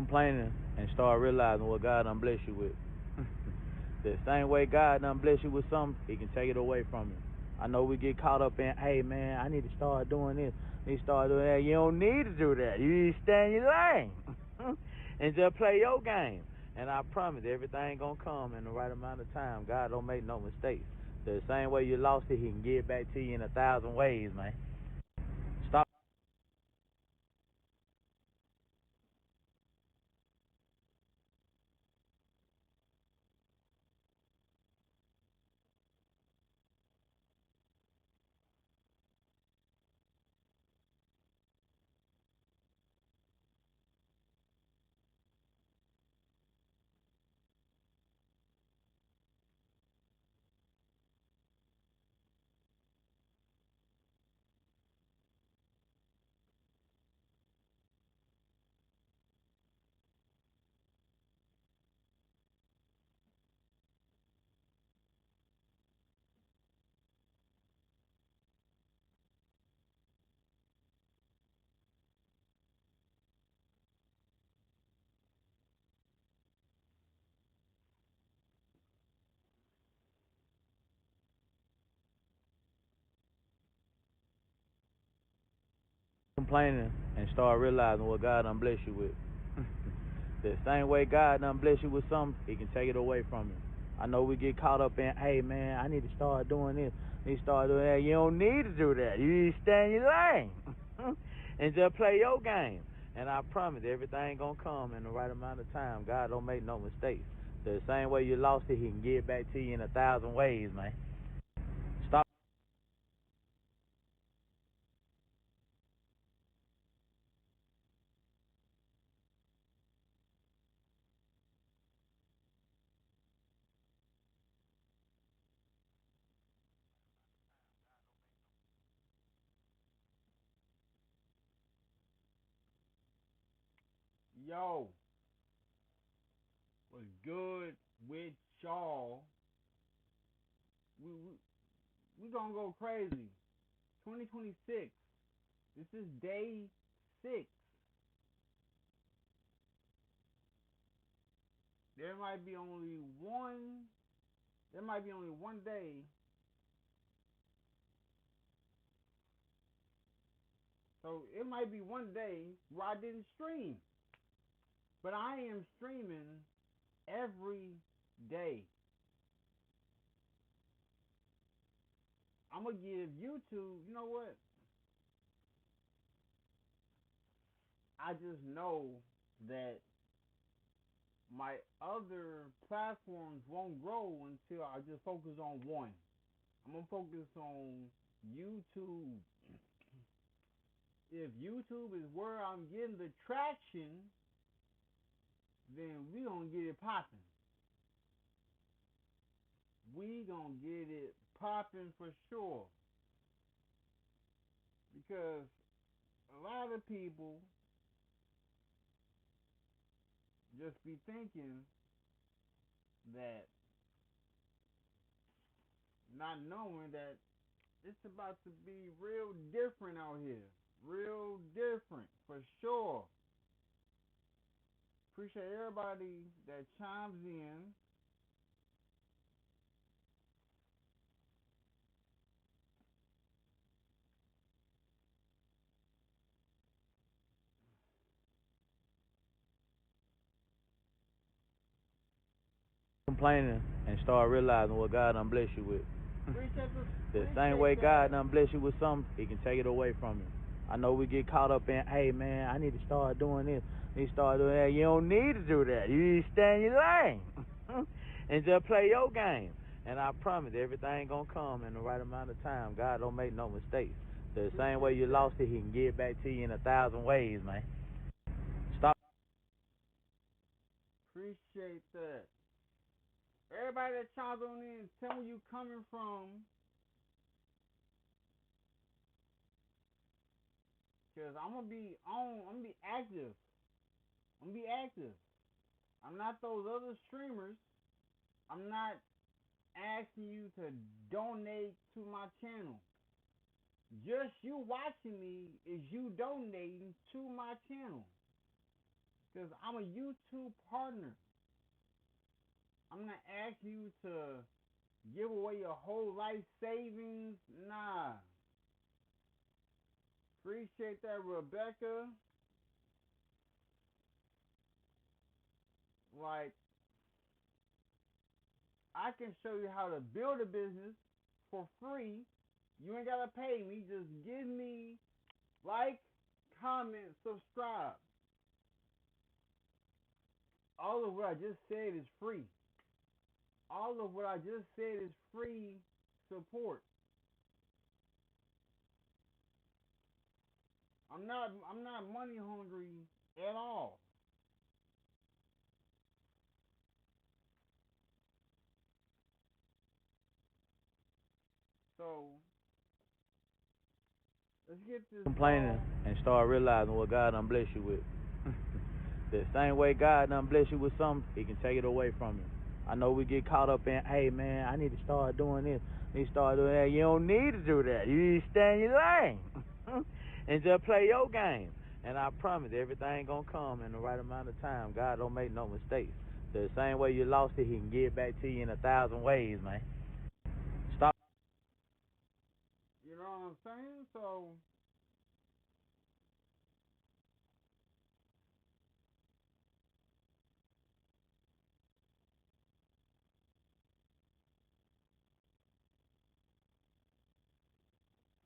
complaining and start realizing what God done bless you with. The same way God done bless you with something, He can take it away from you. I know we get caught up in, hey man, I need to start doing this, I need to start doing that. You don't need to do that. You need to stay in your lane and just play your game. And I promise everything gonna come in the right amount of time. God don't make no mistakes. The same way you lost it, He can give it back to you in 1,000 ways, man. Stop complaining and start realizing what God done bless you with. The same way God done bless you with something, He can take it away from you. I know we get caught up in, hey man, I need to start doing this, I need to start doing that. You don't need to do that. You need to stay in your lane and just play your game. And I promise everything gonna come in the right amount of time. God don't make no mistakes. The same way you lost it, He can give it back to you in 1,000 ways, man. Stop. Yo, what's good with y'all? We, we, we gonna go crazy. 2026. This is day 6. There might be only one. There might be only one day. So it might be one day where I didn't stream, but I am streaming every day. I'm gonna give YouTube. You know what? I just know that my other platforms won't grow until I just focus on one. I'm gonna focus on YouTube. If YouTube is where I'm getting the traction, then we gonna get it popping. We gonna get it popping for sure. Because a lot of people just be thinking that, not knowing that it's about to be real different out here. Real different for sure. Appreciate everybody that chimes in. Complaining and start realizing what God done bless you with. The same way God done bless you with something, He can take it away from you. I know we get caught up in, hey man, I need to start doing this, I need to start doing that. You don't need to do that. You need to stay in your lane and just play your game. And I promise everything gonna come in the right amount of time. God don't make no mistakes. The same way you lost it, He can give it back to you in 1,000 ways, man. Stop. Appreciate that. Everybody that chimes on in, tell me where you coming from. Cause I'm gonna be on. I'm gonna be active. I'm gonna be active. I'm not those other streamers. I'm not asking you to donate to my channel. Just you watching me is you donating to my channel. Because I'm a YouTube partner. I'm not asking you to give away your whole life savings. Nah. Appreciate that, Rebecca. Like, I can show you how to build a business for free. You ain't gotta pay me. Just give me like, comment, subscribe. All of what I just said is free. All of what I just said is free support. I'm not money hungry at all. So let's get this Complaining ball. and start realizing what God done bless you with. The same way God done bless you with something, He can take it away from you. I know we get caught up in, hey man, I need to start doing this, I need to start doing that. You don't need to do that. You need to stay in your lane and just play your game. And I promise everything gonna come in the right amount of time. God don't make no mistakes. The same way you lost it, He can give it back to you in 1,000 ways, man. Stop You know what I'm saying? So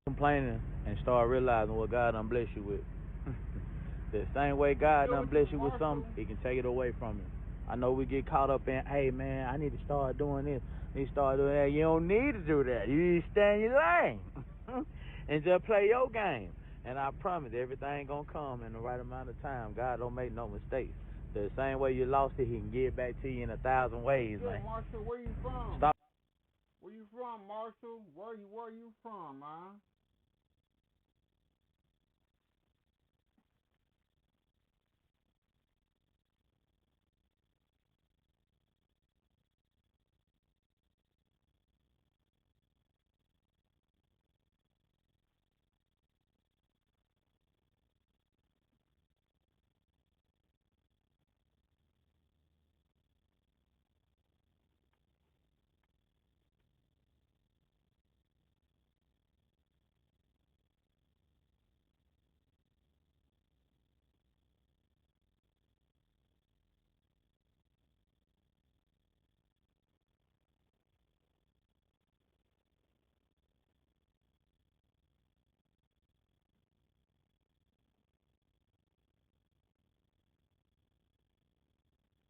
complaining and start realizing what God done bless you with. The same way God still done with bless you, you with Marshall. something, He can take it away from you. I know we get caught up in, hey man, I need to start doing this, I need to start doing that. You don't need to do that. You need to stay in your lane and just play your game. And I promise everything gonna come in the right amount of time. God don't make no mistakes. The same way you lost it, He can give it back to you in 1,000 That's ways, good, man. Marshall. Where you from? Stop. Where you from, Marshall? Where you from, man?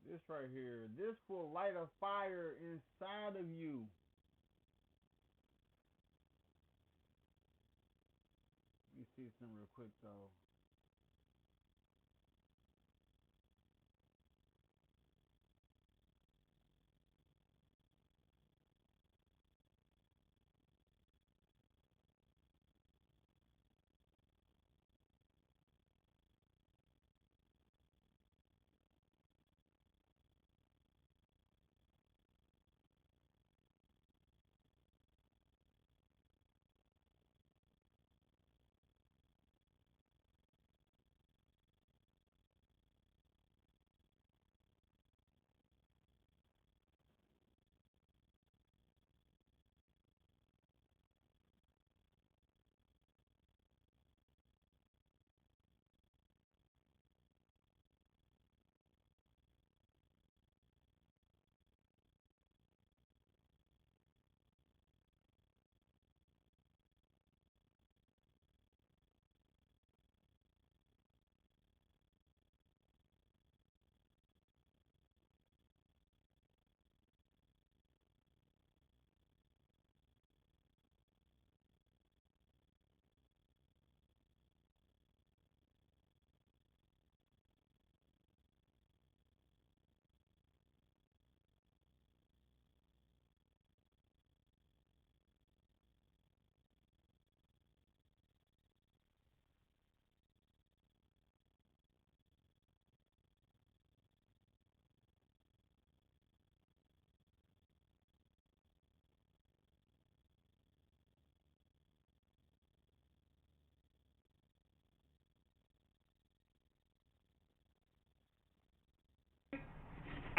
This right here. This will light a fire inside of you. Let me see some real quick though.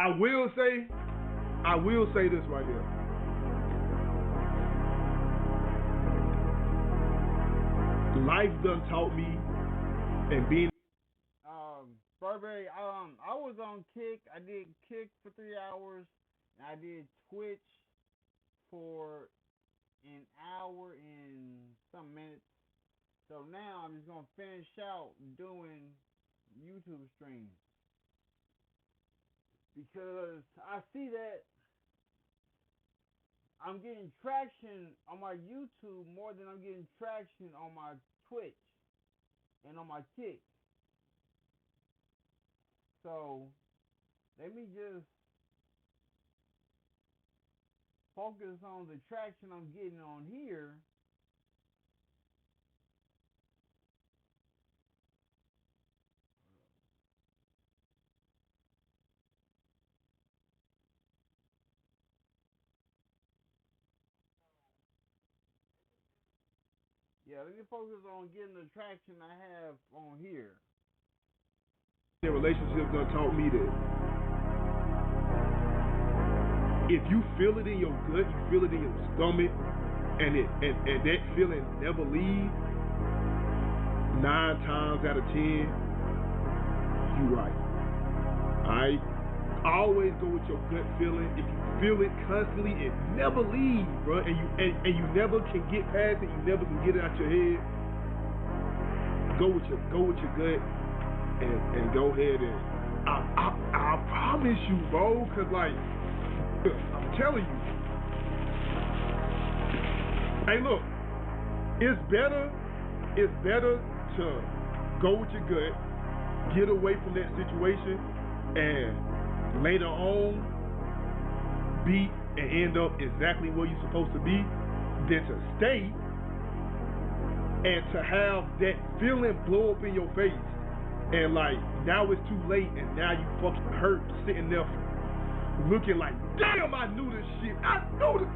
I will say this right here. Life done taught me, and being Burberry, I was on Kick. I did Kick for 3 hours, and I did Twitch for an hour and some minutes. So now I'm just gonna finish out doing YouTube streams because I see that I'm getting traction on my YouTube more than I'm getting traction on my Twitch and on my Kick. So let me just focus on the traction I'm getting on here. Yeah, let me focus on getting the traction I have on here. their relationships done taught me that if you feel it in your gut, you feel it in your stomach, and that feeling never leaves, 9 times out of 10, you right. Alright? Always go with your gut feeling. If you feel it constantly, it never leaves, bro. And you never can get past it, you never can get it out your head. Go with your gut and go ahead and I promise you, bro, cause like I'm telling you. Hey, look, it's better to go with your gut, get away from that situation, and later on be and end up exactly where you're supposed to be, than to stay and to have that feeling blow up in your face. And like, now it's too late, and now you fucking hurt, sitting there looking like, damn, I knew this shit. I knew this.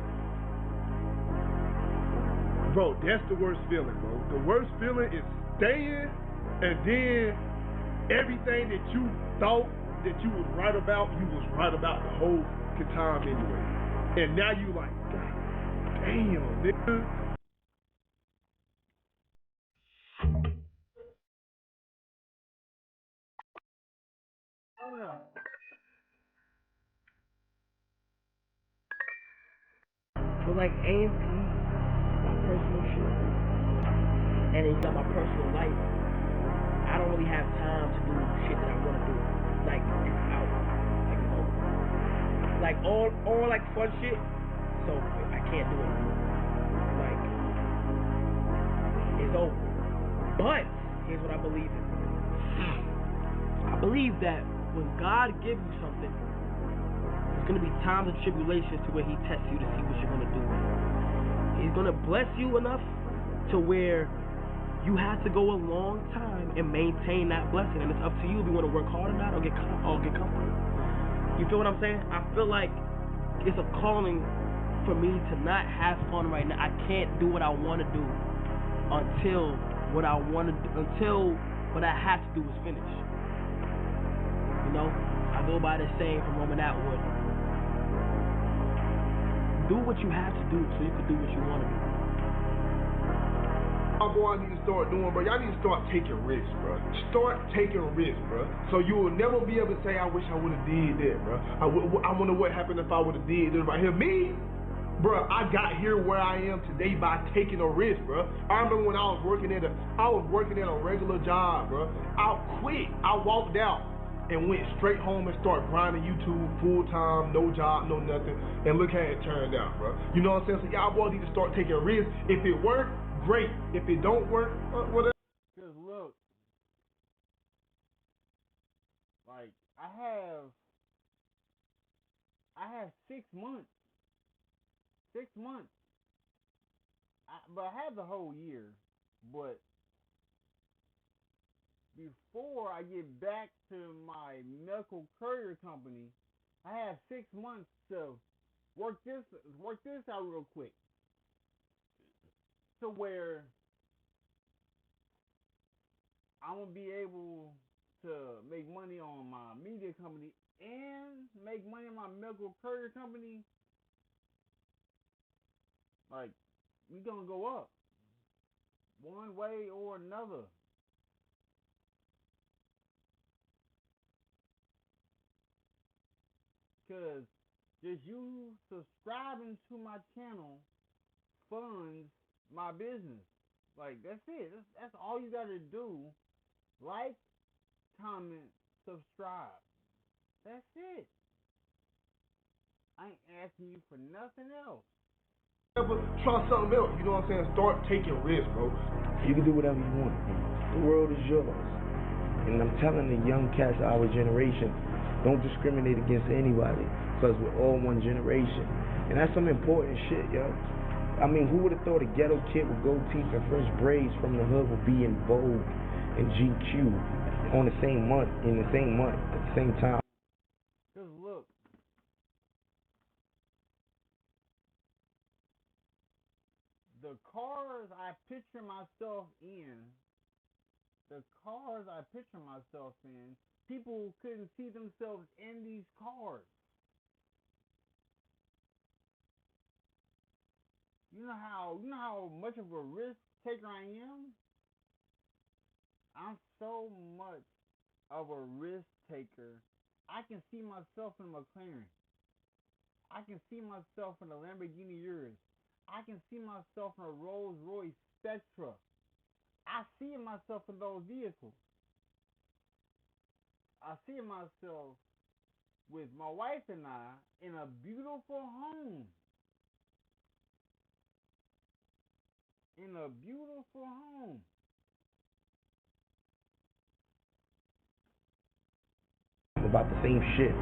Bro, that's the worst feeling, bro. The worst feeling is staying, and then everything that you thought that you was right about, you was right about the whole fucking time anyway. And now you like, God damn, nigga. But like AMP, my personal shit, and it's got my personal life. I don't really have time to do shit that I want to do. Like it's out, like it's over. Like all like fun shit. So I can't do it anymore. Like it's over. But here's what I believe in. I believe that when God gives you something, there's going to be times and tribulations to where he tests you to see what you're going to do with it. He's going to bless you enough to where you have to go a long time and maintain that blessing. And it's up to you if you want to work hard or not, or get comfortable. You feel what I'm saying? I feel like it's a calling for me to not have fun right now. I can't do what I want to do until what I have to do is finished. You know? I go by the saying from Roman Atwood. Do what you have to do so you can do what you want to do. Boy, I need to start doing, bro. Y'all need to start taking risks, bro. Start taking risks, bro. So you will never be able to say, I wish I would have did that, bro. I wonder what happened if I would have did this right here. Me, bro, I got here where I am today by taking a risk, bro. I remember when I was working at a regular job, bro. I quit. I walked out and went straight home and started grinding YouTube full time, no job, no nothing. And look how it turned out, bro. You know what I'm saying? So y'all boys need to start taking risks. If it works, great. If it don't work, whatever. Because look, like I have 6 months. 6 months. But I have the whole year. But before I get back to my medical courier company, I have 6 months to work this out real quick, to where I'm gonna be able to make money on my media company and make money on my medical courier company, like, we gonna go up one way or another. Cause just you subscribing to my channel funds my business. Like, that's it. That's all you gotta do. Like, comment, subscribe. That's it. I ain't asking you for nothing else. Try something else, you know what I'm saying? Start taking risks, bro. You can do whatever you want. The world is yours. And I'm telling the young cats of our generation, don't discriminate against anybody, because we're all one generation. And that's some important shit, yo. I mean, who would have thought a ghetto kid with gold teeth and fresh braids from the hood would be in Vogue and GQ on the same month, at the same time? Cause look, the cars I picture myself in, people couldn't see themselves in these cars. You know how much of a risk taker I am? I'm so much of a risk taker. I can see myself in a McLaren. I can see myself in a Lamborghini Urus. I can see myself in a Rolls Royce Spectra. I see myself in those vehicles. I see myself with my wife and I in a beautiful home. About the same shit.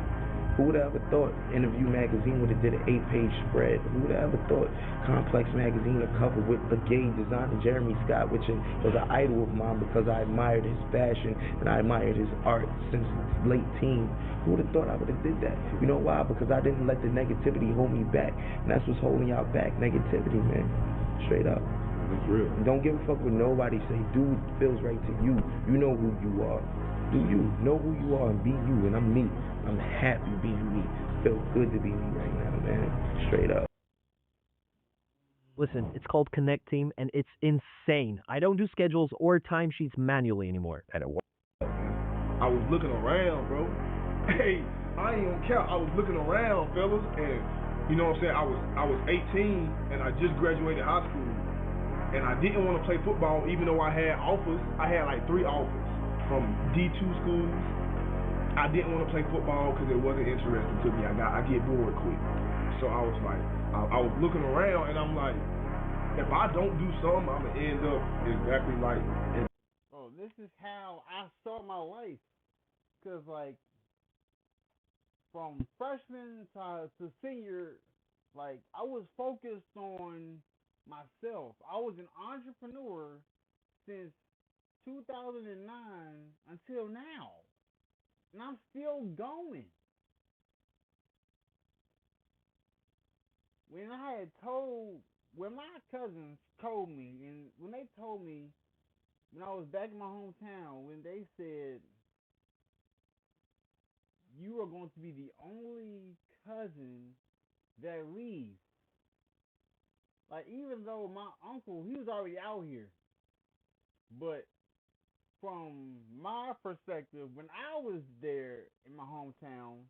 Who would have ever thought Interview Magazine would have did an 8-page spread? Who would have ever thought Complex Magazine a cover with the gay designer Jeremy Scott, which was an idol of mine because I admired his fashion and I admired his art since late teen. Who would have thought I would have did that? You know why? Because I didn't let the negativity hold me back. And that's what's holding y'all back. Negativity, man. Straight up. That's real. Don't give a fuck what nobody say. Do what feels right to you. You know who you are. Do you know who you are and be you? And I'm me. I'm happy being me. Feels good to be me right now, man. Straight up. Listen, it's called Connect Team, and it's insane. I don't do schedules or timesheets manually anymore. I was looking around, bro. Hey, I ain't gonna count. I was looking around, fellas, and you know what I'm saying? I was 18 and I just graduated high school, and I didn't want to play football even though I had offers. I had like 3 offers from D2 schools. I didn't want to play football because it wasn't interesting to me. I get bored quick. So I was like, I was looking around and I'm like, if I don't do something, I'm gonna end up exactly like. Oh, this is how I start my life. Cause like, from freshman to senior, like, I was focused on myself. I was an entrepreneur since 2009 until now. And I'm still going. When my cousins told me, and when they told me, when I was back in my hometown, when they said, you are going to be the only cousin that leaves. Like, even though my uncle, he was already out here. But from my perspective, when I was there in my hometown,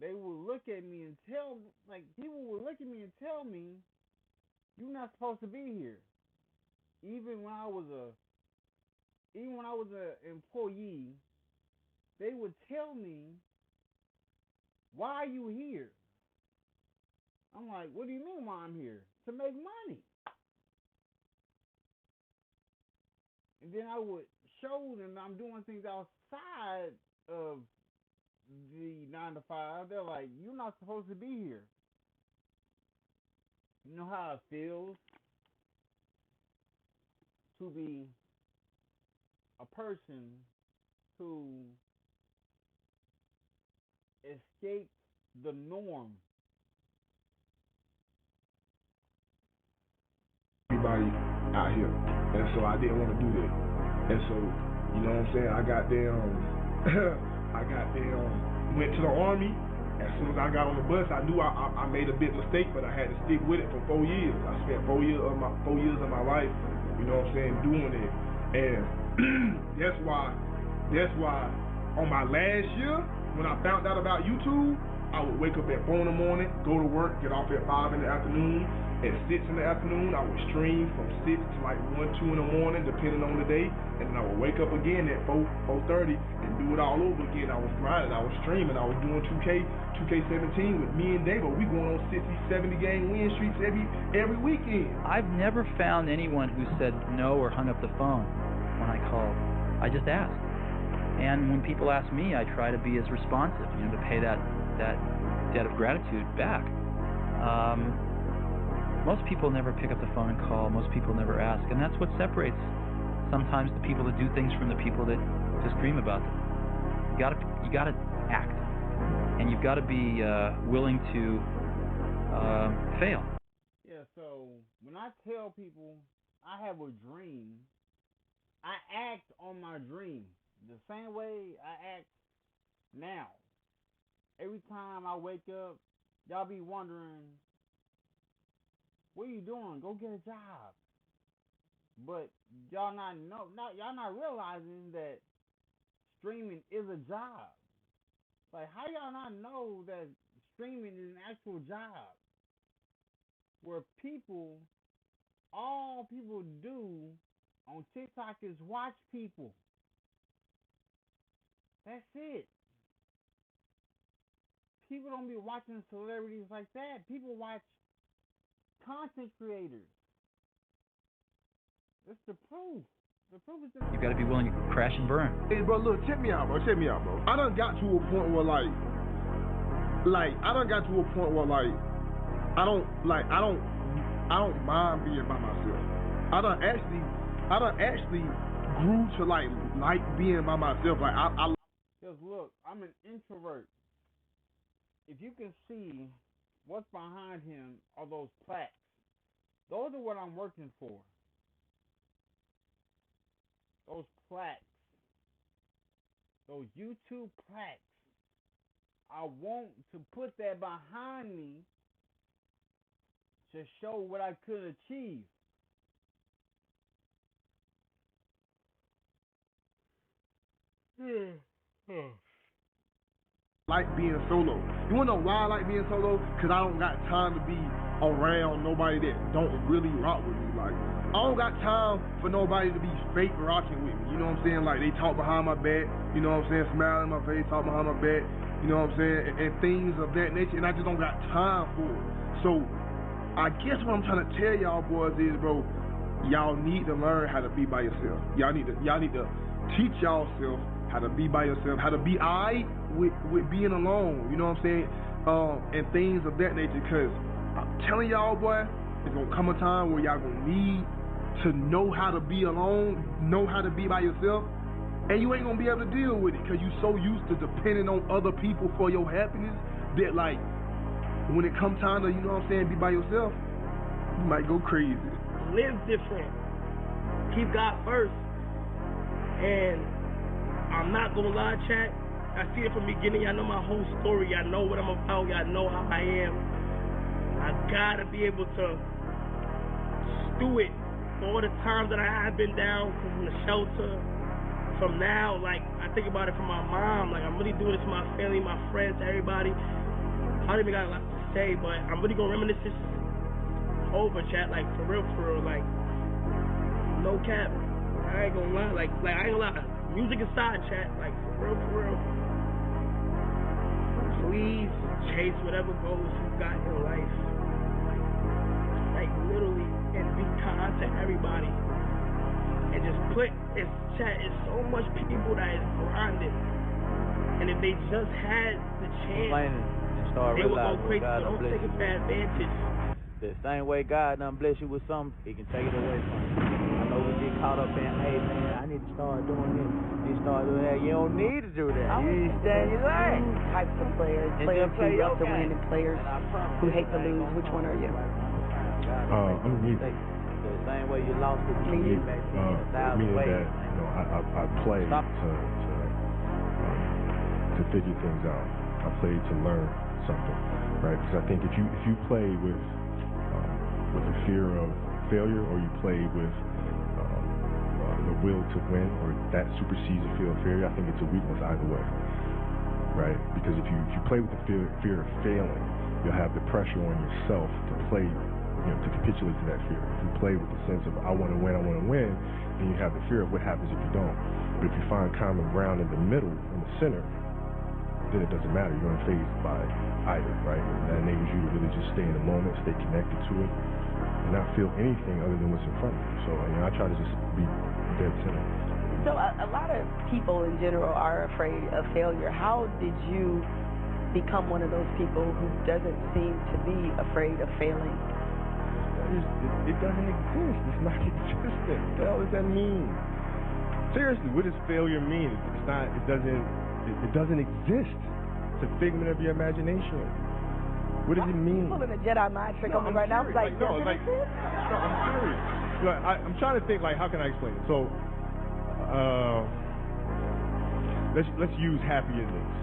they would look at me and people would look at me and tell me, you're not supposed to be here. Even when I was an employee, they would tell me, why are you here? I'm like, what do you mean why I'm here? To make money. And then I would show them I'm doing things outside of the 9 to 5. They're like, you're not supposed to be here. You know how it feels to be a person who escaped the norm. Everybody out here, and so I didn't want to do that. And so You know what I'm saying? I got went to the Army. As soon as I got on the bus, I knew I made a big mistake, but I had to stick with it for 4 years. I spent 4 years of my life, you know what I'm saying, doing it. And that's why on my last year, when I found out about YouTube, I would wake up at 4 in the morning, go to work, get off at 5 in the afternoon. At 6 in the afternoon, I would stream from 6 to like 1, 2 in the morning, depending on the day. And then I would wake up again at 4:30 and do it all over again. I was grinding, I was streaming, I was doing 2K17 with me and Dave. We going on 60, 70 game win streaks every weekend. I've never found anyone who said no or hung up the phone when I called. I just asked. And when people ask me, I try to be as responsive, to pay that debt of gratitude back. Most people never pick up the phone and call. Most people never ask, and that's what separates sometimes the people that do things from the people that just dream about them. You gotta act, and you've got to be willing to fail. Yeah. So when I tell people I have a dream, I act on my dream the same way I act now. Every time I wake up, y'all be wondering, what are you doing? Go get a job. But y'all not realizing that streaming is a job. Like, how y'all not know that streaming is an actual job? Where all people do on TikTok is watch people. That's it. People don't be watching celebrities like that. People watch content creators. It's the proof. The proof is in the You've got to be willing to crash and burn. Hey, bro, look, check me out, bro. I done got to a point where I don't mind being by myself. I done actually grew to like being by myself. Like I. Because look, I'm an introvert. If you can see what's behind him are those plaques. Those are what I'm working for. Those plaques. Those YouTube plaques. I want to put that behind me to show what I could achieve. Like being solo. You wanna know why I like being solo? Cause I don't got time to be around nobody that don't really rock with me. Like, I don't got time for nobody to be fake rocking with me. You know what I'm saying? Like, they talk behind my back, you know what I'm saying? Smile in my face, talk behind my back, you know what I'm saying? And things of that nature, and I just don't got time for it. So, I guess what I'm trying to tell y'all boys is, bro, y'all need to learn how to be by yourself. Y'all need to teach yourself how to be by yourself, how to be alright with being alone, you know what I'm saying? And things of that nature, because I'm telling y'all, boy, it's going to come a time where y'all going to need to know how to be alone, know how to be by yourself, and you ain't going to be able to deal with it because you so used to depending on other people for your happiness that, like, when it come time to, you know what I'm saying, be by yourself, you might go crazy. Live different. Keep God first. And I'm not gonna lie, chat. I see it from the beginning. I know my whole story. I know what I'm about. I know how I am. I gotta be able to stew it for all the times that I have been down from the shelter. From now, like, I think about it from my mom. Like, I'm really doing this for my family, my friends, everybody. I don't even got a lot to say, but I'm really gonna reminisce this over, chat. Like, for real, like, no cap. I ain't gonna lie. Like I ain't gonna lie. Music aside, chat. Like, for real. Please chase whatever goals you got in life. Like, literally, and be kind to everybody. And just put, it's so much people that is grinding. And if they just had the chance, they would go crazy. So don't take it for advantage. The same way God done bless you with something, He can take it away from you. I know we get caught up in, hey man, I need to start doing this, you start doing that. You don't need to do that. You need to stay in your lane. Types of players who love to win and players who hate to lose. Which one are you? I'm neither. The same way you lost it, you can get back 10,000 ways. I play to figure things out. I play to learn something, right? Because I think if you play with the fear of failure, or you play with the will to win, or that supersedes the fear of failure, I think it's a weakness either way, right? Because if you play with the fear of failing, you'll have the pressure on yourself to play, to capitulate to that fear. If you play with the sense of I want to win, then you have the fear of what happens if you don't. But if you find common ground in the middle, in the center, then it doesn't matter. You're unfazed by either, right? And that enables you to really just stay in the moment, stay connected to it, and not feel anything other than what's in front of you. So I try to just be dead center. So a lot of people in general are afraid of failure. How did you become one of those people who doesn't seem to be afraid of failing? It doesn't exist. It's not existent. What the hell does that mean? Seriously, what does failure mean? It's not. It doesn't exist. It's a figment of your imagination. What does it mean? You're pulling a Jedi mind trick on me right now. I'm like, no, I'm serious. I'm trying to think, how can I explain it? So, let's use happy endings,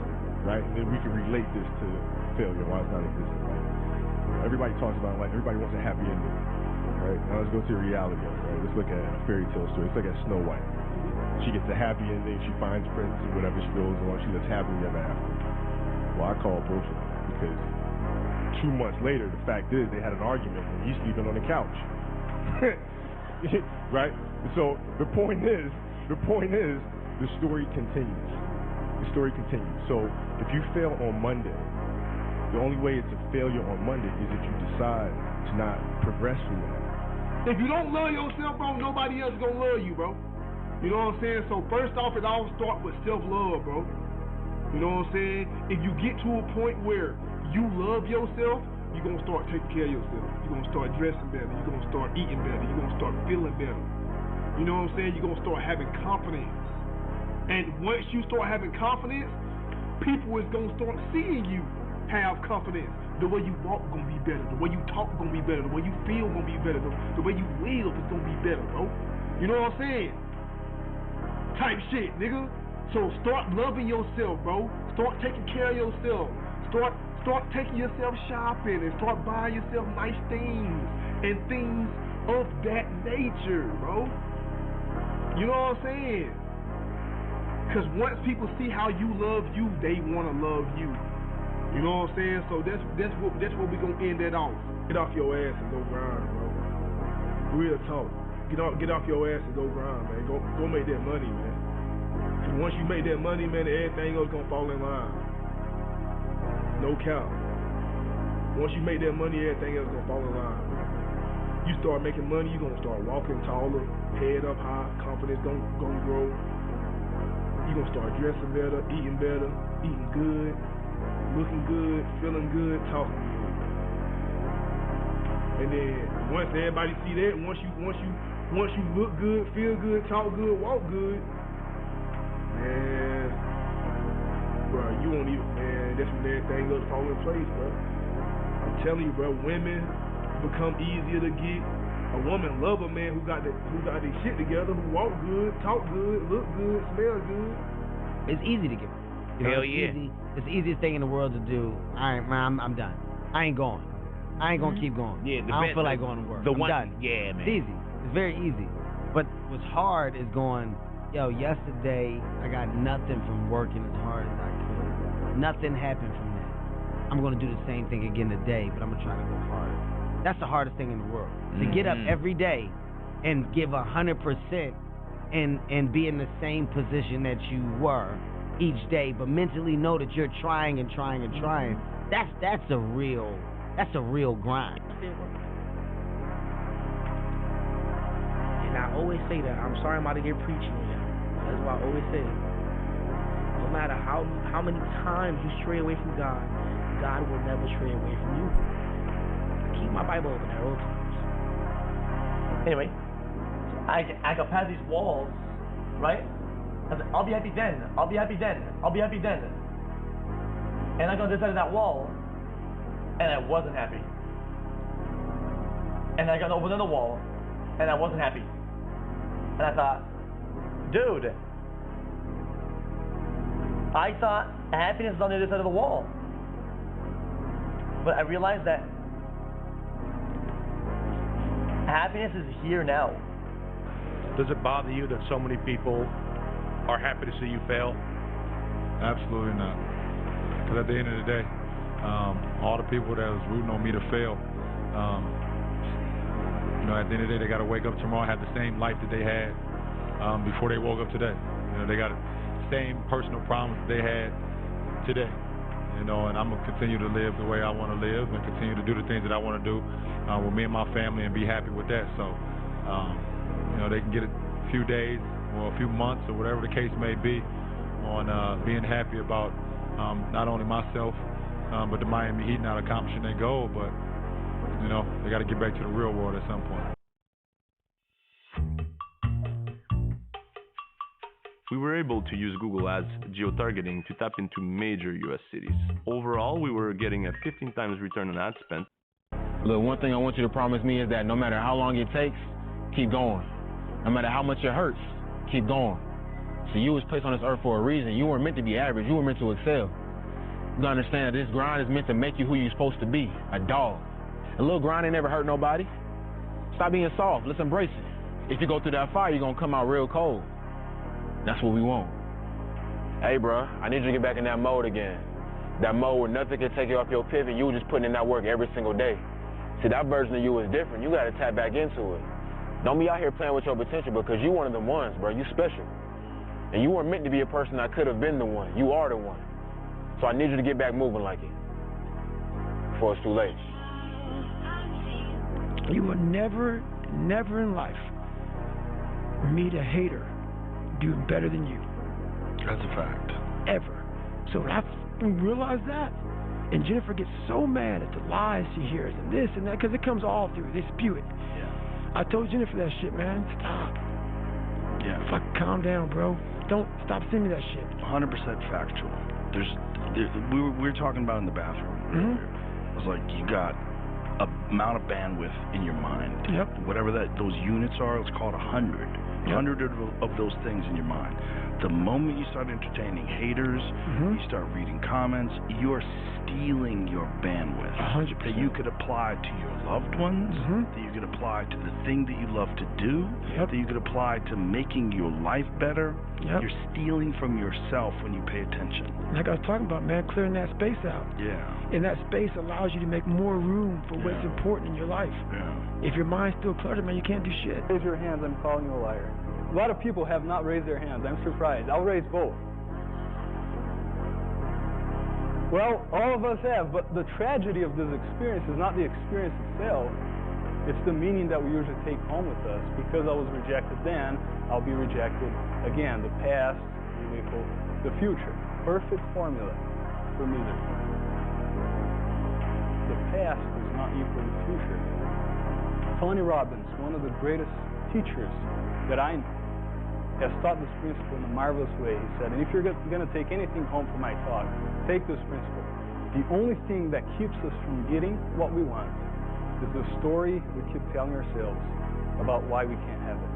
right? And then we can relate this to failure, why it's not existent, right? Everybody talks about, everybody wants a happy ending, right? Now let's go to the reality of it, right? Let's look at a fairy tale story. Let's look at Snow White. She gets a happy ending, she finds prince and whatever, she goes on, she lives happily ever after. Well, I call bullshit on that, because 2 months later, the fact is they had an argument and he's sleeping on the couch. Right? So the point is, the story continues. So if you fail on Monday, the only way it's a failure on Monday is if you decide to not progress through that. If you don't love yourself, bro, nobody else is gonna love you, bro. You know what I'm saying? So first off, it all starts with self-love, bro. You know what I'm saying? If you get to a point where you love yourself, you're gonna start taking care of yourself. You're gonna start dressing better. You're gonna start eating better. You're gonna start feeling better. You know what I'm saying? You're gonna start having confidence. And once you start having confidence, people is gonna start seeing you have confidence. The way you walk gonna be better. The way you talk gonna be better. The way you feel gonna be better. The way you live is gonna be better, bro. You know what I'm saying? Type shit, nigga. So start loving yourself, bro. Start taking care of yourself. Start taking yourself shopping and start buying yourself nice things and things of that nature, bro. You know what I'm saying? Because once people see how you love you, they want to love you. You know what I'm saying? So that's what we gonna end that off. Get off your ass and go grind, bro. Real talk. Get off your ass and go grind, man. Go make that money, man. Cause once you make that money, man, everything else gonna fall in line. No cap. Once you make that money, everything else gonna fall in line, man. You start making money, you gonna start walking taller, head up high, confidence gonna grow. You gonna start dressing better, eating good, looking good, feeling good, talking good. And then once everybody see that, once you look good, feel good, talk good, walk good, man, bro, you won't even, man, that's when everything goes fall in place, bro. I'm telling you, bro, women become easier to get. A woman love a man who got their shit together, who walk good, talk good, look good, smell good. It's easy to give up. Hell yeah. It's the easiest thing in the world to do. All right, man, I'm done. I ain't going. I ain't gonna keep going. Yeah, I don't feel like going to work. I'm done. Yeah, man. It's easy. It's very easy. But what's hard is going, yesterday I got nothing from working as hard as I could. Nothing happened from that. I'm gonna do the same thing again today, but I'm gonna try to go harder. That's the hardest thing in the world. To get up every day and give 100% and be in the same position that you were each day, but mentally know that you're trying and trying and trying. That's a real grind. And I always say that. I'm sorry I'm out of here preaching, That's why I always say it. No matter how many times you stray away from God, God will never stray away from you. I keep my Bible open at all times. Anyway, I can pass these walls, right? I'll be happy then. I'll be happy then. I'll be happy then. And I go this side of that wall, and I wasn't happy. And I got over another wall, and I wasn't happy. And I thought, Dude, I thought happiness is on the other side of the wall. But I realized that happiness is here now. Does it bother you that so many people are happy to see you fail? Absolutely not. Because at the end of the day, all the people that was rooting on me to fail, at the end of the day, they got to wake up tomorrow and have the same life that they had before they woke up today. They got the same personal problems that they had today. And I'm going to continue to live the way I want to live and continue to do the things that I want to do with me and my family and be happy with that. So, they can get a few days or a few months or whatever the case may be on being happy about not only myself, but the Miami Heat not accomplishing their goal. But, they got to get back to the real world at some point. We were able to use Google Ads geotargeting to tap into major US cities. Overall, we were getting a 15 times return on ad spend. Look, one thing I want you to promise me is that no matter how long it takes, keep going. No matter how much it hurts, keep going. So you was placed on this earth for a reason. You weren't meant to be average. You were meant to excel. You gotta understand that this grind is meant to make you who you're supposed to be, a dog. A little grind ain't never hurt nobody. Stop being soft. Let's embrace it. If you go through that fire, you're gonna come out real cold. That's what we want. Hey, bro, I need you to get back in that mode again. That mode where nothing can take you off your pivot. You were just putting in that work every single day. See, that version of you is different. You got to tap back into it. Don't be out here playing with your potential because you one of them ones, bro. You special. And you weren't meant to be a person that could have been the one. You are the one. So I need you to get back moving like it before it's too late. You will never in life meet a hater doing better than you. That's a fact. Ever. So when I realized that, and Jennifer gets so mad at the lies she hears and this and that, because it comes all through. They spew it. Yeah. I told Jennifer that shit, man. Stop. Yeah. Fucking calm down, bro. Don't stop sending me that shit. 100% factual. We were talking about in the bathroom. Mm-hmm. It was like you got a amount of bandwidth in your mind. Yep. Whatever those units are, let's call it 100. Yep. 100 of those things in your mind. The moment you start entertaining haters, mm-hmm. you start reading comments, you're stealing your bandwidth 100%. that you could apply to your loved ones, mm-hmm. that you could apply to the thing that you love to do, yep. that you could apply to making your life better. Yep. You're stealing from yourself when you pay attention. Like I was talking about, man, clearing that space out. Yeah. And that space allows you to make more room for what's important in your life. Yeah. If your mind's still cluttered, man, you can't do shit. Raise your hands, I'm calling you a liar. A lot of people have not raised their hands. I'm surprised. I'll raise both. Well, all of us have, but the tragedy of this experience is not the experience itself. It's the meaning that we usually take home with us. Because I was rejected then, I'll be rejected again. The past will equal the future. Perfect formula for misery. The past does not equal the future. Tony Robbins, one of the greatest teachers that I know, has taught this principle in a marvelous way. He said, and if you're going to take anything home from my talk, take this principle. The only thing that keeps us from getting what we want is the story we keep telling ourselves about why we can't have it.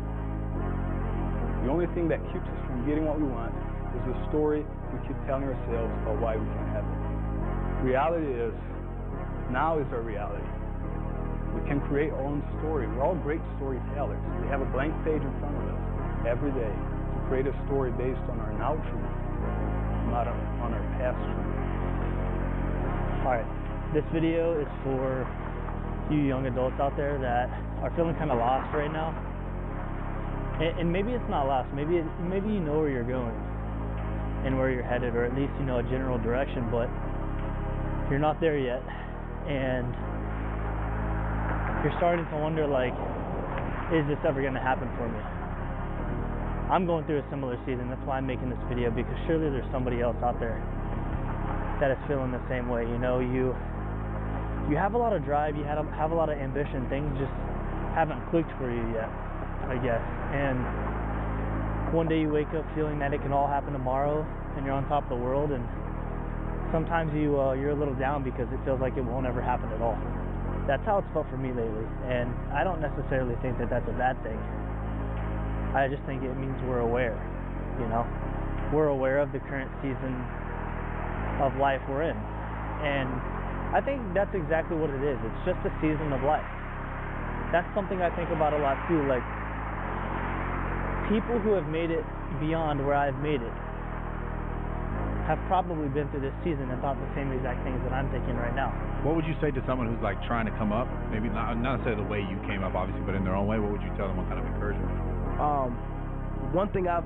The only thing that keeps us from getting what we want is the story we keep telling ourselves about why we can't have it. Reality is, now is our reality. We can create our own story. We're all great storytellers. We have a blank page in front of us every day to create a story based on our now truth, not on our past truth. Alright, this video is for you young adults out there that are feeling kind of lost right now. And maybe it's not lost, maybe you know where you're going and where you're headed, or at least you know a general direction, but you're not there yet. And you're starting to wonder, like, is this ever going to happen for me? I'm going through a similar season. That's why I'm making this video, because surely there's somebody else out there that is feeling the same way. You know, you have a lot of drive, you have a lot of ambition. Things just haven't clicked for you yet, I guess. And one day you wake up feeling that it can all happen tomorrow, and you're on top of the world. And sometimes you're a little down because it feels like it won't ever happen at all. That's how it's felt for me lately, and I don't necessarily think that that's a bad thing. I just think it means we're aware, you know. We're aware of the current season of life we're in. And I think that's exactly what it is. It's just a season of life. That's something I think about a lot too. Like, people who have made it beyond where I've made it have probably been through this season and thought the same exact things that I'm thinking right now. What would you say to someone who's like trying to come up? Maybe not necessarily the way you came up, obviously, but in their own way. What would you tell them? What kind of encouragement? One thing I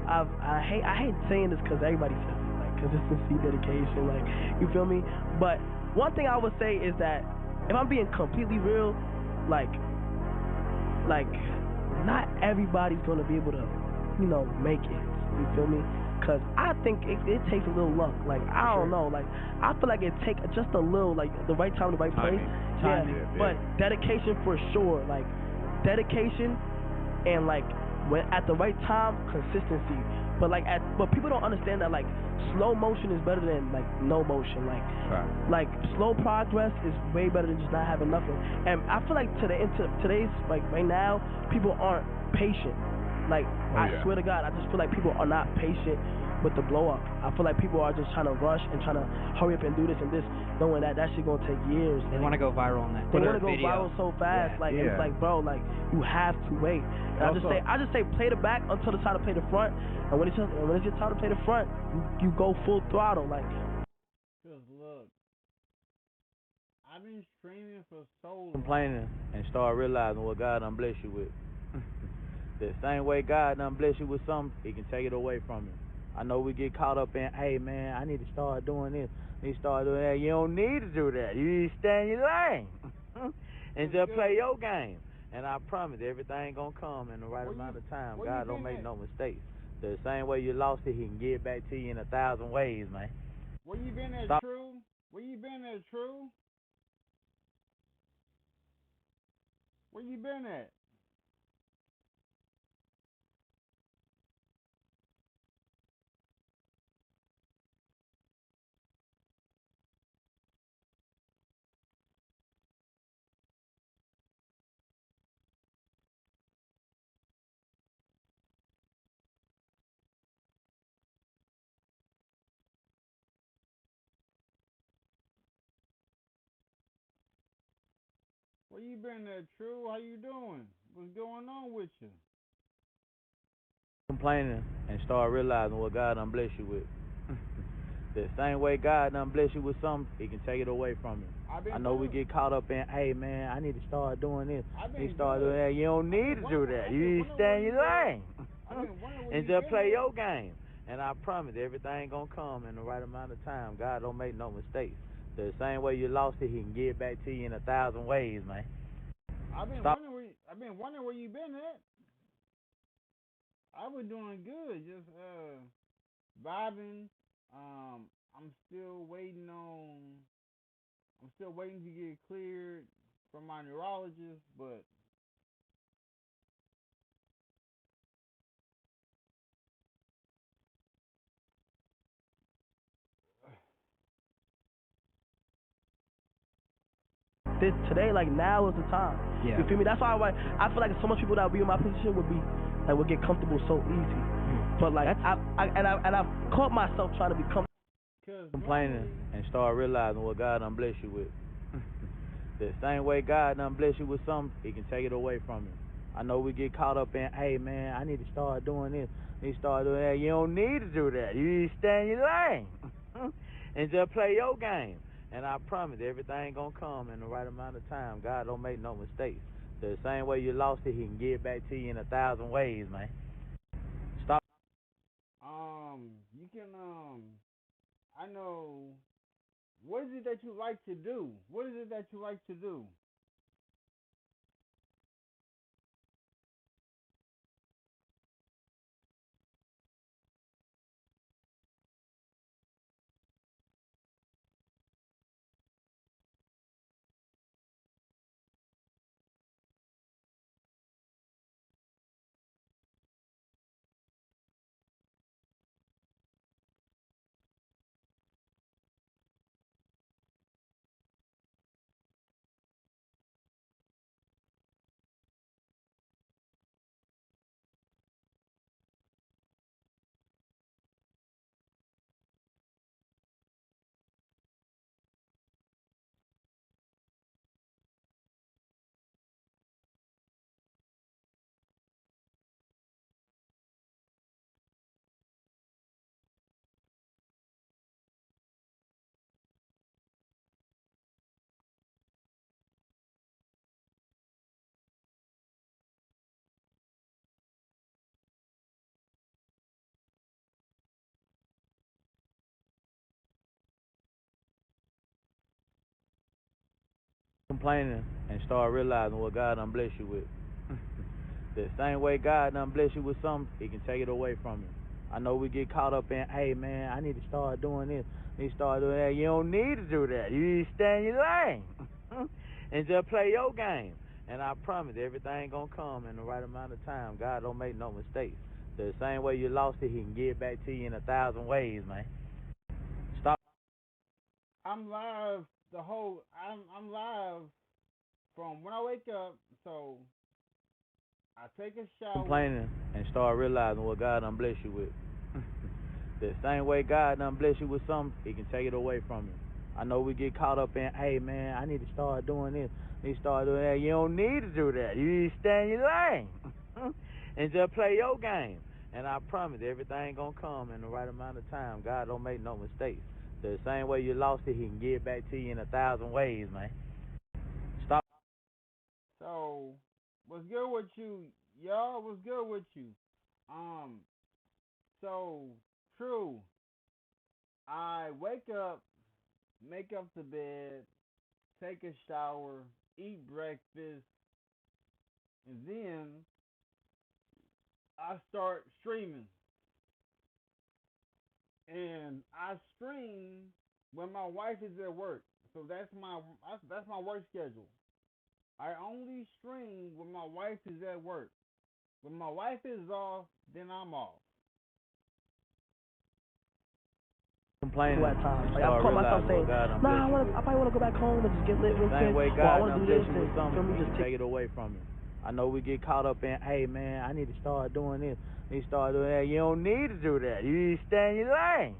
hate saying this because everybody says it, like, consistency, dedication, like, you feel me? But one thing I would say is that if I'm being completely real, like not everybody's gonna be able to, you know, make it. You feel me? Cause I think it takes a little luck. Like, I don't know. Like, I feel like it takes just a little, like, the right time, the right place. Timing. But dedication for sure. Like, dedication and, like, when at the right time, consistency. But but people don't understand that, like, slow motion is better than, like, no motion. Like slow progress is way better than just not having nothing. And I feel like today's, like, right now, people aren't patient. Like, I swear to God, I just feel like people are not patient with the blow up. I feel like people are just trying to rush and trying to hurry up and do this and this, knowing that shit gonna take years. They want to go viral on that. They want to go viral so fast. It's like, bro, like, you have to wait. And I just say play the back until it's time to play the front. And when it's your time to play the front, you go full throttle. Like, cause look, I've been streaming for so long. Complaining and start realizing what God done bless you with. The same way God done bless you with something, He can take it away from you. I know we get caught up in, hey man, I need to start doing this. I need to start doing that. You don't need to do that. You need to stay in your lane and just play your game. And I promise everything gonna come in the right amount of time. God don't make no mistakes. The same way you lost it, He can give it back to you in 1,000 ways, man. Where you been at, True? Where you been at, True? Where you been at? Where you been at, True? How you doing? What's going on with you? Complaining and start realizing what God done bless you with. The same way God done bless you with something, He can take it away from you. I know we get caught up in, hey man, I need to start doing this. I need to start doing that. You don't need to do that. You need to stay in your lane and just play your game. And I promise everything gonna come in the right amount of time. God don't make no mistakes. The same way you lost it, He can give it back to you in 1,000 ways, man. I've been wondering where you been at. I was doing good, just vibing. I'm still waiting to get cleared from my neurologist, but today, like, now is the time. Yeah. You feel me? That's why I feel like so much people that would be in my position would get comfortable so easy. But like, I've caught myself trying to be comfortable. Complaining and start realizing what God done bless you with. The same way God done bless you with something, He can take it away from you. I know we get caught up in, hey man, I need to start doing this. I need to start doing that. You don't need to do that. You need to stay in your lane and just play your game. And I promise everything gonna come in the right amount of time. God don't make no mistakes. The same way you lost it, He can give it back to you in 1,000 ways, man. Stop. You can I know. What is it that you like to do? What is it that you like to do? complaining and start realizing what God done bless you with. The same way God done bless you with something, He can take it away from you. I know we get caught up in, hey man, I need to start doing this, I need to start doing that. You don't need to do that. You need to stay in your lane and just play your game. And I promise everything gonna come in the right amount of time. God don't make no mistakes. The same way you lost it, He can give it back to you in 1,000 ways, man. Stop. I'm live I'm live from when I wake up, so I take a shower. Complaining and start realizing what God done bless you with. The same way God done bless you with something, He can take it away from you. I know we get caught up in, hey man, I need to start doing this, I need to start doing that. You don't need to do that. You need to stay in your lane and just play your game. And I promise everything gonna come in the right amount of time. God don't make no mistakes. The same way you lost it, He can give it back to you in 1,000 ways, man. Stop. So, what's good with you, y'all? What's good with you? So true. I wake up, make up the bed, take a shower, eat breakfast, and then I start streaming. And I stream when my wife is at work. So that's my work schedule. I only stream when my wife is at work. When my wife is off, then I'm off. Complaining. At times. Like, I caught myself saying, nah, I probably want to go back home and just get lit real quick. Same way Or I God want to done do bless this you with and something, me He just can take it away from you. I know we get caught up in, hey man, I need to start doing this, I need to start doing that. You don't need to do that. You need to stay in your lane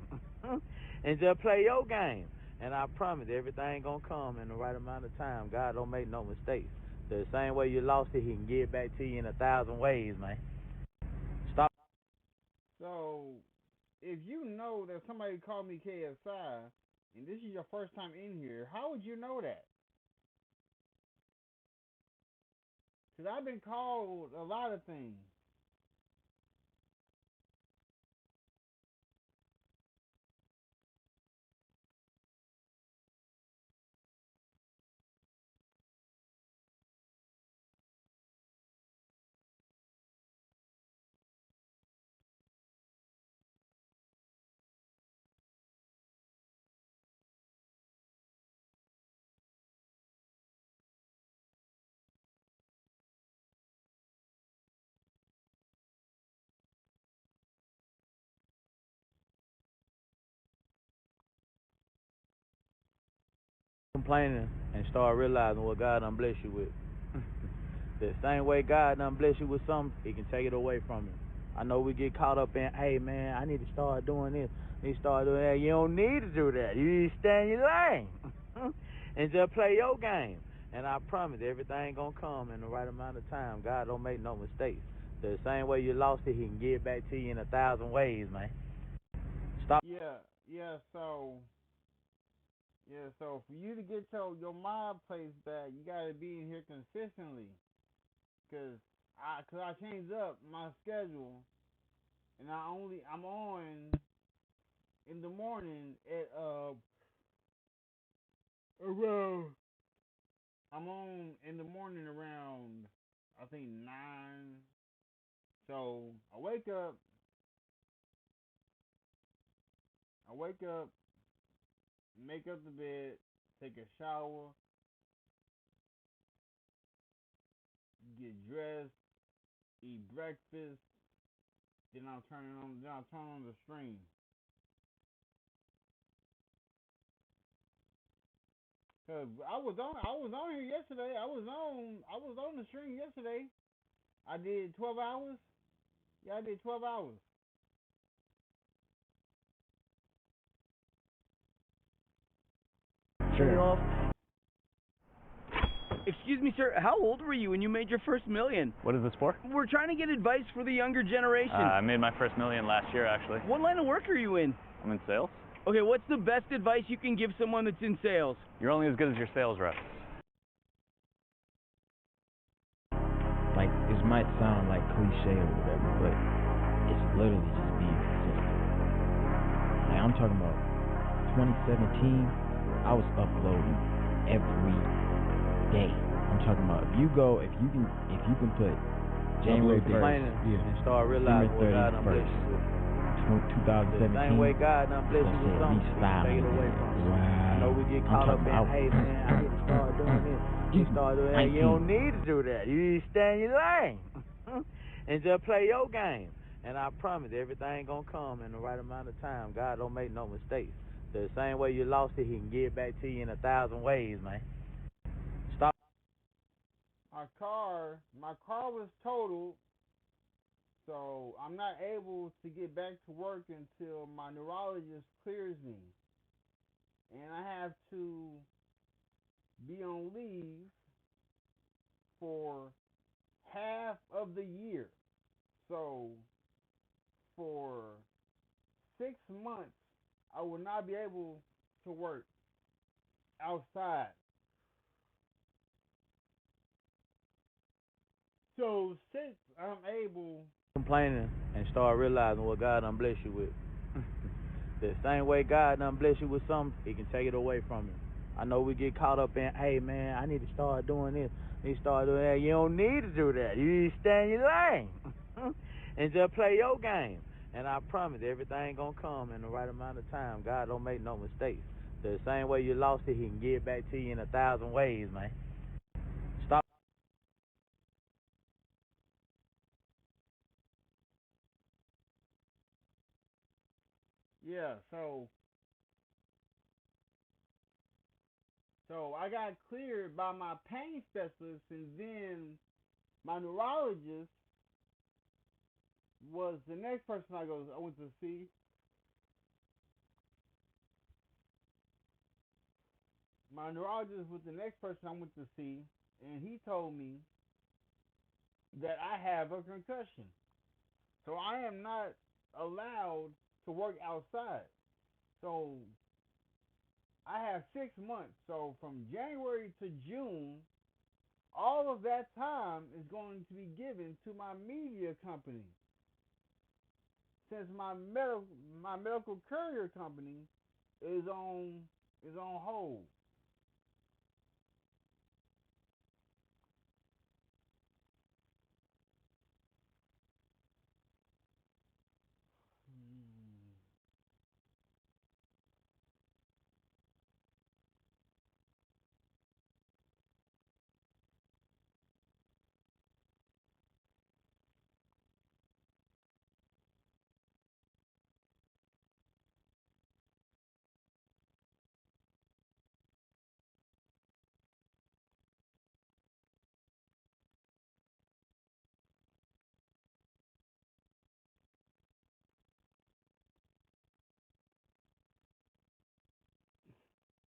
and just play your game. And I promise everything gonna come in the right amount of time. God don't make no mistakes. The same way you lost it, He can give it back to you in 1,000 ways, man. Stop. So, if you know that somebody called me KSI, and this is your first time in here, how would you know that? Because I've been called a lot of things. Complaining and start realizing what God done bless you with. The same way God done bless you with something, He can take it away from you. I know we get caught up in, hey man, I need to start doing this, I need to start doing that. You don't need to do that. You need to stay in your lane and just play your game. And I promise everything gonna come in the right amount of time. God don't make no mistakes. The same way you lost it, He can give it back to you in 1,000 ways, man. Stop. So for you to get your mob place back, you gotta be in here consistently. Cause I changed up my schedule, and I'm on in the morning at around I'm on in the morning around I think 9. So I wake up, make up the bed, take a shower, get dressed, eat breakfast, then I'll turn on the stream. Cause I was on here yesterday. I was on the stream yesterday. I did 12 hours. Yeah, I did 12 hours. Off. Excuse me, sir. How old were you when you made your first million? What is this for? We're trying to get advice for the younger generation. I made my first million last year, actually. What line of work are you in? I'm in sales. Okay, what's the best advice you can give someone that's in sales? You're only as good as your sales rep. Like, this might sound like cliche or whatever, but it's literally just being consistent. Like, I'm talking about 2017, I was uploading every day. I'm talking about if you can put January 1st, complaining and start realizing what God done bless you with. 2017. The same way God done bless you with something, He can take it away from you. I know we get caught up in, hey man, I need to start doing this. You start doing that. You don't need to do that. You need to stay in your lane and just play your game. And I promise everything gonna come in the right amount of time. God don't make no mistakes. The same way you lost it, He can give it back to you in 1,000 ways, man. Stop. My car was totaled, so I'm not able to get back to work until my neurologist clears me. And I have to be on leave for half of the year. So for 6 months, I will not be able to work outside. So since I'm able complaining and start realizing what God done bless you with. The same way God done bless you with something, He can take it away from you. I know we get caught up in, hey man, I need to start doing this. You start doing that. You don't need to do that. You need to stay in your lane and just play your game. And I promise everything gonna come in the right amount of time. God don't make no mistakes. The same way you lost it, He can give it back to you in 1,000 ways, man. Stop. Yeah, so I got cleared by my pain specialist, and then my neurologist was the next person I went to see. My neurologist was the next person I went to see, and he told me that I have a concussion. So I am not allowed to work outside. So I have 6 months. So from January to June, all of that time is going to be given to my media company. Since my medical courier company is on hold.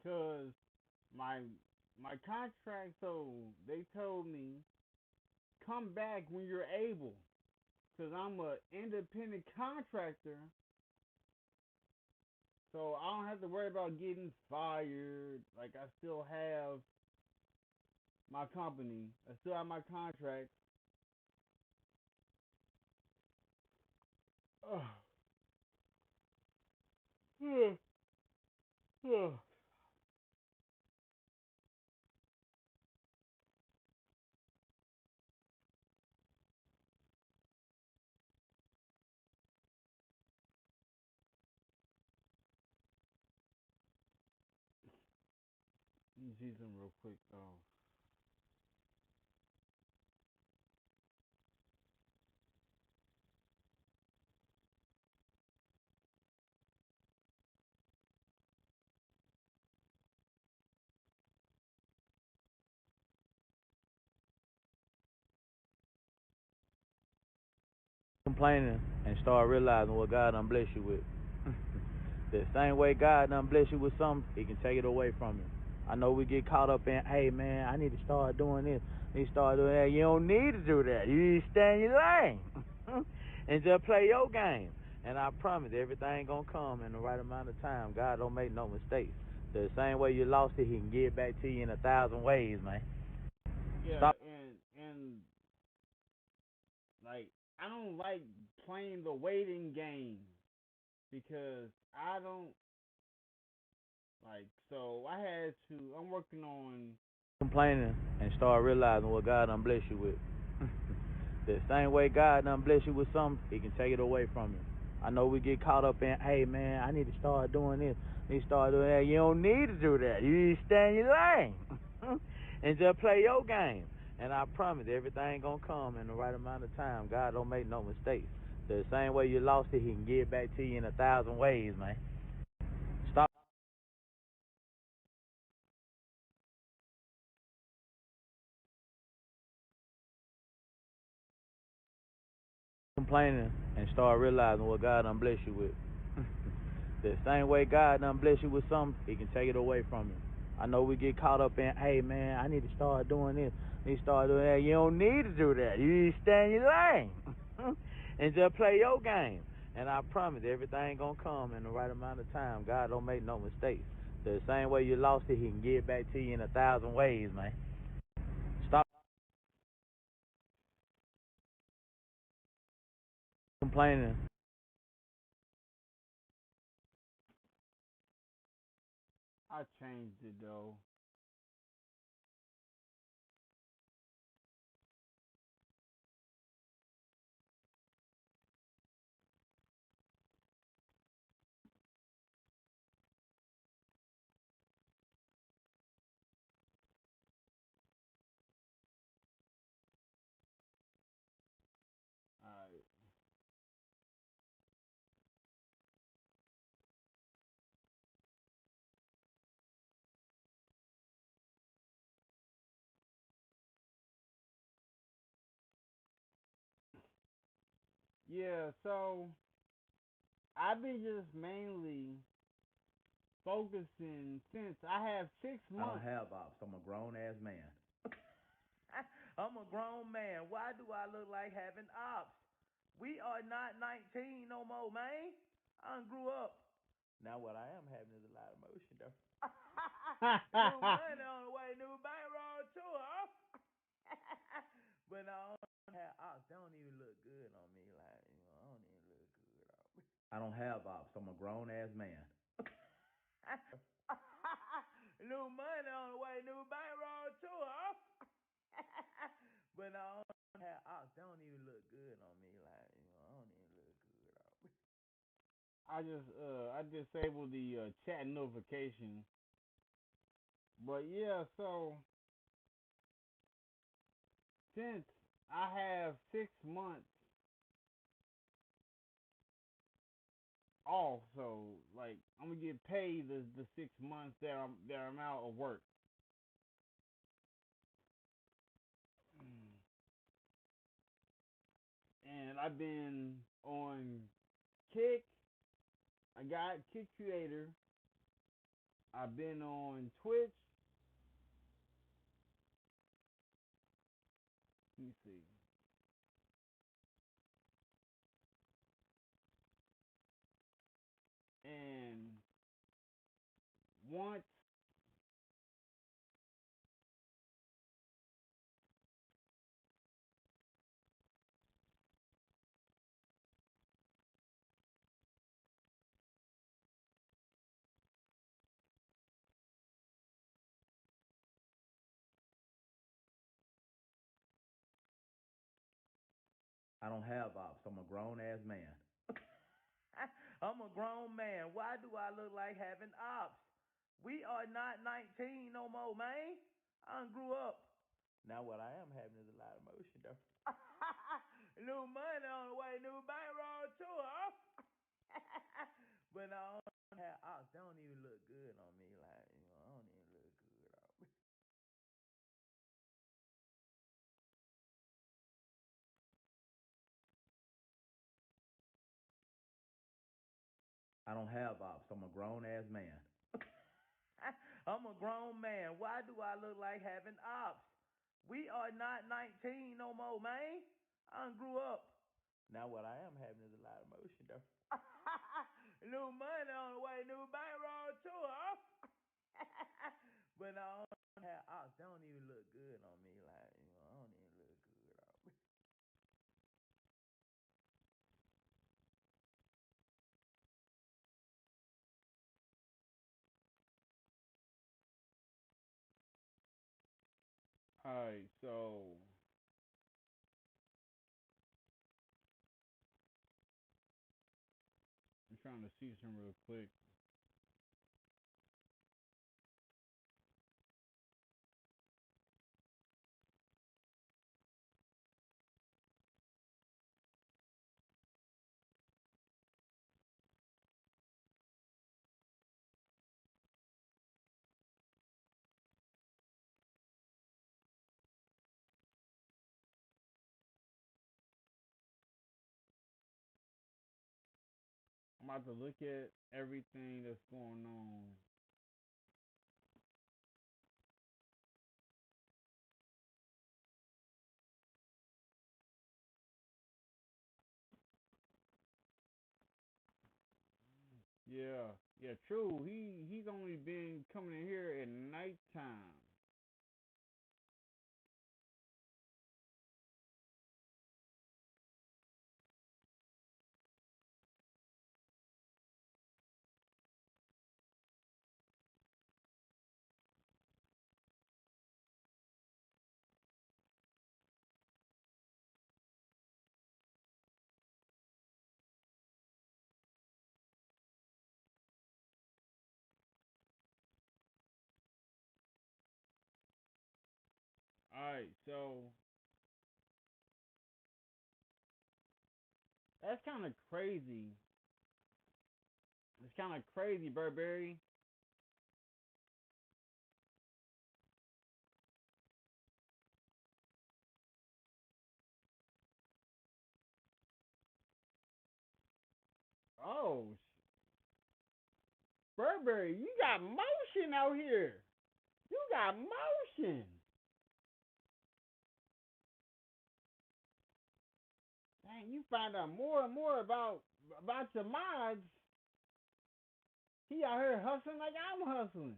Cause my contract, so they told me come back when you're able. Cause I'm a independent contractor, so I don't have to worry about getting fired. Like I still have my company, I still have my contract. Ugh. Ugh. Ugh. Let me see something real quick though. Complaining and start realizing what God done bless you with. The same way God done bless you with something, He can take it away from you. I know we get caught up in, hey man, I need to start doing this. You start doing that. You don't need to do that. You need to stay in your lane and just play your game. And I promise everything gonna come in the right amount of time. God don't make no mistakes. The same way you lost it, He can give it back to you in 1,000 ways, man. Yeah, Stop. and like I don't like playing the waiting game because I don't like. So I had to. I'm working on complaining and start realizing what God done bless you with. The same way God done bless you with something, He can take it away from you. I know we get caught up in, hey man, I need to start doing this, I need to start doing that. You don't need to do that. You need to stay in your lane and just play your game. And I promise everything gonna come in the right amount of time. God don't make no mistakes. The same way you lost it, He can give it back to you in 1,000 ways, man. Stop complaining and start realizing what God done bless you with. The same way God done bless you with something, He can take it away from you. I know we get caught up in, hey man, I need to start doing this, I need to start doing that. You don't need to do that. You need to stay in your lane and just play your game. And I promise everything gonna come in the right amount of time. God don't make no mistakes. The same way you lost it, He can give it back to you in 1,000 ways, man. Stop complaining. I changed it though. Alright. Yeah, so I've been just mainly focusing since I have 6 months. I don't have ops. I'm a grown ass man. I'm a grown man. Why do I look like having ops? We are not 19 no more, man. I done grew up. Now what I am having is a lot of motion though. New money on the way, new bankroll too, huh? But I don't have ops. They don't even look good on me. Like, I don't even look good on me. I don't have ops. I'm a grown ass man. New money on the way, new bankroll too, huh? But I don't have ops. They don't even look good on me. Like, I don't even look good on me. I disabled the chat notification. But yeah, so since I have 6 months off, so like I'm gonna get paid the 6 months that I'm out of work. And I've been on Kick. I got Kick Creator. I've been on Twitch. Let me see. And once I don't have ops. I'm a grown ass man. I'm a grown man. Why do I look like having ops? We are not 19 no more, man. I done grew up. Now what I am having is a lot of motion though. New money on the way, new bankroll too, huh? But I don't have ops. They don't even look good on me. Like, I don't even look good on me. I don't have ops. I'm a grown ass man. I'm a grown man. Why do I look like having ops? We are not 19 no more, man. I done grew up. Now what I am having is a lot of motion though. New money on the way, new bankroll too, huh? But I don't have ops. They don't even look good on me. Like, I don't even look good on me. Alright, so I'm trying to see some real quick. I'm about to look at everything that's going on. Yeah, true. He's only been coming in here at nighttime. Alright, so that's kind of crazy. It's kind of crazy, Burberry. Oh, Burberry, you got motion out here. You got motion. Dang, you find out more and more about your mods. He out here hustling like I'm hustling.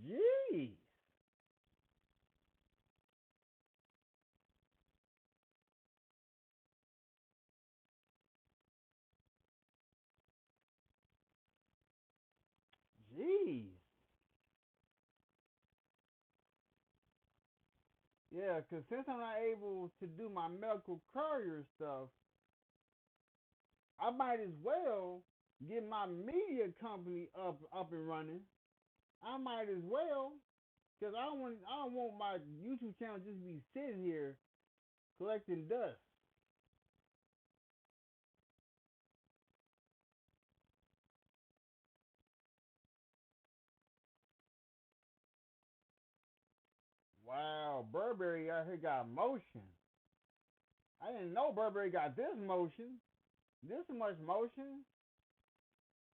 Jeez. Jeez. Yeah, because since I'm not able to do my medical courier stuff, I might as well get my media company up and running. I might as well, because I don't want my YouTube channel just to be sitting here collecting dust. Wow, Burberry out here got motion. I didn't know Burberry got this motion. This much motion.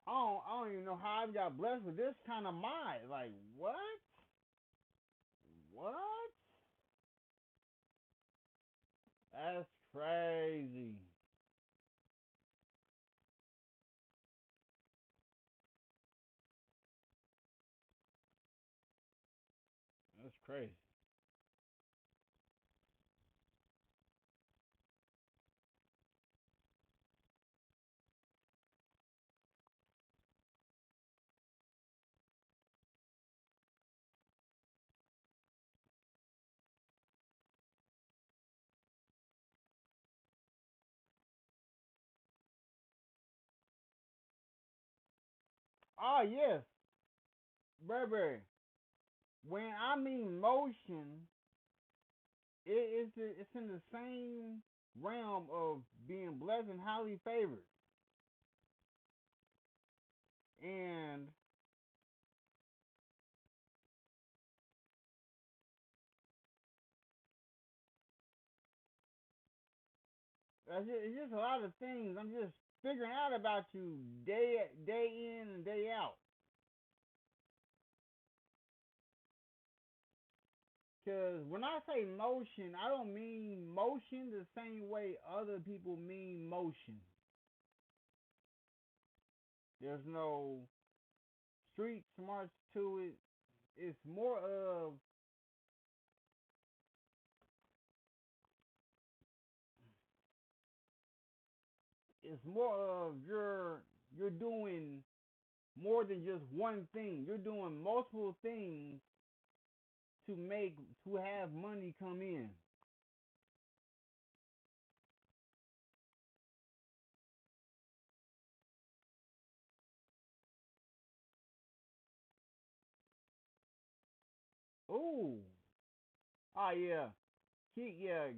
I don't even know how I got blessed with this kind of mind. Like, what? What? That's crazy. That's crazy. Oh, yes, Burberry. When I mean motion, it's in the same realm of being blessed and highly favored. And it's just a lot of things I'm just figuring out about you day in and day out. Because when I say motion, I don't mean motion the same way other people mean motion. There's no street smarts to it. It's more of you're doing more than just one thing. You're doing multiple things to have money come in. Ooh. Oh yeah.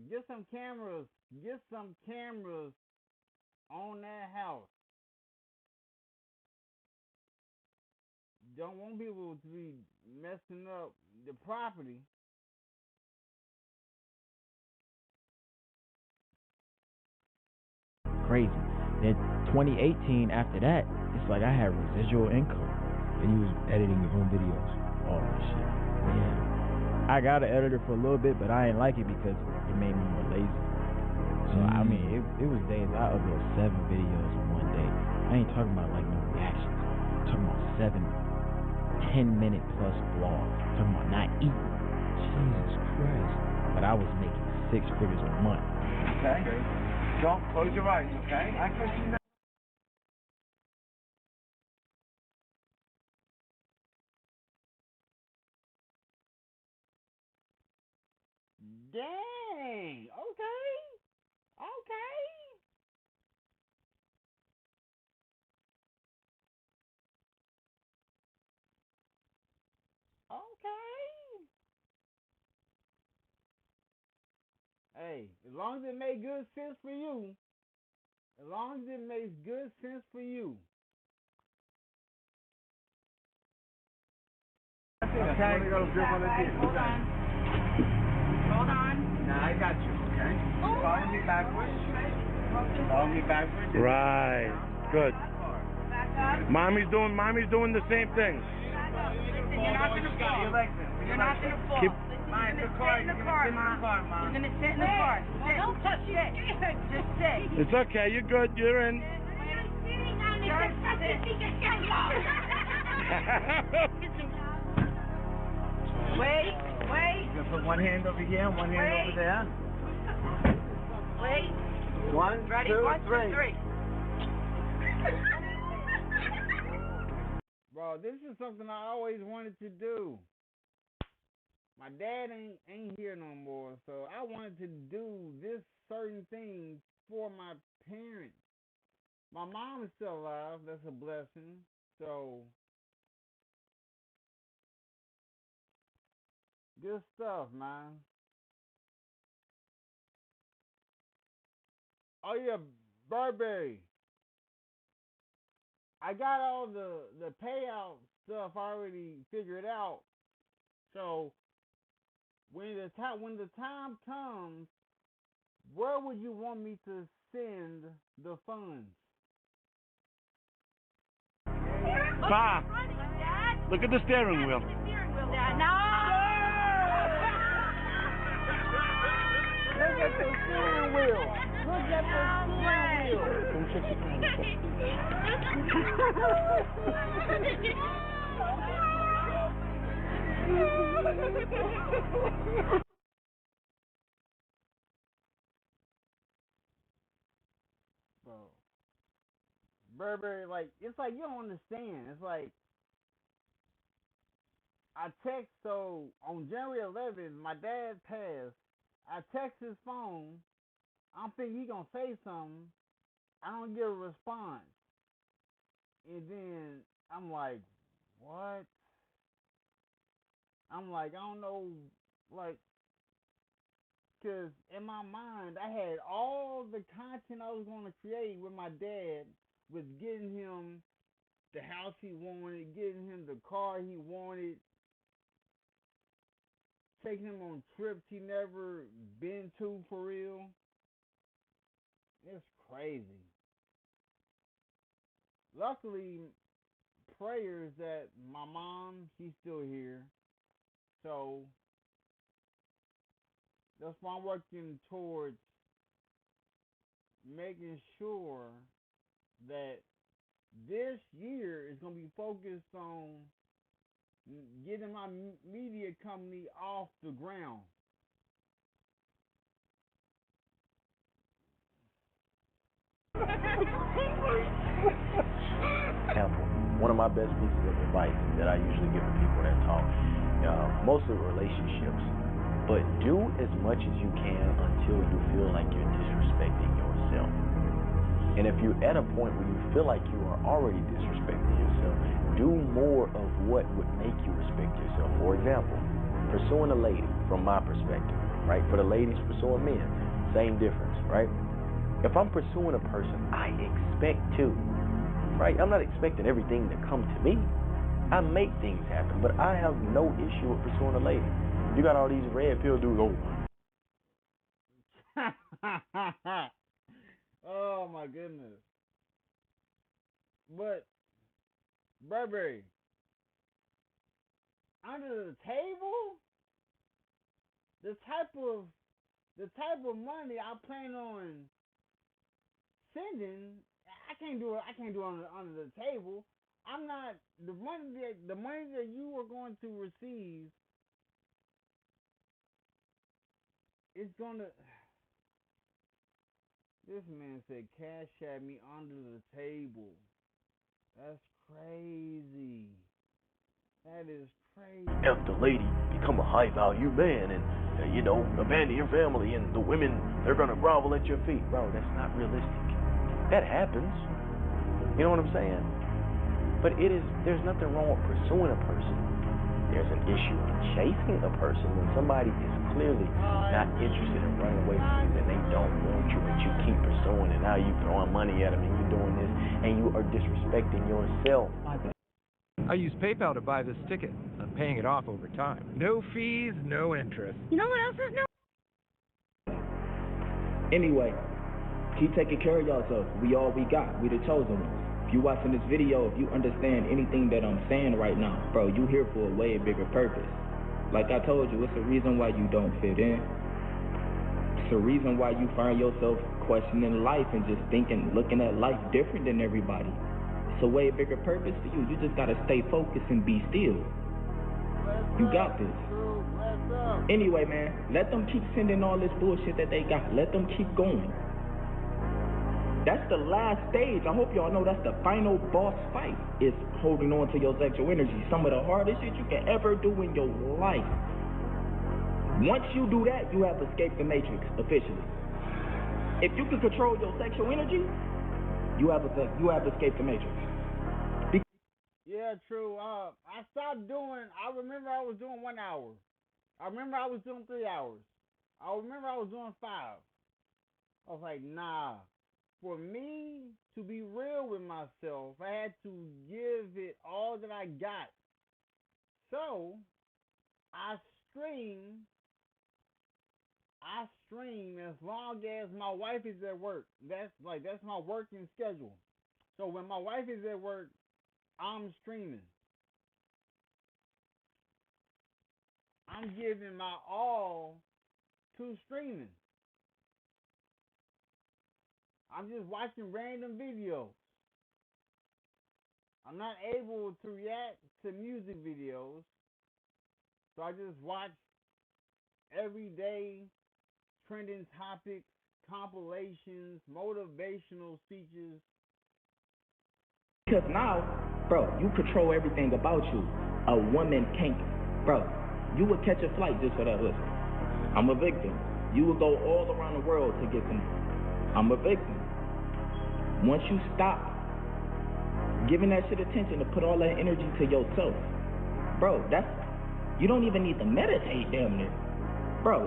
Get some cameras. Get some cameras on that house. Don't want people to be messing up the property. Crazy. Then 2018, after that, it's like I had residual income. And you was editing your own videos. Oh shit. Yeah. I got an editor for a little bit, but I didn't like it because it made me more lazy. So I mean, it was days I upload 7 videos in one day. I ain't talking about like no reactions. I'm talking about 7 10-minute plus vlogs. I'm talking about not eating. Jesus Christ. But I was making 6 figures a month. Okay. Don't close your eyes, okay? I can see now. Dang. Okay. Hey, as long as it makes good sense for you. As long as it makes good sense for you. Okay. Hold on. Now I got you, okay? Follow me backwards. Right. Good. Mommy's doing the same thing. Listen, you're not gonna fall. You're not gonna fall. You're gonna sit in the car, Mom. You're gonna sit in the car. Sit. Don't touch it. Just sit. It's okay. You're good. You're in. Wait. You can put one hand over here and one hand over there. Wait. 1, Ready? 2, 1, 2, 3. Bro, this is something I always wanted to do. My dad ain't here no more, so I wanted to do this certain thing for my parents. My mom is still alive. That's a blessing. So, good stuff, man. Oh yeah, Burberry. I got all the payout stuff already figured out. So when the time comes, where would you want me to send the funds? Pa, look at the steering wheel. No! Look at the steering wheel. Look at the steering wheel. Don't check the Bro, Burberry, like, it's like you don't understand. It's like I text, so on January 11th, my dad passed. I text his phone. I'm thinking he gonna say something. I don't get a response. And then I'm like, what? I'm like, I don't know, like, because in my mind, I had all the content I was going to create with my dad, with getting him the house he wanted, getting him the car he wanted, taking him on trips he never been to for real. It's crazy. Luckily, prayers that my mom, she's still here. So that's why I'm working towards making sure that this year is going to be focused on getting my media company off the ground. One of my best pieces of advice that I usually give to people that talk, mostly relationships. But do as much as you can until you feel like you're disrespecting yourself. And if you're at a point where you feel like you are already disrespecting yourself, do more of what would make you respect yourself. For example, pursuing a lady, from my perspective, right? For the ladies pursuing men, same difference, right? If I'm pursuing a person, I expect to, right? I'm not expecting everything to come to me. I make things happen, but I have no issue with pursuing a lady. You got all these red pill dudes, Oh my goodness. But Burberry, under the table, the type of money I plan on sending, I can't do it under the table. I'm not the money that you are going to receive is gonna. This man said cash at me under the table. That's crazy. That is crazy. If the lady become a high value man and abandon your family and the women, they're gonna grovel at your feet, bro, that's not realistic. That happens. You know what I'm saying? But there's nothing wrong with pursuing a person. There's an issue in chasing a person when somebody is clearly not interested in running away from you and they don't want you, but you keep pursuing and now you throwing money at them and you doing this and you are disrespecting yourself. I use PayPal to buy this ticket. I'm paying it off over time. No fees, no interest. You know what else is no? Anyway, keep taking care of yourself. We all we got. We the chosen ones. If you watching this video, if you understand anything that I'm saying right now, bro, you here for a way bigger purpose. Like I told you, it's a reason why you don't fit in. It's a reason why you find yourself questioning life and just looking at life different than everybody. It's a way bigger purpose for you. You just gotta stay focused and be still. You got this. Anyway, man, let them keep sending all this bullshit that they got. Let them keep going. That's the last stage. I hope y'all know that's the final boss fight, is holding on to your sexual energy. Some of the hardest shit you can ever do in your life. Once you do that, you have escaped the matrix officially. If you can control your sexual energy, you have escaped the matrix. Yeah, true. I stopped doing. I remember I was doing 1 hour. I remember I was doing 3 hours. I remember I was doing 5. I was like, nah. For me to be real with myself, I had to give it all that I got. So I stream as long as my wife is at work. That's my working schedule. So when my wife is at work, I'm streaming. I'm giving my all to streaming. I'm just watching random videos. I'm not able to react to music videos, so I just watch everyday trending topics, compilations, motivational speeches. Because now, bro, you control everything about you. A woman can't, bro. You would catch a flight just for that. Listen, I'm a victim. You would go all around the world to get some. I'm a victim. Once you stop giving that shit attention to put all that energy to yourself, bro, you don't even need to meditate, damn near. Bro,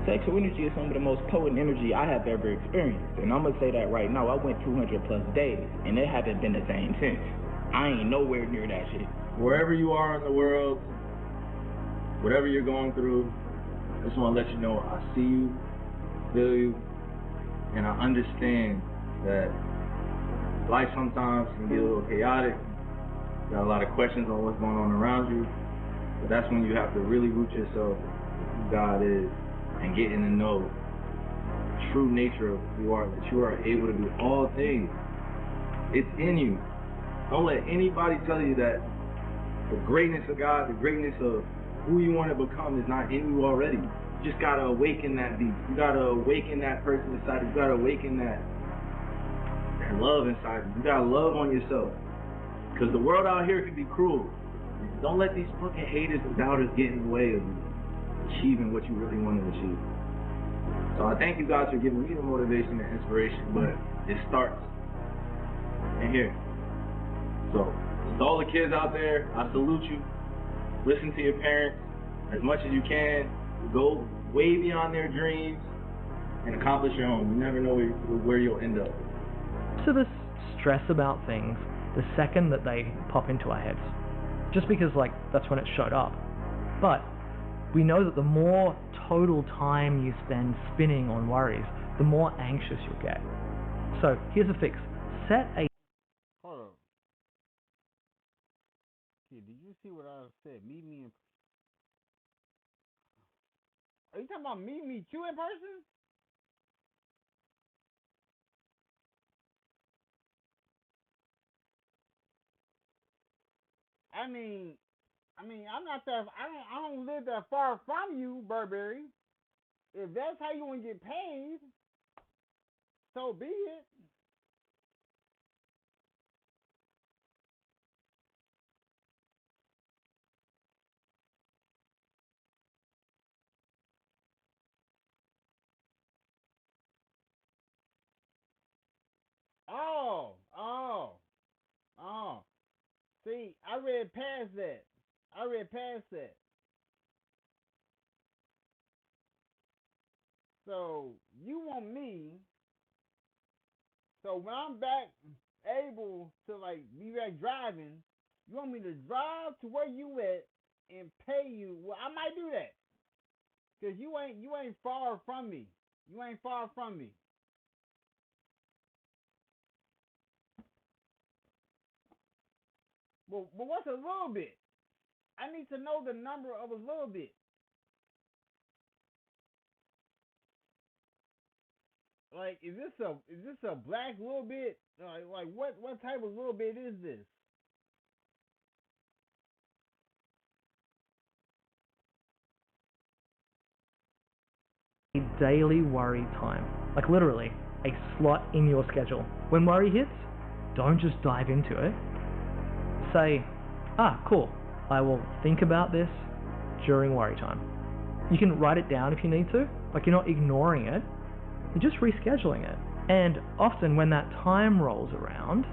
sexual energy is some of the most potent energy I have ever experienced. And I'm going to say that right now. I went 200 plus days, and it hasn't been the same since. I ain't nowhere near that shit. Wherever you are in the world, whatever you're going through, I just want to let you know I see you, feel you, and I understand that life sometimes can be a little chaotic. You got a lot of questions on what's going on around you, but that's when you have to really root yourself in who God is and getting to know the true nature of who you are, that you are able to do all things. It's in you. Don't let anybody tell you that the greatness of God, the greatness of who you want to become is not in you already. You just got to awaken that beast. You got to awaken that person inside you. You got to awaken that love inside you. You got to love on yourself. Because the world out here can be cruel. Don't let these fucking haters and doubters get in the way of you achieving what you really want to achieve. So I thank you guys for giving me the motivation and inspiration, but it starts in here. So to all the kids out there, I salute you. Listen to your parents as much as you can. Go way beyond their dreams and accomplish your own. You never know where you'll end up. To this stress about things the second that they pop into our heads. Just because, like, that's when it showed up. But we know that the more total time you spend spinning on worries, the more anxious you'll get. So here's a fix. Set a... Hold up. Kid, did you see what I said? Meet me in... Are you talking about meet you in person? I mean, I'm not that. I don't live that far from you, Burberry. If that's how you want to get paid, so be it. Oh. See, I read past that. So you want me? So when I'm back able to like be back driving, you want me to drive to where you at and pay you? Well, I might do that, cause you ain't far from me. You ain't far from me. Well, but what's a little bit? I need to know the number of a little bit. Like, is this a black little bit? Like what type of little bit is this? a daily worry time. Like literally, a slot in your schedule. When worry hits, don't just dive into it. Say, cool, I will think about this during worry time. You can write it down if you need to. Like, you're not ignoring it, you're just rescheduling it. And often when that time rolls around,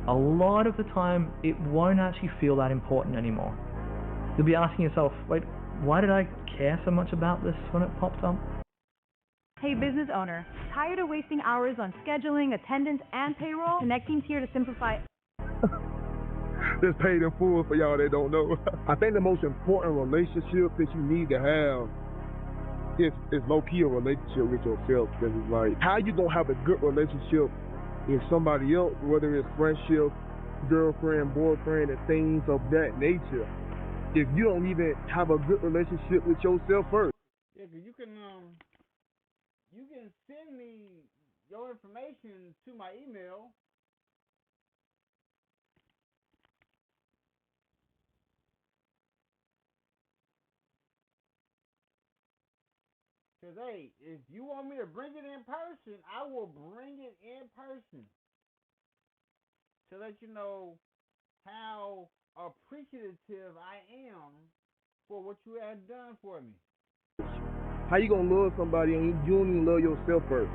a lot of the time it won't actually feel that important anymore. You'll be asking yourself, wait, why did I care so much about this when it popped up? Hey business owner, tired of wasting hours on scheduling, attendance, and payroll? Connecting's here to simplify. That's paid in full for y'all that don't know. I think the most important relationship that you need to have is low-key a relationship with yourself. Because it's like, how you gonna have a good relationship with somebody else, whether it's friendship, girlfriend, boyfriend, and things of that nature, if you don't even have a good relationship with yourself first? Yeah, 'cause you can send me your information to my email. Because, hey, if you want me to bring it in person, I will bring it in person to let you know how appreciative I am for what you have done for me. How you gonna love somebody and you don't even love yourself first?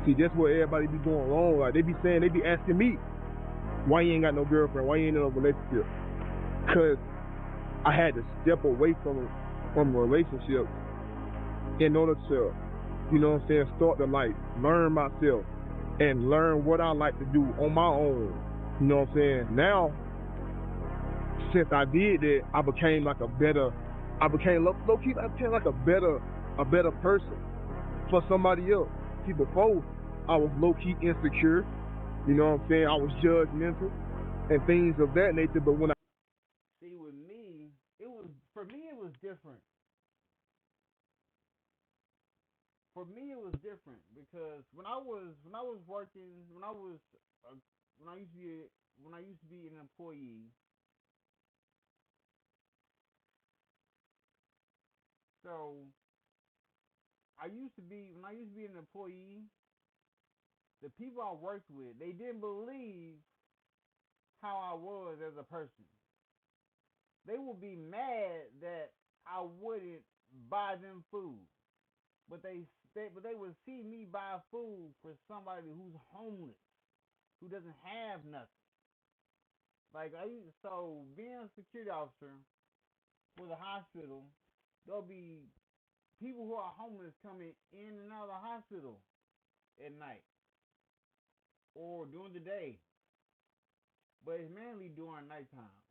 See, that's where everybody be going wrong. Like, they be asking me, why you ain't got no girlfriend? Why you ain't in a relationship? Because I had to step away from relationships in order to, you know what I'm saying, start to like learn myself and learn what I like to do on my own. You know what I'm saying? Now, since I did that, I became like low-key like a better person for somebody else. See, before I was low-key insecure, you know what I'm saying? I was judgmental and things of that nature, but when I... See, with me, it was different. For me, it was different because when I was working, when I used to be an employee, so when I used to be an employee, the people I worked with, they didn't believe how I was as a person. they will be mad that I wouldn't buy them food, but they would see me buy food for somebody who's homeless, who doesn't have nothing. Like so being a security officer for the hospital, there'll be people who are homeless coming in and out of the hospital at night or during the day, but it's mainly during nighttime.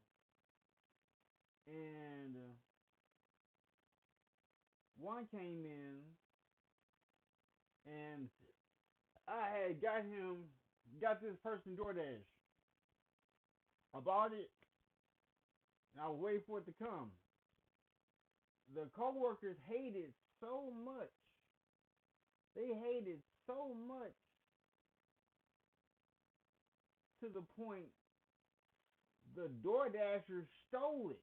And one came in, and I had got this person DoorDash. I bought it, and I was waiting for it to come. The coworkers hated so much. They hated so much to the point the DoorDasher stole it.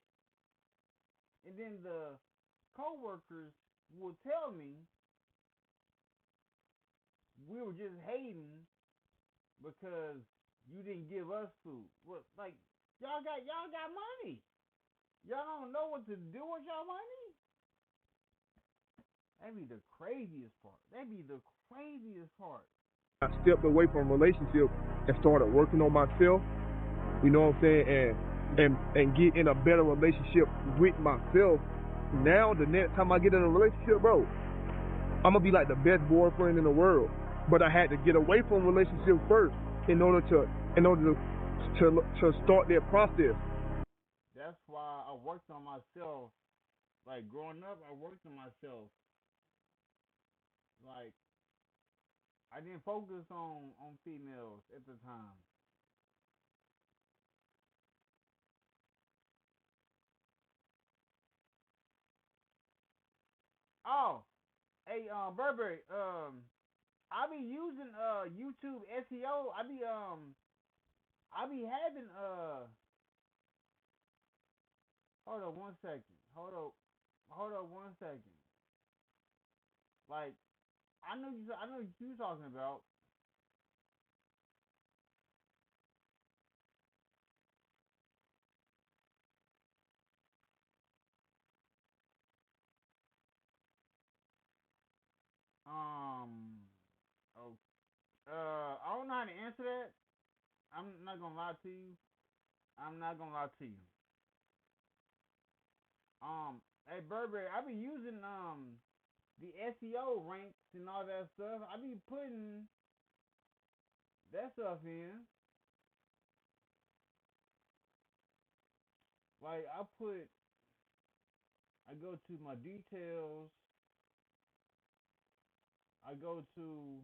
And then the coworkers will tell me we were just hating because you didn't give us food. Well, like y'all got money. Y'all don't know what to do with y'all money. That'd be the craziest part. I stepped away from relationships and started working on myself. You know what I'm saying? And get in a better relationship with myself. Now the next time I get in a relationship, bro, I'm gonna be like the best boyfriend in the world. But I had to get away from relationships first in order to start that process. That's why I worked on myself. Like growing up, I worked on myself. Like I didn't focus on females at the time. Oh, hey, Burberry, I be using YouTube SEO. I be having hold on one second. Hold up 1 second. Like I know what you talking about. Oh, I don't know how to answer that. I'm not gonna lie to you. Hey Burberry, I be using the SEO ranks and all that stuff. I be putting that stuff in. Like I go to my details. I go to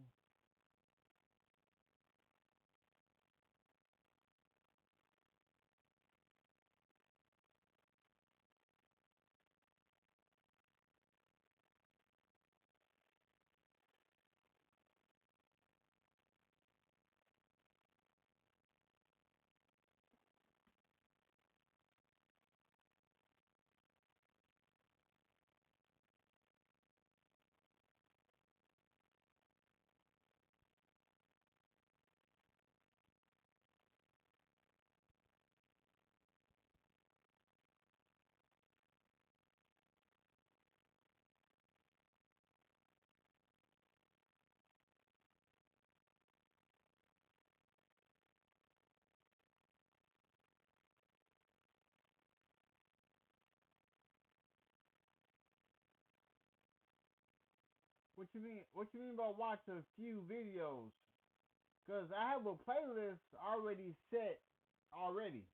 what you mean? What you mean by watch a few videos? Cause I have a playlist already set already.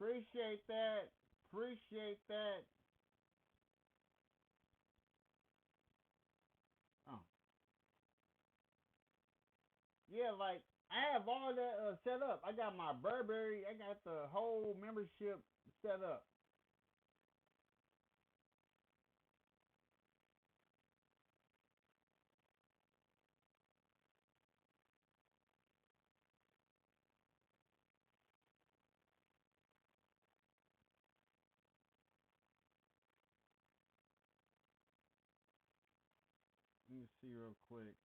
Appreciate that. Appreciate that. Oh. Yeah, like I have all that set up. I got my Burberry. I got the whole membership set up. me see real quick.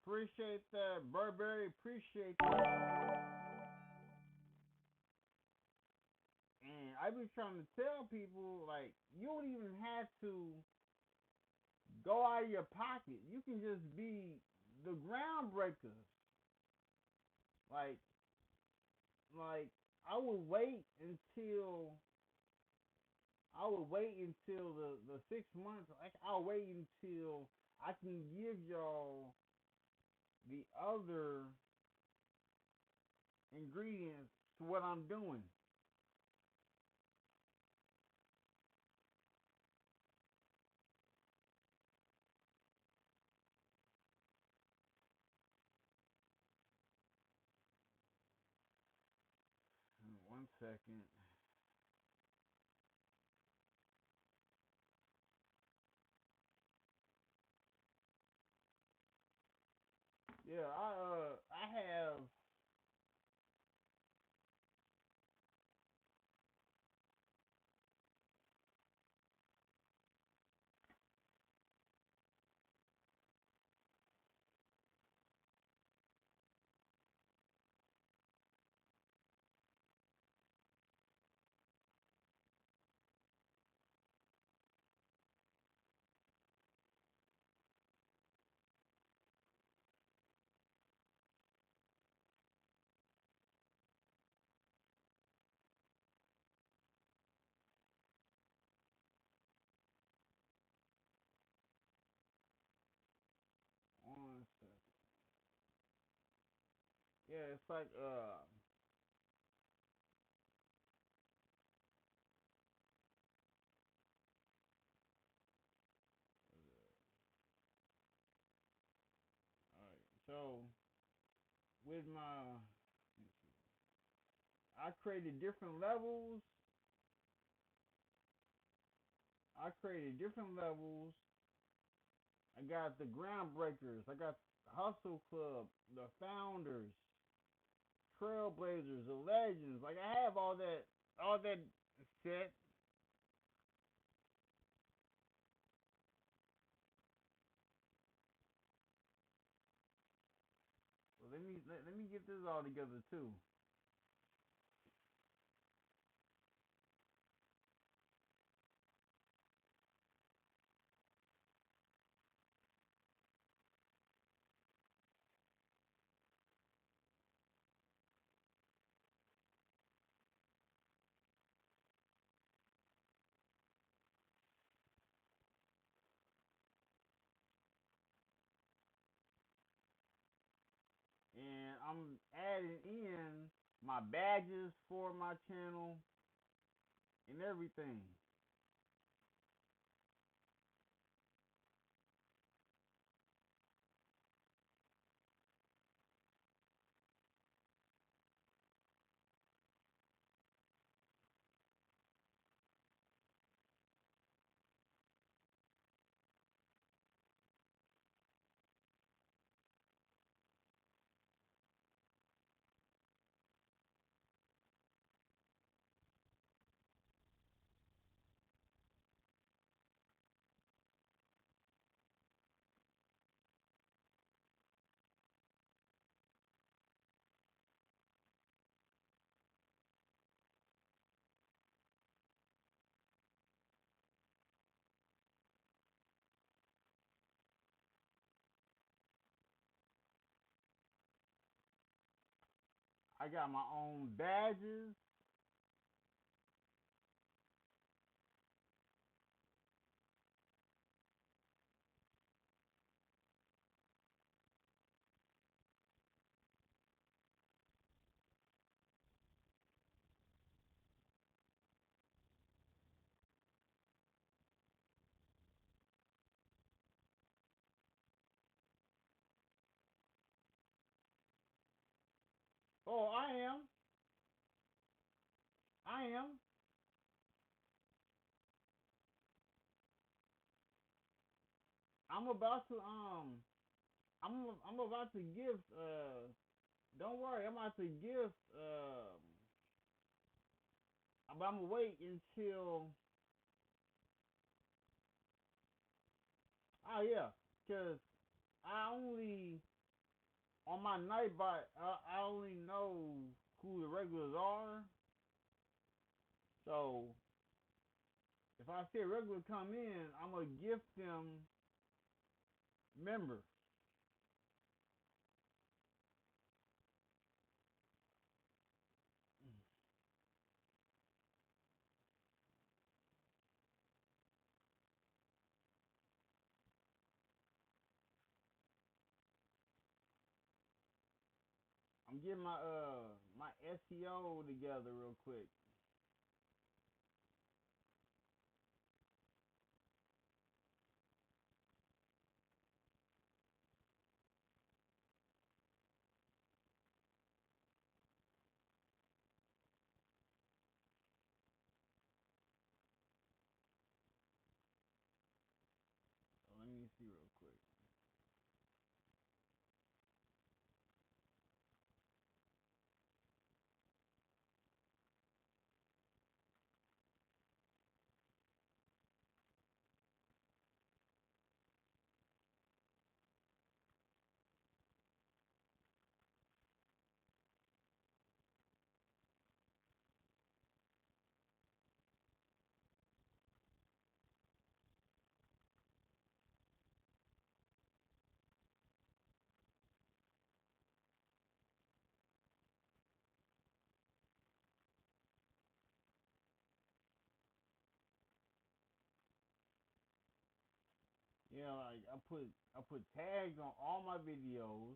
Appreciate that, Burberry. Appreciate that. And I be trying to tell people, like, you don't even have to go out of your pocket. You can just be the groundbreakers. Like I would wait until the 6 months. Like, I'll wait until I can give y'all the other ingredients to what I'm doing. One second. Yeah, I have one second. Yeah, it's like alright, so with my, I created different levels. I got the groundbreakers. I got the Hustle Club, the founders, trailblazers, the legends. Like, I have all that set. Well, let me get this all together too. And I'm adding in my badges for my channel and everything. I got my own badges. Oh, I am. I'm about to I'm about to give don't worry, I'm about to give but I'm gonna wait until Oh yeah, cause I only on my night bot I only know who the regulars are. So if I see a regular come in, I'm gonna gift them members. I'm getting my SEO together real quick. So let me see real quick. Yeah, like I put tags on all my videos.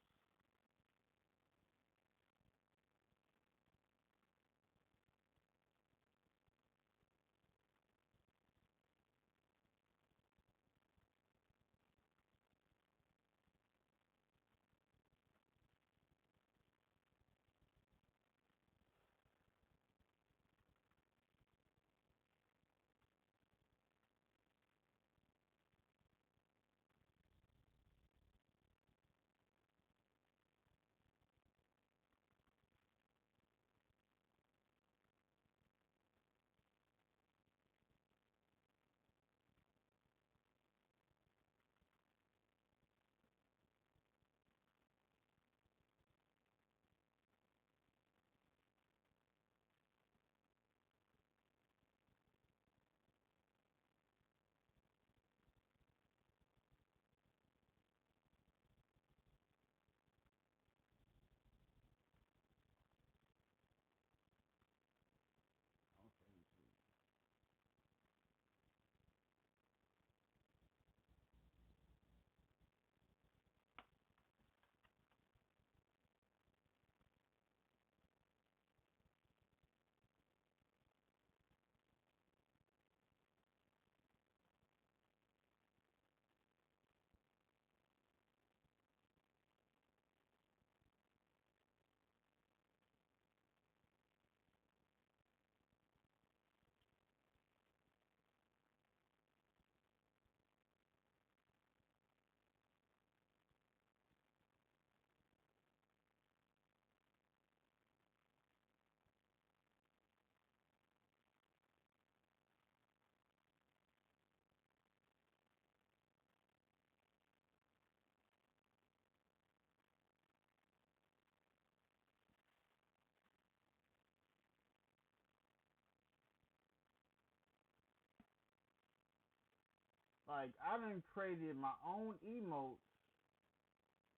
Like I done created my own emotes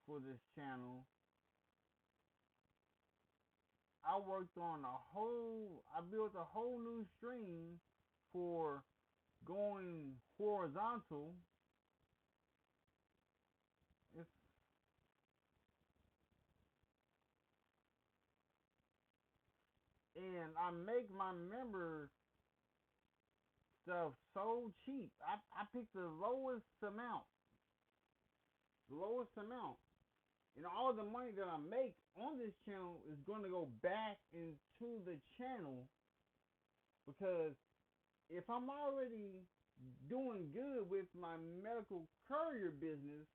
for this channel. I built a whole new stream for going horizontal. And I make my member stuff so cheap. I picked the lowest amount. The lowest amount. And all the money that I make on this channel is going to go back into the channel, because if I'm already doing good with my medical courier business,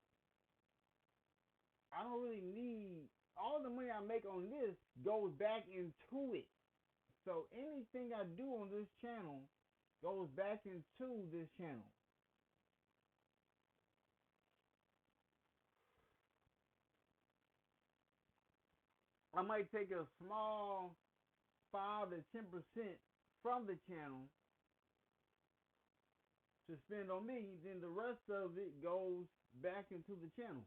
I don't really need all the money I make on this goes back into it. So anything I do on this channel goes back into this channel. I might take a small 5 to 10% from the channel to spend on me, then the rest of it goes back into the channel.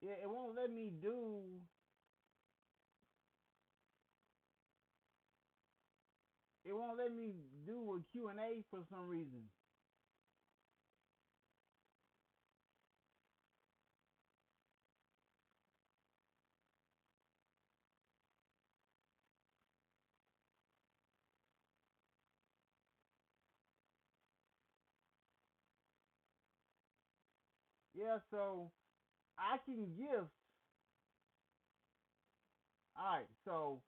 Yeah, it won't let me do a Q&A for some reason. Yeah, so I can gift. Alright, so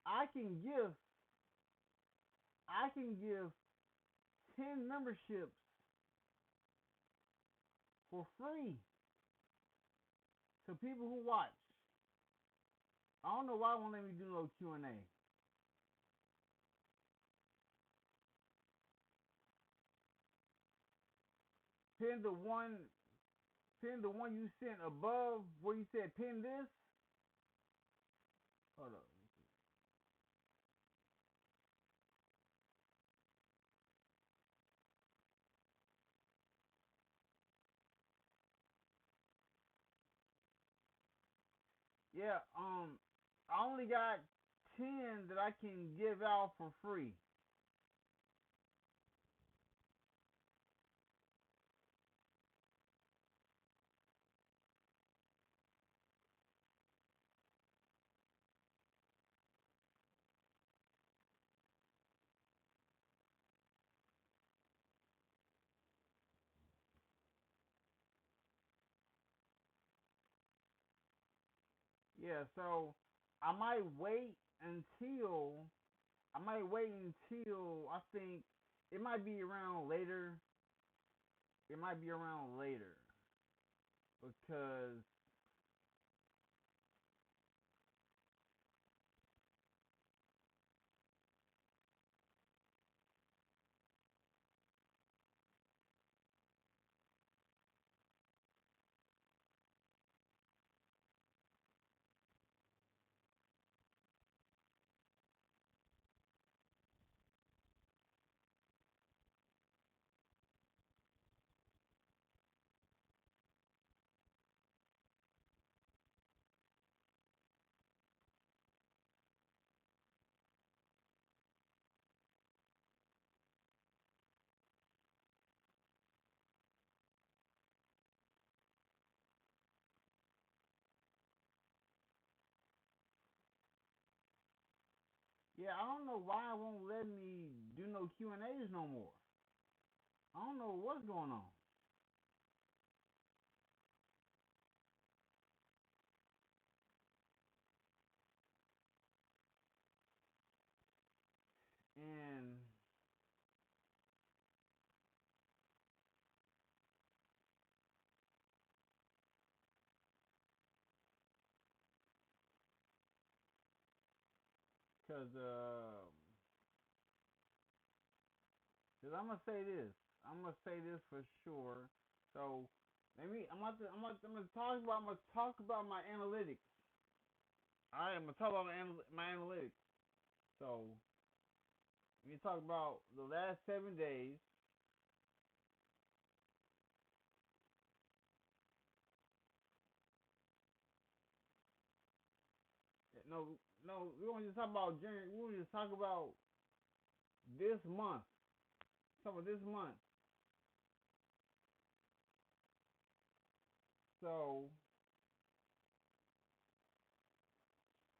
I can give 10 memberships for free to people who watch. I don't know why it won't let me do no Q&A. Pin the one you sent above where you said pin this. Hold up. Yeah, I only got 10 that I can give out for free. Yeah, so I might wait until I think it might be around later. It might be around later because yeah, I don't know why it won't let me do no Q&As no more. I don't know what's going on. And because I'm gonna say this. I'm gonna say this for sure. So I'm gonna talk about my analytics. Alright, I'm gonna talk about my analytics. So let me talk about the last 7 days. No, we want to just talk about January. We want to just talk about this month. Talk about this month. So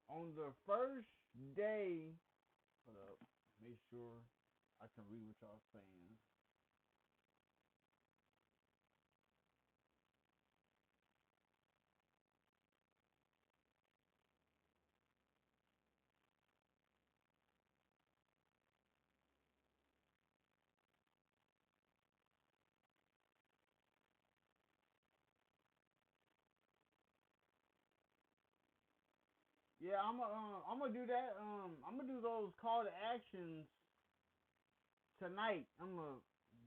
on the first day, hold up, make sure I can read what y'all saying. Yeah, I'm gonna do that. I'm gonna do those call to actions tonight. I'm gonna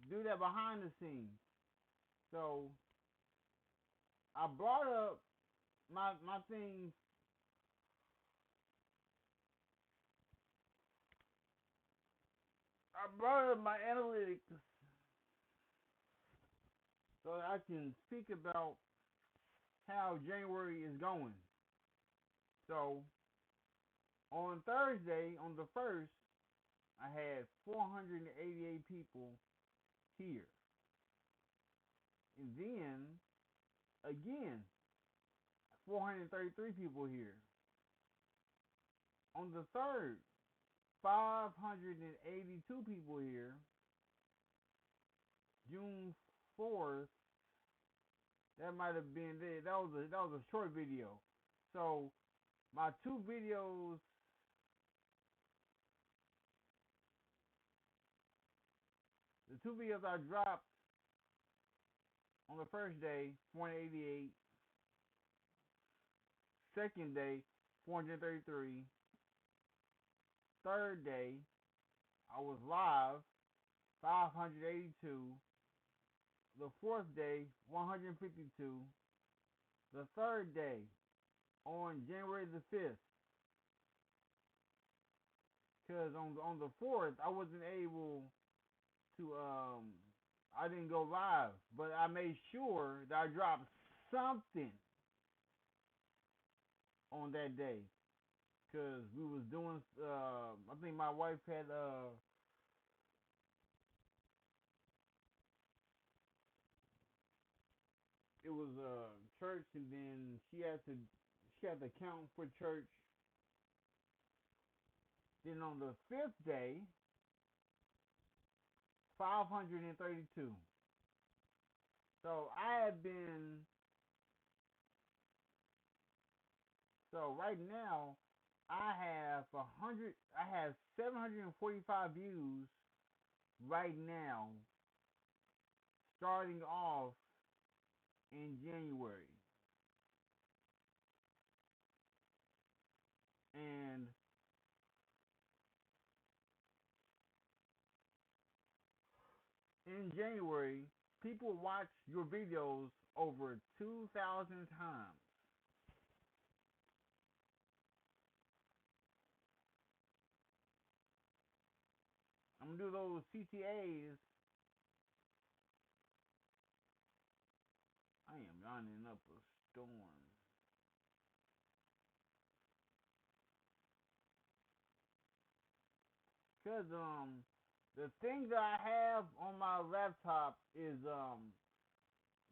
do that behind the scenes. So I brought up my things. I brought up my analytics so that I can speak about how January is going. So on Thursday, on the 1st, I had 488 people here. And then, again, 433 people here. On the 3rd, 582 people here. June 4th, that might have been there. That was a short video. So my two videos, the two videos I dropped on the first day, 488. Second day, 433. Third day, I was live, 582. The fourth day, 152. The third day, on January the 5th, because on the 4th, I wasn't able to, I didn't go live, but I made sure that I dropped something on that day, because we was doing, I think my wife had, it was church, and then she had to count for church. Then on the 5th day, 532. So I have been. So right now, I have 745 views right now, starting off in January. And in January, people watch your videos over 2,000 times. I'm gonna do those CTAs. I am lining up a storm. Cause the thing that I have on my laptop is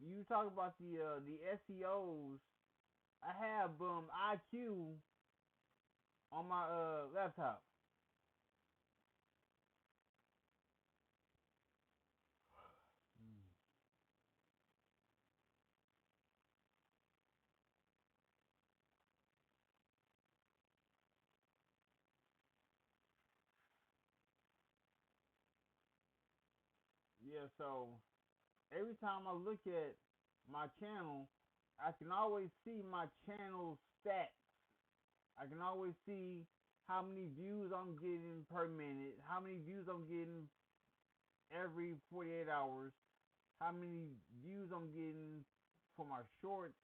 you talk about the SEOs. I have IQ on my laptop. Yeah, so every time I look at my channel, I can always see my channel stats. I can always see how many views I'm getting per minute, how many views I'm getting every 48 hours, how many views I'm getting for my shorts.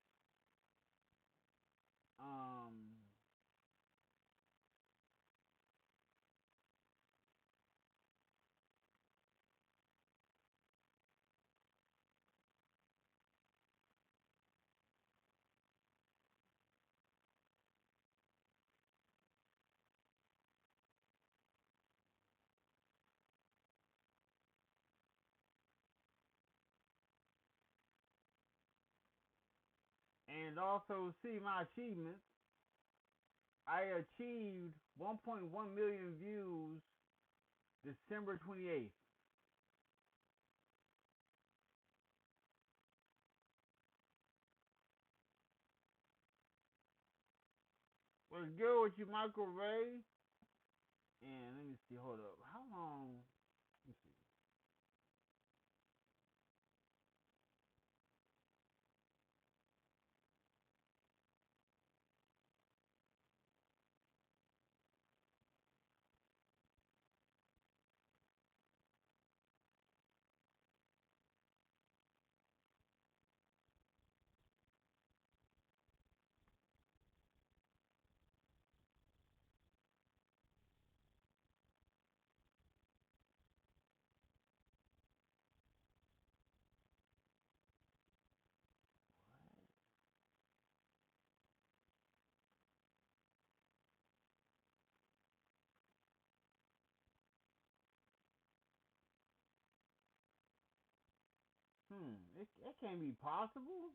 And also see my achievements. I achieved 1.1 million views December 28th. What's good with you, Michael Ray? And let me see, hold up. How long? Let me see. It can't be possible.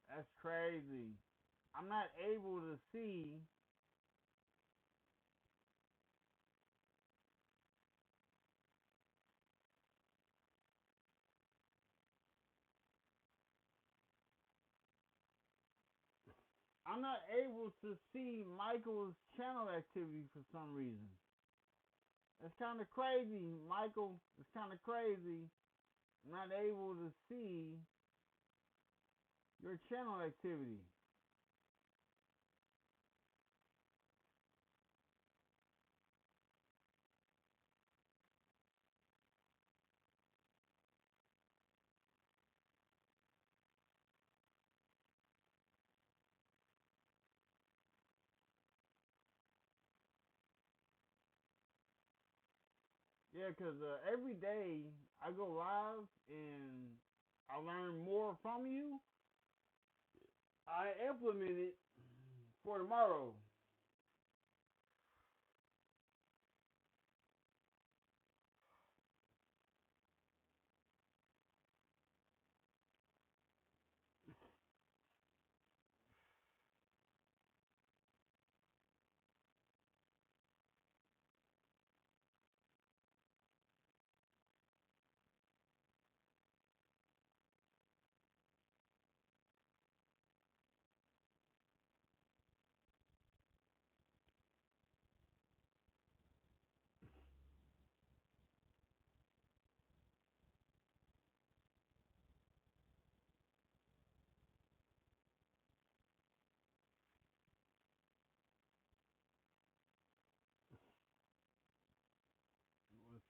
That's crazy. I'm not able to see Michael's channel activity for some reason. That's kind of crazy, Michael. It's kind of crazy. I'm not able to see your channel activity. Yeah, because every day I go live and I learn more from you. I implement it for tomorrow.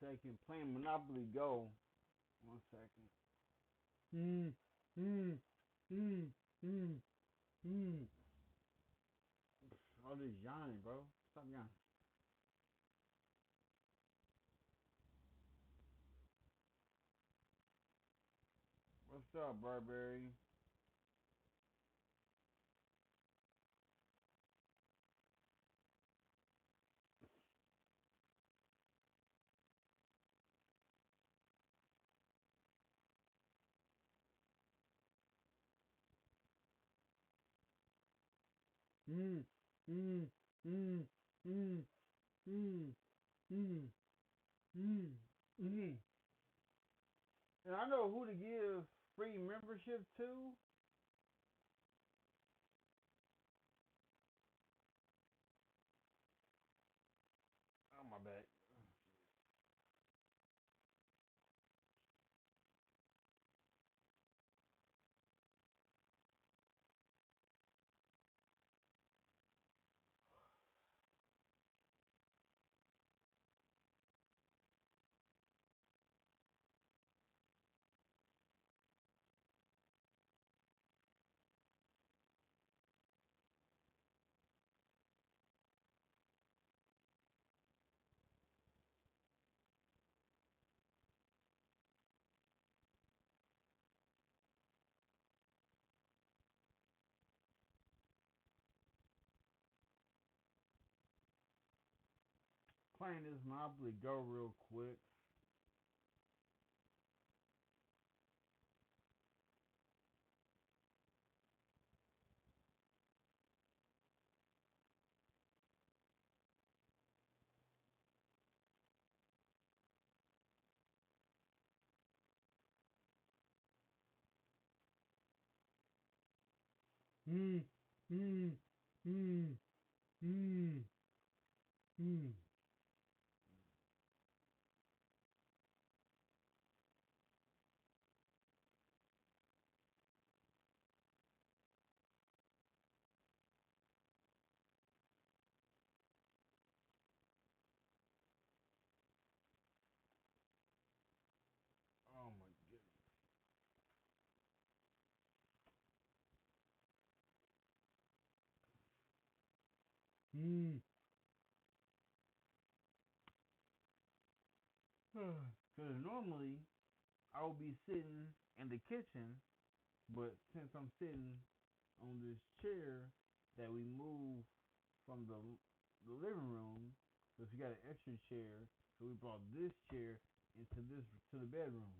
One second, playing Monopoly Go. 1 second. All this yawning, bro. Stop yawning. What's up, Burberry? And I know who to give free membership to. Oh, my bad. Playing this Monopoly Go real quick. Oh my goodness. Because normally I would be sitting in the kitchen, but since I'm sitting on this chair that we moved from the living room, so if you got an extra chair, so we brought this chair to the bedroom.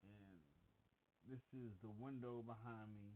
And this is the window behind me.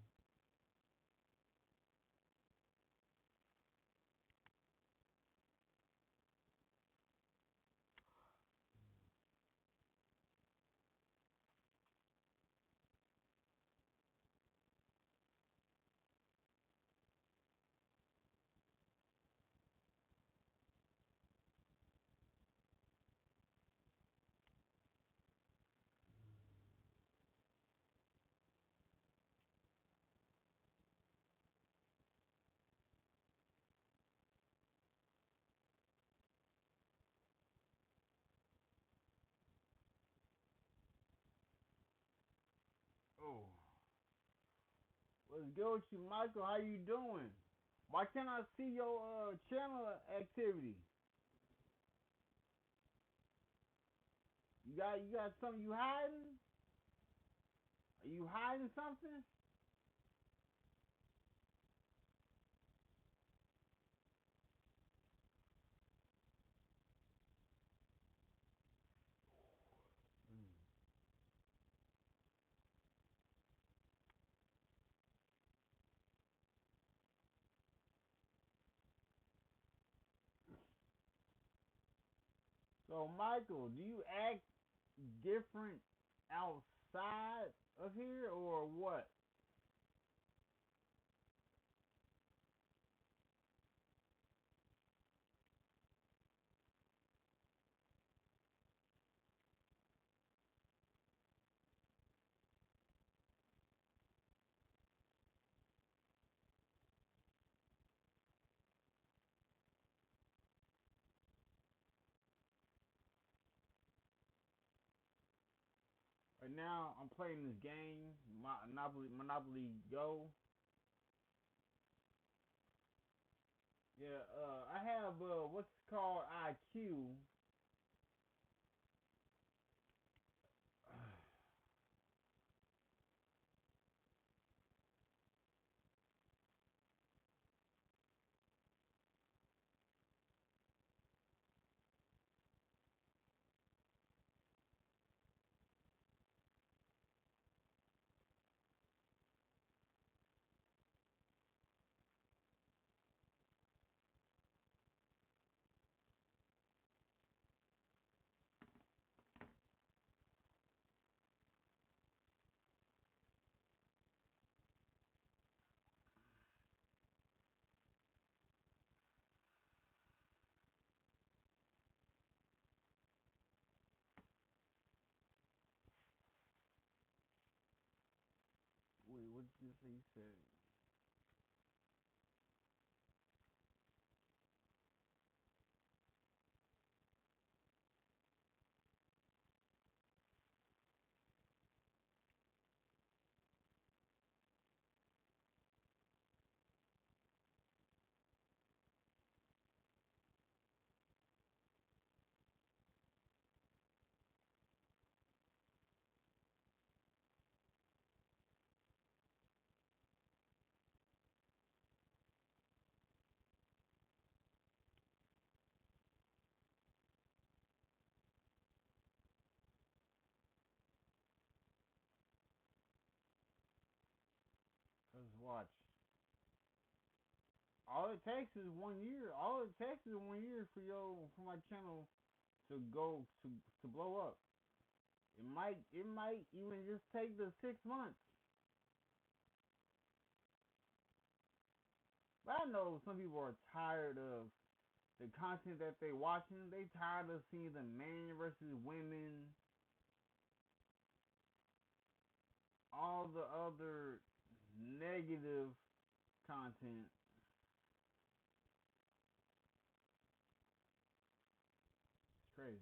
Oh, what's good with you, Michael? How you doing? Why can't I see your channel activity? You got something you hiding? Are you hiding something? So, Michael, do you act different outside of here or what? Right now, I'm playing this game, Monopoly Go. Yeah, I have what's called IQ. Wait, what did you say you said? Let's watch. All it takes is 1 year. All it takes is 1 year for my channel to go to blow up. It might even just take the 6 months. But I know some people are tired of the content that they watching. They tired of seeing the man versus women, all the other negative content. It's crazy.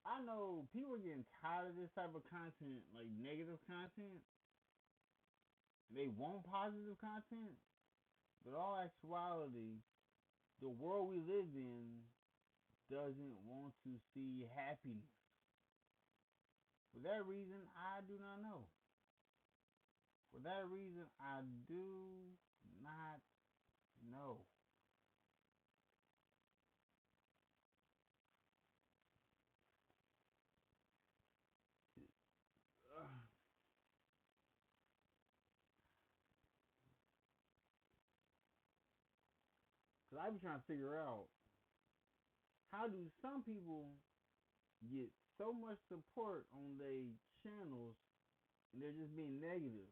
I know people are getting tired of this type of content, like negative content. They want positive content, but all actuality, the world we live in doesn't want to see happiness. For that reason, I do not know. For that reason, I do not know. Because I be trying to figure out, how do some people get so much support on their channels and they're just being negative?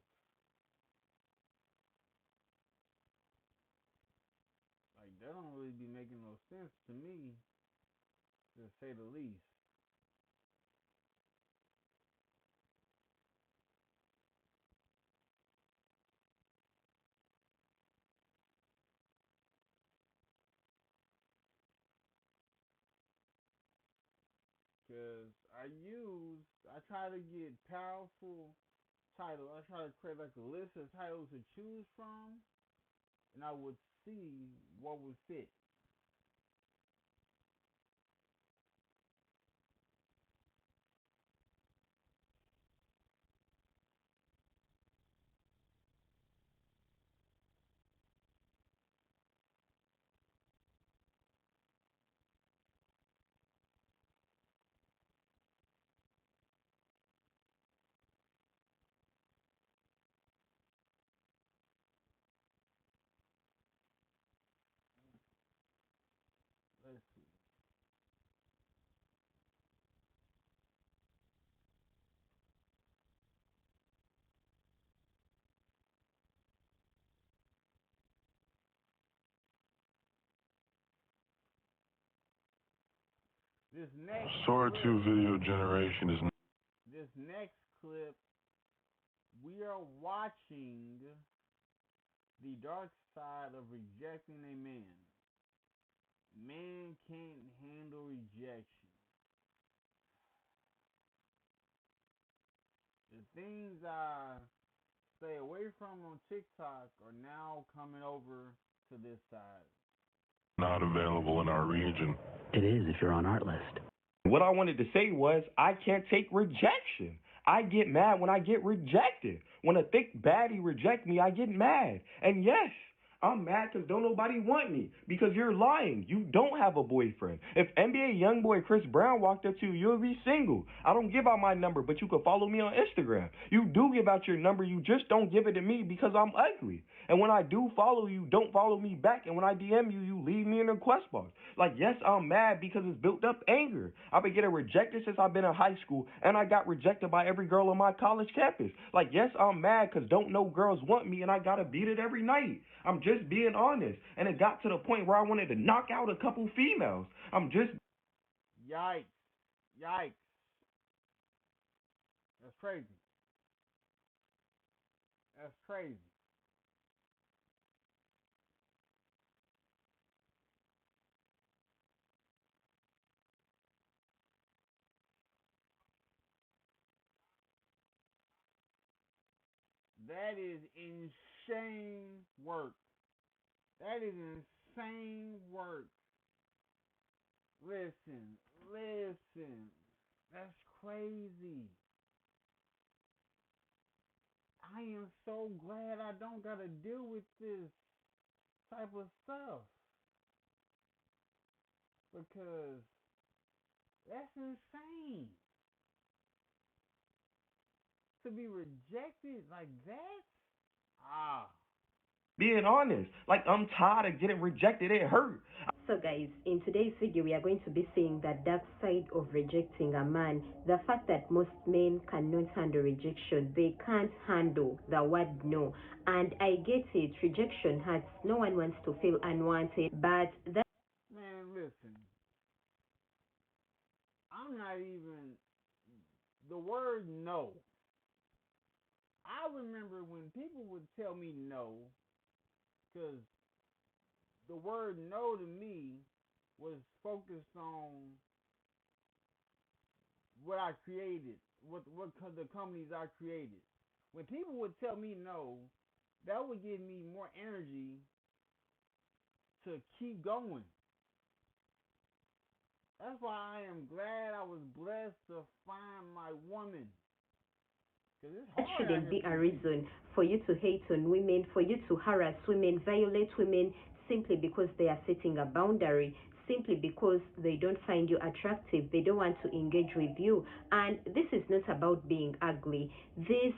Like, that don't really be making no sense to me, to say the least. Because I try to get powerful titles. I try to create like a list of titles to choose from, and I would see what would fit. Let's see. This next Sora 2 video generation is this next clip, we are watching the dark side of rejecting a man. Man can't handle rejection. The things I stay away from on TikTok are now coming over to this side. not available in our region. It is if you're on Artlist. What I wanted to say was, I can't take rejection. I get mad when I get rejected. When a thick baddie reject me, I get mad. And yes, I'm mad because don't nobody want me. Because you're lying. You don't have a boyfriend. If NBA YoungBoy Chris Brown walked up to you, you'll be single. I don't give out my number, but you can follow me on Instagram. You do give out your number, you just don't give it to me because I'm ugly. And when I do follow you, don't follow me back. And when I DM you, you leave me in the request box. Like, yes, I'm mad because it's built up anger. I've been getting rejected since I've been in high school, and I got rejected by every girl on my college campus. Like, yes, I'm mad because don't no girls want me, and I gotta beat it every night. I'm just being honest. And it got to the point where I wanted to knock out a couple females. I'm just... Yikes. Yikes. That's crazy. That's crazy. That is insane work. That is insane work. Listen. That's crazy. I am so glad I don't gotta deal with this type of stuff. Because that's insane. To be rejected like that? Being honest. Like, I'm tired of getting rejected. It hurt. So guys, in today's video we are going to be seeing the dark side of rejecting a man. The fact that most men cannot handle rejection. They can't handle the word no. And I get it, rejection hurts. No one wants to feel unwanted. But that... Man, listen. I'm not even... The word no. I remember when people would tell me no, because the word no to me was focused on what I created, what the companies I created. When people would tell me no, that would give me more energy to keep going. That's why I am glad I was blessed to find my woman. That shouldn't be a reason for you to hate on women, for you to harass women, violate women, simply because they are setting a boundary, simply because they don't find you attractive, they don't want to engage with you. And this is not about being ugly. This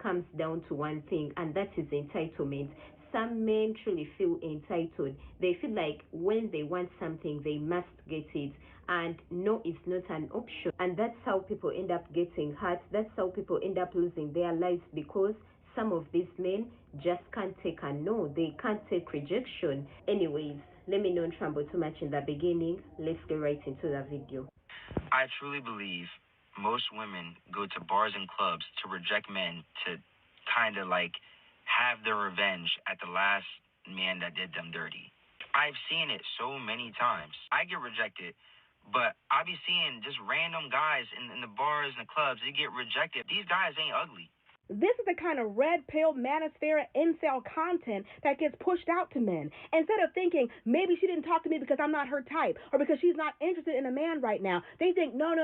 comes down to one thing, and that is entitlement. Some men truly feel entitled. They feel like when they want something, they must get it. And no is not an option. And that's how people end up getting hurt. That's how people end up losing their lives, because some of these men just can't take a no. They can't take rejection. Anyways, let me not ramble too much in the beginning. Let's get right into the video. I truly believe most women go to bars and clubs to reject men to kind of like have their revenge at the last man that did them dirty. I've seen it so many times. I get rejected, but I be seeing just random guys in the bars and the clubs, they get rejected. These guys ain't ugly. This is the kind of red pill, manosphere, incel content that gets pushed out to men. Instead of thinking, maybe she didn't talk to me because I'm not her type, or because she's not interested in a man right now, they think, no,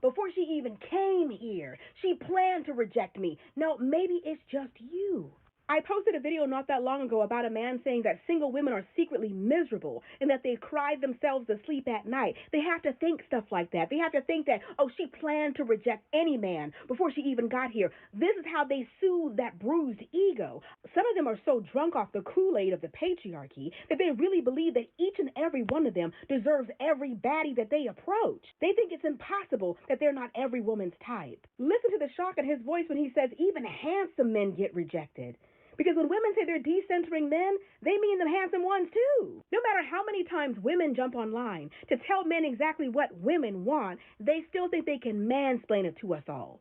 before she even came here, she planned to reject me. No, maybe it's just you. I posted a video not that long ago about a man saying that single women are secretly miserable and that they cry themselves to sleep at night. They have to think stuff like that. They have to think that, oh, she planned to reject any man before she even got here. This is how they soothe that bruised ego. Some of them are so drunk off the Kool-Aid of the patriarchy that they really believe that each and every one of them deserves every baddie that they approach. They think it's impossible that they're not every woman's type. Listen to the shock in his voice when he says even handsome men get rejected. Because when women say they're decentering men, they mean the handsome ones too. No matter how many times women jump online to tell men exactly what women want, they still think they can mansplain it to us all.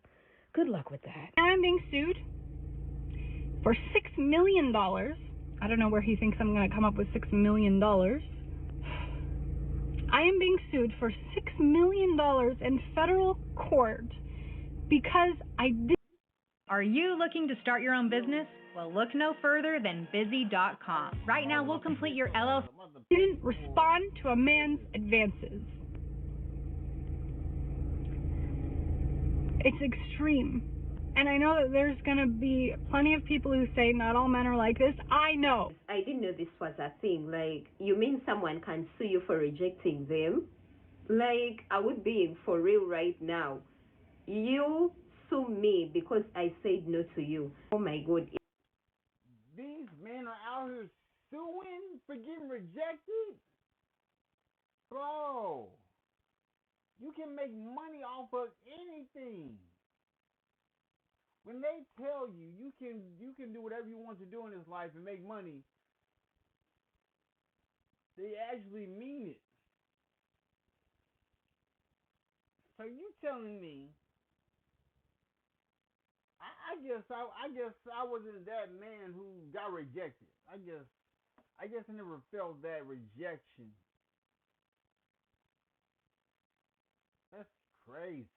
Good luck with that. I'm being sued for $6 million. I don't know where he thinks I'm going to come up with $6 million. I am being sued for $6 million in federal court because I did. Are you looking to start your own business? Well, look no further than busy.com. Right now, we'll complete your LLC. Didn't respond to a man's advances. It's extreme. And I know that there's going to be plenty of people who say not all men are like this. I know. I didn't know this was a thing. Like, you mean someone can sue you for rejecting them? Like, I would be for real right now. You sue me because I said no to you. Oh my God. These men are out here suing for getting rejected? Bro, you can make money off of anything. When they tell you you can do whatever you want to do in this life and make money, they actually mean it. So you telling me I guess I wasn't that man who got rejected. I guess I never felt that rejection. That's crazy.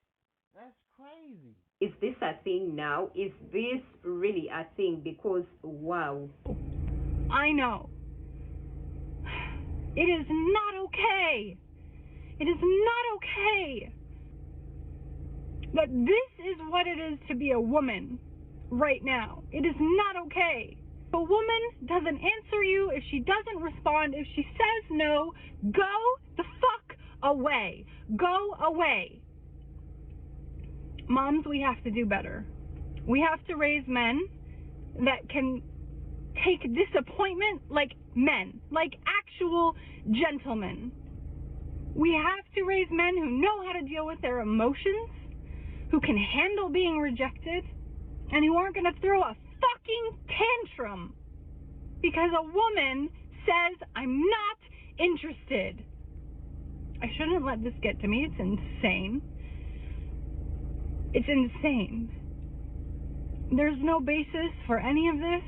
That's crazy. Is this a thing now? Is this really a thing? Because wow. I know. It is not okay. It is not okay. But this is what it is to be a woman right now. It is not okay. If a woman doesn't answer you, if she doesn't respond, if she says no, go the fuck away. Go away. Moms, we have to do better. We have to raise men that can take disappointment like men, like actual gentlemen. We have to raise men who know how to deal with their emotions, who can handle being rejected, and who aren't going to throw a fucking tantrum because a woman says, I'm not interested. I shouldn't let this get to me. It's insane. It's insane. There's no basis for any of this.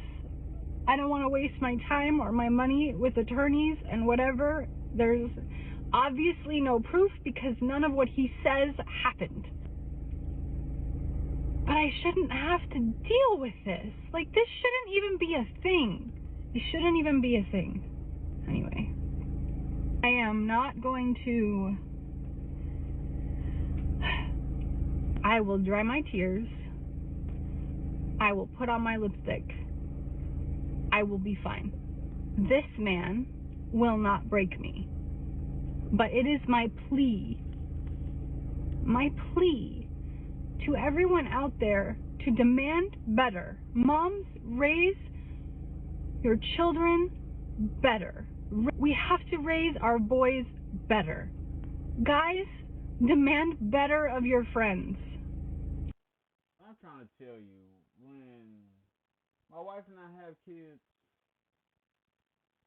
I don't want to waste my time or my money with attorneys and whatever. There's obviously no proof because none of what he says happened. But I shouldn't have to deal with this. Like, this shouldn't even be a thing. It shouldn't even be a thing. Anyway, I am not going to... I will dry my tears. I will put on my lipstick. I will be fine. This man will not break me. But it is my plea to everyone out there to demand better. Moms, raise your children better. We have to raise our boys better. Guys, demand better of your friends. I'm trying to tell you, when my wife and I have kids,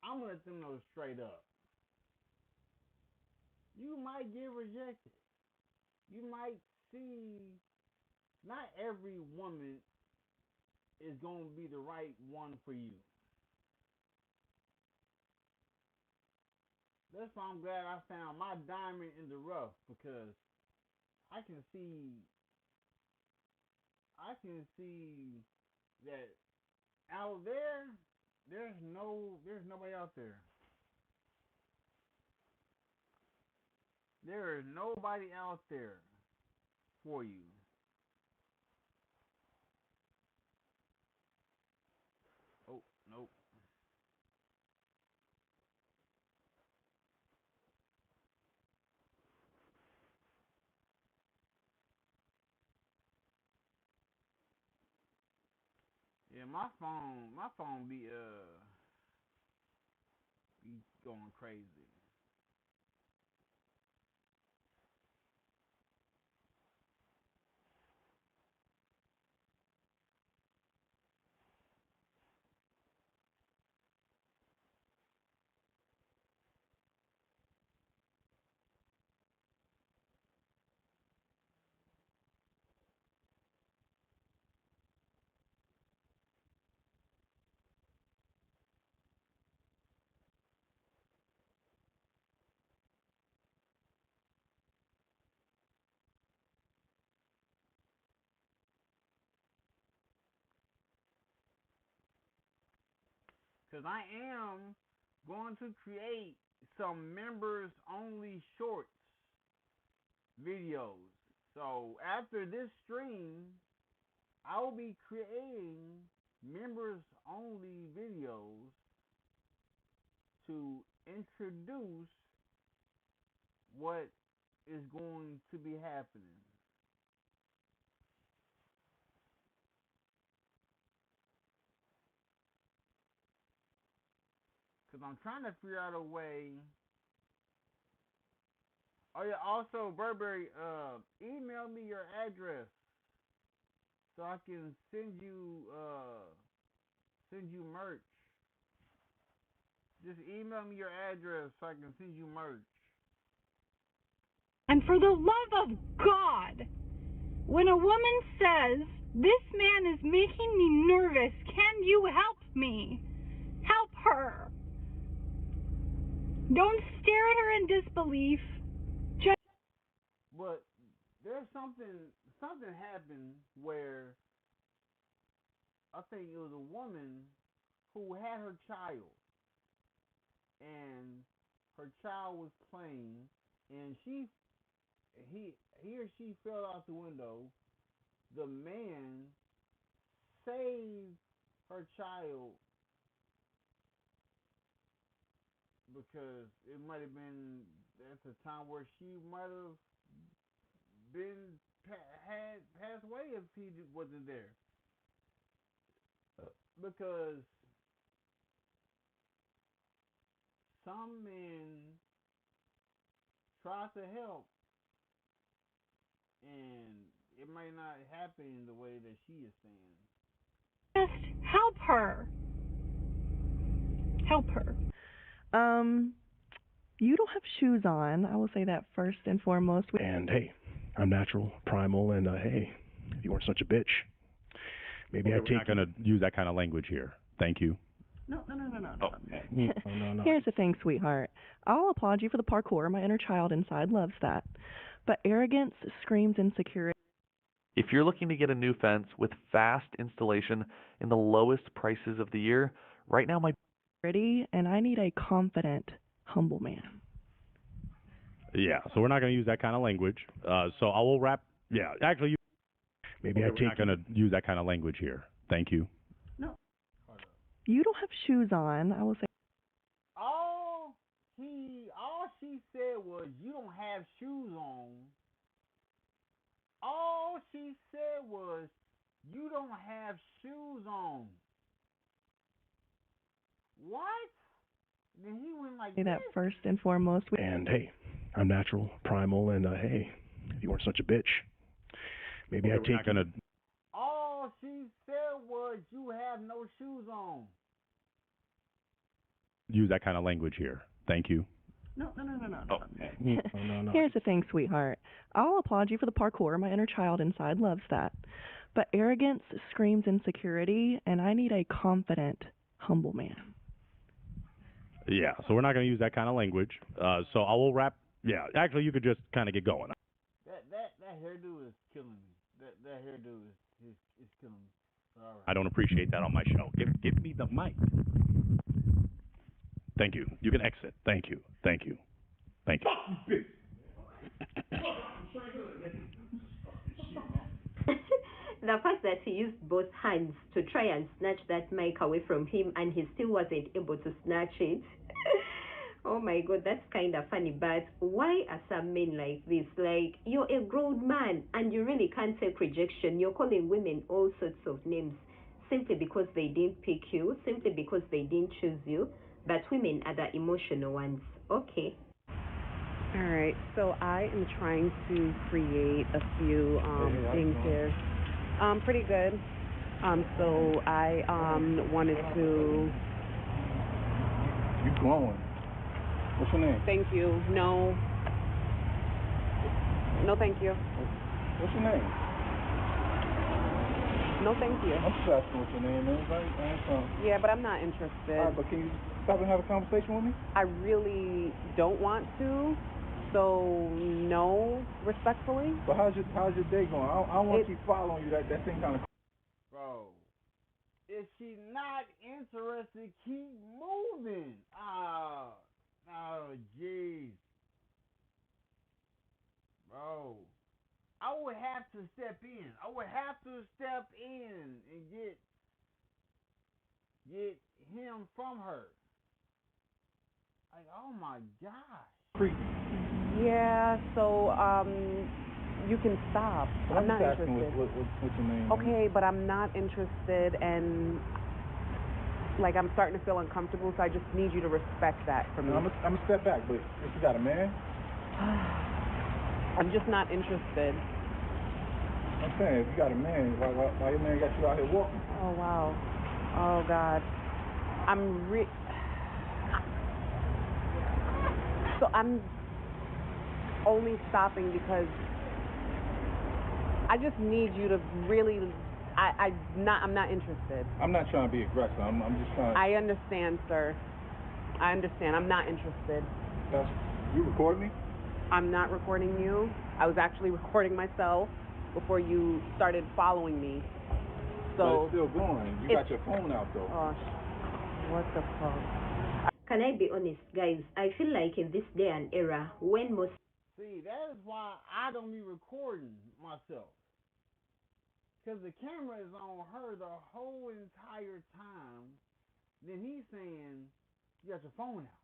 I'm going to let them know straight up. You might get rejected. You might see, not every woman is going to be the right one for you. That's why I'm glad I found my diamond in the rough, because I can see that out there, there's nobody out there. There is nobody out there for you. Oh, nope. Yeah, my phone be going crazy. Because I am going to create some members only shorts videos. So after this stream, I will be creating members only videos to introduce what is going to be happening. Because I'm trying to figure out a way. Oh yeah, also Burberry, email me your address so I can send you merch. Just email me your address so I can send you merch. And for the love of God, when a woman says, this man is making me nervous, can you help me? Help her. Don't stare at her in disbelief. But there's something happened where I think it was a woman who had her child, and her child was playing, and he or she fell out the window. The man saved her child because it might have been at the time where she might have had passed away if he wasn't there. Because some men try to help, and it might not happen the way that she is saying. Just help her. Help her. You don't have shoes on. I will say that first and foremost. And hey, I'm natural, primal, and hey, if you weren't such a bitch, maybe I'd take. We're not going to use that kind of language here. Thank you. No. Oh. No. Here's the thing, sweetheart. I'll applaud you for the parkour. My inner child inside loves that. But arrogance screams insecurity. If you're looking to get a new fence with fast installation in the lowest prices of the year, right now might Pretty, and I need a confident, humble man. Yeah, so we're not going to use that kind of language. So I will wrap. Yeah, actually, maybe we're not going to use that kind of language here. Thank you. No. You don't have shoes on. I will say. All she said was, you don't have shoes on. All she said was, you don't have shoes on. What? Then he went like Say that this. first and foremost. And hey, I'm natural, primal, and hey, if you weren't such a bitch, maybe I'd take you. All she said was, you have no shoes on. Use that kind of language here. Thank you. No. Oh. No. Here's the thing, sweetheart. I'll applaud you for the parkour. My inner child inside loves that. But arrogance screams insecurity, and I need a confident, humble man. Yeah, so we're not going to use that kind of language. So I will wrap. Yeah, actually, you could just kind of get going. That hairdo is killing me. That hairdo is killing me. All right. I don't appreciate that on my show. Give me the mic. Thank you. You can exit. Thank you. The fact that he used both hands to try and snatch that mic away from him and he still wasn't able to snatch it. Oh my God, that's kind of funny. But why are some men like this? Like, you're a grown man and you really can't take rejection. You're calling women all sorts of names simply because they didn't pick you, simply because they didn't choose you. But women are the emotional ones. Okay. All right, so I am trying to create a few things here. Pretty good. So I wanted to. You glowing. What's your name? Thank you. No, thank you. What's your name? No, thank you. I'm just asking what your name is, right? Yeah, but I'm not interested. All right, but can you stop and have a conversation with me? I really don't want to. So no, respectfully. But how's your day going? I don't want to keep following you. That thing kind of. Bro, if she's not interested, keep moving. Oh, jeez. Bro, I would have to step in. I would have to step in and get him from her. Like, oh my gosh. Creepy. Yeah, so you can stop. Well, I'm not asking interested. What's your name? Okay, but I'm not interested, and like I'm starting to feel uncomfortable, so I just need you to respect that from me. I'm gonna step back, but if you got a man, I'm just not interested. I'm saying, if you got a man, why your man got you out here walking? Oh wow. Oh God. So I'm only stopping because I just need you to really. I'm not interested. I'm not trying to be aggressive. I'm just trying. I understand, sir. I understand. I'm not interested. You recording me? I'm not recording you. I was actually recording myself before you started following me. So but it's still going. You got your phone out though. Oh, what the fuck? Can I be honest, guys? I feel like in this day and era, when most... See, that is why I don't be recording myself. Because the camera is on her the whole entire time. Then he's saying, you got your phone out.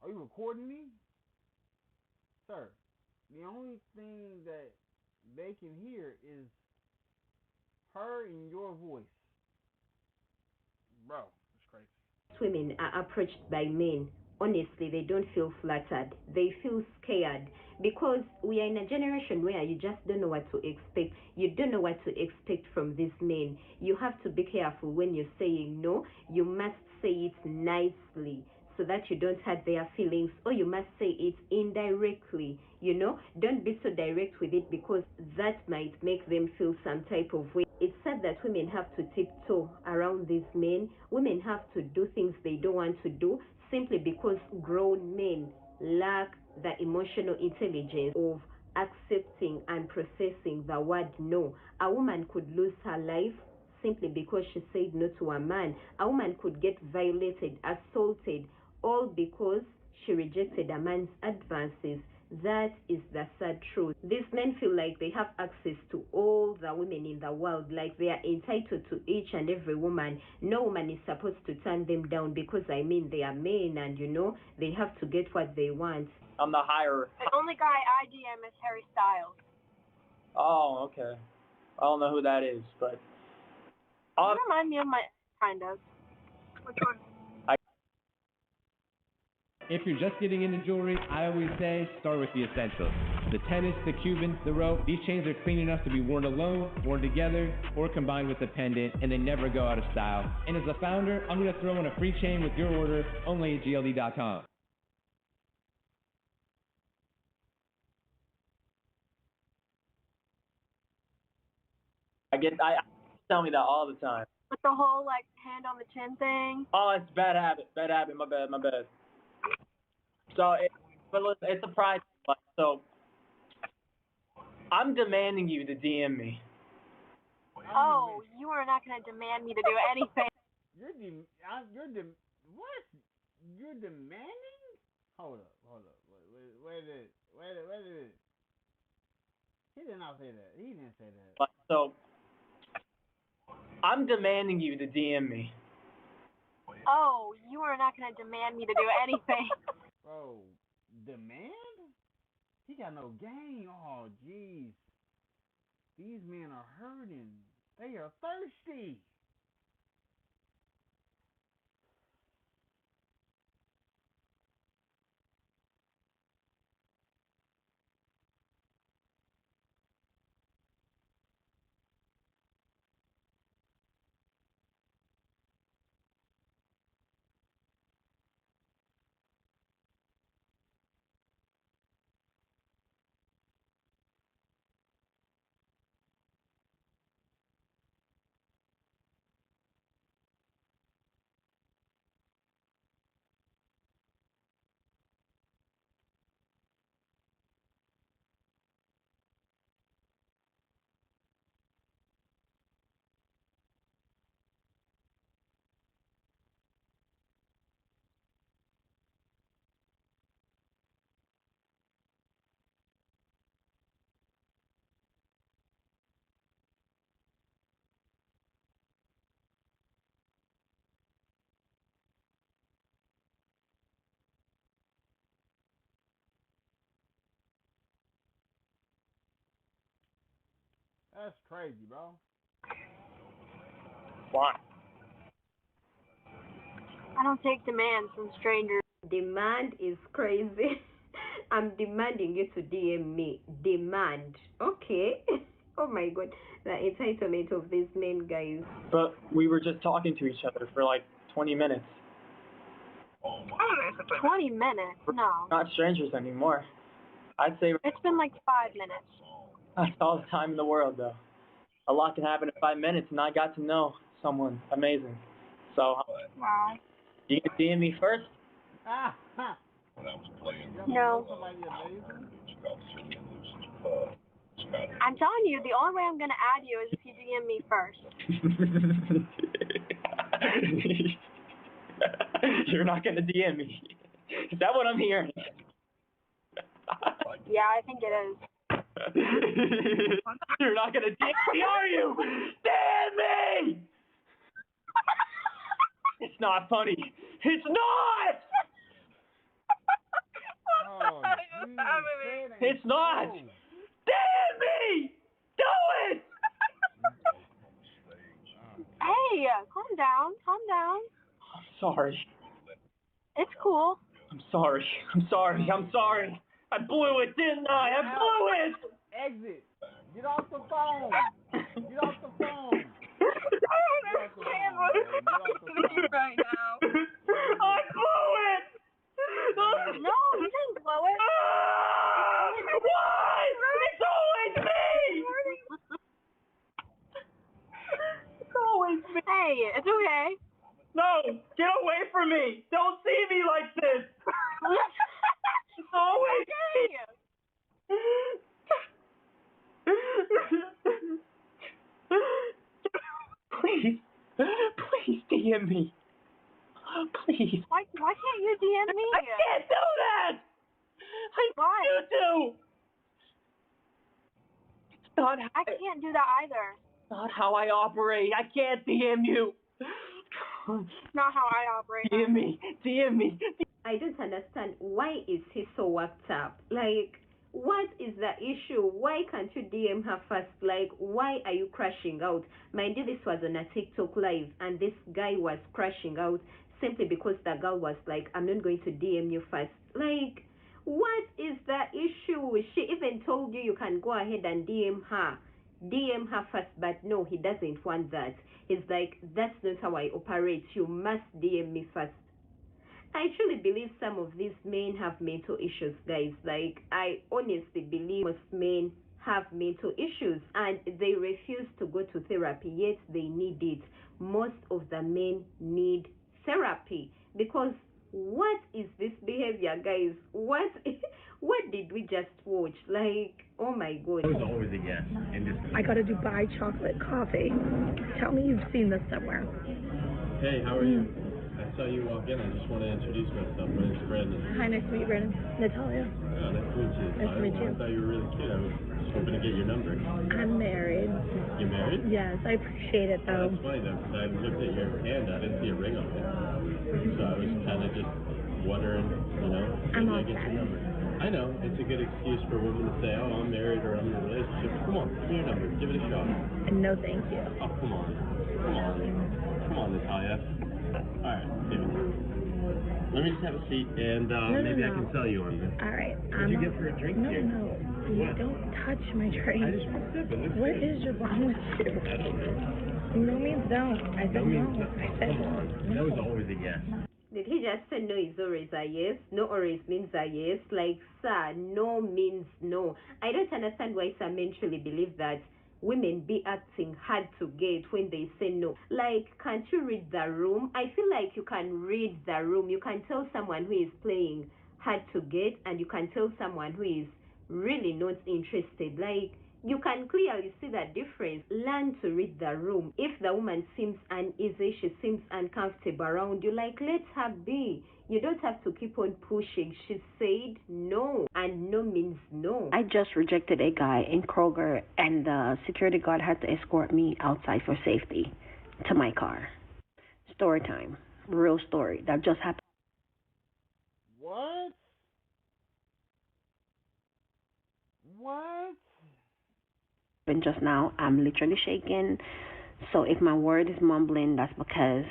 Are you recording me? Sir, the only thing that they can hear is her and your voice. Bro, it's crazy. Women are approached by men. Honestly, they don't feel flattered. They feel scared because we are in a generation where you just don't know what to expect. You don't know what to expect from these men. You have to be careful when you're saying no. You must say it nicely so that you don't hurt their feelings, or you must say it indirectly. Don't be so direct with it because that might make them feel some type of way. It's sad that women have to tiptoe around these men. Women have to do things they don't want to do simply because grown men lack the emotional intelligence of accepting and processing the word no. A woman could lose her life simply because she said no to a man. A woman could get violated, assaulted, all because she rejected a man's advances. That is the sad truth. These men feel like they have access to all the women in the world, like they are entitled to each and every woman. No woman is supposed to turn them down because, I mean, they are men and, you know, they have to get what they want. I'm the higher. The only guy I DM is Harry Styles. Oh, okay. I don't know who that is, but... You remind me of my... kind of. Which one? If you're just getting into jewelry, I always say start with the essentials. The tennis, the Cuban, the rope. These chains are clean enough to be worn alone, worn together, or combined with a pendant, and they never go out of style. And as a founder, I'm going to throw in a free chain with your order only at GLD.com. I tell me that all the time. With the whole, like, hand on the chin thing. Oh, it's bad habit, my bad. So, but listen, it's a pride thing. So, I'm demanding you to DM me. Oh, you are not going to demand me to do anything. You're demanding? Hold up. Wait a minute. He did not say that. He didn't say that. So, I'm demanding you to DM me. Oh, you are not going to demand me to do anything. Bro, demand? He got no game. Oh, jeez. These men are hurting. They are thirsty. That's crazy, bro. Why? I don't take demands from strangers. Demand is crazy. I'm demanding you to DM me. Demand. Okay. Oh my god. The entitlement of these men, guys. But we were just talking to each other for like 20 minutes. 20 minutes? No. We're not strangers anymore. I'd say It's been like 5 minutes. that's all the time in the world, though. A lot can happen in 5 minutes, and I got to know someone amazing. So, Wow. you can DM me first? No. I'm telling you, the only way I'm going to add you is if you DM me first. You're not going to DM me. Is that what I'm hearing? Yeah, I think it is. You're not going to DM me, are you? DM me! It's not funny. It's not! Oh, it's not! DM me! Do it! Hey, calm down. I'm sorry. It's cool. I'm sorry. I blew it, didn't I? I blew it! Exit. Get off the phone. Get off the phone. I don't understand what's happening right now. I blew it! No, you didn't blow it. Why? It's always me! It's always me. Hey, it's okay. No, get away from me. Don't see me like this. It's always me. Please, please DM me. Please. Why can't you DM me? I can't do that. I want you to. It's not how I can't do that either. not how I operate. I can't DM you. Not how I operate. DM me. DM me. I don't understand. Why is he so worked up? Like, what is the issue? Why can't you DM her first? Like, why are you crashing out? Mind you, this was on a TikTok live, and this guy was crashing out simply because the girl was like, I'm not going to DM you first. Like, what is the issue? She even told you you can go ahead and DM her. DM her first, but no, he doesn't want that. He's like, that's not how I operate. You must DM me first. I truly believe some of these men have mental issues, guys. Like, I honestly believe most men have mental issues and they refuse to go to therapy, yet they need it. Most of the men need therapy because what is this behavior, guys? What did we just watch? Like, oh my god. It was always a yes. I got a Dubai chocolate coffee. Tell me you've seen this somewhere. Hey, how are you? I saw you walk in. I just want to introduce myself. My name's Brandon. Hi, nice to meet you, Brandon. Natalia. Oh, nice to meet you. Nice to meet you. I thought you were really cute. I was just hoping to get your number. I'm married. You married? Yes, I appreciate it though. That's funny though, because I looked at your hand. I didn't see a ring on it. So I was kind of just wondering, I'm maybe I get your number. I know, it's a good excuse for women to say, oh, I'm married or I'm in a relationship. Come on, give me your number. Give it a shot. No, thank you. Oh, come on. Come on, Natalia. All right, give it. Let me just have a seat, and maybe I can sell you on this. All right. What'd you get for a drink here? No. What? Don't touch my drink. I just want to sip it. Looks What good. is wrong with you? I don't know. No means don't. I said no. I said Come on. That was always a yes. Did he just say no is always a yes? No always means a yes? Like, sir, no means no. I don't understand why some men truly believe that women be acting hard to get when they say no. Like, can't you read the room? I feel like you can read the room. You can tell someone who is playing hard to get, and you can tell someone who is really not interested. Like, you can clearly see the difference. Learn to read the room. If the woman seems uneasy, she seems uncomfortable around you, like, let her be. You don't have to keep on pushing. She said no, and no means no. I just rejected a guy in Kroger, and the security guard had to escort me outside for safety to my car. Story time. Real story. That just happened. What? Just now. I'm literally shaking. So if my word is mumbling, that's because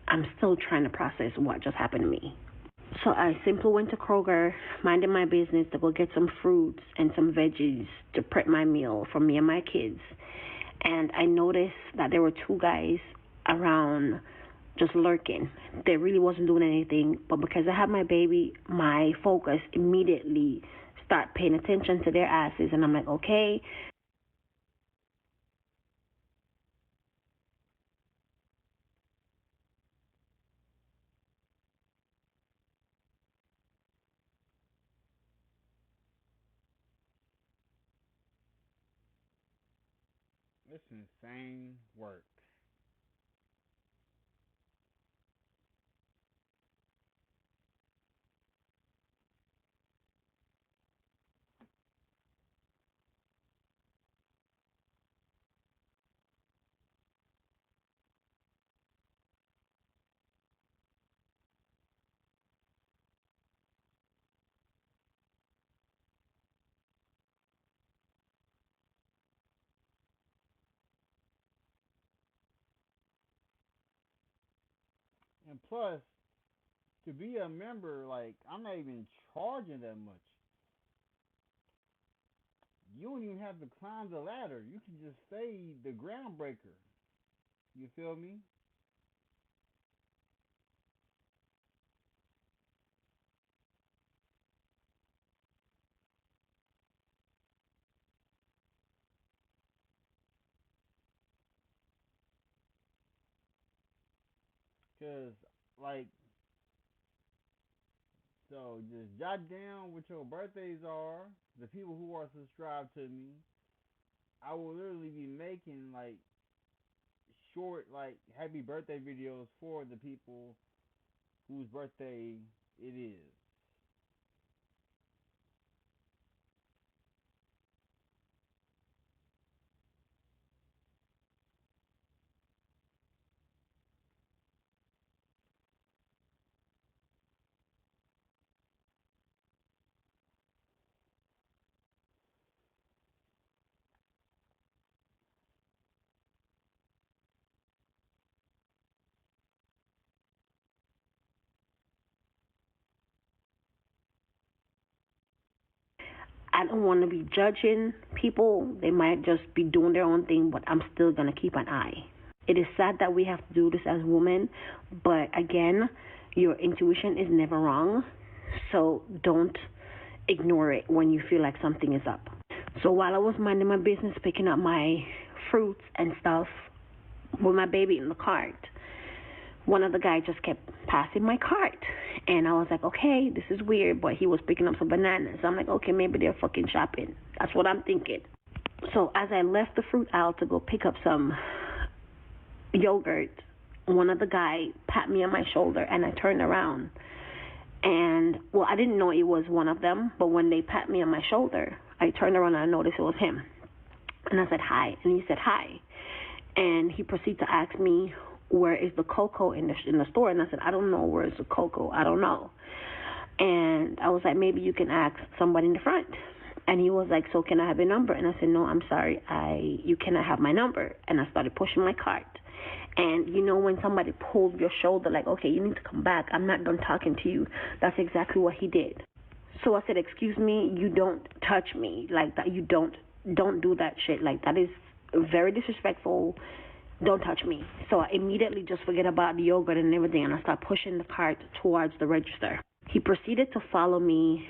I'm still trying to process what just happened to me. So I simply went to Kroger, minding my business, to go get some fruits and some veggies to prep my meal for me and my kids. And I noticed that there were two guys around just lurking. They really wasn't doing anything, but because I had my baby, my focus immediately start paying attention to their asses, and I'm like, okay. This insane work. And plus, to be a member, like, I'm not even charging that much. You don't even have to climb the ladder. You can just stay the groundbreaker. You feel me? Cause like, so just jot down what your birthdays are. The people who are subscribed to me. I will literally be making like short, like happy birthday videos for the people whose birthday it is. I don't want to be judging people. They might just be doing their own thing, but I'm still going to keep an eye. It is sad that we have to do this as women, but again, your intuition is never wrong. So don't ignore it when you feel like something is up. So while I was minding my business, picking up my fruits and stuff with my baby in the cart, one of the guys just kept passing my cart. And I was like, okay, this is weird, but he was picking up some bananas. I'm like, okay, maybe they're fucking shopping. That's what I'm thinking. So as I left the fruit aisle to go pick up some yogurt, one of the guys pat me on my shoulder, and I turned around. And, well, I didn't know it was one of them, but when they pat me on my shoulder, I turned around and I noticed it was him. And I said, hi. And he said, hi. And he proceeded to ask me, where is the cocoa in the store? And I said, I don't know where is the cocoa. I don't know. And I was like, maybe you can ask somebody in the front. And he was like, so can I have your number? And I said, no, I'm sorry. You cannot have my number. And I started pushing my cart. And you know when somebody pulled your shoulder, like, okay, you need to come back. I'm not done talking to you. That's exactly what he did. So I said, excuse me, you don't touch me like that. You don't do that shit. Like, that is very disrespectful. Don't touch me. So I immediately just forget about the yogurt and everything, and I start pushing the cart towards the register. He proceeded to follow me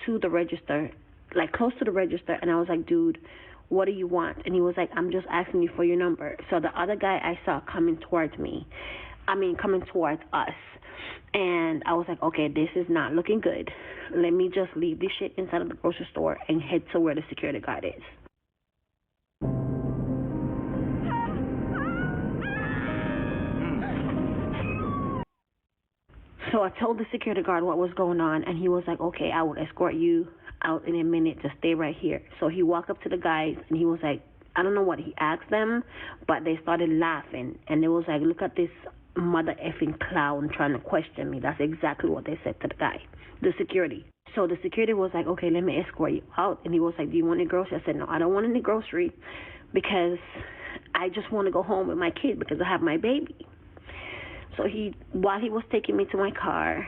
to the register, like close to the register, and I was like, dude, what do you want? And he was like, I'm just asking you for your number. So the other guy I saw coming towards us. And I was like, okay, this is not looking good. Let me just leave this shit inside of the grocery store and head to where the security guard is. So I told the security guard what was going on, and he was like, okay, I will escort you out in a minute. Just stay right here. So he walked up to the guys, and he was like, I don't know what he asked them, but they started laughing. And they was like, look at this mother effing clown trying to question me. That's exactly what they said to the guy, the security. So the security was like, okay, let me escort you out. And he was like, do you want any grocery? I said, no, I don't want any grocery because I just want to go home with my kid because I have my baby. So while he was taking me to my car,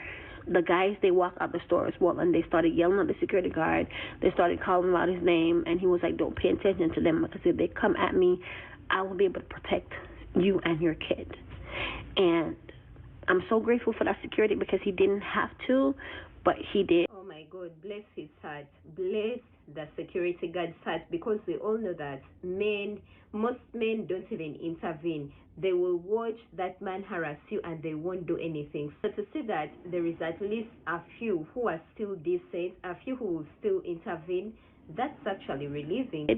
the guys, they walked out the store as well, and they started yelling at the security guard. They started calling out his name, and he was like, don't pay attention to them, because if they come at me, I will be able to protect you and your kid. And I'm so grateful for that security because he didn't have to, but he did. Oh my God, bless his heart. Bless the security guard's heart, because we all know that most men don't even intervene. They will watch that man harass you and they won't do anything. So to see that there is at least a few who are still decent, a few who will still intervene, that's actually relieving.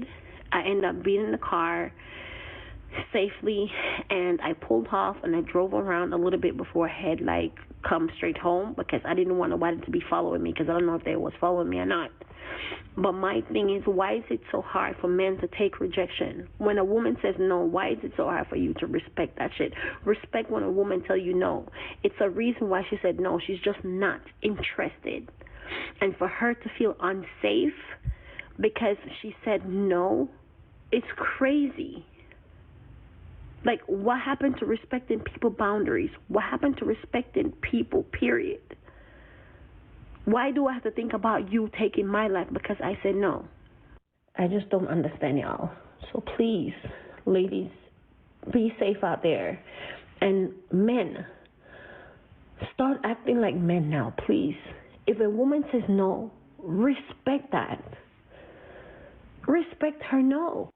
I ended up being in the car safely, and I pulled off and I drove around a little bit before I had come straight home, because I didn't want nobody to be following me, because I don't know if they was following me or not. But my thing is, why is it so hard for men to take rejection? When a woman says no, why is it so hard for you to respect that shit? Respect when a woman tell you no. It's a reason why she said no. She's just not interested. And for her to feel unsafe because she said no, it's crazy. Like, what happened to respecting people's boundaries? What happened to respecting people, period? Why do I have to think about you taking my life because I said no? I just don't understand, y'all. So please, ladies, be safe out there. And men, start acting like men now, please. If a woman says no, respect that. Respect her no.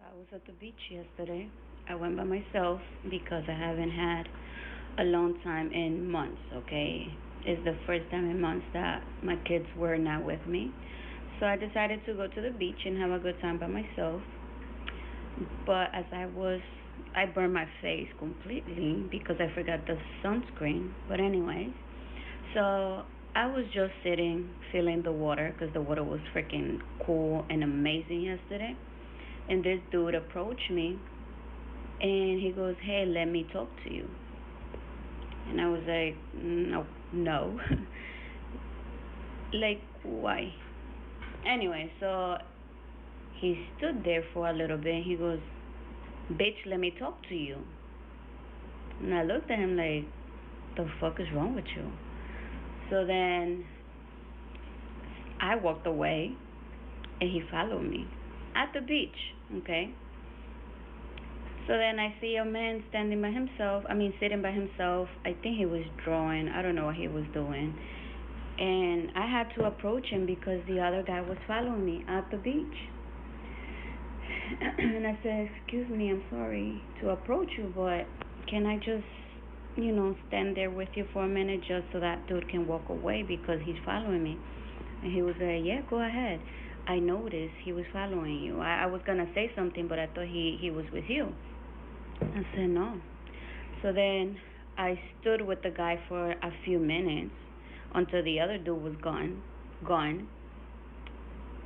I was at the beach yesterday. I went by myself because I haven't had a long time in months, okay? It's the first time in months that my kids were not with me. So I decided to go to the beach and have a good time by myself. But I burned my face completely because I forgot the sunscreen. But anyways, so I was just sitting, feeling the water because the water was freaking cool and amazing yesterday. And this dude approached me and he goes, "Hey, let me talk to you." And I was like, "No, no." Like, why? Anyway, so he stood there for a little bit and he goes, "Bitch, let me talk to you." And I looked at him like, the fuck is wrong with you? So then I walked away and he followed me at the beach, okay? So then I see a man sitting by himself. I think he was drawing. I don't know what he was doing. And I had to approach him because the other guy was following me at the beach. And I said, "Excuse me, I'm sorry to approach you, but can I just, stand there with you for a minute just so that dude can walk away because he's following me?" And he was like, "Yeah, go ahead. I noticed he was following you. I was going to say something, but I thought he was with you." I said, "No." So then I stood with the guy for a few minutes until the other dude was gone.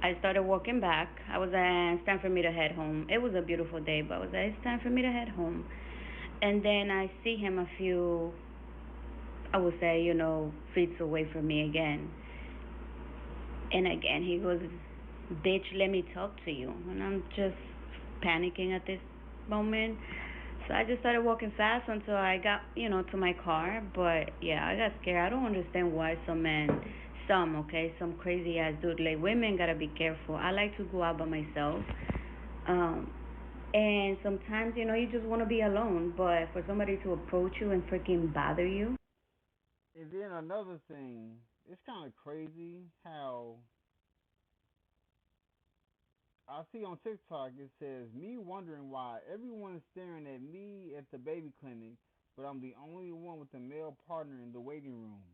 I started walking back. I was like, "It's time for me to head home." It was a beautiful day, but I was like, "It's time for me to head home." And then I see him a few, I would say, feet away from me again. And again, he goes, "Bitch, let me talk to you." And I'm just panicking at this moment. So I just started walking fast until I got, to my car. But yeah, I got scared. I don't understand why some crazy ass dude, like women gotta be careful. I like to go out by myself. And sometimes, you just want to be alone. But for somebody to approach you and freaking bother you. And then another thing, it's kind of crazy how I see on TikTok it says me wondering why everyone is staring at me at the baby clinic, but I'm the only one with a male partner in the waiting room.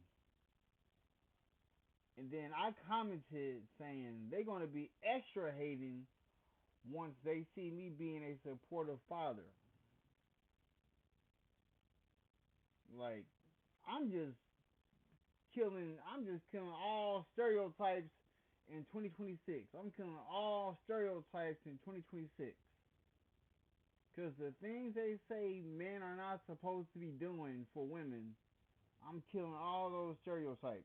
And then I commented saying they're going to be extra hating once they see me being a supportive father. Like I'm just killing all stereotypes in 2026. I'm killing all stereotypes in 2026. Because the things they say men are not supposed to be doing for women, I'm killing all those stereotypes.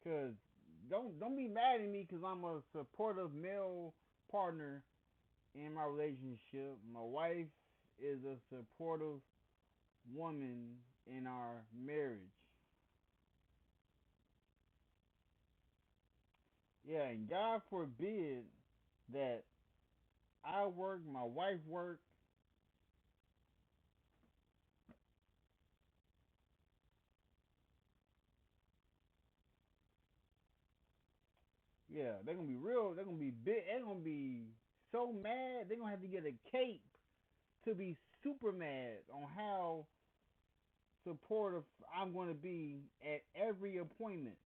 Because don't be mad at me because I'm a supportive male partner in my relationship. My wife is a supportive woman in our marriage. Yeah, and God forbid that I work, my wife work. Yeah, they're gonna be real. They're gonna be big. They're gonna be so mad. They're gonna have to get a cape to be super mad on how supportive I'm gonna be at every appointment.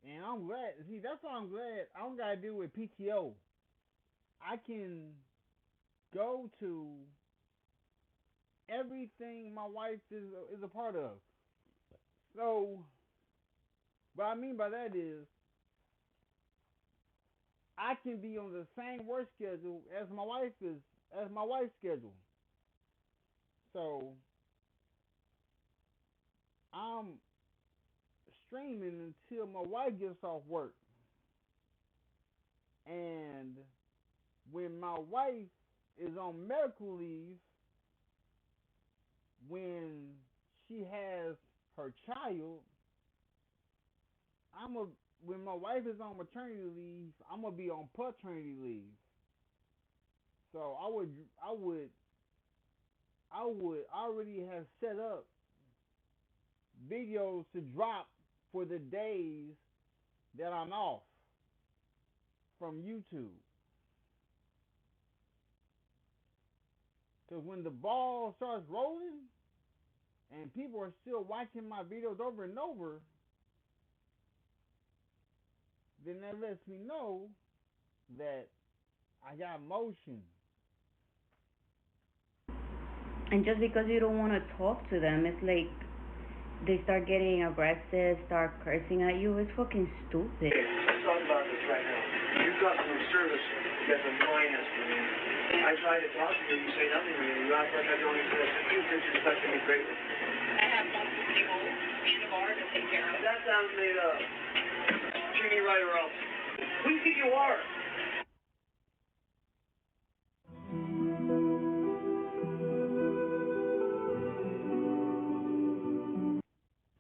And I'm glad. See, that's why I'm glad I don't gotta deal with PTO. I can go to everything my wife is a part of. So, what I mean by that is I can be on the same work schedule as my wife's schedule. So I'm streaming until my wife gets off work. And when my wife is on medical leave, when she has her child, I'm a when my wife is on maternity leave, I'm gonna be on paternity leave. So I would already have set up videos to drop for the days that I'm off from YouTube. Because when the ball starts rolling and people are still watching my videos over and over, then that lets me know that I got motion. And just because you don't want to talk to them, it's like they start getting aggressive, start cursing at you. It's fucking stupid. Let's talk about this right now. Your customer service that's annoying us, man. I try to talk to you, you say nothing to me. You act like I don't exist. You disrespect me greatly. I have multiple people in the bar to take care of. That sounds made up. Treat me right or else. Who do you think you are?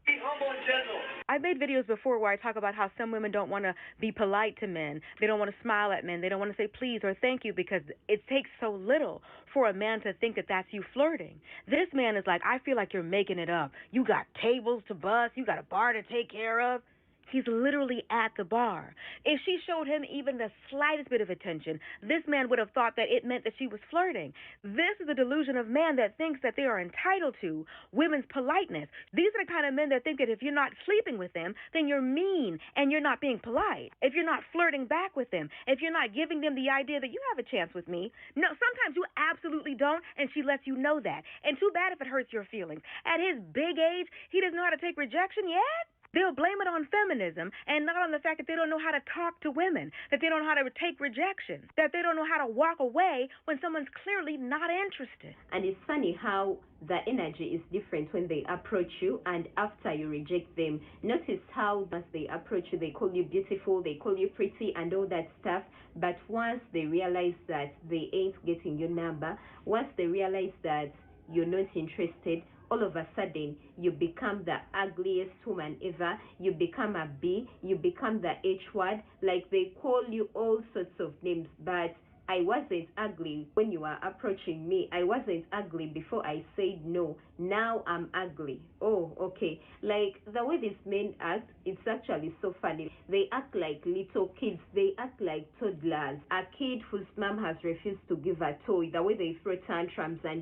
Be humble and gentle. I've made videos before where I talk about how some women don't want to be polite to men. They don't want to smile at men. They don't want to say please or thank you because it takes so little for a man to think that that's you flirting. This man is like, I feel like you're making it up. You got tables to bust. You got a bar to take care of. He's literally at the bar. If she showed him even the slightest bit of attention, this man would have thought that it meant that she was flirting. This is the delusion of man that thinks that they are entitled to women's politeness. These are the kind of men that think that if you're not sleeping with them, then you're mean and you're not being polite. If you're not flirting back with them, if you're not giving them the idea that you have a chance with me. No, sometimes you absolutely don't, and she lets you know that. And too bad if it hurts your feelings. At his big age, he doesn't know how to take rejection yet? They'll blame it on feminism and not on the fact that they don't know how to talk to women, that they don't know how to take rejection, that they don't know how to walk away when someone's clearly not interested. And it's funny how the energy is different when they approach you and after you reject them. Notice how once they approach you, they call you beautiful, they call you pretty and all that stuff. But once they realize that they ain't getting your number, once they realize that you're not interested, all of a sudden you become the ugliest woman ever. You become a B, you become the H word, like they call you all sorts of names. But I wasn't ugly when you were approaching me. I wasn't ugly before I said no. Now I'm ugly. Oh, okay. Like the way these men act, it's actually so funny. They act like little kids. They act like toddlers. A kid whose mom has refused to give a toy. The way they throw tantrums and,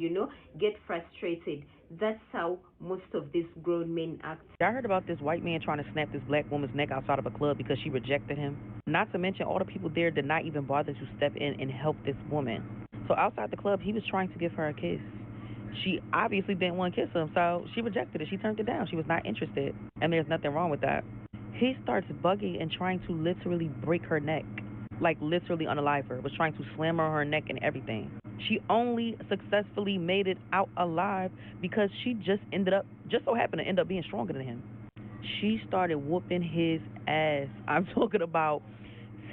get frustrated. That's how most of these grown men act. I heard about this white man trying to snap this black woman's neck outside of a club because she rejected him. Not to mention all the people there did not even bother to step in and help this woman. So outside the club, he was trying to give her a kiss. She obviously didn't want to kiss him, so she rejected it. She turned it down. She was not interested, and there's nothing wrong with that. He starts bugging and trying to literally break her neck, like literally unalive her, was trying to slam her on her neck and everything. She only successfully made it out alive because she just so happened to end up being stronger than him. She started whooping his ass. I'm talking about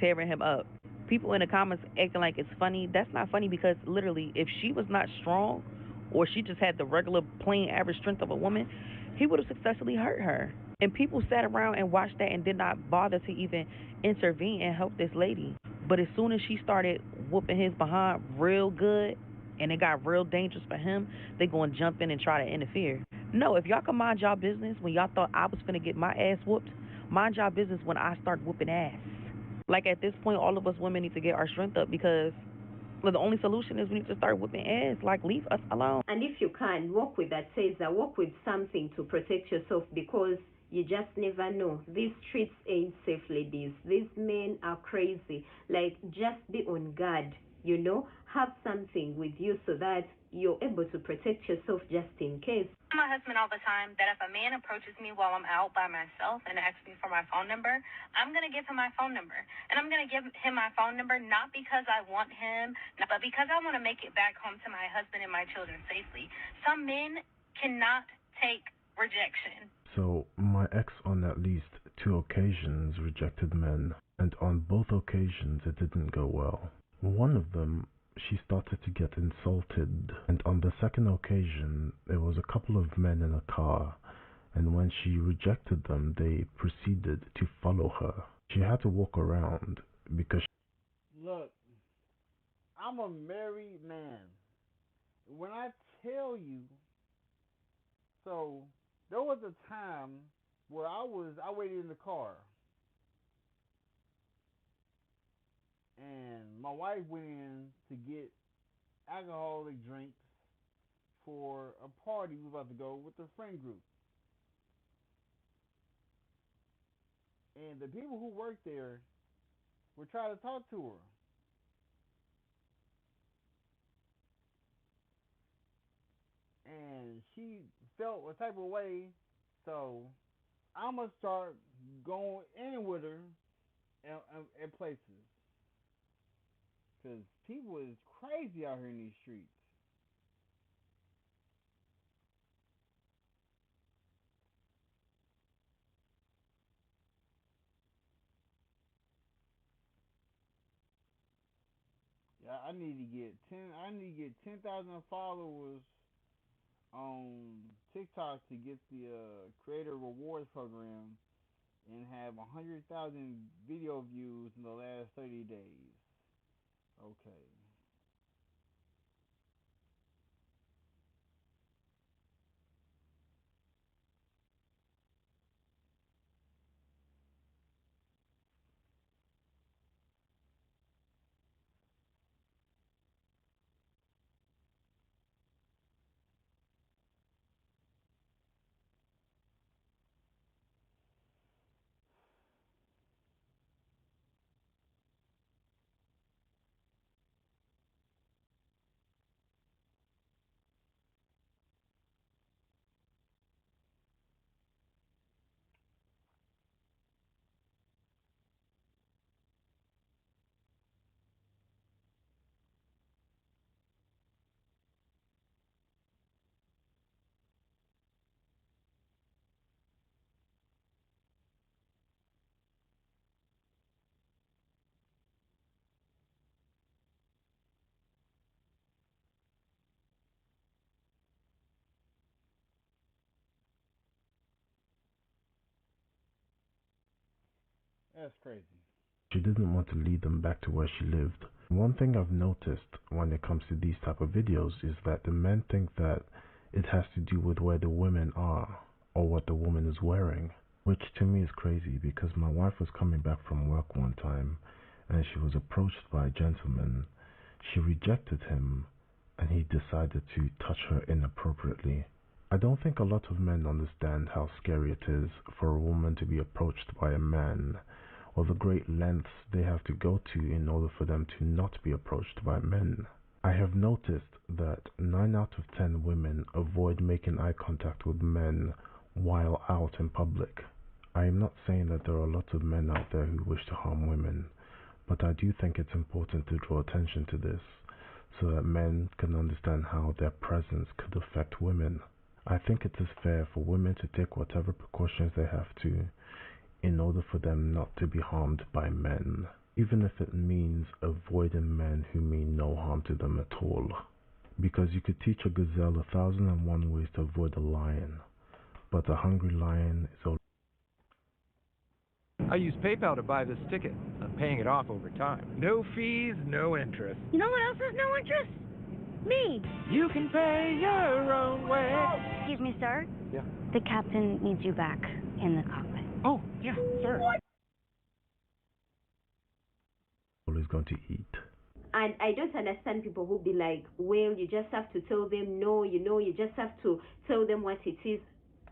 tearing him up. People in the comments acting like it's funny. That's not funny because literally, if she was not strong or she just had the regular plain average strength of a woman, he would have successfully hurt her. And people sat around and watched that and did not bother to even intervene and help this lady. But as soon as she started whooping his behind real good and it got real dangerous for him, they going to jump in and try to interfere. No, if y'all can mind y'all business when y'all thought I was finna get my ass whooped, mind y'all business when I start whooping ass. Like at this point, all of us women need to get our strength up because the only solution is we need to start whooping ass. Like, leave us alone. And if you can, walk with that taser, walk with something to protect yourself because you just never know. These streets ain't safe, ladies. These men are crazy. Like, just be on guard, Have something with you so that you're able to protect yourself just in case. My husband all the time that if a man approaches me while I'm out by myself and asks me for my phone number, I'm going to give him my phone number. And I'm going to give him my phone number not because I want him, but because I want to make it back home to my husband and my children safely. Some men cannot take rejection. So my ex on at least 2 occasions rejected men, and on both occasions it didn't go well. One of them, she started to get insulted, and on the second occasion there was a couple of men in a car, and when she rejected them they proceeded to follow her. She had to walk around because Look, I'm a married man. When I tell you, so there was a time where I waited in the car and my wife went in to get alcoholic drinks for a party we was about to go with the friend group. And the people who worked there were trying to talk to her. And she felt a type of way, so I'm going to start going in with her at places. Because people is crazy out here in these streets. Yeah, I need to get 10,000 followers on TikTok to get the creator rewards program and have 100,000 video views in the last 30 days. Okay. That's crazy. She didn't want to lead them back to where she lived. One thing I've noticed when it comes to these type of videos is that the men think that it has to do with where the women are or what the woman is wearing, which to me is crazy because my wife was coming back from work one time and she was approached by a gentleman. She rejected him and he decided to touch her inappropriately. I don't think a lot of men understand how scary it is for a woman to be approached by a man, or the great lengths they have to go to in order for them to not be approached by men. I have noticed that 9 out of 10 women avoid making eye contact with men while out in public. I am not saying that there are lots of men out there who wish to harm women, but I do think it's important to draw attention to this so that men can understand how their presence could affect women. I think it is fair for women to take whatever precautions they have to in order for them not to be harmed by men, even if it means avoiding men who mean no harm to them at all. Because you could teach a gazelle 1,001 ways to avoid a lion, but a hungry lion is only... I use PayPal to buy this ticket. I'm paying it off over time. No fees, no interest. You know what else has no interest? Me. You can pay your own way. Excuse me, sir. Yeah. The captain needs you back in the cockpit. Oh, yeah, sir. is going to eat. And I don't understand people who be like, well, you just have to tell them no, you just have to tell them what it is.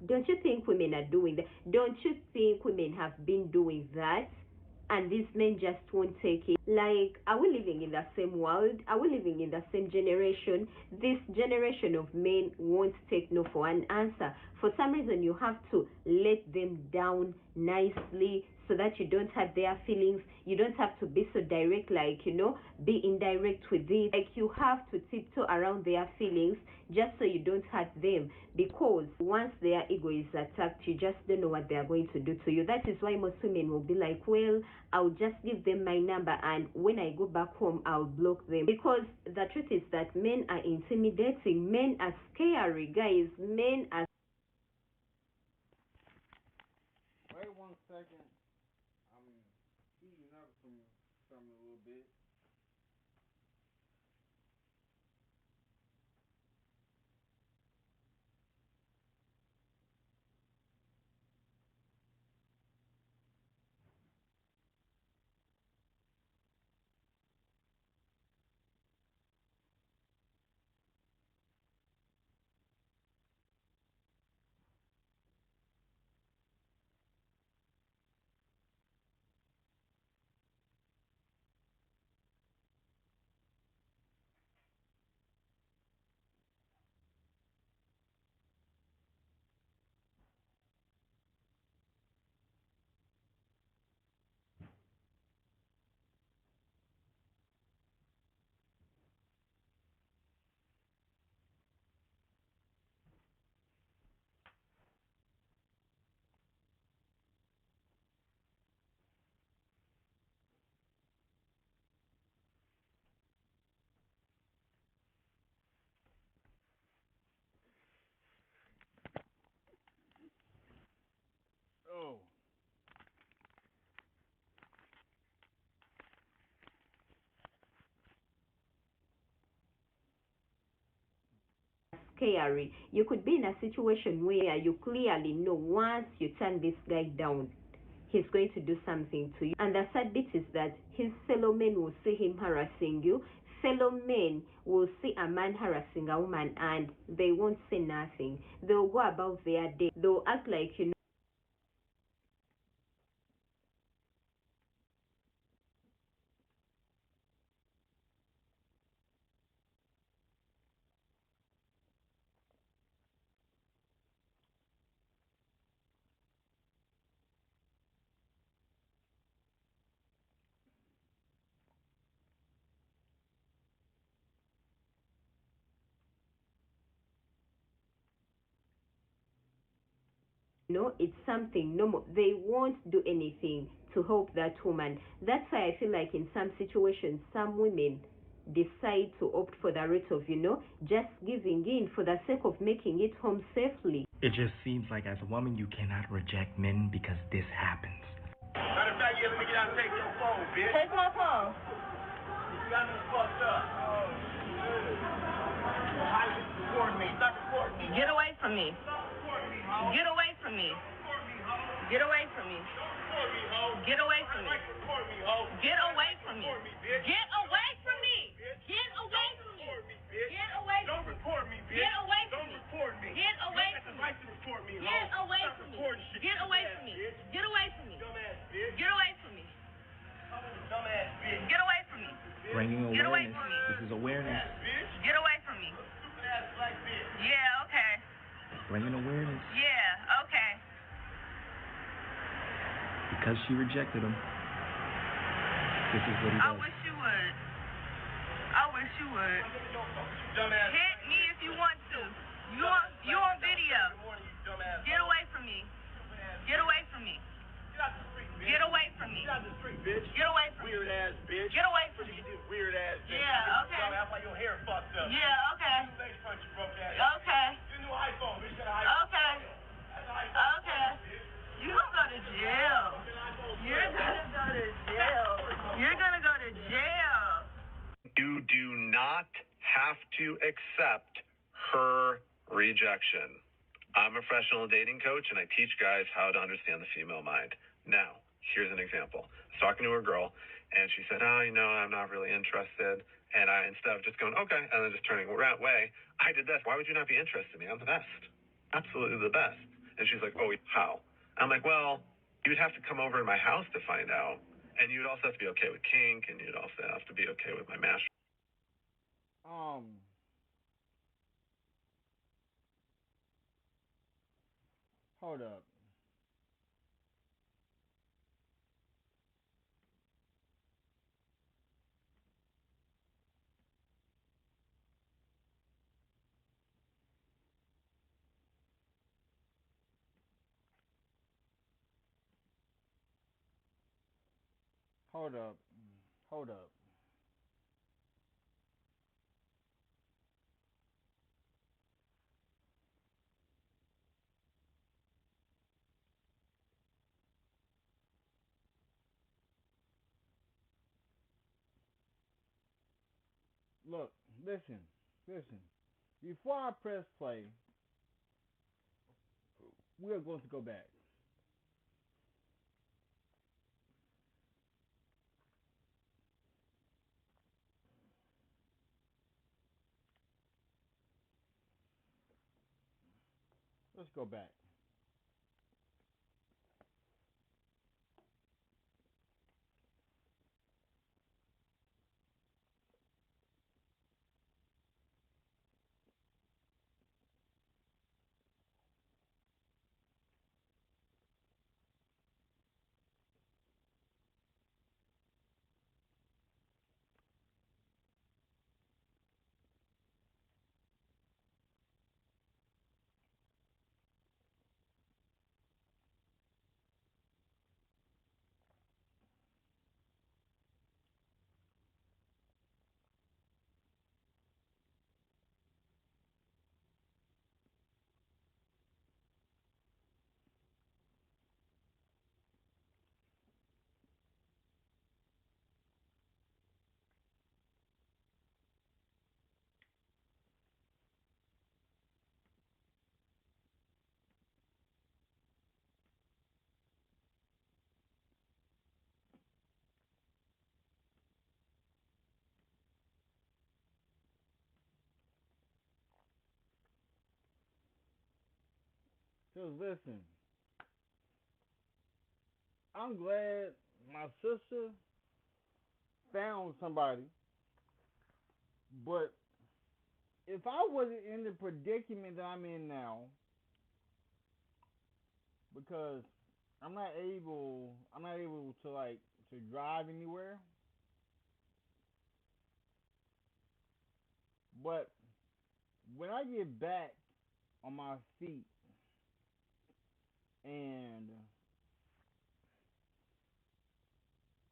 Don't you think women are doing that? Don't you think women have been doing that? And these men just won't take it. Like, are we living in the same world? Are we living in the same generation? This generation of men won't take no for an answer. For some reason, you have to let them down nicely so that you don't hurt their feelings. You don't have to be so direct, like, be indirect with it. Like, you have to tiptoe around their feelings just so you don't hurt them. Because once their ego is attacked, you just don't know what they are going to do to you. That is why most women will be like, well, I'll just give them my number and when I go back home, I'll block them. Because the truth is that men are intimidating. Men are scary, guys. Men are... Wait 1 second. I'm heating up some a little bit. scary. You could be in a situation where you clearly know once you turn this guy down, he's going to do something to you. And the sad bit is that his fellow men will see him harassing you. Fellow men will see a man harassing a woman and they won't say nothing. They'll go about their day. They'll act like, you know, no, it's something normal. They won't do anything to help that woman. That's why I feel like in some situations, some women decide to opt for the route of, you know, just giving in for the sake of making it home safely. It just seems like as a woman, you cannot reject men because this happens. Matter of fact, yeah, let me get out and take your phone, bitch. Take my phone. You got me fucked up. Why you recording me? Stop recording me. Get away from me. Get away from me. Get away from me. Get away from me. Get away from me. Get away from me. Get away from me. Get away from me. Don't record me, bitch. Get away from me. Don't record me. Get away You got from the me. right to record me, ho. Get away Stop from me. recording shit. Get away from me. Get away from me. Dumbass bitch. Get away from me. Dumbass bitch. Get away from me. Bringing Get away awareness. from me. This is awareness. Get away from me. Stupid ass black bitch. Yeah, okay. Bringing awareness. Yeah, okay. Because she rejected him. This is what he I does. wish you would. I wish you would. Dumbass. Hit me if you want to. You on video. Get away from me. Get away from me. Get away from me. Get out the street, bitch. Get away from me. Weird ass bitch. Get away from me. You weird ass bitch. Yeah, okay. That's why your hair fucked up. Yeah, okay. Face front, you broke ass. Okay. Get a new iPhone, bitch. Got an iPhone. Okay. That's an iPhone. Okay. You gonna go to jail. You're gonna go to jail. You're gonna go to jail. You do not have to accept her rejection. I'm a professional dating coach, and I teach guys how to understand the female mind. Now, here's an example. I was talking to a girl, and she said, oh, you know, I'm not really interested. And I, instead of just going, okay, and then just turning away, I did this. Why would you not be interested in me? I'm the best. Absolutely the best. And she's like, oh, how? I'm like, well, you'd have to come over to my house to find out. And you'd also have to be okay with kink, and you'd also have to be okay with my mash. Hold up. Hold up. Hold up. Look, listen. Before I press play, we are going to go back. Let's go back. Cause listen, I'm glad my sister found somebody, but if I wasn't in the predicament that I'm in now, because I'm not able to to drive anywhere, but when I get back on my feet and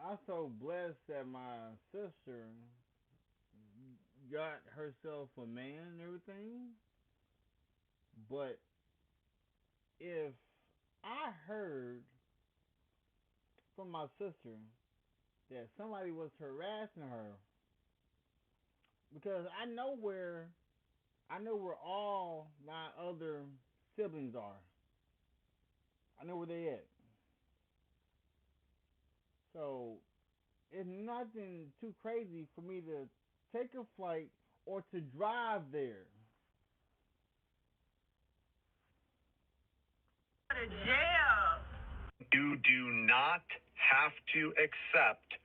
I'm so blessed that my sister got herself a man and everything, but if I heard from my sister that somebody was harassing her, because I know where all my other siblings are. I know where they at. So it's nothing too crazy for me to take a flight or to drive there. To jail. You do not have to accept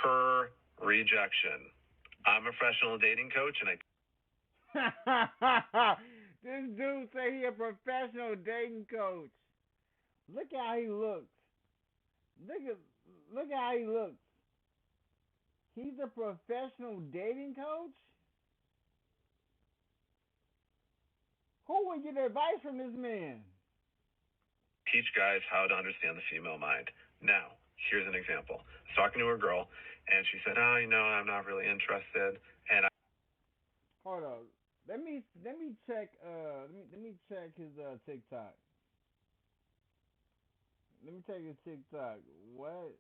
her rejection. I'm a professional dating coach, and This dude say he a professional dating coach. Look how he looks. Look how he looks. He's a professional dating coach? Who would get advice from this man? teach guys how to understand the female mind. Now, here's an example. I was talking to a girl, and she said, "Oh, I'm not really interested." And Hold on. Let me check let me check his TikTok. Let me check his TikTok. What?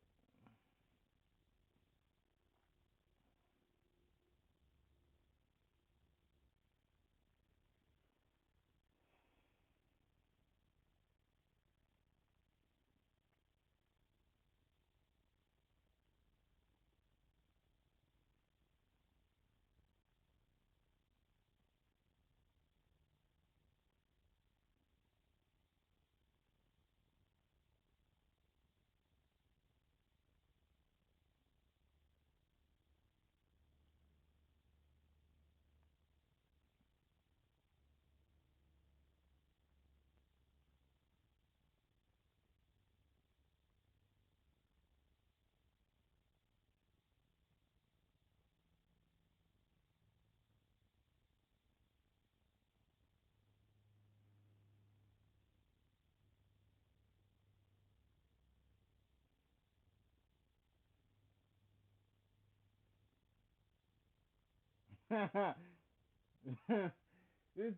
This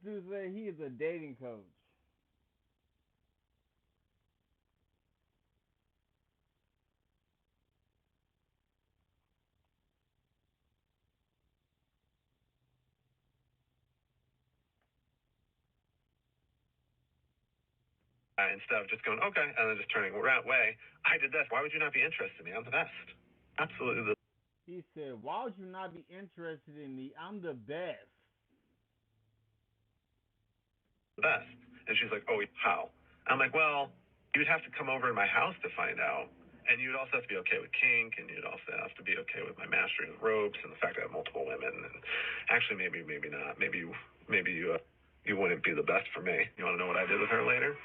dude said he is a dating coach. instead of just going, okay, and then just turning away, I did this. Why would you not be interested in me? I'm the best. Absolutely He said, "Why would you not be interested in me? I'm the best." the best. And she's like, oh, how? I'm like, well, you'd have to come over to my house to find out. And you'd also have to be okay with kink, and you'd also have to be okay with my mastering of ropes and the fact I have multiple women. And actually, maybe not. Maybe you wouldn't be the best for me. You want to know what I did with her later?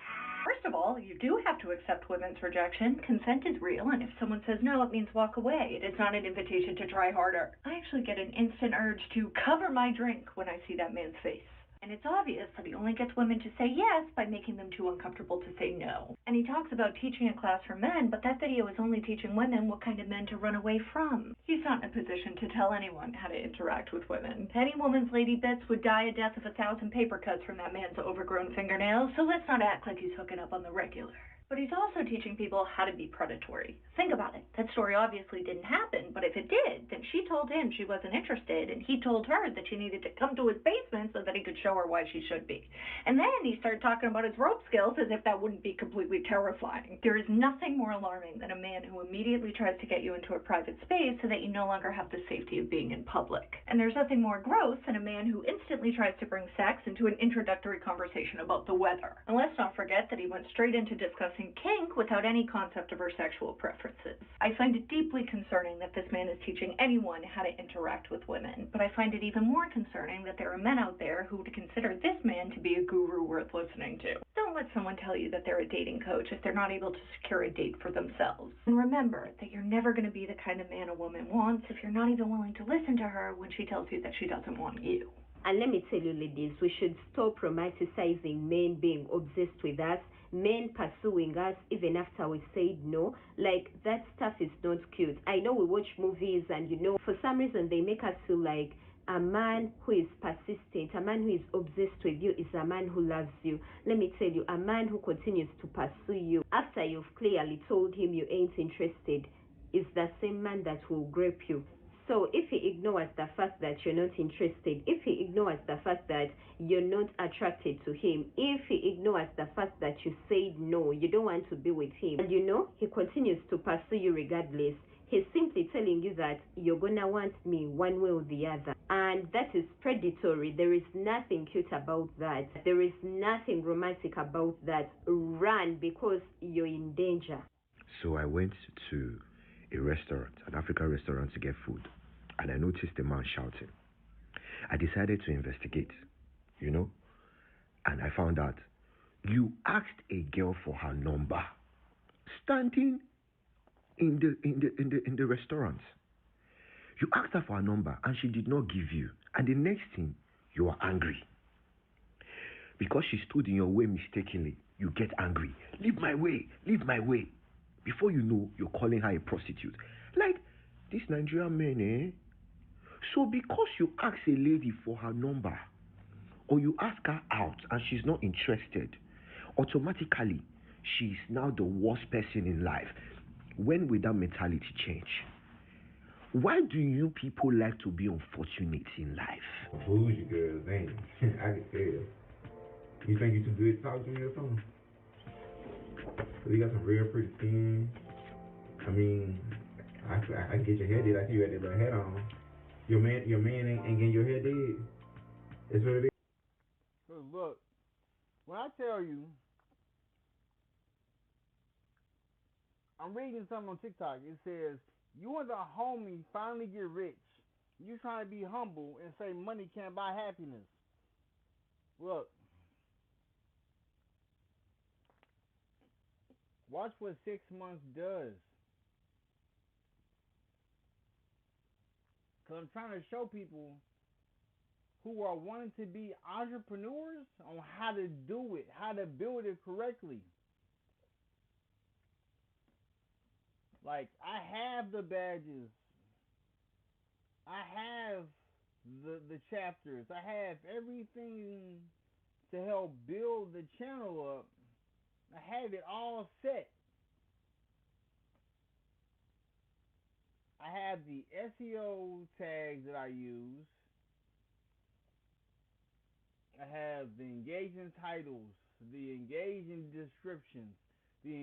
First of all, you do have to accept women's rejection. Consent is real, and if someone says no, it means walk away. It is not an invitation to try harder. I actually get an instant urge to cover my drink when I see that man's face. And it's obvious that he only gets women to say yes by making them too uncomfortable to say no. And he talks about teaching a class for men, but that video is only teaching women what kind of men to run away from. He's not in a position to tell anyone how to interact with women. Any woman's lady bits would die a death of 1,000 paper cuts from that man's overgrown fingernails, so let's not act like he's hooking up on the regular. But he's also teaching people how to be predatory. Think about it. That story obviously didn't happen, but if it did, then she told him she wasn't interested, and he told her that she needed to come to his basement so that he could show her why she should be. And then he started talking about his rope skills as if that wouldn't be completely absolutely terrifying. There is nothing more alarming than a man who immediately tries to get you into a private space so that you no longer have the safety of being in public. And there's nothing more gross than a man who instantly tries to bring sex into an introductory conversation about the weather. And let's not forget that he went straight into discussing kink without any concept of her sexual preferences. I find it deeply concerning that this man is teaching anyone how to interact with women, but I find it even more concerning that there are men out there who would consider this man to be a guru worth listening to. Don't let someone tell you that they're a dating coach if they're not able to secure a date for themselves. And remember that you're never going to be the kind of man a woman wants if you're not even willing to listen to her when she tells you that she doesn't want you. And let me tell you, ladies, we should stop romanticizing men being obsessed with us, men pursuing us even after we said no. Like, that stuff is not cute. I know we watch movies and, for some reason they make us feel like a man who is persistent, a man who is obsessed with you is a man who loves you. Let me tell you, a man who continues to pursue you after you've clearly told him you ain't interested is the same man that will grape you. So if he ignores the fact that you're not interested, if he ignores the fact that you're not attracted to him, if he ignores the fact that you said no, you don't want to be with him, and he continues to pursue you regardless, he's simply telling you that you're gonna want me one way or the other. And that is predatory. There is nothing cute about that. There is nothing romantic about that. Run, because you're in danger. So I went to a restaurant, an African restaurant, to get food, and I noticed a man shouting. I decided to investigate, and I found out you asked a girl for her number standing in the restaurant. You asked her for her number and she did not give you, and the next thing, you are angry because she stood in your way mistakenly. You get angry. Leave my way, leave my way. Before you know, you're calling her a prostitute. Like this Nigerian men, So because you ask a lady for her number, or you ask her out and she's not interested, automatically she's now the worst person in life. When will that mentality change? Why do you people like to be unfortunate in life? Bougie girls, ain't it? I can tell. You think you too good to talk to me or something? You got some real pretty skin. I mean, I can get your hair did. I see you had that little hat on. Your man ain't getting your hair did. That's what it is. Look, when I tell you, I'm reading something on TikTok. It says, you and the homie finally get rich. You trying to be humble and say money can't buy happiness. Look, watch what 6 months does. Because I'm trying to show people who are wanting to be entrepreneurs on how to do it, how to build it correctly. Like, I have the badges. I have the chapters. I have everything to help build the channel up. I have it all set. I have the SEO tags that I use. I have the engaging titles, the engaging descriptions, the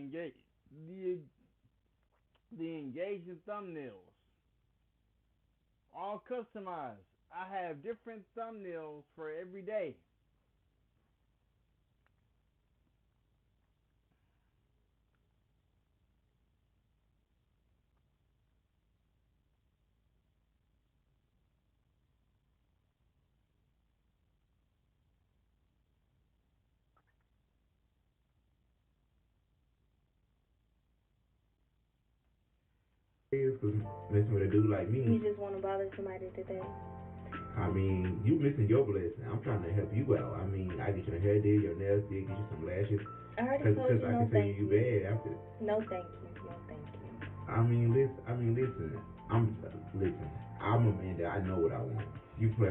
engaging thumbnails, all customized. I have different thumbnails for every day. Because messing with a dude like me. You just want to bother somebody today. I mean, you missing your blessing. I'm trying to help you out. I mean, I get your hair did, your nails did, get you some lashes. I already told you I no can thank say you you. bad after. No thank you. No thank you. Listen. I'm a man that I know what I want. You play.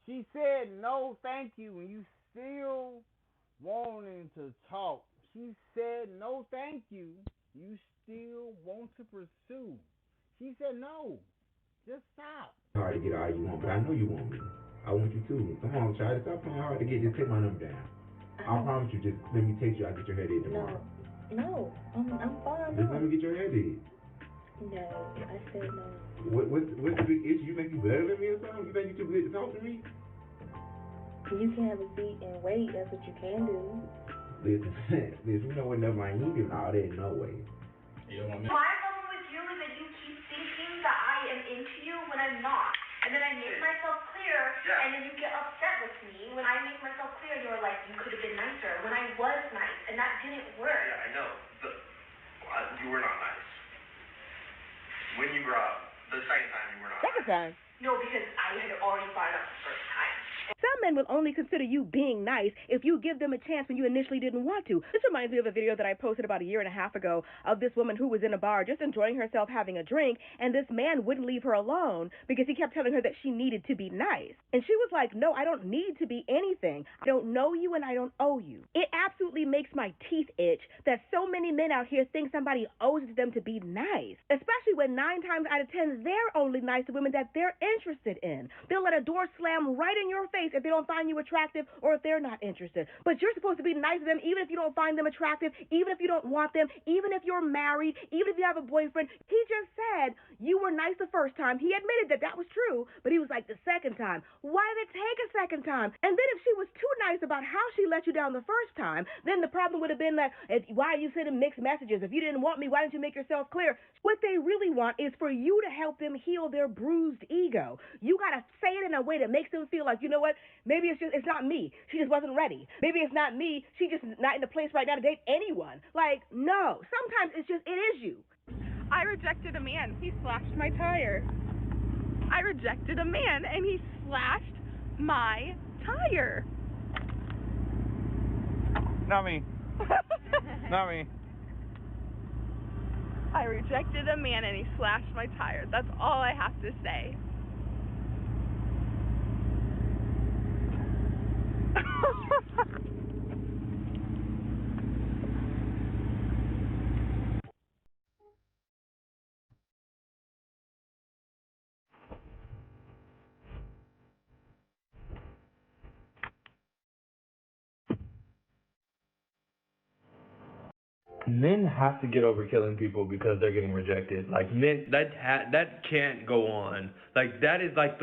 She said no thank you and you still wanting to talk. She said no thank you. You still want to pursue. She said no. Just stop. Hard to get all you want, but I know you want me. I want you too. Come on, child. Stop playing hard to get. Just take my number down. I promise you. Just let me text you. I'll get your head in tomorrow. No, I'm fine. Just let me get your hair did. No, I said no. What's the big issue? You think you better than me or something? You think you too good to talk to me? You can have a seat and wait. That's what you can do. Listen, you know what? Never mind. You doing all that? No way. My problem with you is that you keep thinking that I am into you when I'm not. And then I make myself clear, and then you get upset with me. When I make myself clear, you're like, you could have been nicer. When I was nice, and that didn't work. Yeah, I know. You were not nice. When you grew up, the second time you were not Second time? No, because I had already brought it up the first time. Some men will only consider you being nice if you give them a chance when you initially didn't want to. This reminds me of a video that I posted about 1.5 years ago of this woman who was in a bar just enjoying herself having a drink, and this man wouldn't leave her alone because he kept telling her that she needed to be nice. And she was like, no, I don't need to be anything. I don't know you and I don't owe you. It absolutely makes my teeth itch that so many men out here think somebody owes it to them to be nice, especially when 9 times out of 10 they're only nice to women that they're interested in. They'll let a door slam right in your face if they don't find you attractive or if they're not interested. But you're supposed to be nice to them even if you don't find them attractive, even if you don't want them, even if you're married, even if you have a boyfriend. He just said you were nice the first time. He admitted that that was true, but he was like, the second time. Why did it take a second time? And then if she was too nice about how she let you down the first time, then the problem would have been that, why are you sending mixed messages? If you didn't want me, why didn't you make yourself clear? What they really want is for you to help them heal their bruised ego. You got to say it in a way that makes them feel like, you know what, maybe it's not me. She just wasn't ready. Maybe it's not me. She just not in the place right now to date anyone. Like, no. Sometimes it is you. I rejected a man. He slashed my tire. I rejected a man and he slashed my tire. Not me. Not me. I rejected a man and he slashed my tire. That's all I have to say. Men have to get over killing people because they're getting rejected. Like men, that can't go on. Like that is like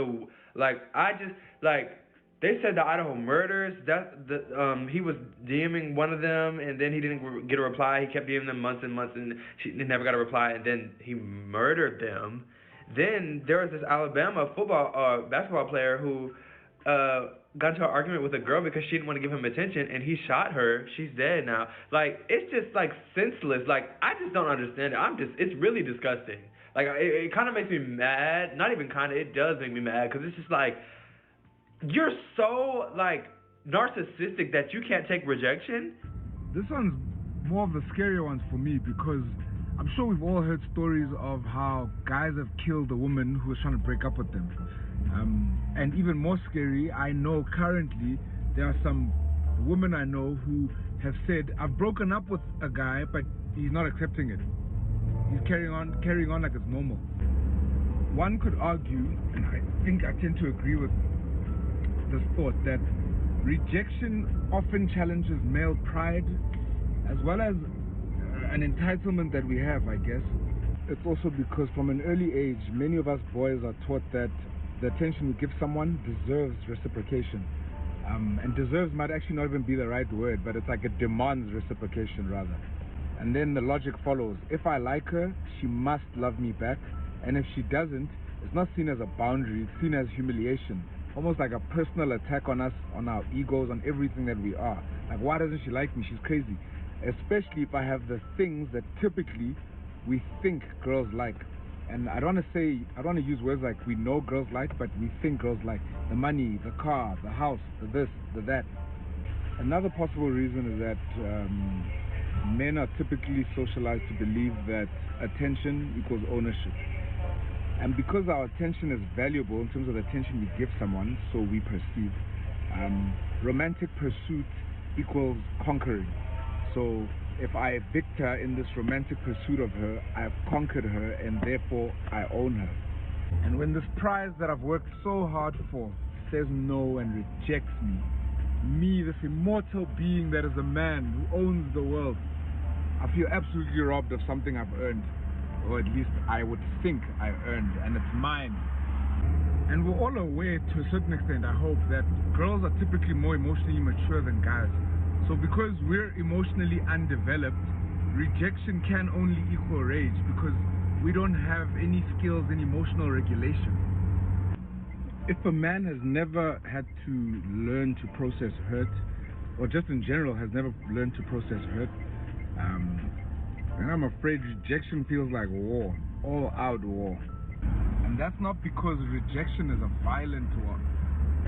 they said the Idaho murders. He was DMing one of them, and then he didn't get a reply. He kept DMing them months and months, and she never got a reply. And then he murdered them. Then there was this Alabama basketball player who got into an argument with a girl because she didn't want to give him attention, and he shot her. She's dead now. Like, it's just like senseless. Like, I just don't understand it. It's really disgusting. Like, it kind of makes me mad. Not even kind of, it does make me mad because it's just like, you're so like narcissistic that you can't take rejection. This one's more of the scarier ones for me because I'm sure we've all heard stories of how guys have killed a woman who was trying to break up with them. And even more scary, I know currently there are some women I know who have said, I've broken up with a guy, but he's not accepting it. He's carrying on like it's normal. One could argue, and I think I tend to agree with this thought, that rejection often challenges male pride as well as an entitlement that we have, I guess. It's also because from an early age, many of us boys are taught that the attention we give someone deserves reciprocation. And deserves might actually not even be the right word, but it's like it demands reciprocation rather. And then the logic follows. If I like her, she must love me back. And if she doesn't, it's not seen as a boundary, it's seen as humiliation. Almost like a personal attack on us, on our egos, on everything that we are. Like, why doesn't she like me? She's crazy. Especially if I have the things that typically we think girls like. And I don't want to use words like we know girls like, but we think girls like. The money, the car, the house, the this, the that. Another possible reason is that men are typically socialized to believe that attention equals ownership. And because our attention is valuable in terms of the attention we give someone, so we perceive, romantic pursuit equals conquering. So if I evict her in this romantic pursuit of her, I've conquered her and therefore I own her. And when this prize that I've worked so hard for says no and rejects me, this immortal being that is a man who owns the world, I feel absolutely robbed of something I've earned, or at least I would think I earned, and it's mine. And we're all aware to a certain extent, I hope, that girls are typically more emotionally mature than guys. So because we're emotionally undeveloped, rejection can only equal rage because we don't have any skills in emotional regulation. If a man has never had to learn to process hurt, or just in general has never learned to process hurt, then I'm afraid rejection feels like war, all out war. And that's not because rejection is a violent war.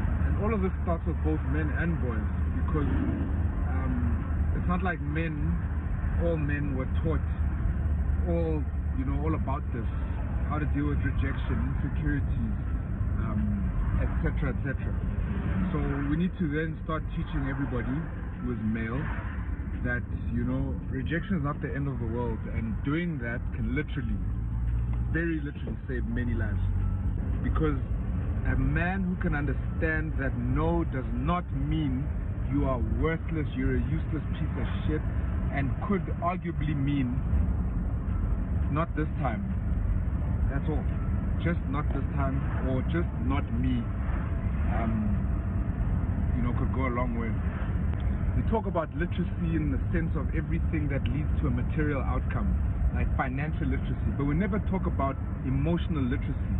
And all of this starts with both men and boys, because it's not like all men were taught all about this, how to deal with rejection, insecurities, etc., etc. So we need to then start teaching everybody who is male that, rejection is not the end of the world, and doing that can literally, very literally save many lives. Because a man who can understand that no does not mean you are worthless, you're a useless piece of shit, and could arguably mean not this time. That's all. Just not this time, or just not me. Could go a long way. We talk about literacy in the sense of everything that leads to a material outcome, like financial literacy, but we never talk about emotional literacy.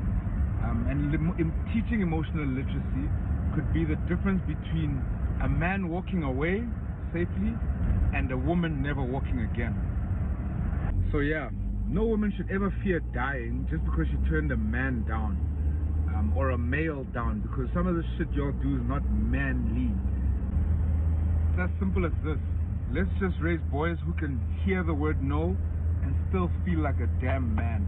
Teaching emotional literacy could be the difference between a man walking away safely and a woman never walking again. So yeah, no woman should ever fear dying just because she turned a man down, or a male down, because some of the shit y'all do is not manly. It's as simple as this. Let's just raise boys who can hear the word no and still feel like a damn man.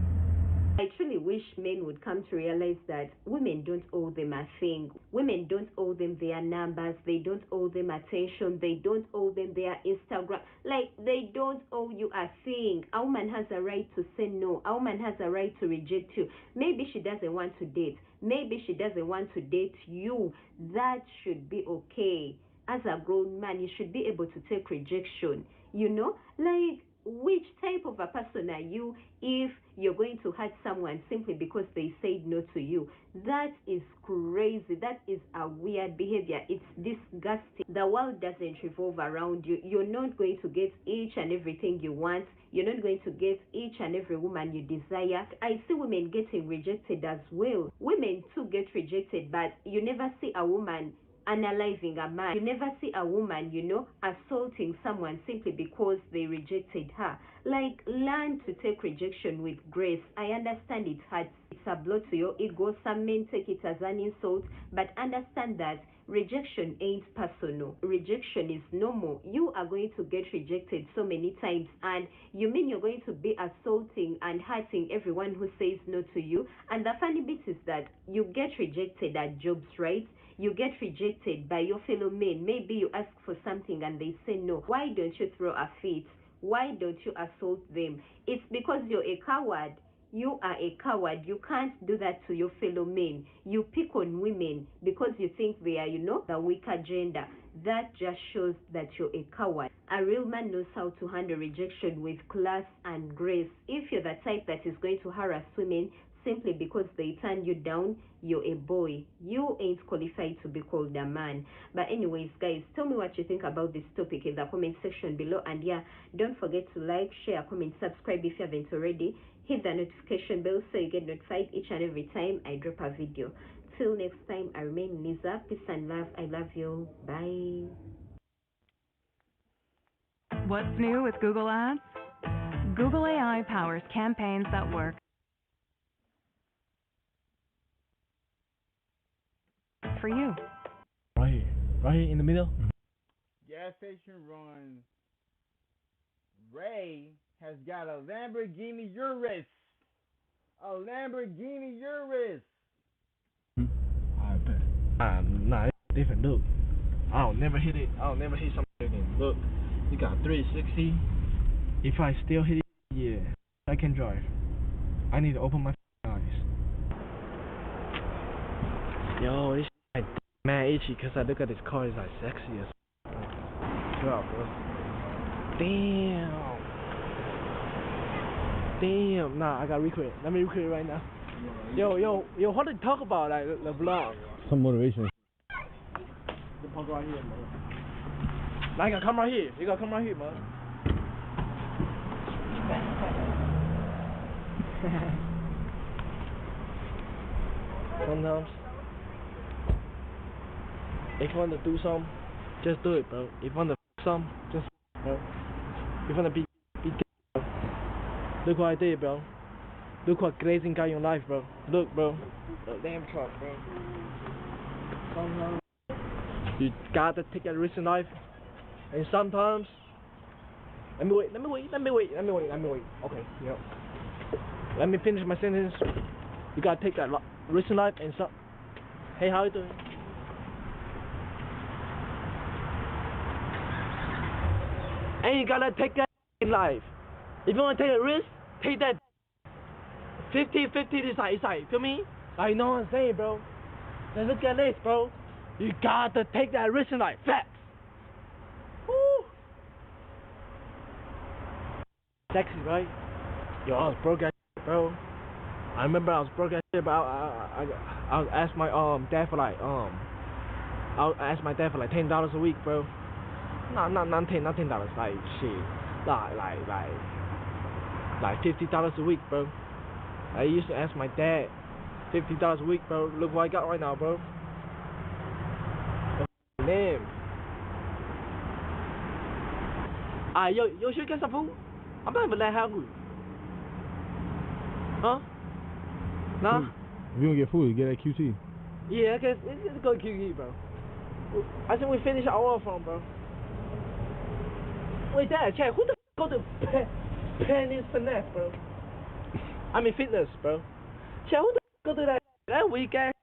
I truly wish men would come to realize that women don't owe them a thing. Women don't owe them their numbers. They don't owe them attention. They don't owe them their Instagram. Like, they don't owe you a thing. A woman has a right to say no. A woman has a right to reject you. Maybe she doesn't want to date. Maybe she doesn't want to date you. That should be okay. As a grown man, you should be able to take rejection. Like, which type of a person are you if you're going to hurt someone simply because they said no to you? That is crazy. That is a weird behavior. It's disgusting. The world doesn't revolve around you. You're not going to get each and everything you want. You're not going to get each and every woman you desire. I see women getting rejected as well. Women too get rejected, but you never see a woman analyzing a man. You never see a woman, assaulting someone simply because they rejected her. Like, learn to take rejection with grace. I understand it hurts. It's a blow to your ego. Some men take it as an insult, but understand that rejection ain't personal. Rejection is normal. You are going to get rejected so many times, and you mean you're going to be assaulting and hurting everyone who says no to you? And the funny bit is that you get rejected at jobs, right? You get rejected by your fellow men. Maybe you ask for something and they say no. Why don't you throw a fit? Why don't you assault them? It's because you're a coward. You are a coward. You can't do that to your fellow men. You pick on women because you think they are, the weaker gender. That just shows that you're a coward. A real man knows how to handle rejection with class and grace. If you're the type that is going to harass women simply because they turn you down, you're a boy. You ain't qualified to be called a man. But anyways, guys, tell me what you think about this topic in the comment section below. And yeah, don't forget to like, share, comment, subscribe if you haven't already. Hit the notification bell so you get notified each and every time I drop a video. Till next time, I remain Lisa. Peace and love. I love you. Bye. What's new with Google Ads? Google AI powers campaigns that work for you. Right here in the middle. Gas station run. Ray has got a Lamborghini Urus. A Lamborghini Urus. I bet. Nah, it's different. Look, I'll never hit it. I'll never hit something again. Look, you got 360. If I still hit it, yeah, I can drive. I need to open my eyes. Yo, this like mad itchy because I look at this car, it's like sexy as God, bro. Damn. Damn, nah, I gotta record. Let me record it right now. Yo, what did you talk about, like, the vlog? Some motivation. The punk right here, man. Now you gotta come right here. You gotta come right here, man. Sometimes, if you want to do something, just do it, bro. If you want to something, just bro. If you want to be bro. Look what I did, bro. Look what glazing got in your life, bro. Look, bro. The damn truck, bro. Sometimes you gotta take a risk in life, and sometimes. Let me wait. Okay, yeah. Let me finish my sentence. You gotta take that risk in life, and so. Hey, how you doing? And you gotta take that in life. If you wanna take a risk, take that 50-50 this side, feel me? Like, you know what I'm saying, bro? Now look at this, bro. You gotta take that risk in life. Facts. Woo. Sexy, right? Yo, I was broke as shit, bro. I remember I was broke as shit, but I asked my dad for like I asked my dad for like $10 a week, bro. Not $10, like shit. Like $50 a week, bro. I used to ask my dad $50 a week, bro. Look what I got right now, bro. Damn. Yo, should we get some food? I'm not even that hungry. Huh? Nah? If you don't get food, you get that QT. Yeah, I guess it's go QT, bro. I think we finished our order from, bro. Wait, Dad, check. Who the f go to Penny's Finesse, bro? I mean fitness, bro. Check, who the f go to that weekend?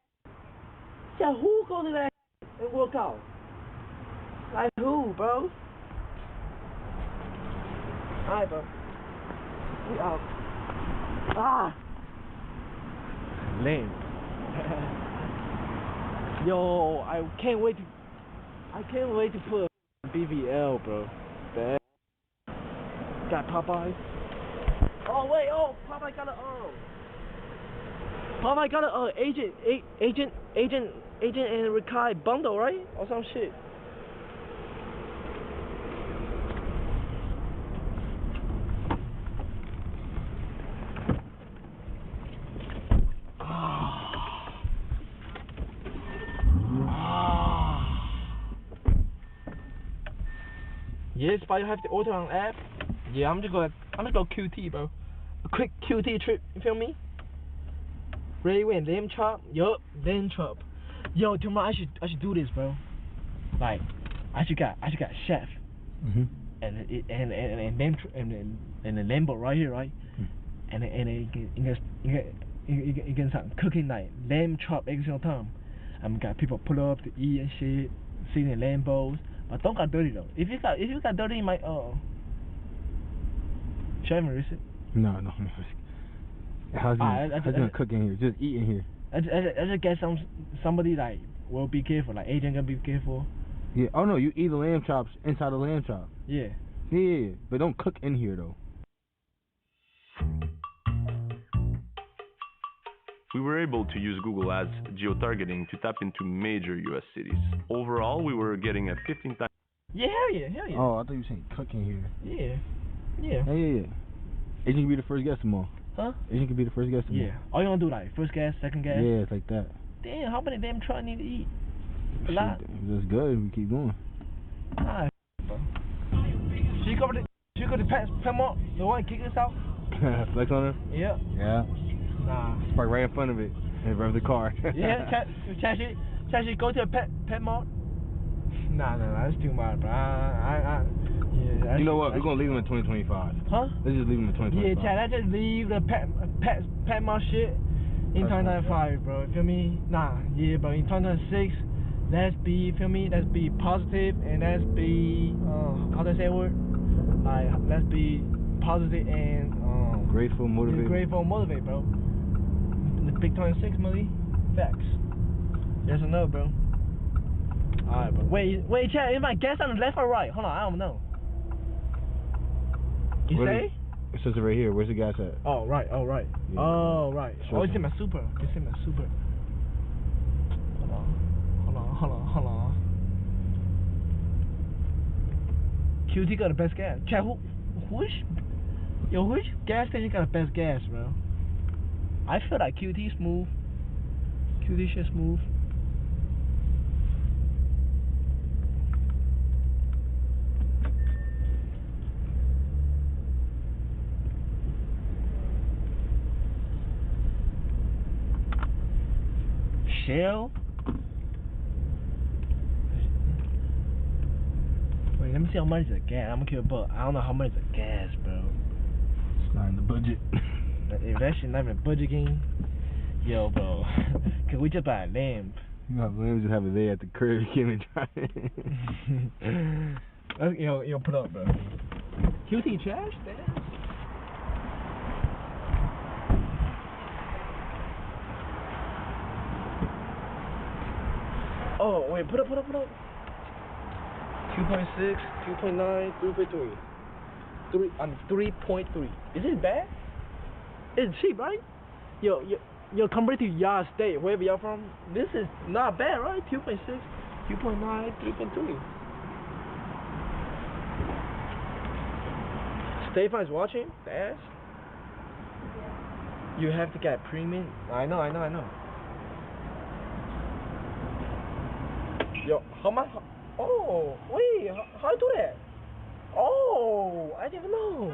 Check, who go to that and work out? Like who, bro? Alright, bro. We out. Lame. Yo, I can't wait to put a BBL, bro. Bad. Got Popeye. Oh wait, Popeye got a agent and Rikai bundle, right? Or some shit. Yes, but you have to order on app. Yeah, I'm just go QT, bro. A quick QT trip, you feel me? Ready when lamb chop? Yup, lamb chop. Yo, tomorrow I should do this, bro. Like, I should got chef. Mhm. And the Lambo right here, right? And you can start cooking like lamb chop every single time. Got people pull up to eat and shit, sitting in Lambos. But don't get dirty though. If you got dirty, you might should I even risk it? No. How's you gonna cook in here? Just eat in here. I just get somebody like will be careful, like agent gonna be careful. Yeah. Oh no, you eat the lamb chops inside the lamb chop. Yeah. Yeah, but don't cook in here though. We were able to use Google Ads geotargeting to tap into major US cities. Overall, we were getting a 15 times. Yeah, hell yeah. Oh, I thought you were saying cook in here. Yeah. Yeah. Agent can be the first guest tomorrow. Huh? Agent can be the first guest tomorrow. Yeah. All you gonna do like first gas, second gas? Yeah, it's like that. Damn, how many damn trucks need to eat? A lot. That's good. We keep going. Alright, bro. Should you go to Pet Mart? The one kick us out? Flex on her? Yeah. Yeah. Nah. Park right in front of it and rev the car. Yeah, Chashi, go to a pet mart. Nah, that's too much, bro. Yeah. You know what? We're gonna leave them in 2025. Huh? Let's just leave them in 2025. Yeah, Chad, let's just leave the pet mart shit in 2095, bro. You feel me? Nah, yeah, bro. In 2026, let's be, feel me? Let's be positive and let's be, how do I say a word? Like, let's be positive and grateful, motivate. Grateful, motivate, bro. The big 26, Millie. Facts. Yes or no, bro? Alright, bro. Wait, Chad, is my guest on the left or right? Hold on, I don't know. You say? It says it right here. Where's the gas at? Oh, right. Yeah. Oh, right. Sure. Oh, it's in my super. Hold on. QT got the best gas. Chat, which gas station got the best gas, bro? I feel like QT smooth. QT shit smooth. Shell? Wait, let me see how much is the gas. I'm gonna keep it, but I don't know how much is the gas, bro. It's not in the budget. If that shit not even a budget game, yo, bro, can we just buy a lamp? No, let me just have it there at the crib. You can't even try it. Yo, put up, bro. QT trash, damn. Oh, wait, put up. 2.6, 2.9, 3.3. Is this bad? It's cheap, right? Yo, compared to y'all state, wherever y'all from, this is not bad, right? 2.6, 2.9, 3.3. State Farm is watching? Dash? You have to get premium? I know. Yo, how much? Oh, wait, how do that? Oh, I didn't know.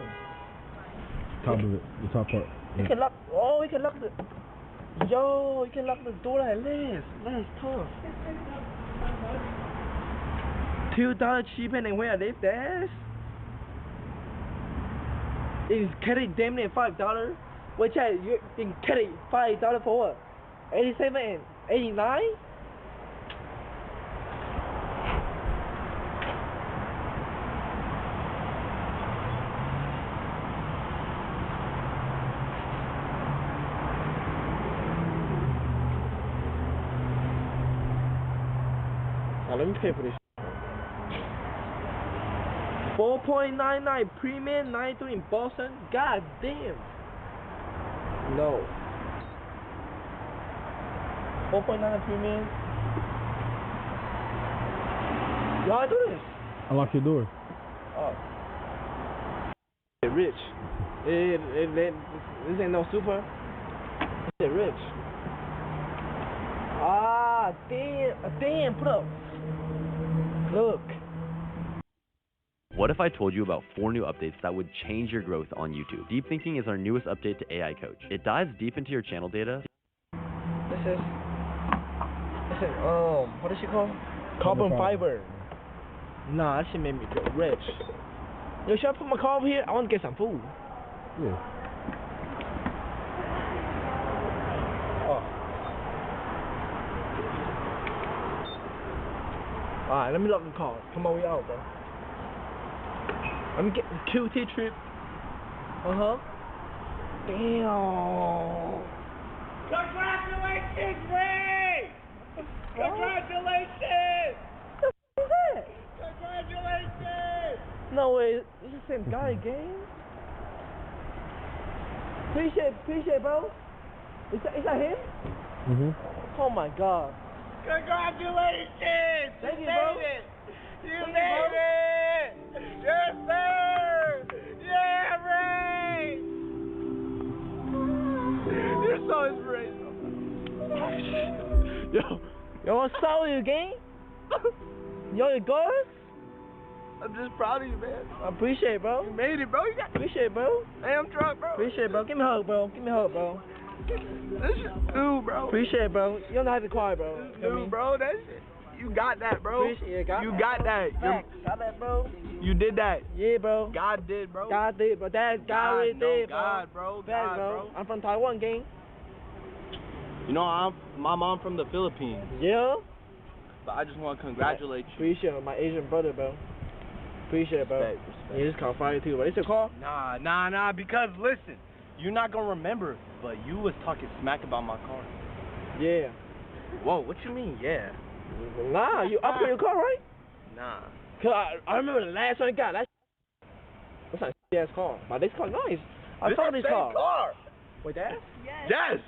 Top of it, the top part. You can lock. Oh, you can lock the. Yo, you can lock the door like this. That's tough. $2 cheaper than where I live. That's. It's carry damn near $5. Wait, chat, you can carry $5 for what? 87 and 89. Let me pay for this. 4.99 premium 93 in Boston. God damn. No. 4.99 premium. Yo, how I do this? Unlock your door. Oh. Rich. This ain't no super. This rich. Ah, damn, put up. Look. What if I told you about 4 new updates that would change your growth on YouTube? Deep Thinking is our newest update to AI Coach. It dives deep into your channel data. This is what is she called? Carbon fiber. Nah, that shit made me feel rich. Yo, should I put my car over here? I want to get some food. Yeah. Alright, let me lock the car. Come on, we out, bro. Let me get the QT trip. Damn. Congratulations, Ray! Congratulations! What the f is that? Congratulations! No way, it's the same guy again. Appreciate, bro. Is that him? Oh my god. Congratulations! Thank you, made bro. it! You Thank made you, it! Yes, sir! Yeah, Ray! You're so inspirational. Yo, what's up with you, gang? Yo, you good? I'm just proud of you, man. I appreciate it, bro. You made it, bro. Appreciate it, bro. Hey, I'm drunk, bro. Appreciate it, bro. Give me a hug, bro. This is cool, bro. Appreciate it, bro. You don't have to cry, bro. This is new, bro. That shit. You got that, bro. Appreciate it. Got that. Got that, bro. You did that. Yeah, bro. God did, bro. God did, bro. God really did, bro. God, bro. God, bro. I'm from Taiwan, gang. You know, my mom from the Philippines. Yeah? But I just want to congratulate you. Appreciate it, my Asian brother, bro. Appreciate it, bro. Respect. Yeah, this car fire too, but it's a car? Nah, because listen, you're not going to remember, but you was talking smack about my car. Yeah. Whoa, what you mean, yeah? Nah, you upgrade your car, right? Nah. Cause I remember the last one I got. What's that ass car? My this car nice. I This saw is this the same car. car. Wait, that? Yes.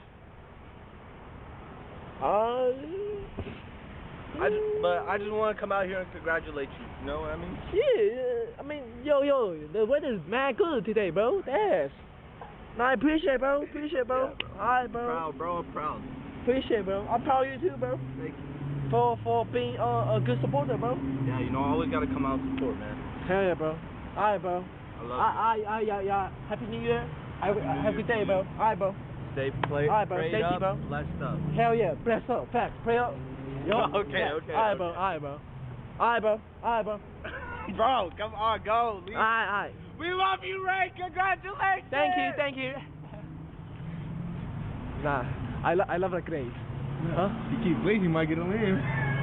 I just want to come out here and congratulate you. You know what I mean? Yeah, I mean, yo, the weather's mad good today, bro. That's. No, I appreciate, bro. Appreciate, bro. Yeah, bro. Alright, bro. Proud, bro. I'm proud. Appreciate, bro. I'm proud of you too, bro. Thank you. For being a good supporter, bro. Yeah, you know, I always gotta come out and support, man. Hell yeah, bro. Alright, bro. I love you. Yeah. Happy New Year. Have a good day, bro. Alright, bro. Stay Alright, bro. prayed Thank you, up, bro. blessed up. Hell yeah. Bless up. Facts. Pray up. Yo. Okay. Alright, bro. Alright, bro. Alright, bro. Alright, bro. Bro, come on, go. Alright. We love you, Ray. Congratulations. Thank you. Nah, I love the grades. Huh? He keep waiting, he might get on in.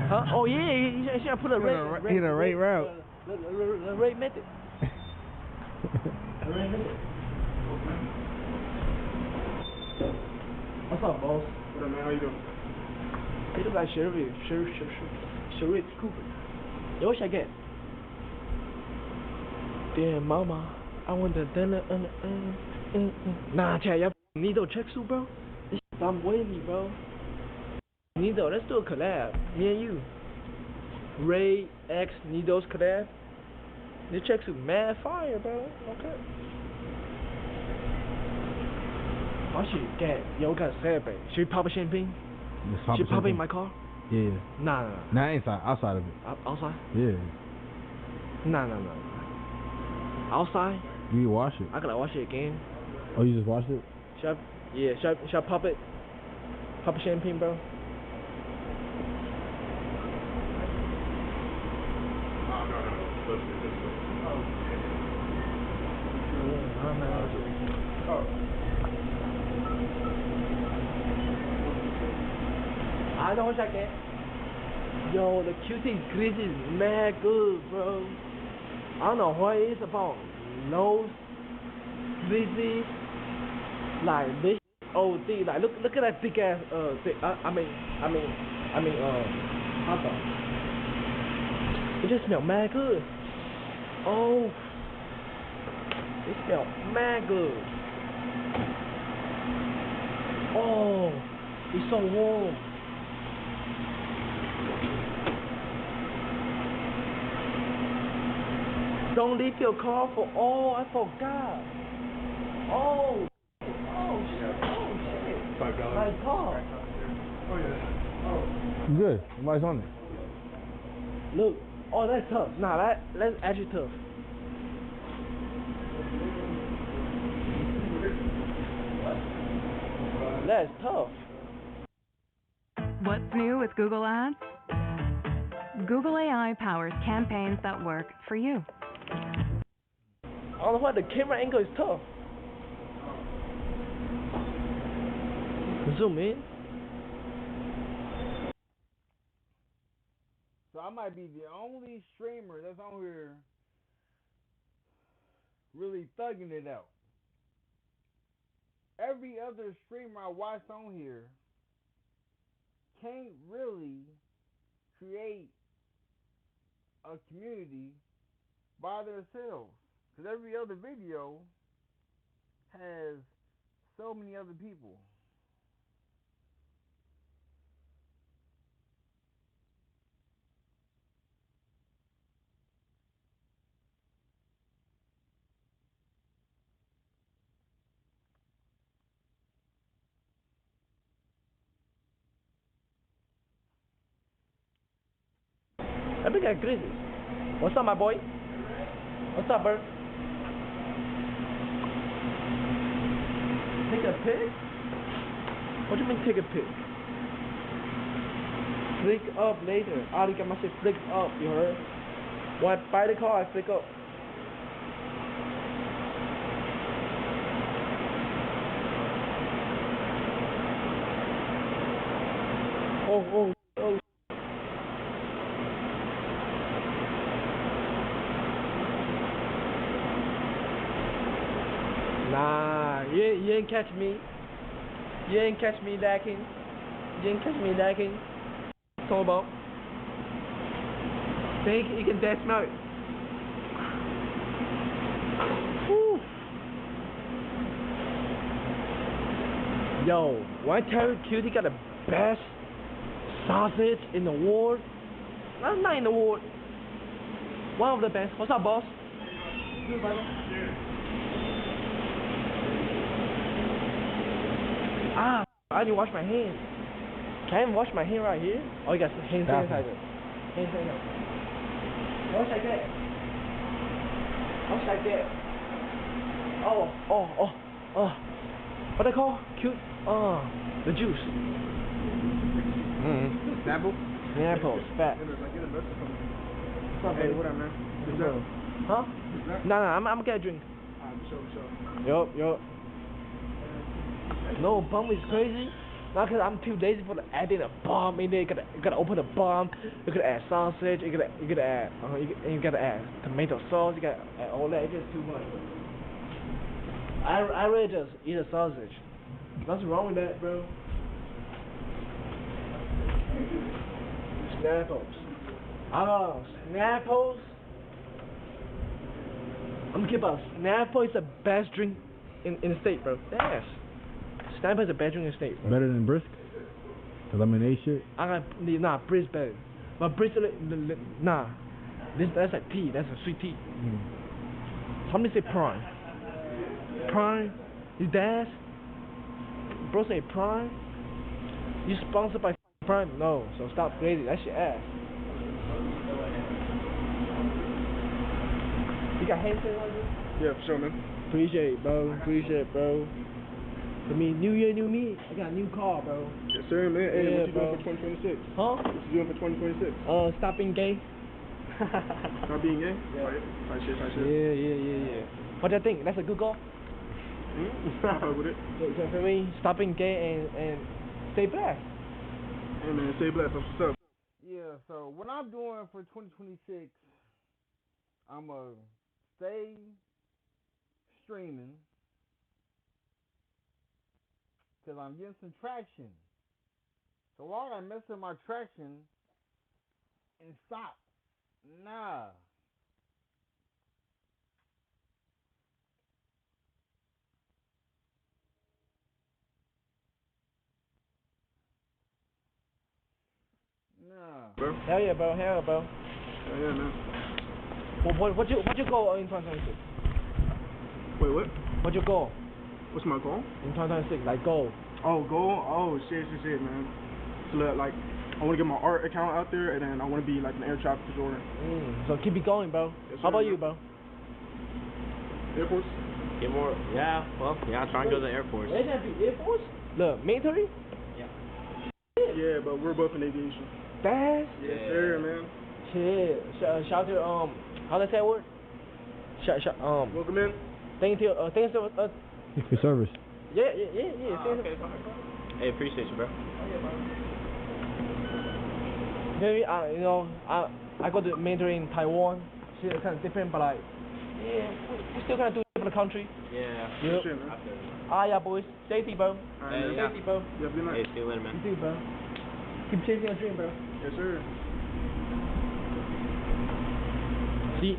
Huh? Oh yeah, he should put a rate route. The rate method. The rate method. What's up, boss? What up, man? How you doing? You look like Sharif Cooper. Yo, what should I get? Damn, mama, I want the dinner. Nah, Chad, y'all need those tracksuit, bro. This I'm wavy, bro. Nido, let's do a collab. Me and you. Ray, X, Nido's collab. This tracksuit mad fire, bro. Okay. I should get. Yo, we gotta celebrate. Should we pop a champagne? Should we pop it in my car? Yeah. Nah. Nah, inside, outside of it. Outside? Yeah. Nah. Outside? You wash it. I gotta wash it again. Oh, you just washed it? Should I pop it? Pop a champagne, bro? I know what I get. Yo, the QT grease is mad good, bro. I don't know what it is about nose, greasy, like this OD. Like look at that big ass thing. I mean hot dog. It just smell mad good. Oh, it smell mad good. Oh, it's so warm. Don't leave your car for. Oh, I forgot. Oh shit. $5. My car. Oh yeah. Good. Nobody's on it. Look. Oh, that's tough. Nah, that's actually tough. That's tough. What's new with Google Ads? Google AI powers campaigns that work for you. I don't know why the camera angle is tough. Zoom in. So I might be the only streamer that's on here really thugging it out. Every other streamer I watch on here can't really create a community by themselves. Because every other video has so many other people. I think I agree. What's up, my boy? What's up, bro? Take a pic? What do you mean take a pic? Flick up later. I got my shit flick up, you heard? When I buy the car, I flick up. Oh. Nah, you ain't catch me. You ain't catch me lacking. Talk about. Think you can death note. Yo, when I tell you Q, he got the best sausage in the world. Not in the world. One of the best. What's up, boss? Good, brother. I didn't wash my hands. Can I wash my hand right here? Oh, you got hand sanitizer. Hand sanitizer. Wash like that. Wash like that. Oh. What they call? Cute. The juice. Snapple? Snapples. Fat. Hey, what up, man? Huh? No, I'm gonna get a drink. Sure. Yup. No, bomb is crazy. Not because I'm too lazy for adding a bomb in there. You gotta open the bomb. You gotta add sausage. You gotta add tomato sauce. You gotta add all that. It's just too much. I really just eat a sausage. Nothing wrong with that, bro. Snapples. Snapples. I'm gonna keep up. Snapple is the best drink in the state, bro. Yes. Snapple is the best drink in the state, bro. Better than brisk? The lemonade shit? Nah, brisk better. But brisk, nah. That's like tea. That's a sweet tea. Somebody say prime. Prime? You dash? Bro say prime? You sponsored by Prime? No, so stop crazy. That shit ass. You got hand sanitizer? Yeah, for sure, man. Appreciate it, bro. For me, new year, new me. I got a new car, bro. Yes, sir, man. Hey, Yeah, what you bro. doing for 2026? Huh? What you doing for 2026? Stop being gay. Stop being gay? Yeah. Tight shit. Yeah. What do you think? That's a good goal? I fuck with it. So for me, stop being gay and stay blessed. Hey, man, stay blessed. That's what's up. Yeah, so what I'm doing for 2026, I'm going to stay streaming because I'm getting some traction. So why would I mess up my traction and stop? Nah. Bro. Hell yeah, bro. Hell yeah, man. What you goal in 2026? Wait, what? What your goal? What's my goal? In 2026, like goal. Oh, goal? Oh, shit, man. So, like, I want to get my art account out there, and then I want to be, like, an air traffic controller. So keep it going, bro. Yes, How about sir, you, bro? Air Force? Get more. Yeah, well, yeah, try and go to the Air Force. Wait, that be Air Force? Look, military? Yeah, but we're both in aviation. Fast? Yes, sir, man. Shit. Shout to, how do I say that word? Welcome in. Thank you, For service. Yeah. Okay, fine. Hey, appreciate you, bro. Maybe, I got the military in Taiwan. Shit, kind of different, but like, yeah, we still kind of do it for the country. Yeah. Yep. Sure, man. Yeah, boys. Safety, bro. Yeah. Safety, bro. You have a good night. Hey, see you later, man. You too, bro. Keep chasing your dream, bro. Yes, sir. See,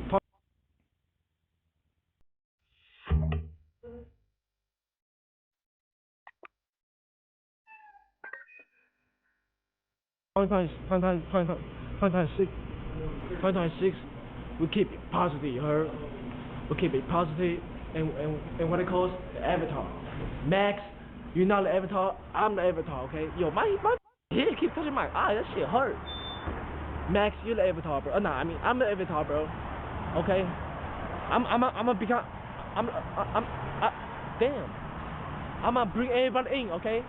we keep it positive, you heard? We keep it positive, and what it calls the avatar. Max, you're not the avatar, I'm the avatar, okay? Yo, my head keep touching my eye, that shit hurt. Max, you're the avatar, bro. I'm the avatar, bro. Okay? I'm gonna become, damn. I'm gonna bring everybody in, okay?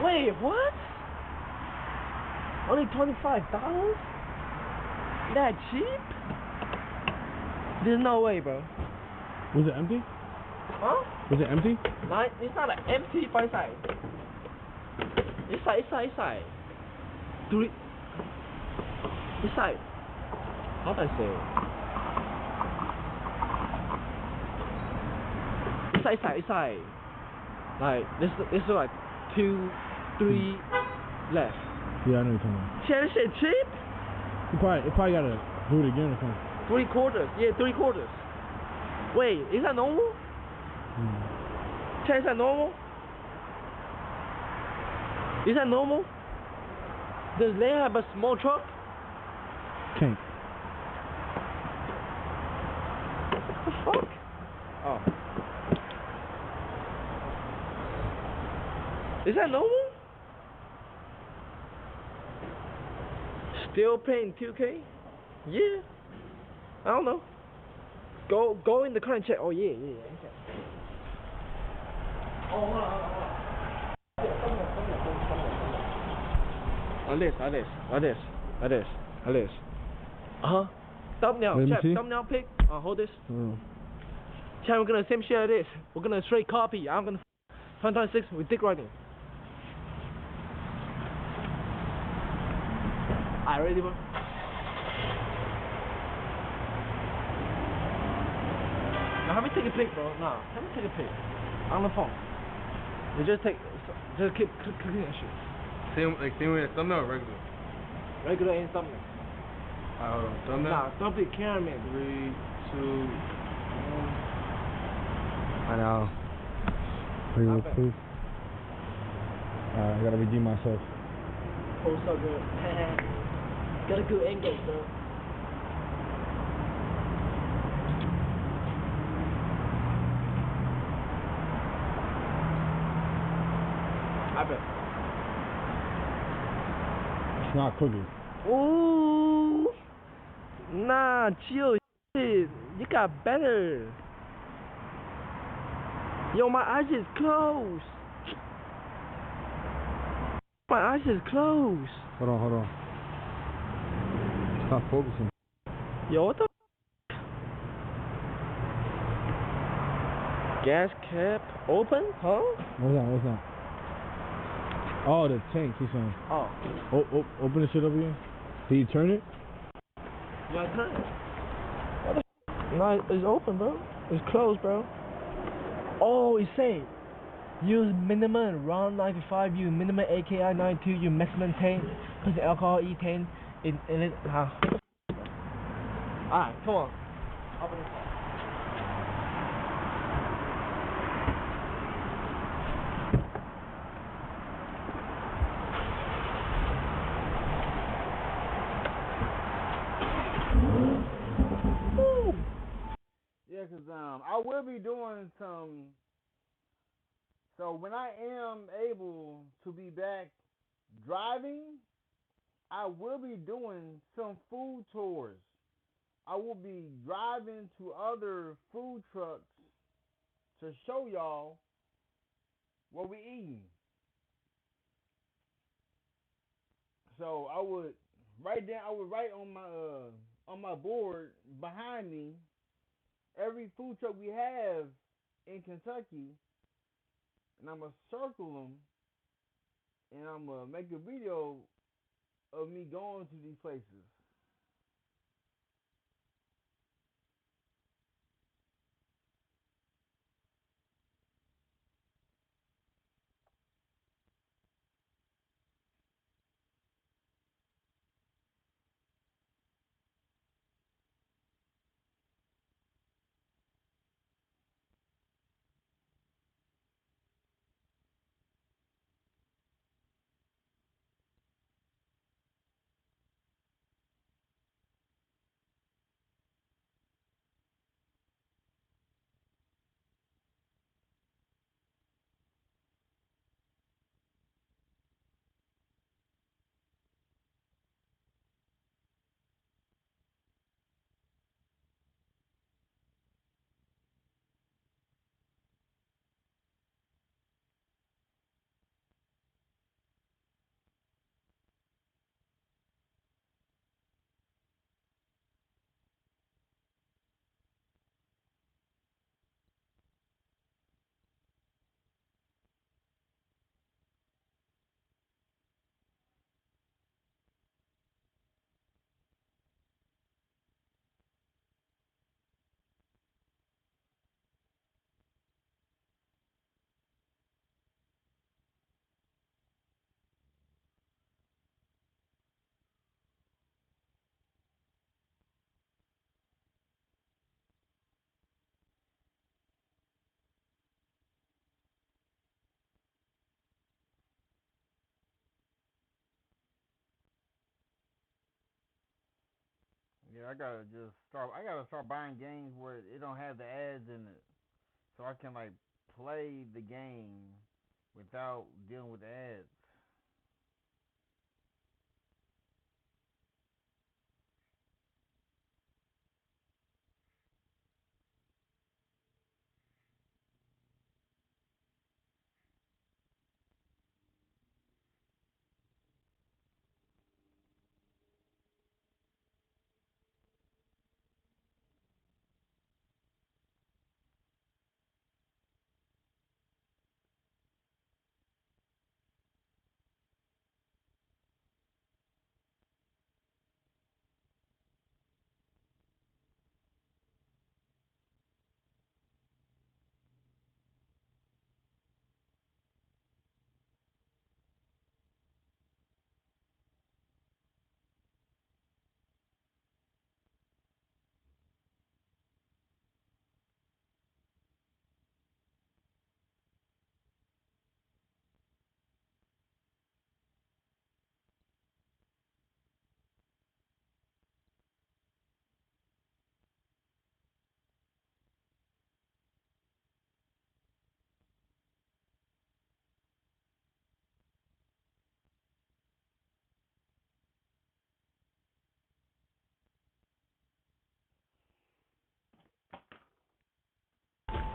Wait, what? Only $25? That cheap? There's no way, bro. Was it empty? Huh? Was it empty? No, it's not an empty but it's like three. It's like, how do I say it? It's like this is like 2, 3 left. Yeah, I know what you're talking about. Shit, this shit cheap? You probably gotta do it again or something. 3/4. Yeah, 3/4. Wait, is that normal? Chad, is that normal? Is that normal? Does Leia have a small truck? Tank. What the fuck? Oh. Is that normal? Still paying 2K? Yeah. I don't know. Go in the car and check. Oh yeah. Okay. Oh, hold on. Like this. Uh-huh. Thumbnail, Chad, thumbnail pic. Hold this. Chad, we're gonna same shit as this. We're gonna straight copy. I'm gonna 2026 with dick riding. Alright, ready, bro? Now, have me take a pic, bro. Nah, have me take a pic. On the phone. You just keep clicking that shit. Same way as thumbnail or regular? Regular ain't thumbnail. Hold on. Thumbnail? Nah, don't be cameraman. 3, 2, 1. I know. Real proof. I gotta redeem myself. Oh, so good. Got a good angle, bro. I bet. It's not cooking. Ooh. Nah, chill. Shit. You got better. Yo, my eyes is closed. My eyes is closed. Hold on. It's not focusing. Yo, what the gas cap open? Huh? What's that? Oh, the tank, he's saying. Oh. Open the shit up again. Did you turn it? Yeah, I turned it. What the No, it's open, bro. It's closed, bro. Oh, it's saying use minimum round 95, use minimum AKI 92, use maximum 10, put the alcohol E10 in it. Alright, come on. Open this up. Yeah, cause I will be doing some. So when I am able to be back driving, I will be doing some food tours. I will be driving to other food trucks to show y'all what we eating. So I would write on my board behind me every food truck we have in Kentucky, and I'm gonna circle them, and I'm gonna make a video of me going to these places. Yeah, I gotta start buying games where it don't have the ads in it, so I can like play the game without dealing with the ads.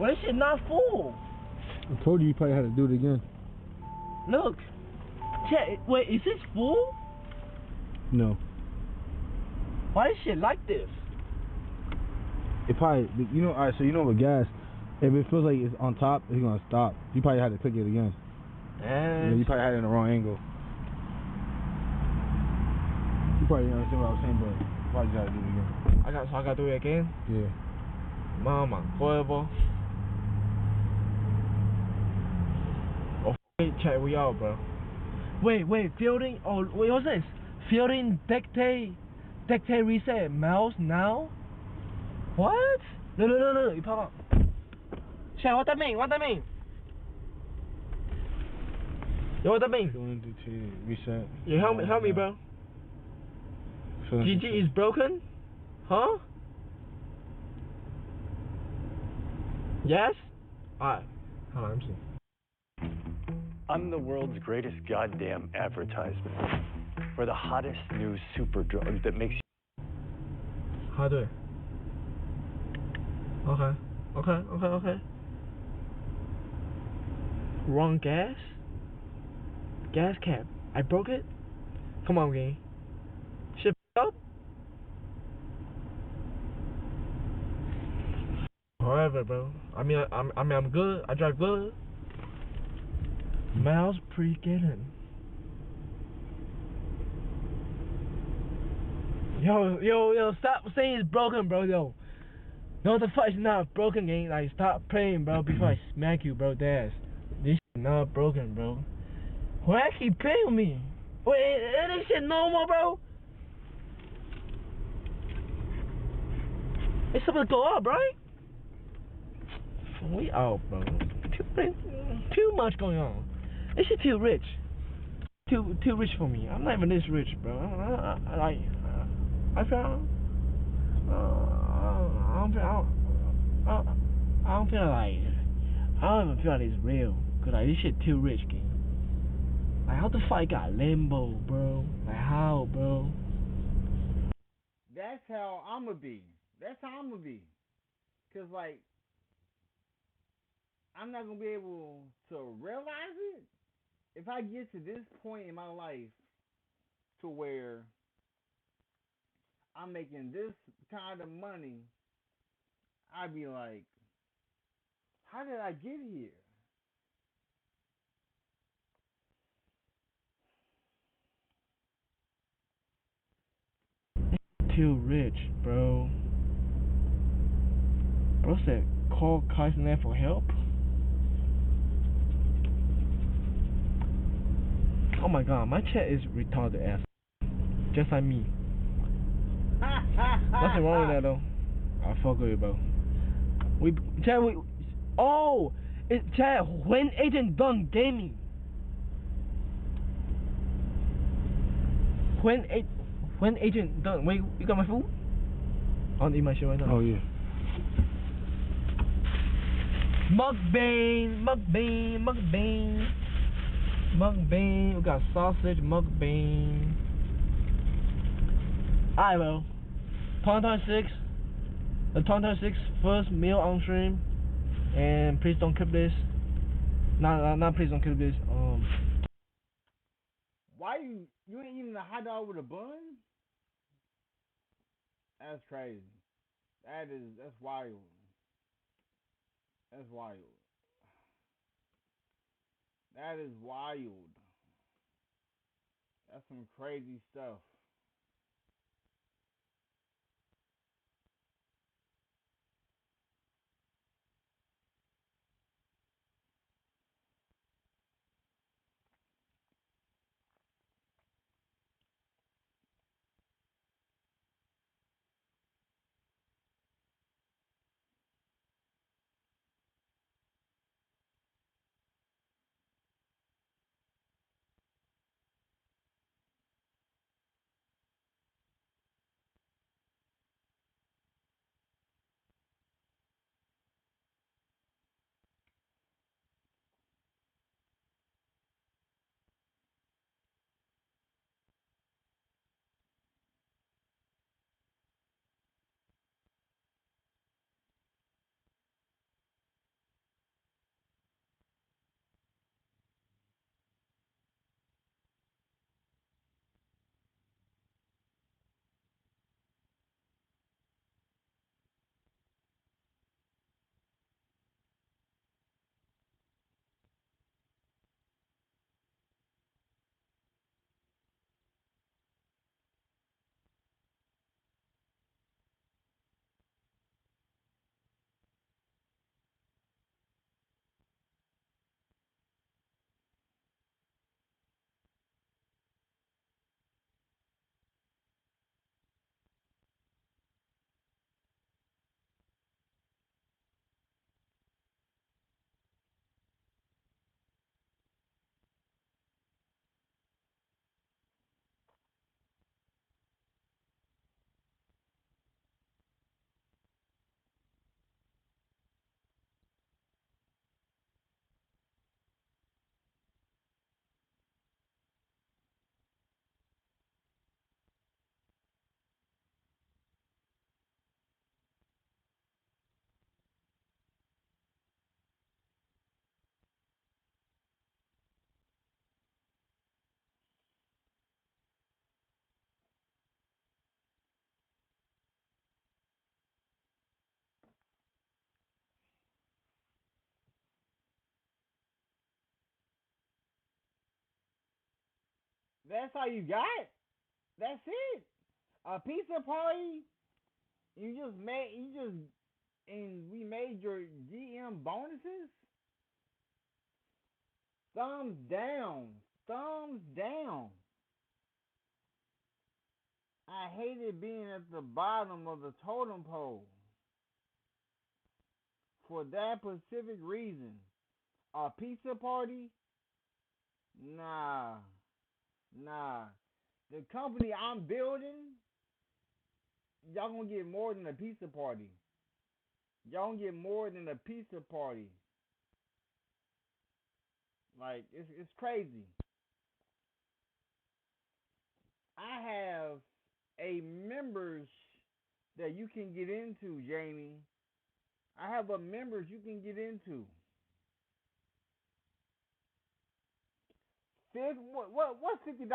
Well, this shit not full. I told you probably had to do it again. Look. Chat, wait, is this full? No. Why is shit like this? It probably, alright, so with gas, if it feels like it's on top, it's gonna stop. You probably had to click it again. Yeah, you probably had it in the wrong angle. You probably didn't understand what I was saying, but you probably gotta do it again. I gotta do it again? Yeah. Mama, huevo. Oh, chat, we out, bro. Wait, fielding, wait, what's this? Fielding dictate reset mouse now? What? No, you pop up. Chat, what that mean? Yo, what that mean? Fielding dictate reset. Yeah, help me, bro. GG is broken? Huh? Yes? Alright. Hold on, let me see. I'm the world's greatest goddamn advertisement for the hottest new super drug that makes you... How do it? Okay. Wrong gas? Gas cap. I broke it? Come on, game. Shit up? However, bro. I'm good. I drive good. Miles pre-getting. Yo, stop saying it's broken, bro, yo. No, the fuck is not broken, gang. Like, stop praying, bro, before I smack you, bro, Daz. This shit not broken, bro. Why keep playing with me? Wait, this shit normal, bro? It's supposed to go up, right? We out, bro. Too much going on. This shit too rich. Too rich for me. I'm not even this rich, bro. I don't even feel like it's real. Cause like this shit too rich, gang. Like how the fuck I got Lambo, bro? Like how, bro? That's how I'ma be. Cause like I'm not gonna be able to realize it if I get to this point in my life to where I'm making this kind of money. I'd be like, how did I get here? Too rich, bro. Bro said call Kaisernet for help. Oh my god, my chat is retarded ass. Just like me. Nothing wrong with that though. I fuck with it, bro. It's chat when Agent done gaming. When Agent done. Wait, you got my food? I want to eat my shit right now. Oh, yeah. Mukbang, mukbang, mukbang. Mukbang. We got sausage, mukbang. Alright, well. 2026. The 2026 first meal on stream. And please don't clip this. Not please don't clip this. Why you ain't eating a hot dog with a bun? That's crazy. That's wild. That's wild. That is wild. That's some crazy stuff. That's all you got? That's it? A pizza party? And we made your GM bonuses? Thumbs down. Thumbs down. I hated being at the bottom of the totem pole. For that specific reason. A pizza party? Nah. Nah. The company I'm building, y'all gonna get more than a pizza party. Y'all gonna get more than a pizza party. Like, it's crazy. I have a members that you can get into, Jamie. I have a members you can get into. What's $50?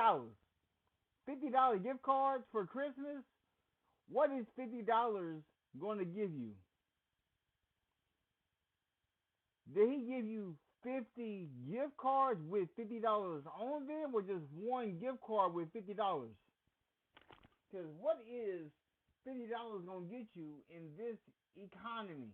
$50 gift cards for Christmas? What is $50 going to give you? Did he give you 50 gift cards with $50 on them, or just one gift card with $50? Because what is $50 going to get you in this economy?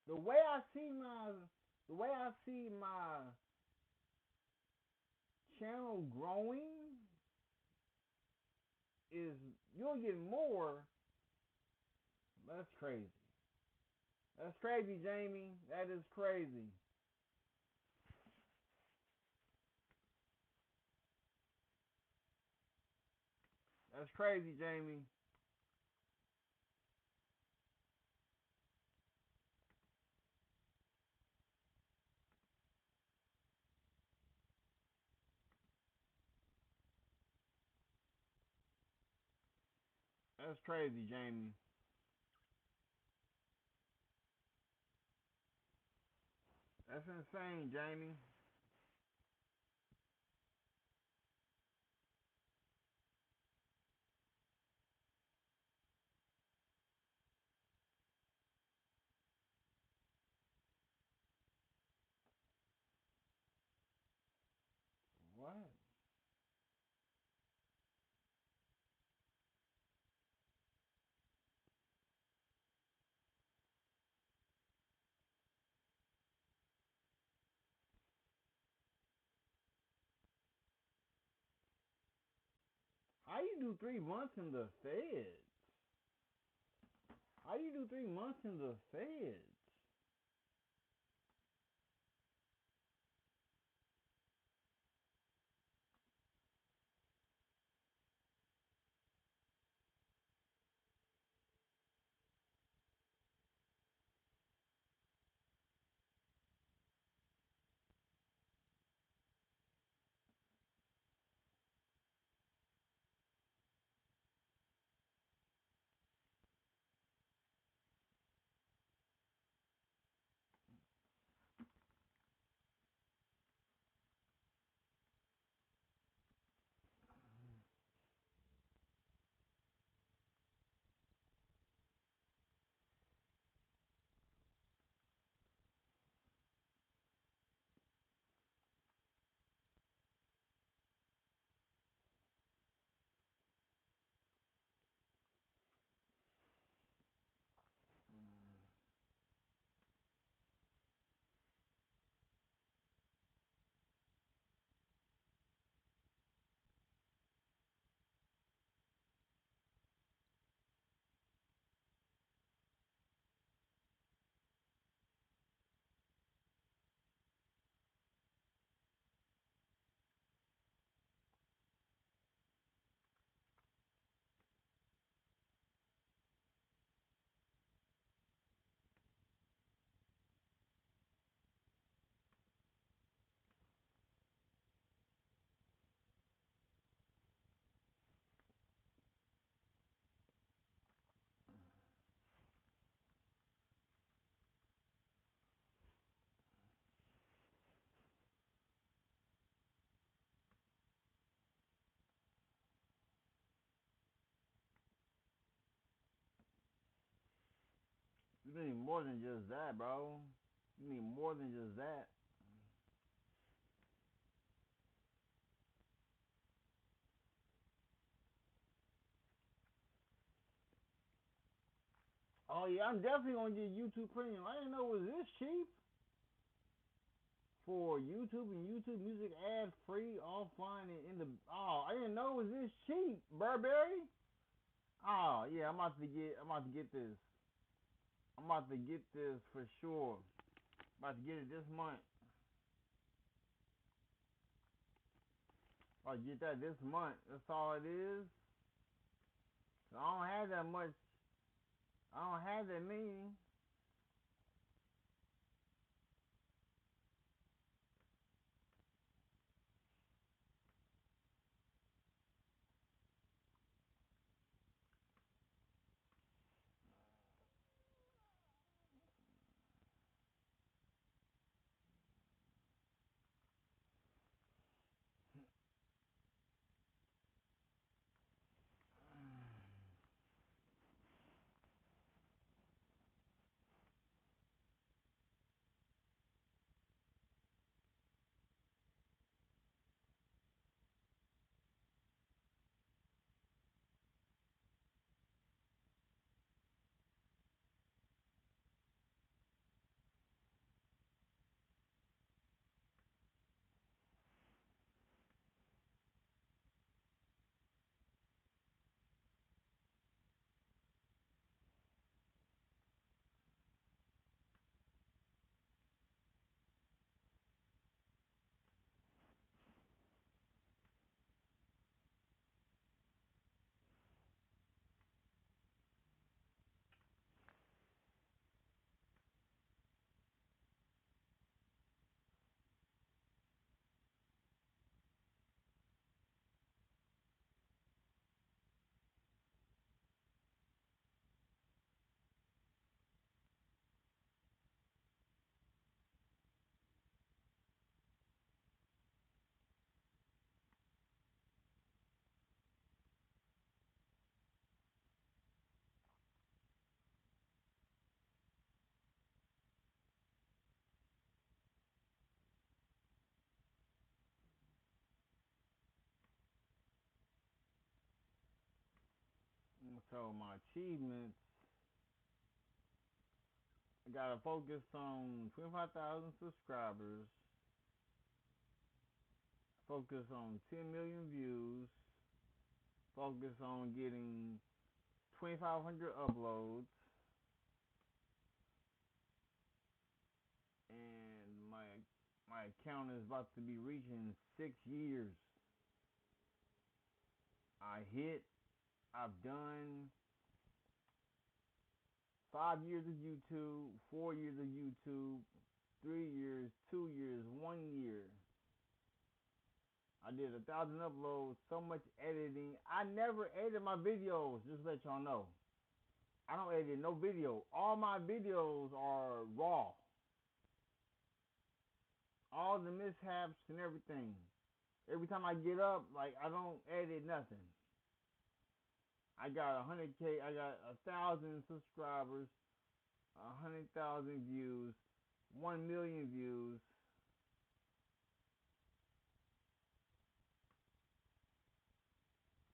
The way I see my channel growing is you'll get more. That's crazy. That's crazy, Jamie. That is crazy. That's crazy, Jamie. That's crazy, Jamie. That's insane, Jamie. What? How you do 3 months in the Feds? How you do 3 months in the Feds? You need more than just that, bro. You need more than just that. Oh yeah, I'm definitely gonna get YouTube Premium. I didn't know it was this cheap for YouTube and YouTube Music ad free offline and in the. Oh, I didn't know it was this cheap, Burberry. Oh yeah, I'm about to get. I'm about to get this. I'm about to get this for sure. About to get it this month. About to get that this month. That's all it is. I don't have that much. I don't have that many. So my achievements, I gotta focus on 25,000 subscribers, focus on 10 million views, focus on getting 2,500 uploads, and my account is about to be reaching 6 years. I've done 5 years of YouTube, 4 years of YouTube, 3 years, 2 years, 1 year. I did 1,000 uploads, so much editing. I never edit my videos, just to let y'all know. I don't edit no video. All my videos are raw. All the mishaps and everything. Every time I get up, like, I don't edit nothing. I got 100K, I got 1,000 subscribers, 100,000 views, 1 million views.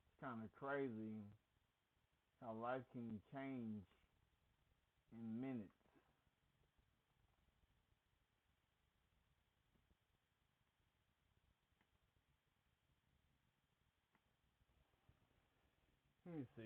It's kind of crazy how life can change in minutes. Let me see.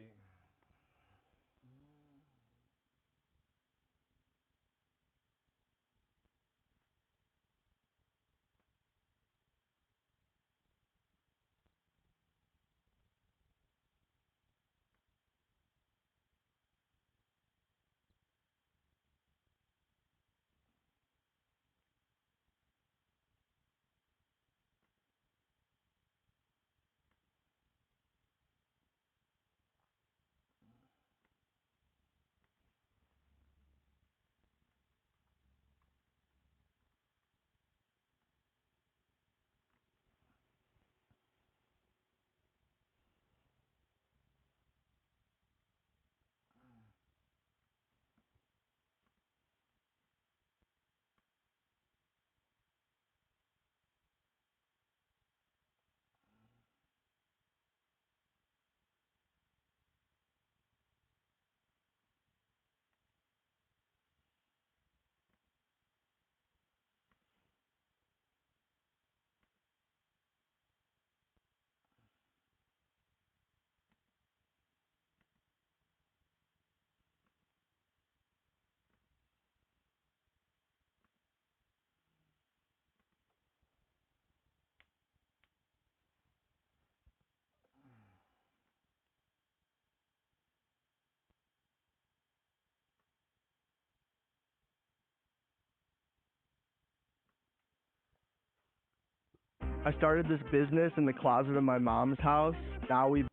I started this business in the closet of my mom's house. Now we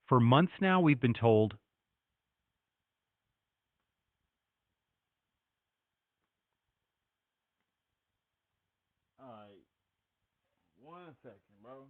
For months now, we've been told, Alright, 1 second, bro.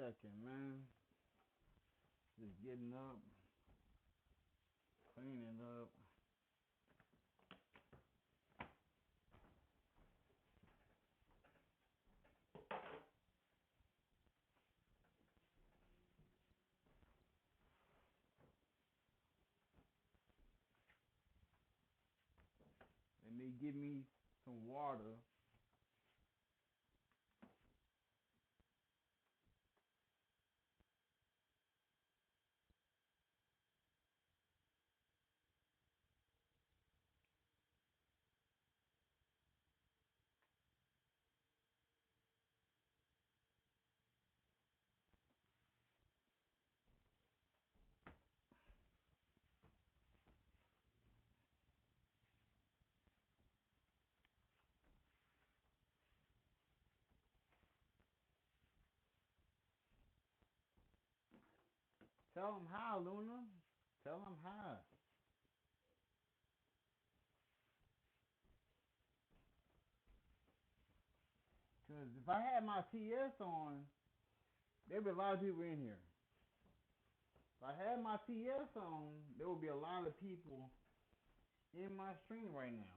second, man. Just getting up, cleaning up. And they give me some water. Tell them how, Luna. Tell them how. Because if I had my TS on, there would be a lot of people in here. If I had my TS on, there would be a lot of people in my stream right now.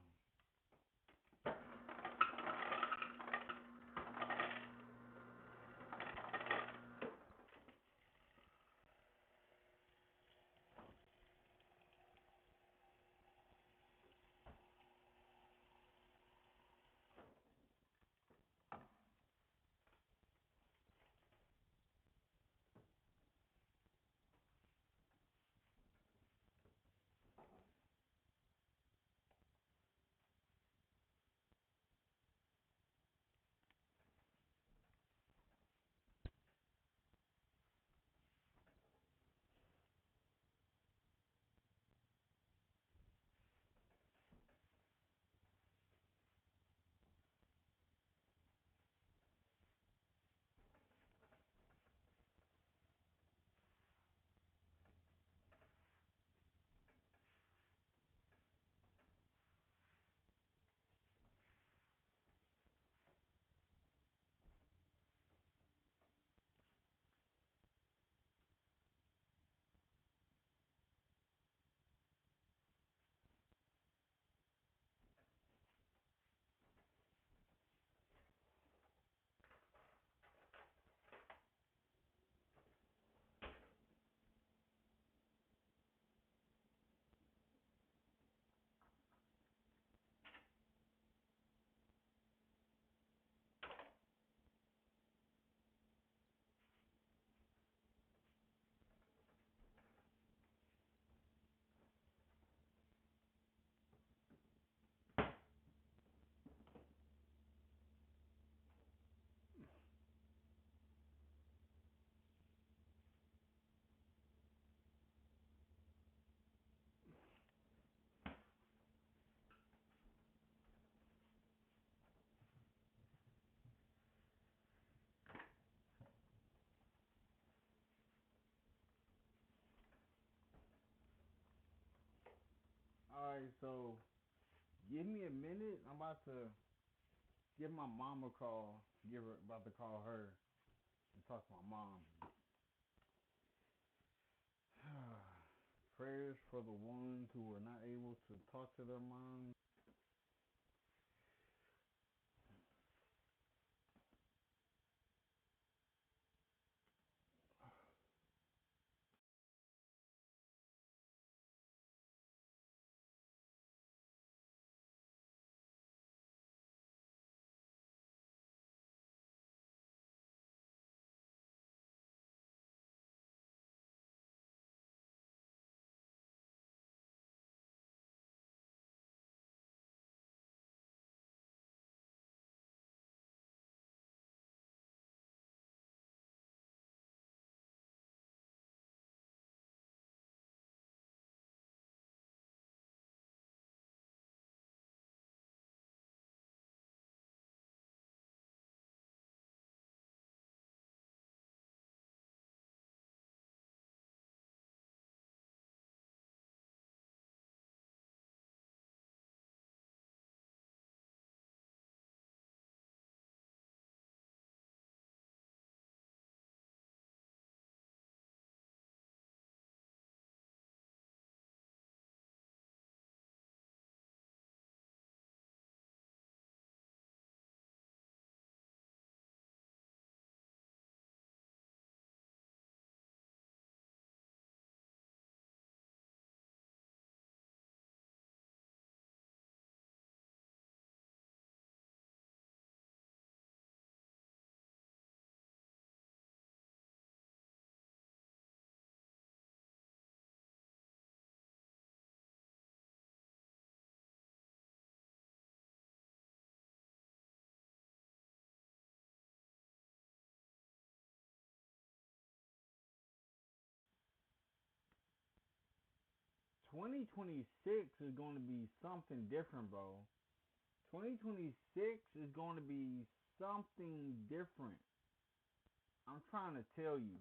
Alright, so give me a minute. I'm about to give my mom a call. About to call her and talk to my mom. Prayers for the ones who were not able to talk to their moms. 2026 is going to be something different, bro. 2026 is going to be something different. I'm trying to tell you.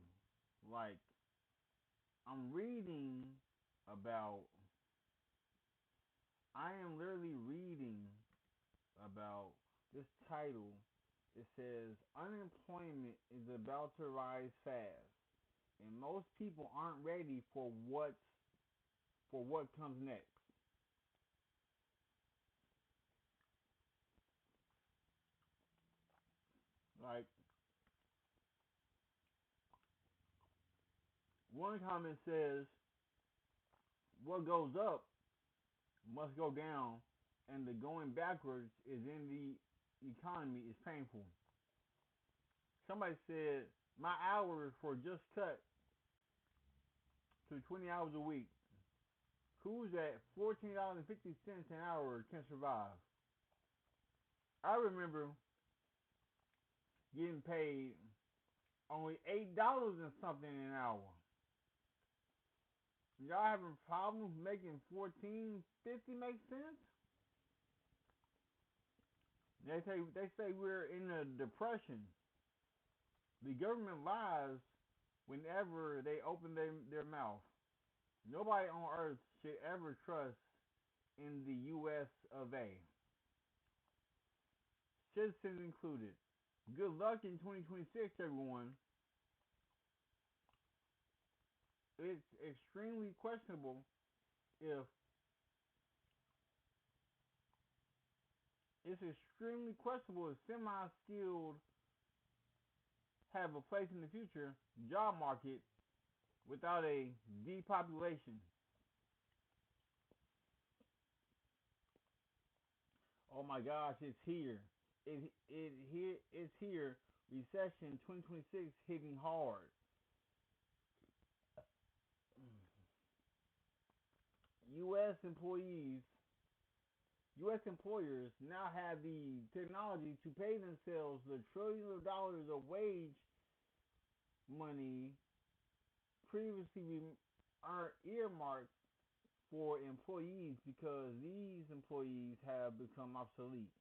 Like, I'm reading about, I am literally reading about this title. It says, unemployment is about to rise fast, and most people aren't ready for what comes next. Like, one comment says, what goes up must go down, and the going backwards is in the economy is painful. Somebody said, my hours were just cut to 20 hours a week. Who's at $14.50 an hour can survive? I remember getting paid only $8 and something an hour. Y'all having problems making $14.50 make sense? They say we're in a depression. The government lies whenever they open their mouth. Nobody on earth should ever trust in the U.S. of A. Citizens included. Good luck in 2026, everyone. It's extremely questionable if semi-skilled have a place in the future job market without a depopulation. Oh my gosh, it's here. It's here. Recession 2026 hitting hard. U.S. employers now have the technology to pay themselves the trillions of dollars of wage money previously are earmarked for employees because these employees have become obsolete.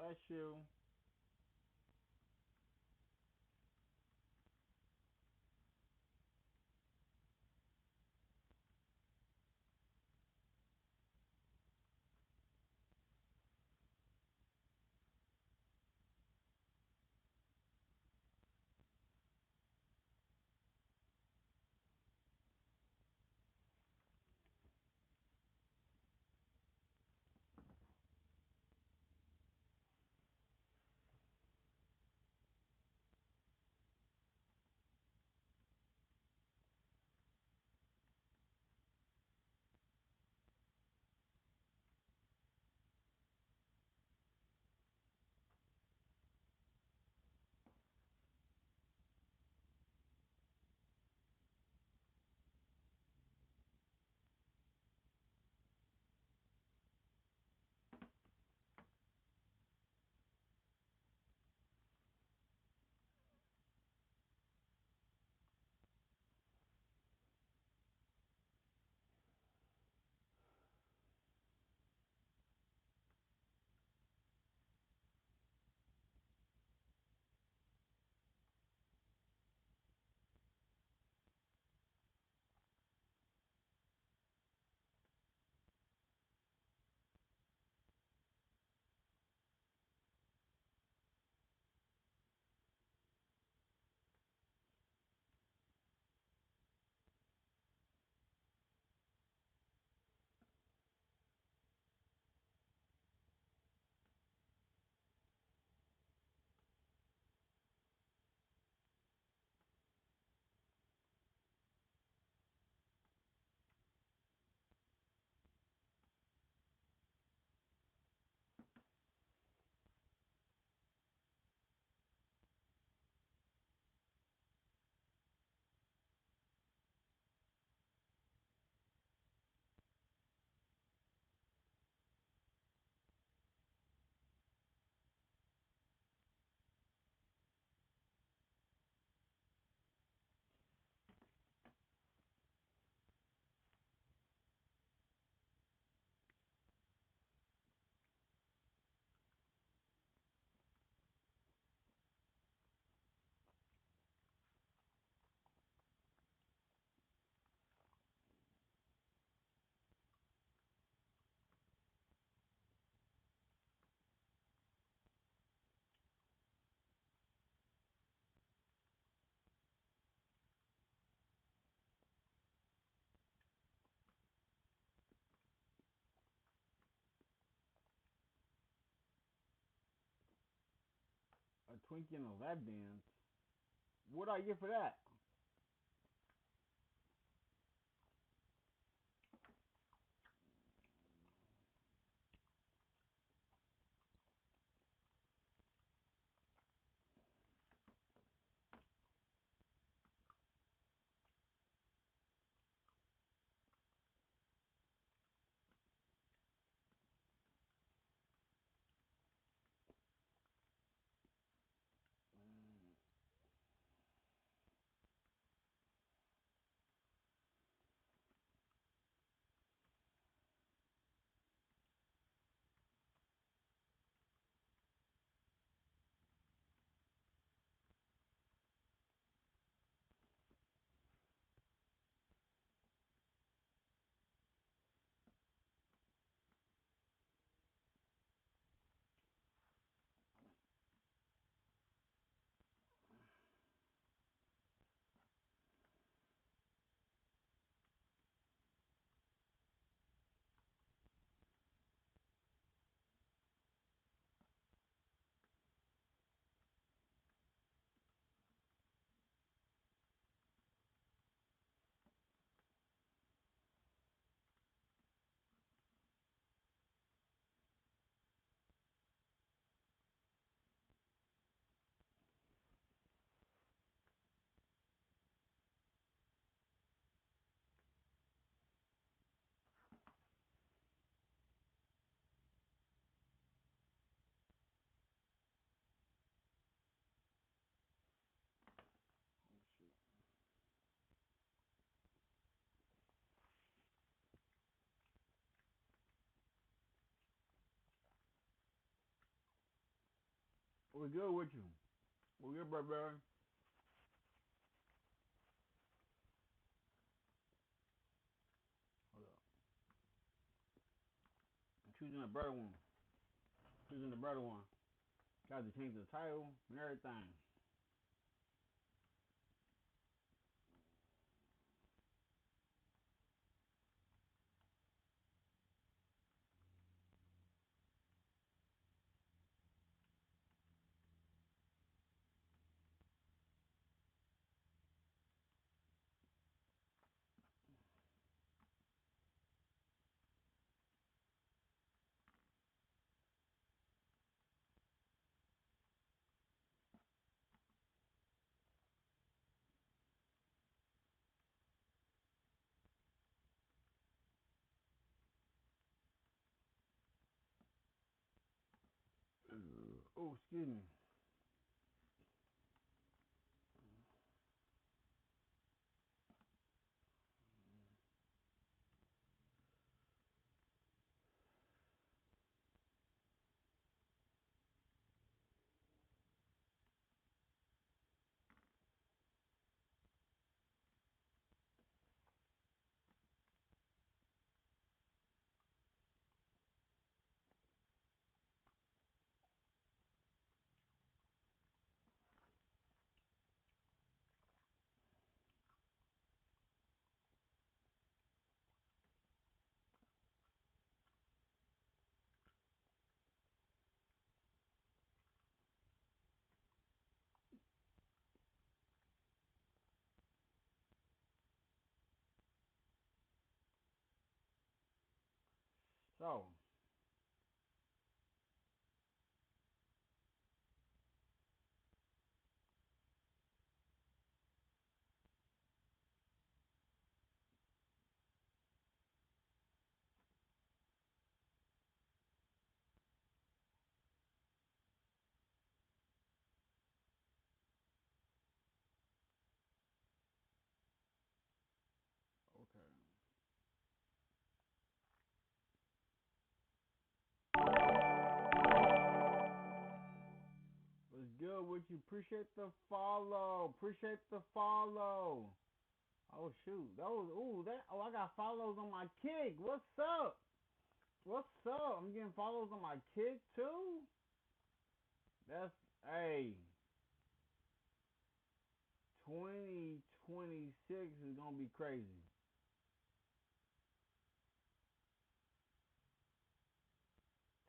Bless you. A Twinkie and a lap dance. What do I get for that? We're good with you. We're good, brother. Hold up. I'm choosing a better one. Choosing the better one. Got to change the title and everything. Oh, excuse me. So, okay. What's good with you? Appreciate the follow. Appreciate the follow. Oh shoot, I got follows on my kick. What's up? What's up? I'm getting follows on my kick too. That's hey. 2026 is gonna be crazy.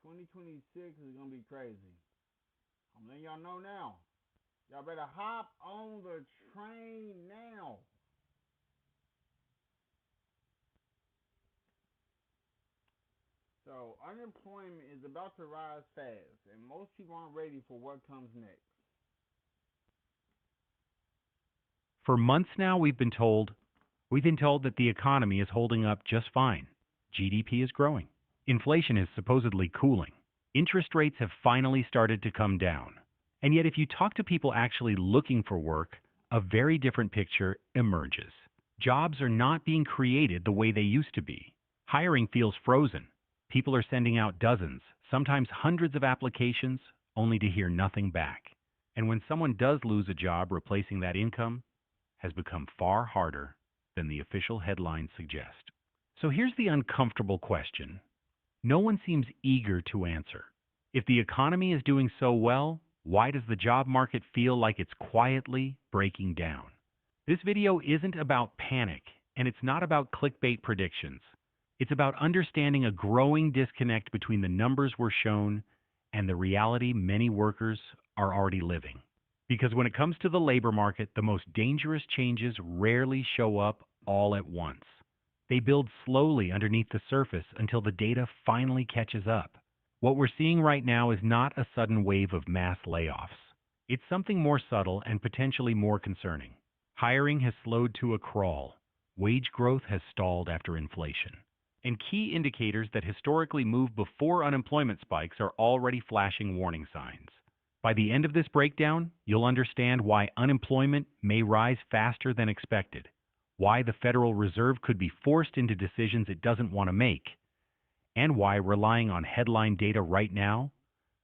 2026 is gonna be crazy. I'm letting y'all know now. Y'all better hop on the train now. So unemployment is about to rise fast, and most people aren't ready for what comes next. For months now, we've been told that the economy is holding up just fine. GDP is growing. Inflation is supposedly cooling. Interest rates have finally started to come down. And yet, if you talk to people actually looking for work, a very different picture emerges. Jobs are not being created the way they used to be. Hiring feels frozen. People are sending out dozens, sometimes hundreds of applications, only to hear nothing back. And when someone does lose a job, replacing that income has become far harder than the official headlines suggest. So here's the uncomfortable question. No one seems eager to answer. If the economy is doing so well, why does the job market feel like it's quietly breaking down? This video isn't about panic, and it's not about clickbait predictions. It's about understanding a growing disconnect between the numbers we're shown and the reality many workers are already living. Because when it comes to the labor market, the most dangerous changes rarely show up all at once. They build slowly underneath the surface until the data finally catches up. What we're seeing right now is not a sudden wave of mass layoffs. It's something more subtle and potentially more concerning. Hiring has slowed to a crawl. Wage growth has stalled after inflation. And key indicators that historically move before unemployment spikes are already flashing warning signs. By the end of this breakdown, you'll understand why unemployment may rise faster than expected, why the Federal Reserve could be forced into decisions it doesn't want to make, and why relying on headline data right now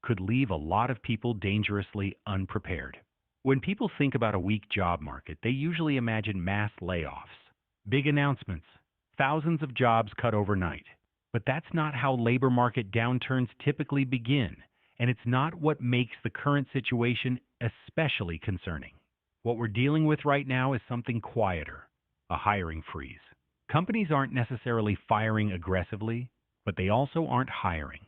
could leave a lot of people dangerously unprepared. When people think about a weak job market, they usually imagine mass layoffs, big announcements, thousands of jobs cut overnight. But that's not how labor market downturns typically begin, and it's not what makes the current situation especially concerning. What we're dealing with right now is something quieter, a hiring freeze. Companies aren't necessarily firing aggressively, but they also aren't hiring.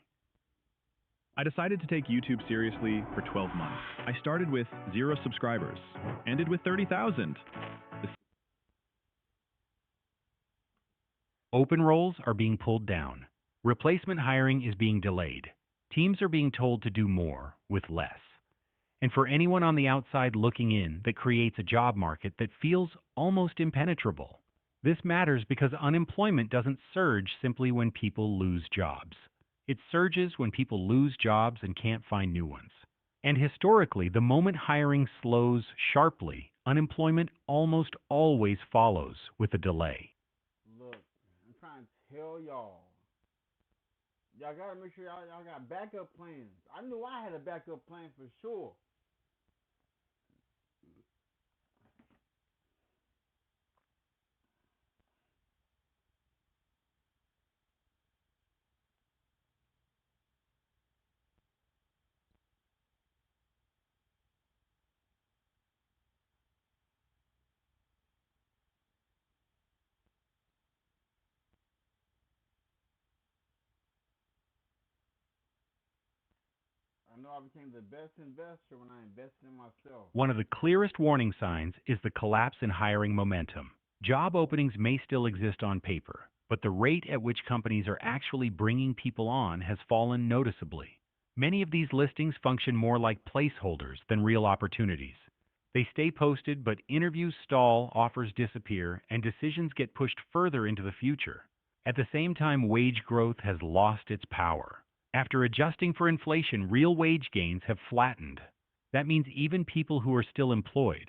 I decided to take YouTube seriously for 12 months. I started with 0 subscribers, ended with 30,000. Open roles are being pulled down. Replacement hiring is being delayed. Teams are being told to do more with less. And for anyone on the outside looking in, that creates a job market that feels almost impenetrable. This matters because unemployment doesn't surge simply when people lose jobs. It surges when people lose jobs and can't find new ones. And historically, the moment hiring slows sharply, unemployment almost always follows with a delay. Look, I'm trying to tell y'all. Y'all gotta make sure y'all got backup plans. I knew I had a backup plan for sure. I know I became the best investor when I invested in myself. One of the clearest warning signs is the collapse in hiring momentum. Job openings may still exist on paper, but the rate at which companies are actually bringing people on has fallen noticeably. Many of these listings function more like placeholders than real opportunities. They stay posted, but interviews stall, offers disappear, and decisions get pushed further into the future. At the same time, wage growth has lost its power. After adjusting for inflation, real wage gains have flattened. That means even people who are still employed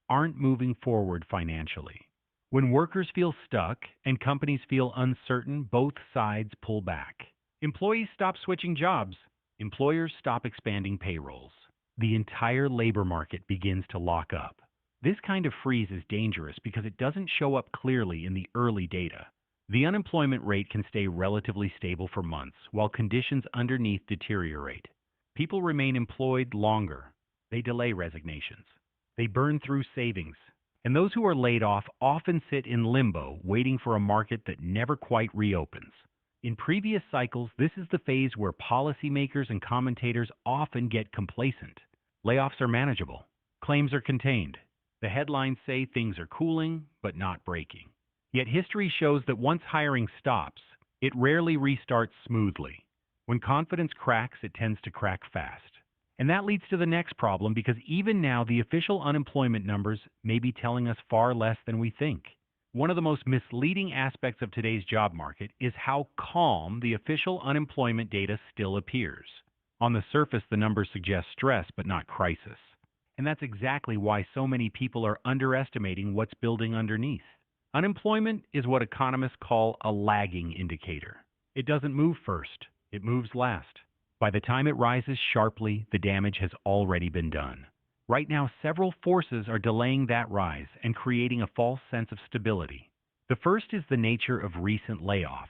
aren't moving forward financially. When workers feel stuck and companies feel uncertain, both sides pull back. Employees stop switching jobs. Employers stop expanding payrolls. The entire labor market begins to lock up. This kind of freeze is dangerous because it doesn't show up clearly in the early data. The unemployment rate can stay relatively stable for months, while conditions underneath deteriorate. People remain employed longer. They delay resignations. They burn through savings. And those who are laid off often sit in limbo, waiting for a market that never quite reopens. In previous cycles, this is the phase where policymakers and commentators often get complacent. Layoffs are manageable. Claims are contained. The headlines say things are cooling, but not breaking. Yet history shows that once hiring stops, it rarely restarts smoothly. When confidence cracks, it tends to crack fast. And that leads to the next problem, because even now the official unemployment numbers may be telling us far less than we think. One of the most misleading aspects of today's job market is how calm the official unemployment data still appears. On the surface, the numbers suggest stress, but not crisis. And that's exactly why so many people are underestimating what's building underneath. Unemployment is what economists call a lagging indicator. It doesn't move first, it moves last. By the time it rises sharply, the damage has already been done. Right now, several forces are delaying that rise and creating a false sense of stability. The first is the nature of recent layoffs.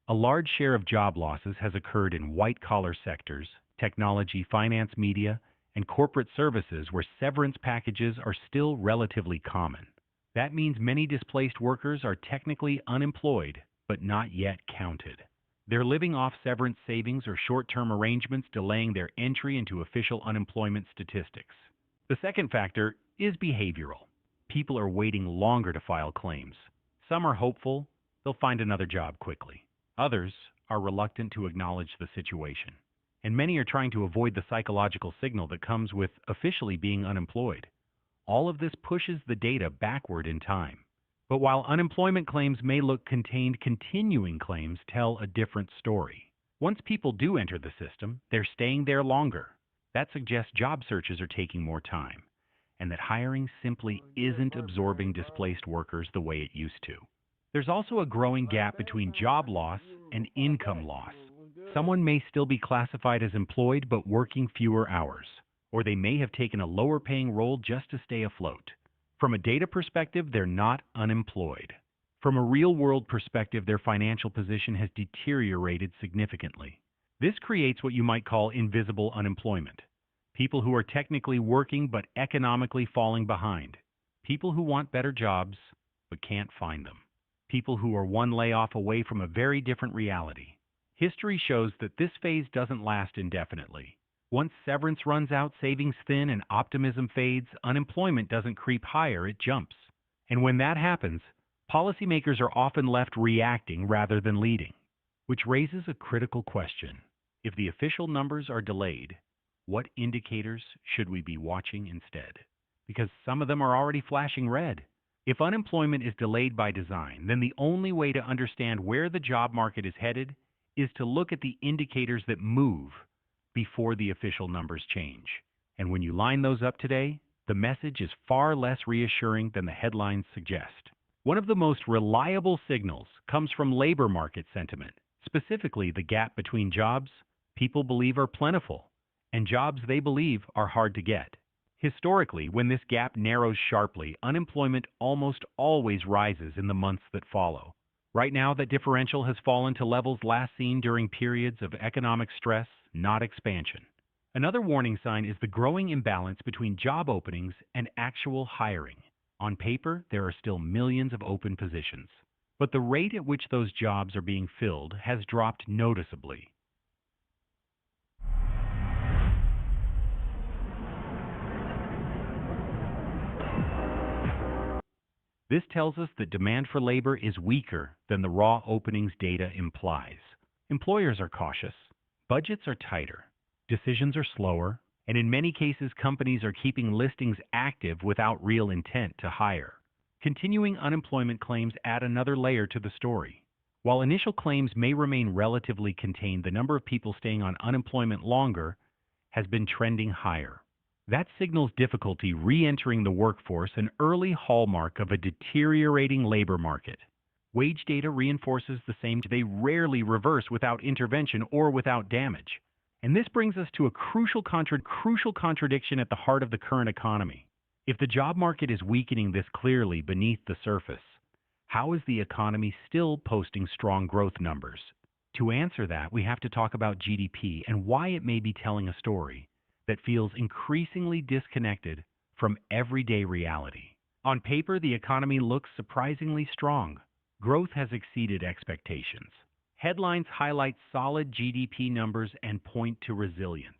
A large share of job losses has occurred in white-collar sectors, technology, finance, media, and corporate services where severance packages are still relatively common. That means many displaced workers are technically unemployed, but not yet counted. They're living off severance savings or short-term arrangements, delaying their entry into official unemployment statistics. The second factor is behavioral. People are waiting longer to file claims. Some are hopeful they'll find another job quickly. Others are reluctant to acknowledge the situation. And many are trying to avoid the psychological signal that comes with officially being unemployed. All of this pushes the data backward in time. But while unemployment claims may look contained, continuing claims tell a different story. Once people do enter the system, they're staying there longer. That suggests job searches are taking more time, and that hiring simply isn't absorbing displaced workers the way it used to. There's also a growing gap between job loss and income loss. Someone may still be classified as employed but working fewer hours, or they may have taken a lower paying role just to stay afloat. From a data perspective, they're not unemployed. From a real-world perspective, their financial position has deteriorated significantly. This creates what you might call invisible unemployment. People who are technically working but economically falling behind. People who want better jobs but can't find them. People who are one layoff away from a very different reality. History shows that this phase doesn't last indefinitely. Once severance runs out, savings thin, and optimism fades, unemployment doesn't creep higher, it jumps. And when that happens, policymakers are often left reacting rather than leading, which raises a critical question. If the official numbers are delayed, what indicators should we be watching instead? Because some of them are already flashing red. If unemployment is delayed by design, then the only way to understand where the job market is headed is to look at the indicators that move before the official numbers change. And when you line those up today, the message is far less reassuring than the headlines suggest. One of the most reliable signals comes from labor market sentiment, specifically the gap between jobs people believe are plentiful and jobs they believe are hard to get. Historically, when this gap narrows sharply, unemployment almost always rises in the months that follow. Right now, that differential has fallen to levels last seen during periods of economic stress, not expansion. Another warning sign is the growing imbalance between job openings and actual hiring. On paper, there are still millions of open positions, but the rate at which those jobs are being filled has dropped noticeably. This tells us that demand for labor is weaker than the raw openings data implies. Employers are cautious, budgets are tighter, decisions are slower, and in many cases companies are keeping listings active without real intent to hire. Continuing unemployment claims add another layer to the story. While initial claims may remain relatively contained, the number of people staying on unemployment longer has been trending higher. That signals difficulty re-entering the workforce, an early hallmark of a deteriorating labor market. Wage data reinforces the same. They rarely reverse without intervention or without damage. And this brings us to a crucial contradiction at the heart of the current economy. If the job market is weakening this clearly beneath the surface, how is the economy still posting strong growth numbers? To answer that, we have to talk about GDP and why it may be telling a story that feels increasingly disconnected from everyday reality. On paper, the economy looks surprisingly strong. Growth has exceeded expectations. Headlines highlight solid GDP numbers and point to resilience.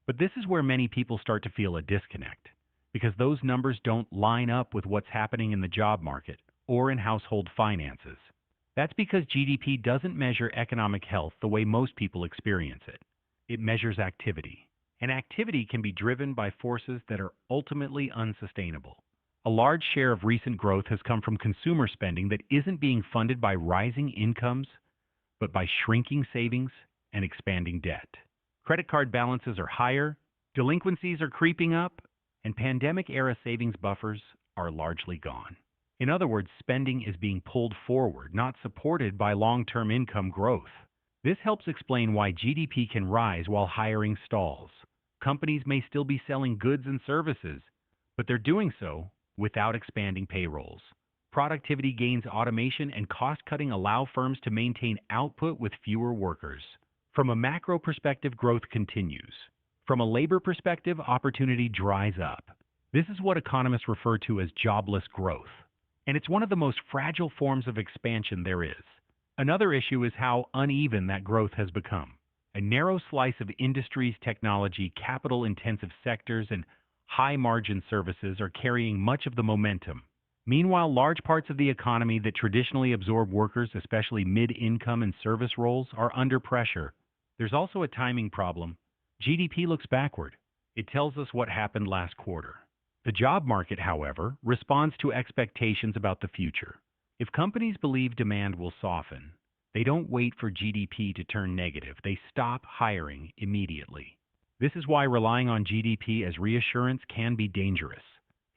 But this is where many people start to feel a disconnect, because those numbers don't line up with what's happening in the job market or in household finances. That's because GDP doesn't measure economic health the way most people experience it. It measures activity. And activity can be driven by forces that are ultimately unsustainable. A large share of recent growth has come from consumer spending that isn't being funded by rising incomes, but by shrinking savings and expanding debt. Credit card balances are higher, delinquencies are creeping up, and pandemic-era savings buffers are largely gone. In other words, spending is being pulled forward, not supported by long-term income growth. This helps explain why GDP can rise while hiring stalls. Companies may still be selling goods and services, but they're doing so without expanding payrolls. Productivity gains, automation, and cost-cutting allow firms to maintain output with fewer workers. From a macro perspective, growth continues. From a labor perspective, opportunity dries up. This is what economists refer to as jobless growth, and it's one of the most fragile forms of expansion there is. Another issue is how uneven that growth has become. A narrow slice of industries, technology, capital-intensive sectors, and high-margin services are carrying much of the momentum. Meanwhile, large parts of the economy that traditionally absorb workers, especially mid-income and service roles, are under pressure. There's also a timing problem. GDP looks backward. It tells us what happened last quarter. The job market, however, responds to expectations about the future. If companies believe demand will soften, they don't wait for GDP to turn negative. They stop hiring immediately. This is why relying on GDP as reassurance can be dangerous.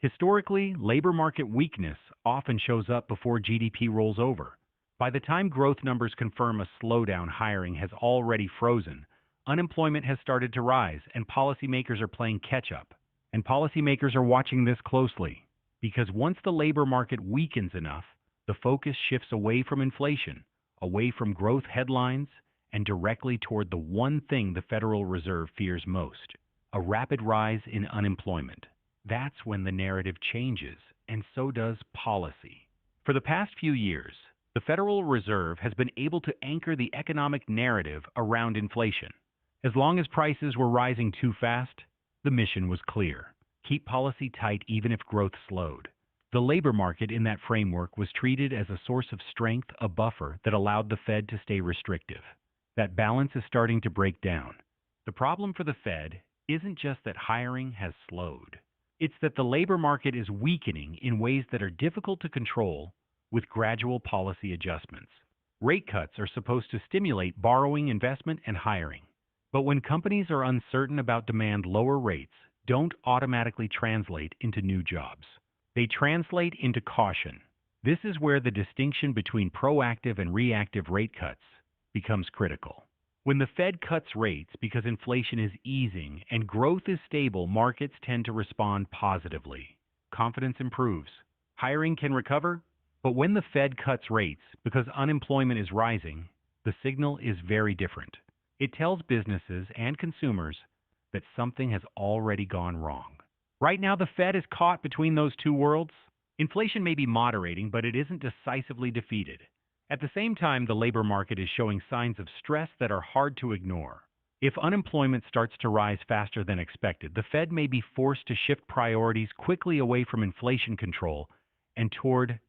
Historically, labor market weakness often shows up before GDP rolls over. By the time growth numbers confirm a slowdown, hiring has already frozen. Unemployment has started to rise, and policymakers are playing catch up. And policymakers are watching this closely, because once the labor market weakens enough, the focus shifts away from inflation, away from growth headlines, and directly toward the one thing the Federal Reserve fears most: a rapid rise in unemployment. That's when the narrative changes, and so does policy. For the past few years, the Federal Reserve has been able to anchor the economic narrative around inflation. As long as prices were rising too fast, the mission was clear: keep policy tight even if growth slowed. The labor market in that framework was treated as a source of strength, a buffer that allowed the Fed to stay restrictive. That balance is starting to break down. The problem for the Fed isn't just that hiring has slowed. It's that the labor market is weakening in ways that are difficult to control with gradual policy adjustments. Rate cuts are supposed to stimulate borrowing, investment, and hiring. But when companies are uncertain about demand, lower rates don't automatically translate into new jobs. They translate into caution. This is where the distinction between proactive and reactive rate cuts becomes critical. When the Fed cuts rates because inflation is easing and growth is stable, markets tend to respond positively. Confidence improves. Hiring can recover. But when the Fed cuts rates because unemployment is rising, the signal is very different. It tells businesses and consumers that something has already gone wrong. Right now, the Fed is caught between those two worlds. Inflation may be moderating, but it isn't decisively defeated. At the same time, the labor market is showing signs of stress that are hard to ignore. If unemployment starts to rise faster than expected, the Fed may be forced to shift priorities quickly away from inflation control and toward.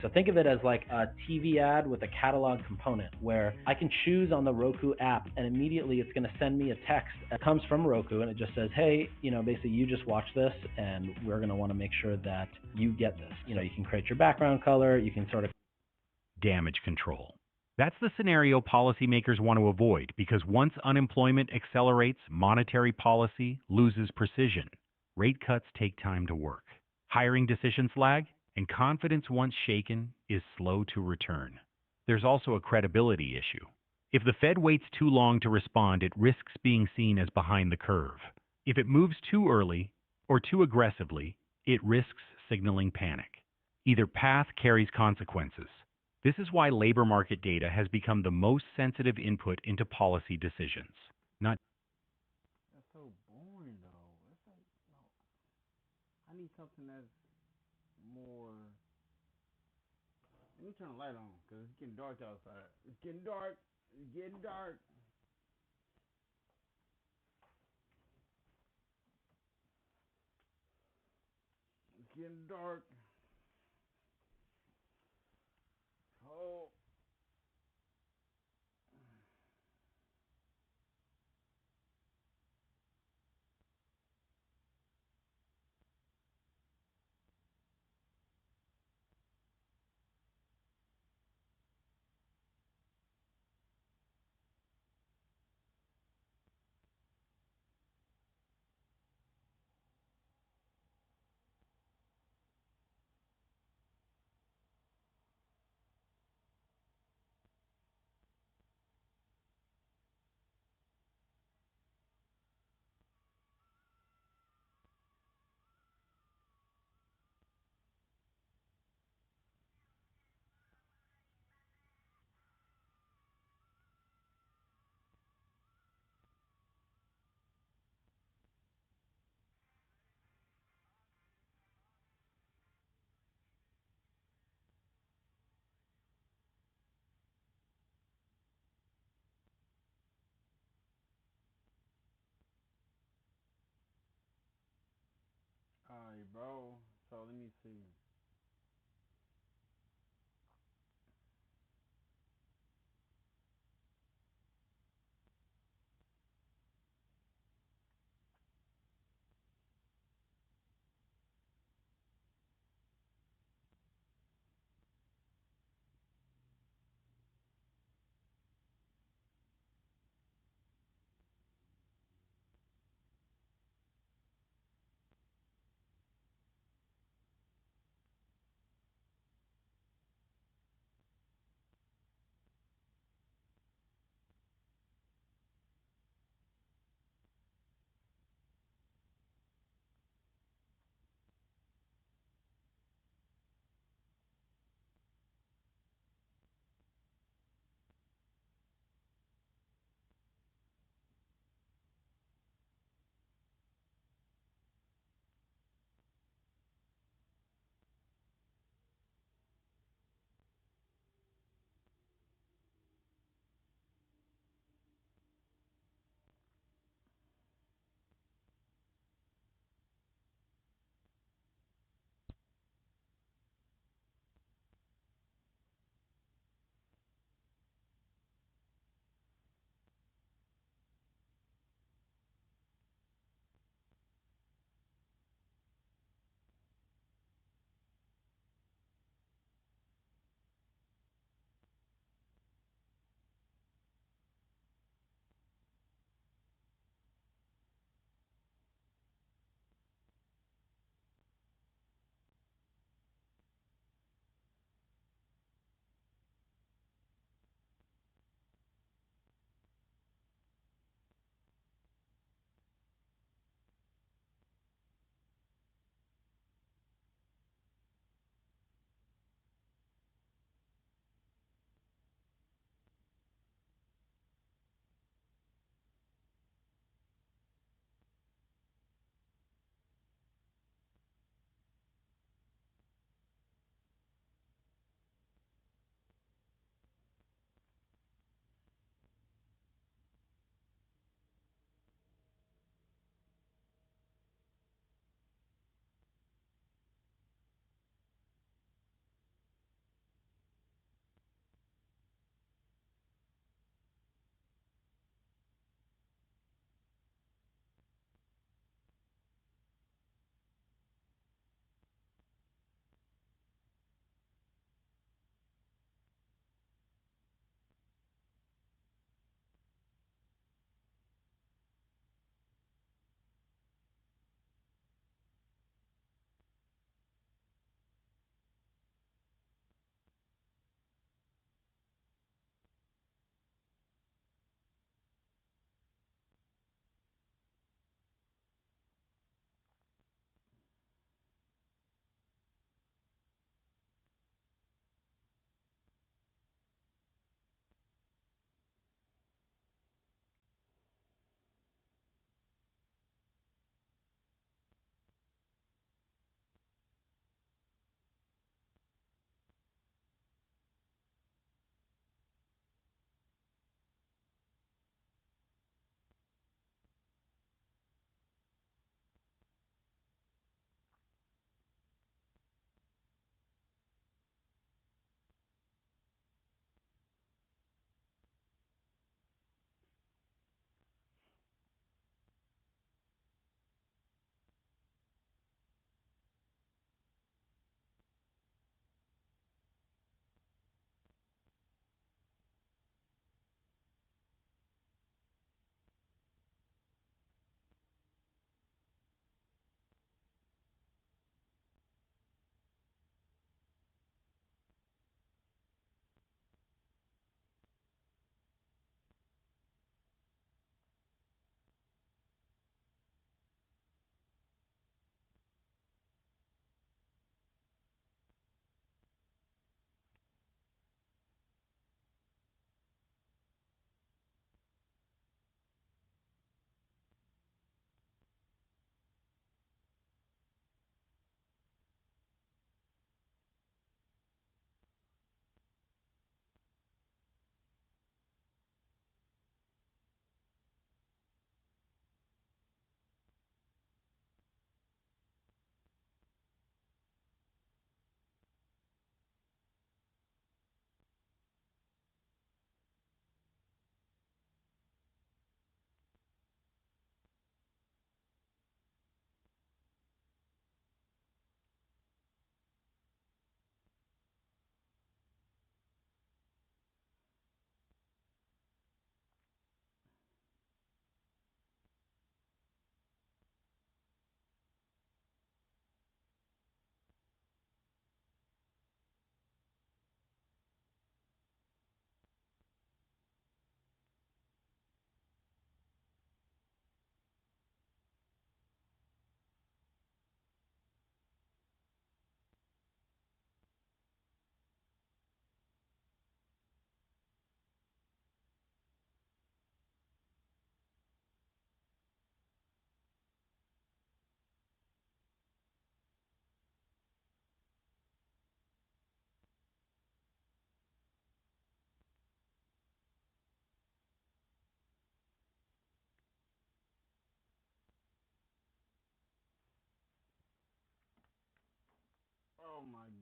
So think of it as like a TV ad with a catalog component where I can choose on the Roku app and immediately it's going to send me a text that comes from Roku and it just says, hey, basically you just watch this and we're going to want to make sure that you get this. You can create your background color, you can sort of damage control. That's the scenario policymakers want to avoid, because once unemployment accelerates, monetary policy loses precision. Rate cuts take time to work. Hiring decisions lag, and confidence once shaken is slow to return. There's also a credibility issue. If the Fed waits too long to respond, it risks being seen as behind the curve. If it moves too early or too aggressively, it risks signaling panic. Either path carries consequences. This is why labor market data has become the most sensitive input into policy decisions. Not. That's so boring, though. That's like, no. I need something that's more. Let me turn the light on, because it's getting dark outside. It's getting dark. It's getting dark. It's getting dark. Oh. Alright, bro. So let me see.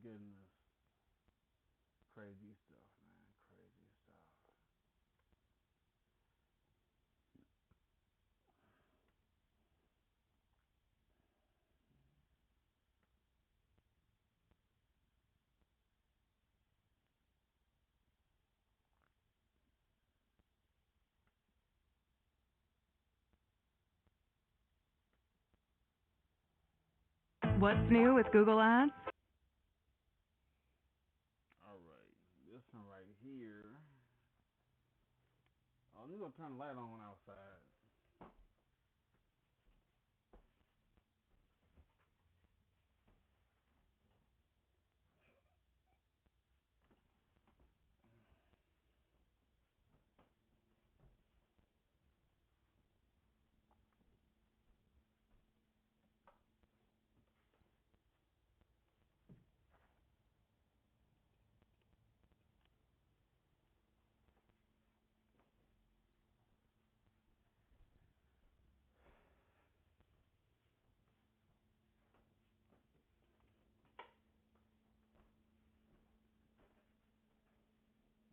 goodness. Crazy stuff, man. Crazy stuff. What's new with Google Ads? Alright, this one right here. Oh, I'm gonna turn the light on outside.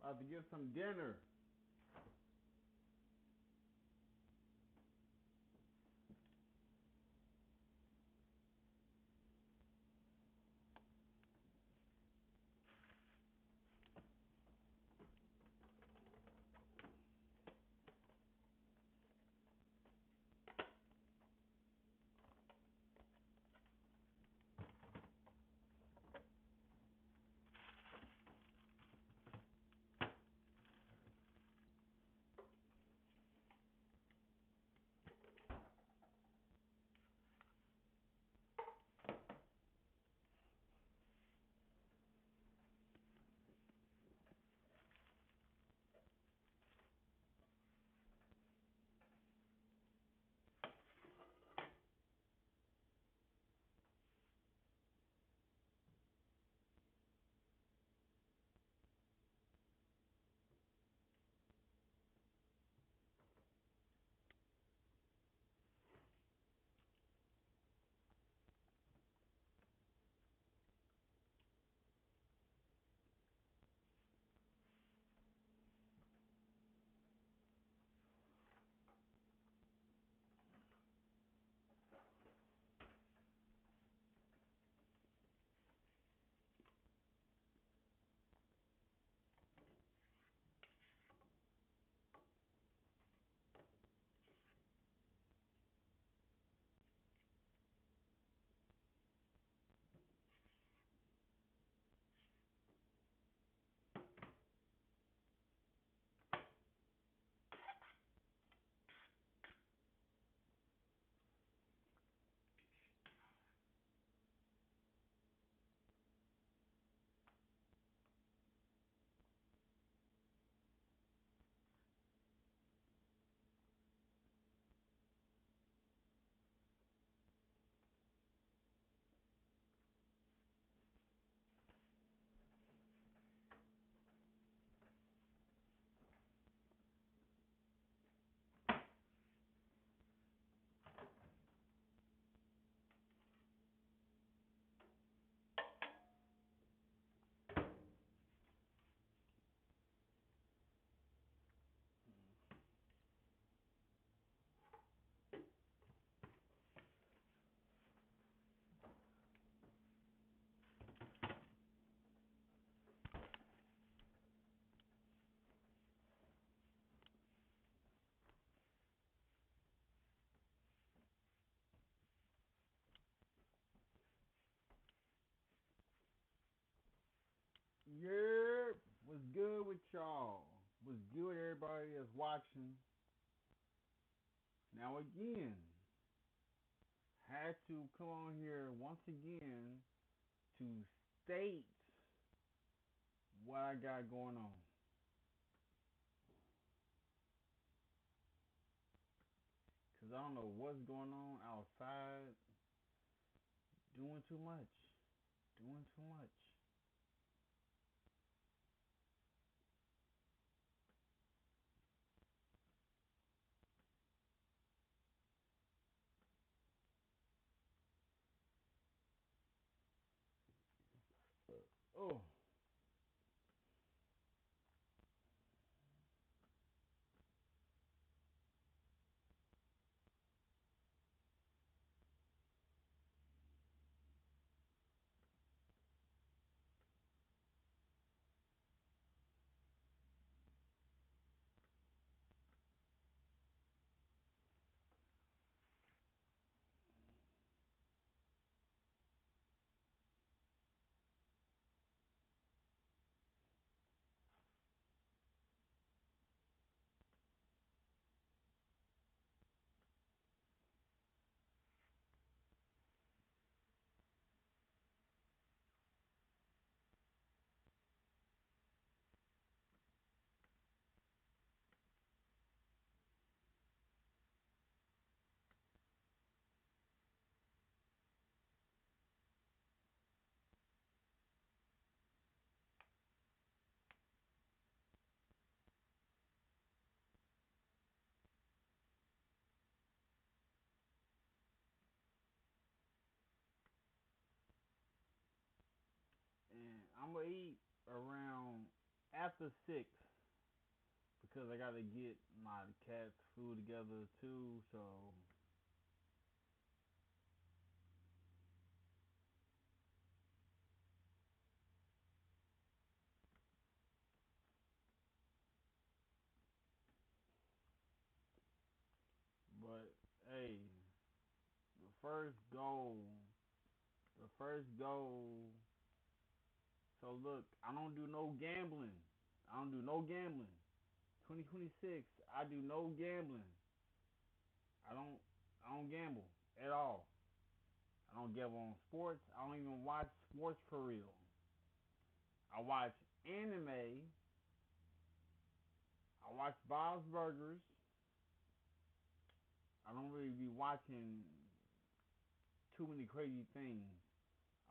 About to get some dinner. Yeah, what's good with y'all? What's good, everybody that's watching? Now again, had to come on here once again to state what I got going on. Cause I don't know what's going on outside. Doing too much. Doing too much. Oh. And I'm gonna eat around after 6 because I gotta get my cat's food together too. So but hey, the first goal, the first goal. So look, I don't do no gambling. I don't do no gambling. 2026, I do no gambling. I don't I don't gamble at all. I don't gamble on sports. I don't even watch sports for real. I watch anime. I watch Bob's Burgers. I don't really be watching too many crazy things.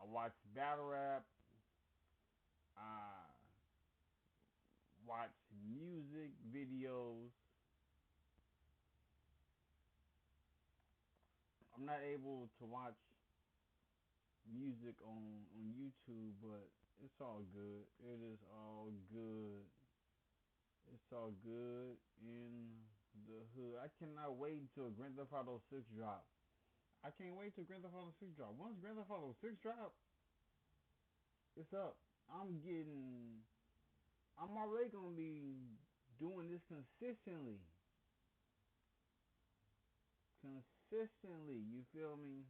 I watch battle rap. I watch music videos. I'm not able to watch music on YouTube, but it's all good. It is all good. It's all good in the hood. I cannot wait until Grand Theft Auto 6 drop. I can't wait till Grand Theft Auto 6 drop. Once Grand Theft Auto 6 drop, it's up. I'm already gonna be doing this consistently. Consistently, you feel me?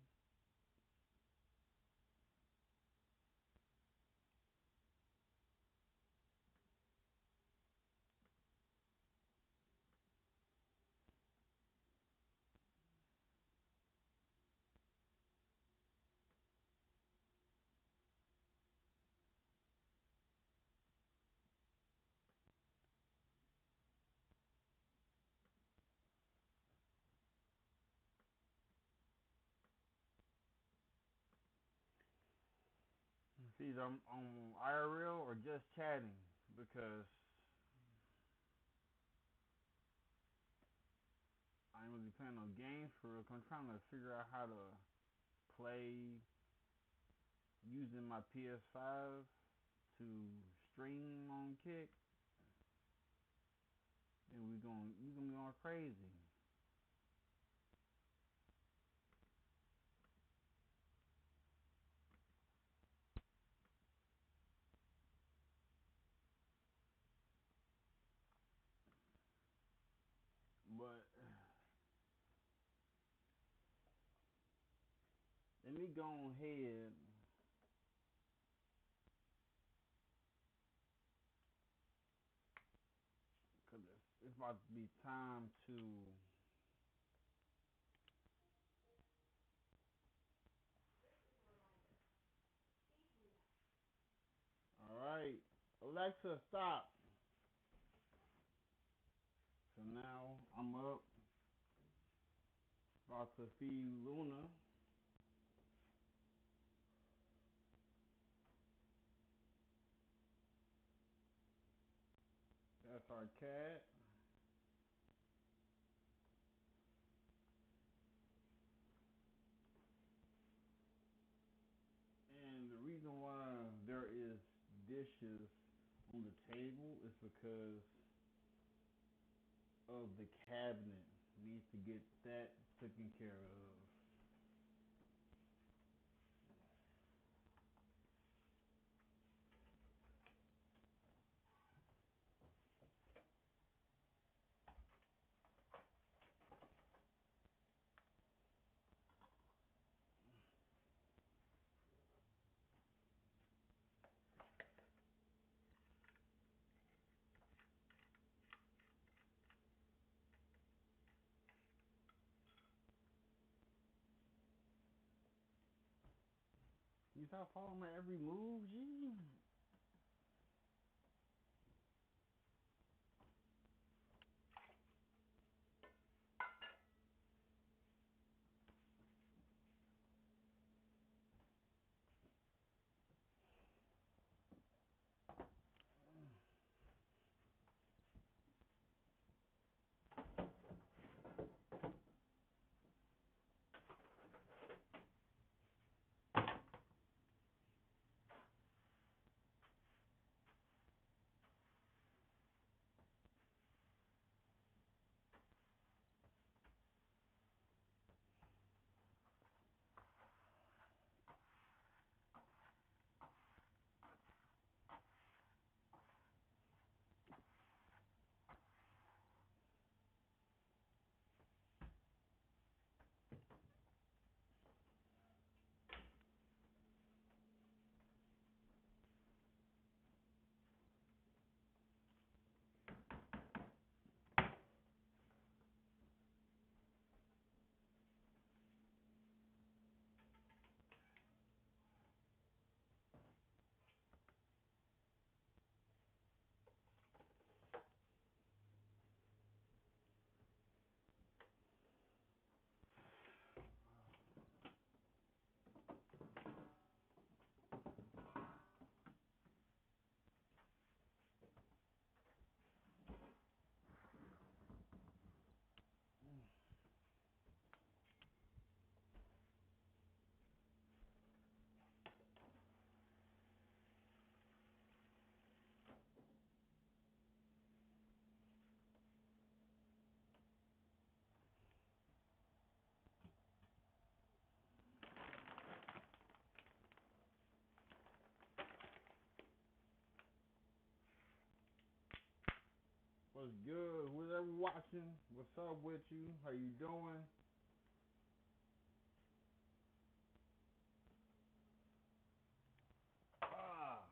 It's either I'm on IRL or just chatting because I ain't really playing no games for real. I'm trying to figure out how to play using my PS5 to stream on Kick, and we gonna be going crazy. But let me go ahead because it's about to be time to. All right, Alexa, stop. So now I'm up, about to feed Luna. That's our cat. And the reason why there is dishes on the table is because of the cabinet. Needs to get that taken care of. You start following my every move, G? What's good? Who's ever watching? What's up with you? How you doing? Ah.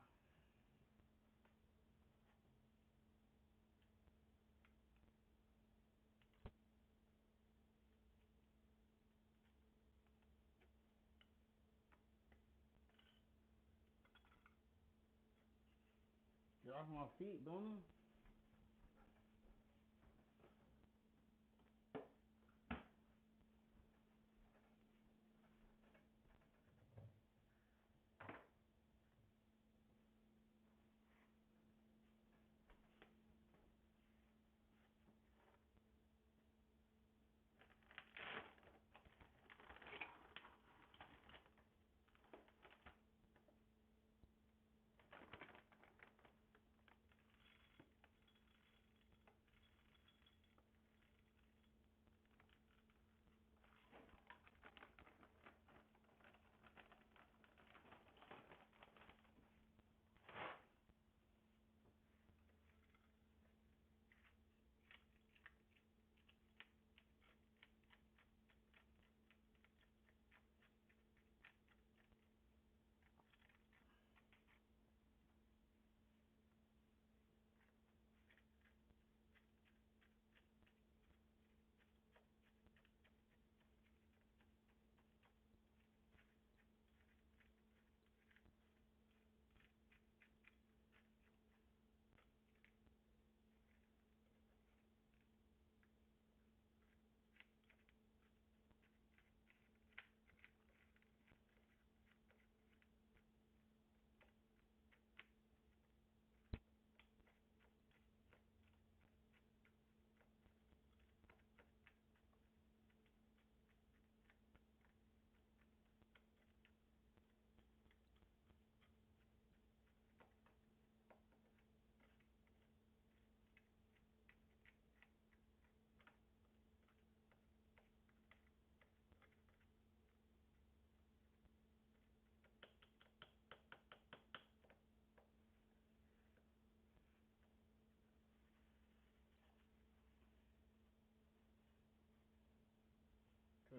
Get off my feet, don't it?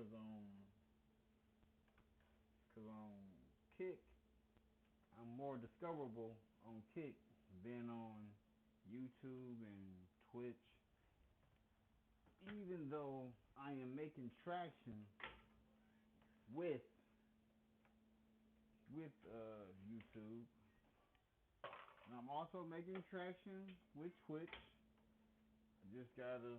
cause Kick, I'm more discoverable on Kick than on YouTube and Twitch. Even though I am making traction with YouTube, and I'm also making traction with Twitch. I just gotta,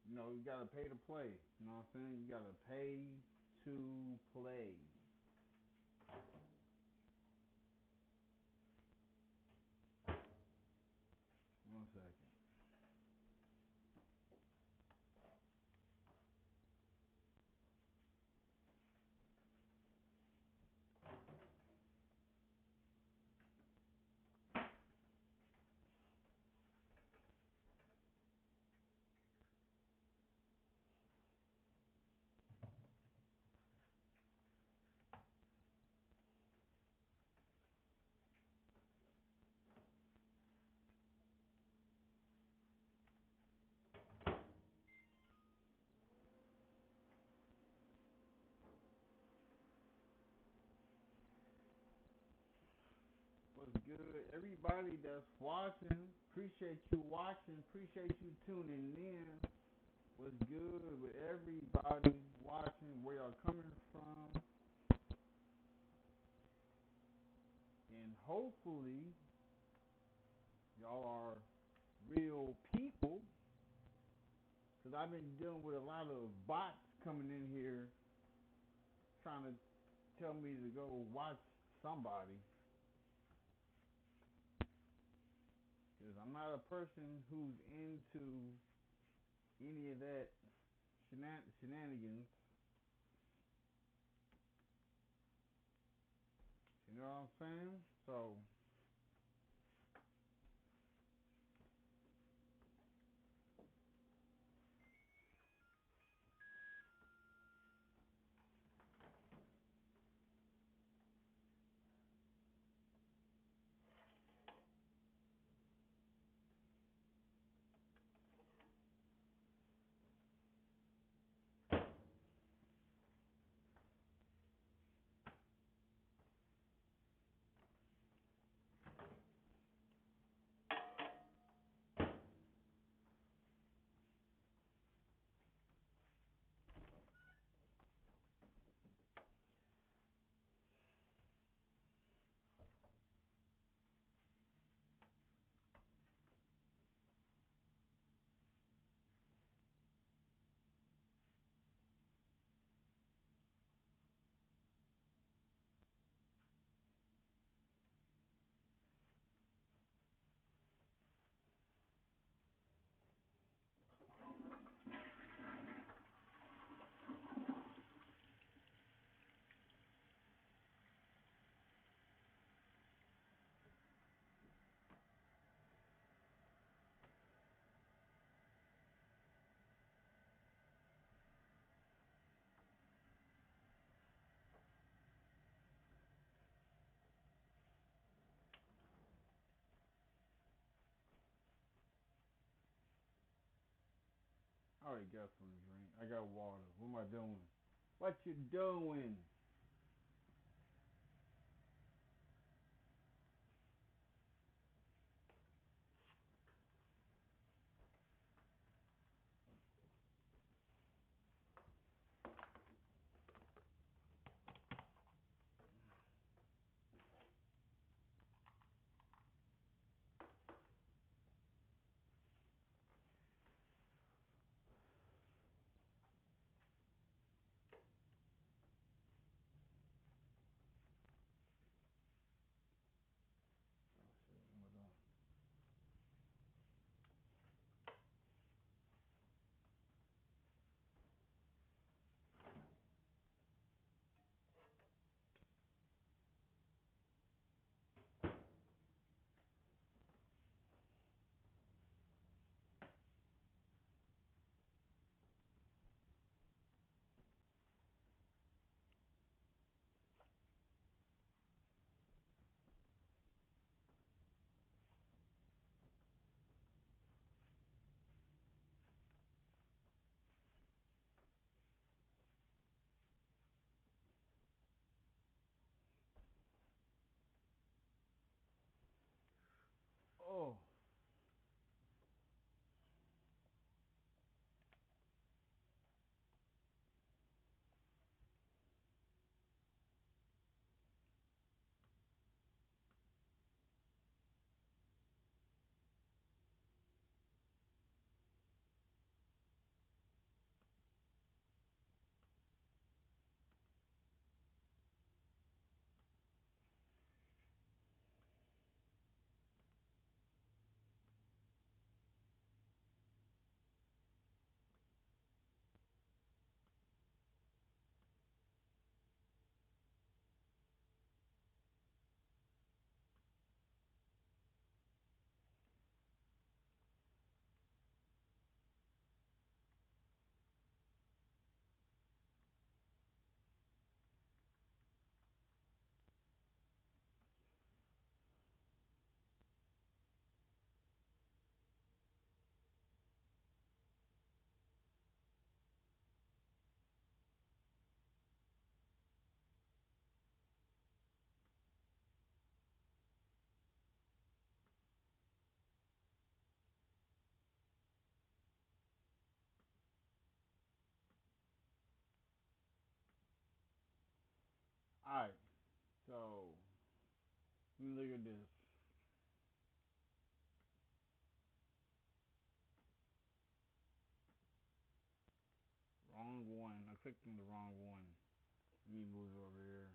you gotta pay to play. You know what I'm saying? You gotta pay to play. One second. What's good? Everybody that's watching, appreciate you watching, appreciate you tuning in. What's good with everybody watching, where y'all coming from, and hopefully y'all are real people, because I've been dealing with a lot of bots coming in here trying to tell me to go watch somebody. Because I'm not a person who's into any of that shenanigans. You know what I'm saying? So, I already got something to drink. I got water. What am I doing? What you doing? Let me look at this. Wrong one. I clicked on the wrong one. Let me move it over here.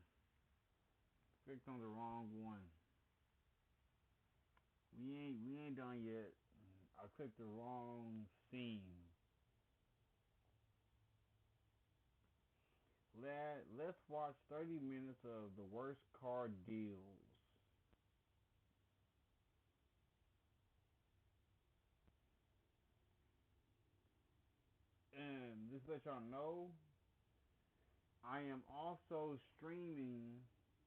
Clicked on the wrong one. We ain't done yet. I clicked the wrong scene. Let's watch 30 minutes of the worst car deals. And just to let y'all know, I am also streaming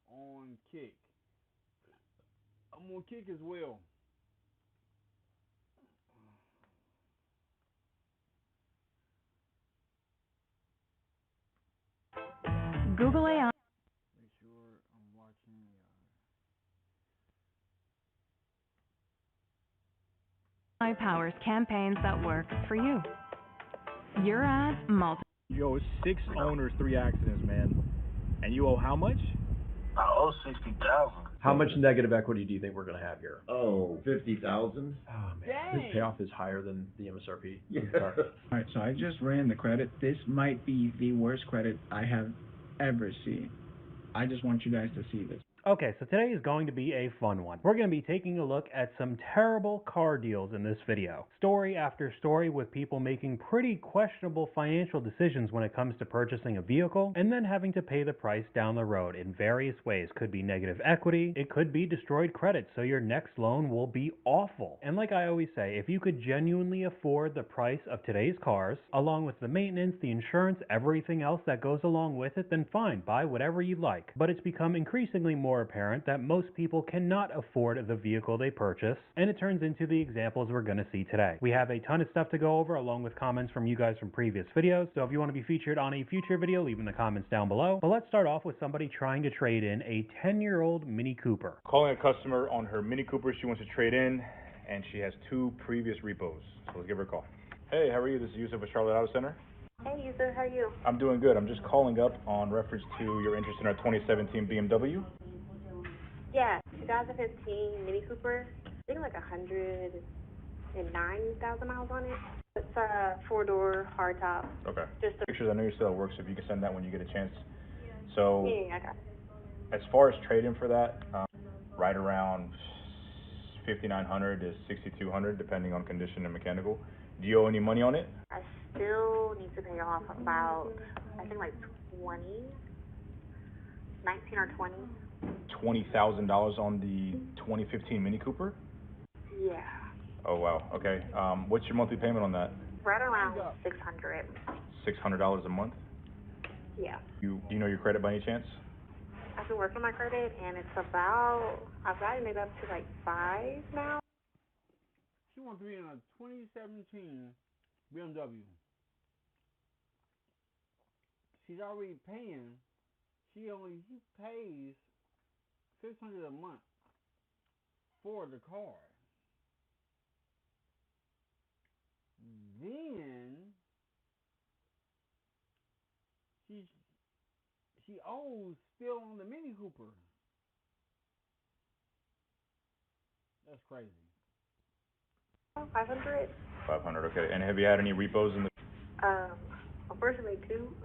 on Kick. I'm on Kick as well. Google AI Make sure I'm watching. powers campaigns that work for you. Your ads multiply. Yo, it's 6 owners, 3 accidents, man. And you owe how much? I owe 60,000. How much negative equity do you think we're going to have here? Oh, 50,000. Oh, man. Dang. His payoff is higher than the MSRP. Yeah. All right, so I just ran the credit. This might be the worst credit I have ever seen. I just want you guys to see this. Okay, so today is going to be a fun one. We're going to be taking a look at some terrible car deals in this video. Story after story with people making pretty questionable financial decisions when it comes to purchasing a vehicle and then having to pay the price down the road in various ways. Could be negative equity, it could be destroyed credit, so your next loan will be awful. And like I always say, if you could genuinely afford the price of today's cars, along with the maintenance, the insurance, everything else that goes along with it, then fine, buy whatever you like. But it's become increasingly more apparent that most people cannot afford the vehicle they purchase, and it turns into the examples we're going to see today. We have a ton of stuff to go over along with comments from you guys from previous videos, so if you want to be featured on a future video, leave in the comments down below. But let's start off with somebody trying to trade in a 10-year-old Mini Cooper. Calling a customer on her Mini Cooper she wants to trade in, and she has 2 previous repos. So let's give her a call. Hey, how are you? This is Yusuf at Charlotte Auto Center. Hey, Yusuf, how are you? I'm doing good. I'm just calling up on reference to your interest in our 2017 BMW. Yeah, 2015 Mini Cooper. I think like 109,000 miles on it. It's a 4-door hardtop. Okay. Just a Pictures, I know you're still at work, so if you can send that when you get a chance. So, yeah, I got it. as far as trade-in for that, right around 5,900 to 6,200, depending on condition and mechanical. Do you owe any money on it? I still need to pay off about, I think like 19 or 20. $20,000 on the 2015 Mini Cooper? Yeah, Oh, wow. Okay. What's your monthly payment on that? right around 600. $600 a month? Yeah. Do you know your credit by any chance? I've been working my credit and it's about, I've gotten it up to like 5 now. She wants to be in a 2017 BMW. She's already paying. She pays $600 a month for the car. Then she owes still on the Mini Cooper. That's crazy. 500. 500, okay. And have you had any repos in the Unfortunately 2.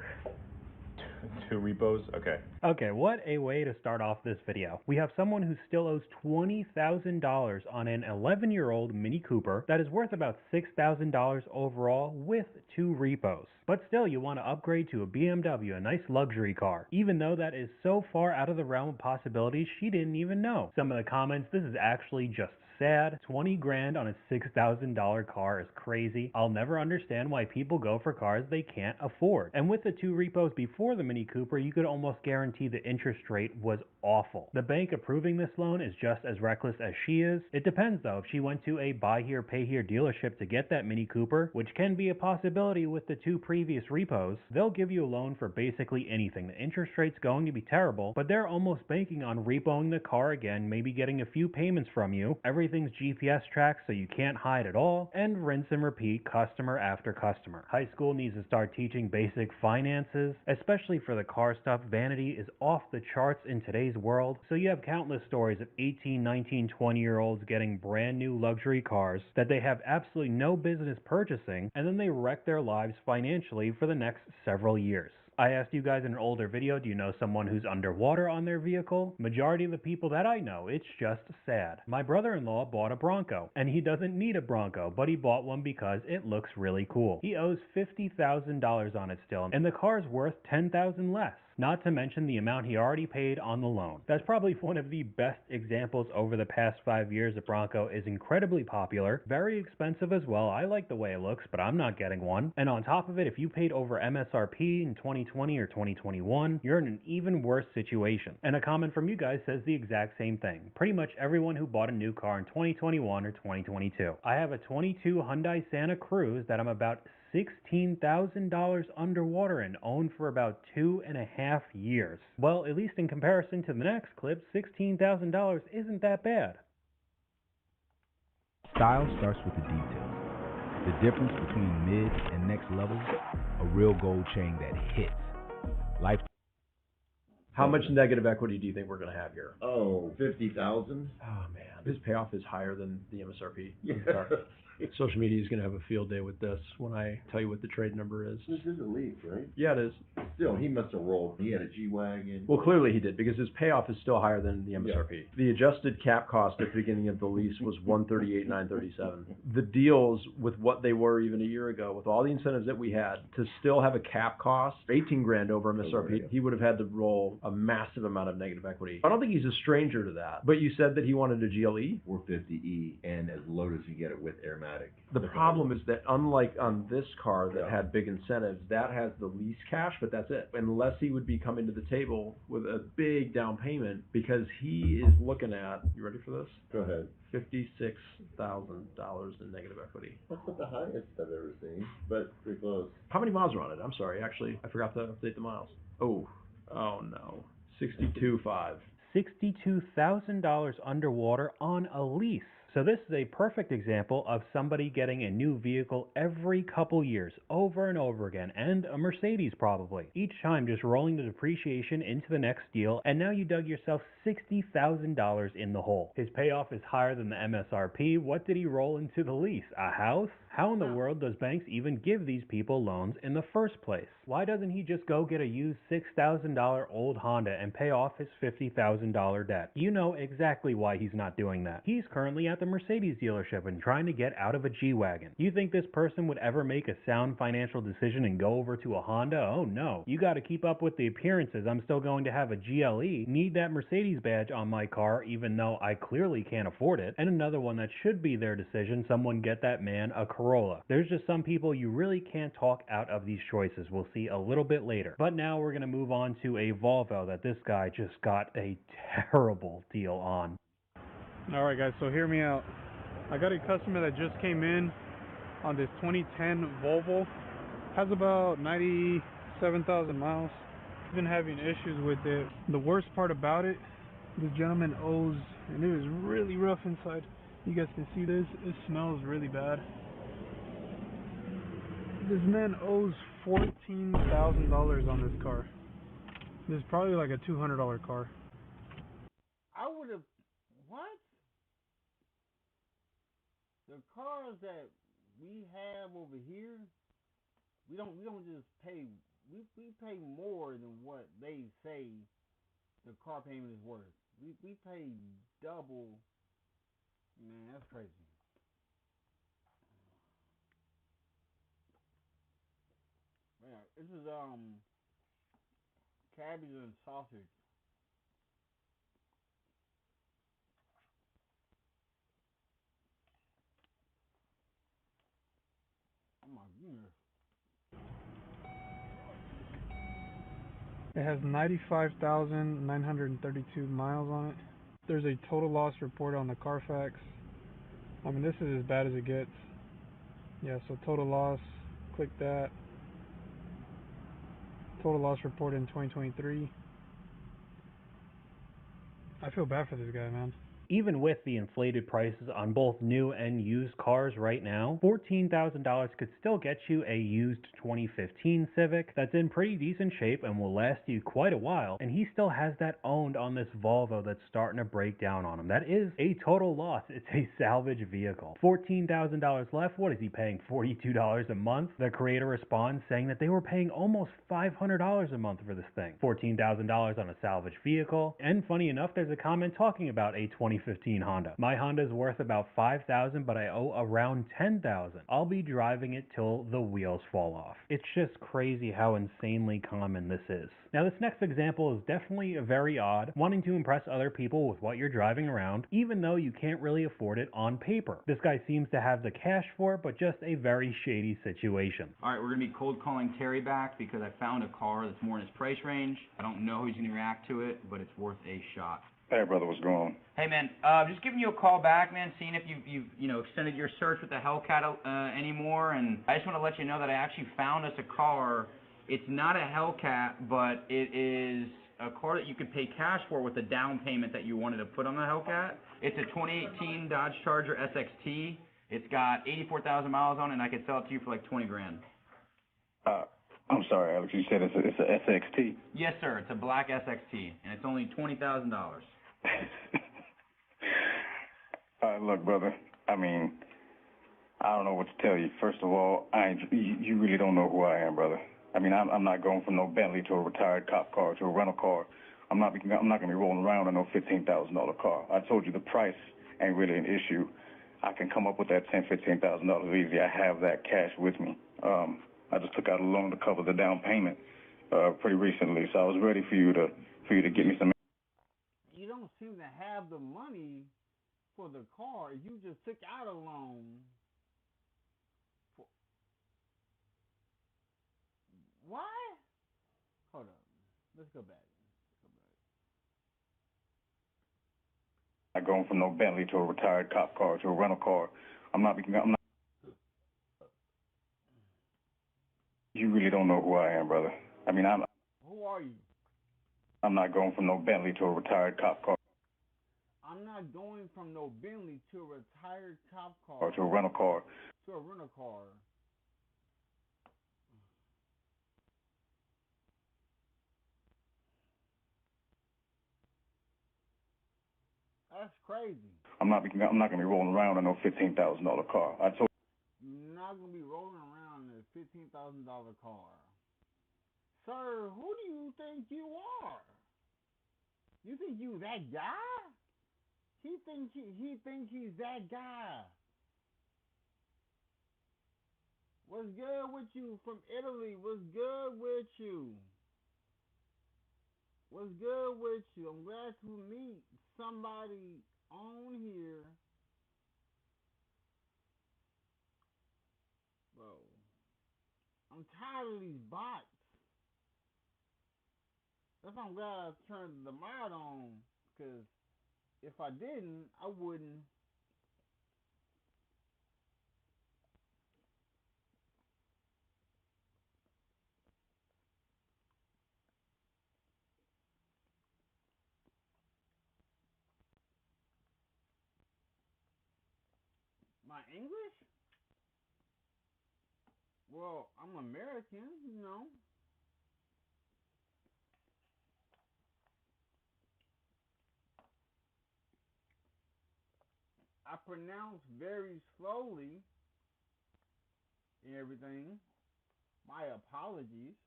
2 repos? Okay. Okay, what a way to start off this video. We have someone who still owes $20,000 on an 11-year-old Mini Cooper that is worth about $6,000 overall with 2 repos. But still, you want to upgrade to a BMW, a nice luxury car, even though that is so far out of the realm of possibilities she didn't even know. Some of the comments, this is actually just sad. 20 grand on a $6,000 car is crazy. I'll never understand why people go for cars they can't afford. And with the 2 repos before the Mini Cooper, you could almost guarantee the interest rate was awful. The bank approving this loan is just as reckless as she is. It depends though. If she went to a buy here, pay here dealership to get that Mini Cooper, which can be a possibility with the 2 previous repos, they'll give you a loan for basically anything. The interest rate's going to be terrible, but they're almost banking on repoing the car again, maybe getting a few payments from you. Every everything's GPS tracked so you can't hide at all, and rinse and repeat customer after customer. High school needs to start teaching basic finances, especially for the car stuff. Vanity is off the charts in today's world, so you have countless stories of 18, 19, 20-year-olds getting brand new luxury cars that they have absolutely no business purchasing, and then they wreck their lives financially for the next several years. I asked you guys in an older video, do you know someone who's underwater on their vehicle? Majority of the people that I know, it's just sad. My brother-in-law bought a Bronco, and he doesn't need a Bronco, but he bought one because it looks really cool. He owes $50,000 on it still, and the car's worth $10,000 less. Not to mention the amount he already paid on the loan. That's probably one of the best examples over the past 5 years. The Bronco is incredibly popular, very expensive as well. I like the way it looks, but I'm not getting one. And on top of it, if you paid over MSRP in 2020 or 2021, you're in an even worse situation. And a comment from you guys says the exact same thing. Pretty much everyone who bought a new car in 2021 or 2022. I have a 22 Hyundai Santa Cruz that I'm about $16,000 underwater and owned for about 2.5 years. Well, at least in comparison to the next clip, $16,000 isn't that bad. Style starts with the details. The difference between mid and next level, a real gold chain that hits. Life. How much negative equity do you think we're going to have here? Oh, 50,000. Oh man, his payoff is higher than the MSRP. Yeah. Social media is going to have a field day with this when I tell you what the trade number is. This is a Leaf, right? Yeah, it is. Still, he must have rolled. He had a G-Wagon. Well, clearly he did, because his payoff is still higher than the MSRP. Yeah. The adjusted cap cost at the beginning of the lease was $138,937. The deals with what they were even a year ago, with all the incentives that we had, to still have a cap cost, $18,000 over MSRP, he would have had to roll a massive amount of negative equity. I don't think he's a stranger to that. But you said that he wanted a GLE? 450E, and as low as you get it with Airmatic. The problem is that unlike on this car that had big incentives, that has the lease cash, but that's it. Unless he would be coming to the table with a big down payment, because he is looking at, you ready for this? Go ahead. $56,000 in negative equity. That's not the highest I've ever seen, but pretty close. How many miles are on it? I'm sorry, actually, I forgot to update the miles. Oh no. 62.5. $62,000 underwater on a lease. So this is a perfect example of somebody getting a new vehicle every couple years, over and over again, and a Mercedes probably. Each time just rolling the depreciation into the next deal, and now you dug yourself $60,000 in the hole. His payoff is higher than the MSRP. What did he roll into the lease? A house? How in the world does banks even give these people loans in the first place? Why doesn't he just go get a used $6,000 old Honda and pay off his $50,000 debt? You know exactly why he's not doing that. He's currently at the Mercedes dealership and trying to get out of a G-Wagon. You think this person would ever make a sound financial decision and go over to a Honda? Oh no. You gotta keep up with the appearances. I'm still going to have a GLE, need that Mercedes badge on my car even though I clearly can't afford it. And another one that should be their decision, someone get that man a Corolla. There's just some people you really can't talk out of these choices. We'll see a little bit later. But now we're gonna move on to a Volvo that this guy just got a terrible deal on. Alright guys, so hear me out. I got a customer that just came in on this 2010 Volvo. Has about 97,000 miles. He's been having issues with it. The worst part about it, this gentleman owes, and it is really rough inside. You guys can see this, it smells really bad. This man owes $14,000 on this car. This is probably like a $200 car. I would have, what? The cars that we have over here, we don't just pay, we pay more than what they say the car payment is worth. We pay double. Man, that's crazy. Man, this is cabbage and sausage. Oh my goodness. It has 95,932 miles on it. There's a total loss report on the Carfax. I mean, this is as bad as it gets. Yeah, so total loss, click that. Total loss report in 2023. I feel bad for this guy, man. Even with the inflated prices on both new and used cars right now, $14,000 could still get you a used 2015 Civic that's in pretty decent shape and will last you quite a while, and he still has that owned on this Volvo that's starting to break down on him. That is a total loss. It's a salvage vehicle. $14,000 left. What is he paying? $42 a month? The creator responds saying that they were paying almost $500 a month for this thing. $14,000 on a salvage vehicle. And funny enough, there's a comment talking about a 2015 Honda. My Honda's worth about $5,000, but I owe around $10,000. I'll be driving it till the wheels fall off. It's just crazy how insanely common this is. Now, this next example is definitely very odd, wanting to impress other people with what you're driving around, even though you can't really afford it on paper. This guy seems to have the cash for it, but just a very shady situation. All right, we're going to be cold calling Terry back because I found a car that's more in his price range. I don't know how he's going to react to it, but it's worth a shot. Hey, brother, what's going on? Hey, man, just giving you a call back, man, seeing if you've extended your search with the Hellcat anymore, and I just want to let you know that I actually found us a car. It's not a Hellcat, but it is a car that you could pay cash for with the down payment that you wanted to put on the Hellcat. It's a 2018 Dodge Charger SXT. It's got 84,000 miles on it, and I could sell it to you for like 20 grand. I'm sorry, Alex, you said it's a SXT? Yes, sir. It's a black SXT, and it's only $20,000. Look, brother, I mean, I don't know what to tell you. First of all, you really don't know who I am, brother. I mean, I'm not going from no Bentley to a retired cop car to a rental car. I'm not going to be rolling around in no $15,000 car. I told you the price ain't really an issue. I can come up with that $10,000, $15,000 easy. I have that cash with me. I just took out a loan to cover the down payment pretty recently, so I was ready for you to get me some. You don't seem to have the money for the car. You just took out a loan. What? Hold up. Let's go back. Not going from no Bentley to a retired cop car to a rental car. I'm not. You really don't know who I am, brother. I mean, Who are you? I'm not going from no Bentley to a retired cop car. I'm not going from no Bentley to a retired cop car. Or to a rental car. To a rental car. That's crazy. I'm not going to be rolling around in no $15,000 car. I told. You're not going to be rolling around in a $15,000 car. Sir, who do you think you are? You think you that guy? He thinks he's that guy. What's good with you from Italy? What's good with you? What's good with you? I'm glad to meet somebody on here. Bro, I'm tired of these bots. That's why I'm glad I turned the mod on, because if I didn't, I wouldn't. My English? Well, I'm American, you know. I pronounce very slowly and everything. My apologies.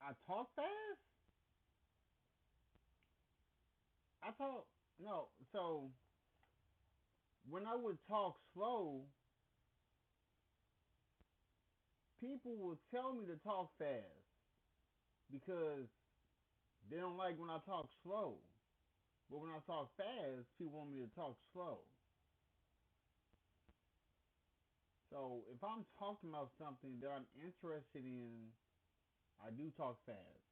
I talk fast? No, so when I would talk slow, people will tell me to talk fast because they don't like when I talk slow. But when I talk fast, people want me to talk slow. So if I'm talking about something that I'm interested in, I do talk fast.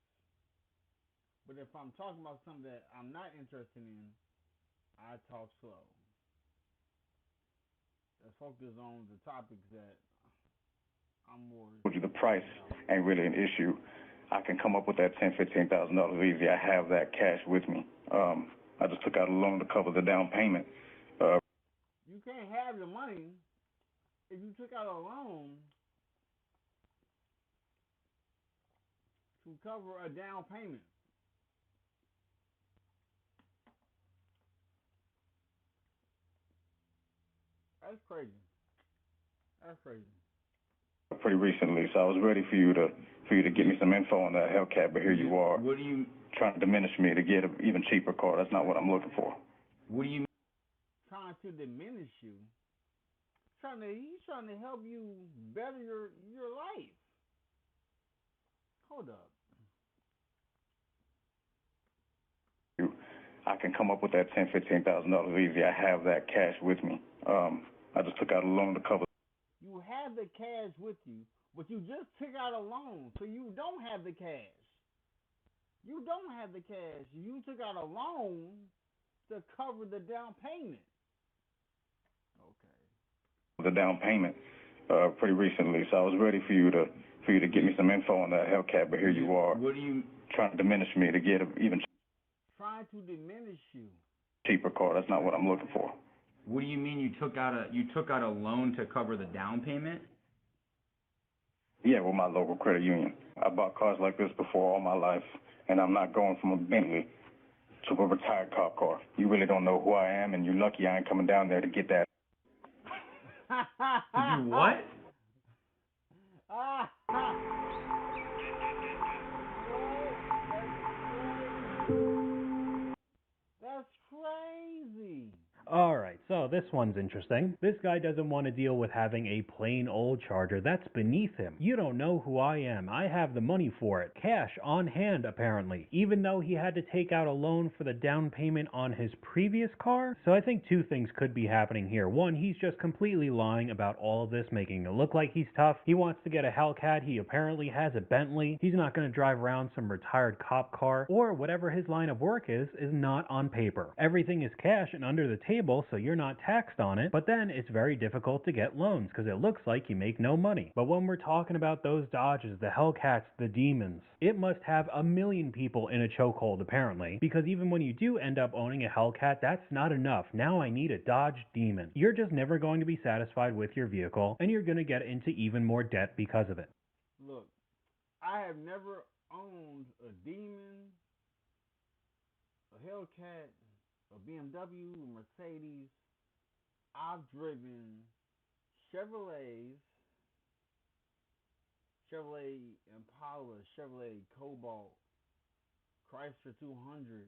But if I'm talking about something that I'm not interested in, I talk slow. Let's focus on the topics that I'm more. The price ain't really an issue. I can come up with that $10,000, $15,000 easy. I have that cash with me. I I just took out a loan to cover the down payment. You can't have your money if you took out a loan to cover a down payment. That's crazy. That's crazy. Pretty recently, so I was ready for you to get me some info on that Hellcat, but here you are. What do you trying to diminish me to get an even cheaper car? That's not what I'm looking for. What do you Trying to diminish you? He's trying to help you better your life. Hold up. I can come up with that $10,000-$15,000 easy. I have that cash with me. I just took out a loan to cover. You have the cash with you, but you just took out a loan, so you don't have the cash. You don't have the cash. You took out a loan to cover the down payment. Okay. The down payment pretty recently, so I was ready for you to get me some info on that Hellcat, but here you are. What do you trying to diminish me to get an even trying to diminish you? Cheaper car? That's not what I'm looking for. What do you mean you took out a loan to cover the down payment? Yeah, with my local credit union. I bought cars like this before all my life, and I'm not going from a Bentley to a retired cop car. You really don't know who I am, and you're lucky I ain't coming down there to get that. To do what? That's crazy. Alright, so this one's interesting. This guy doesn't want to deal with having a plain old Charger. That's beneath him. You don't know who I am. I have the money for it. Cash on hand, apparently. Even though he had to take out a loan for the down payment on his previous car. So I think two things could be happening here. One, he's just completely lying about all of this, making it look like he's tough. He wants to get a Hellcat. He apparently has a Bentley. He's not going to drive around some retired cop car. Or whatever his line of work is not on paper. Everything is cash and under the table, so you're not taxed on it, but then it's very difficult to get loans because it looks like you make no money. But when we're talking about those Dodges, the Hellcats, the Demons, it must have a million people in a chokehold apparently, because even when you do end up owning a Hellcat, that's not enough. Now I need a Dodge Demon. You're just never going to be satisfied with your vehicle, and you're going to get into even more debt because of it. Look, I have never owned a Demon, a Hellcat, a BMW, a Mercedes. I've driven Chevrolets, Chevrolet Impala, Chevrolet Cobalt, Chrysler 200,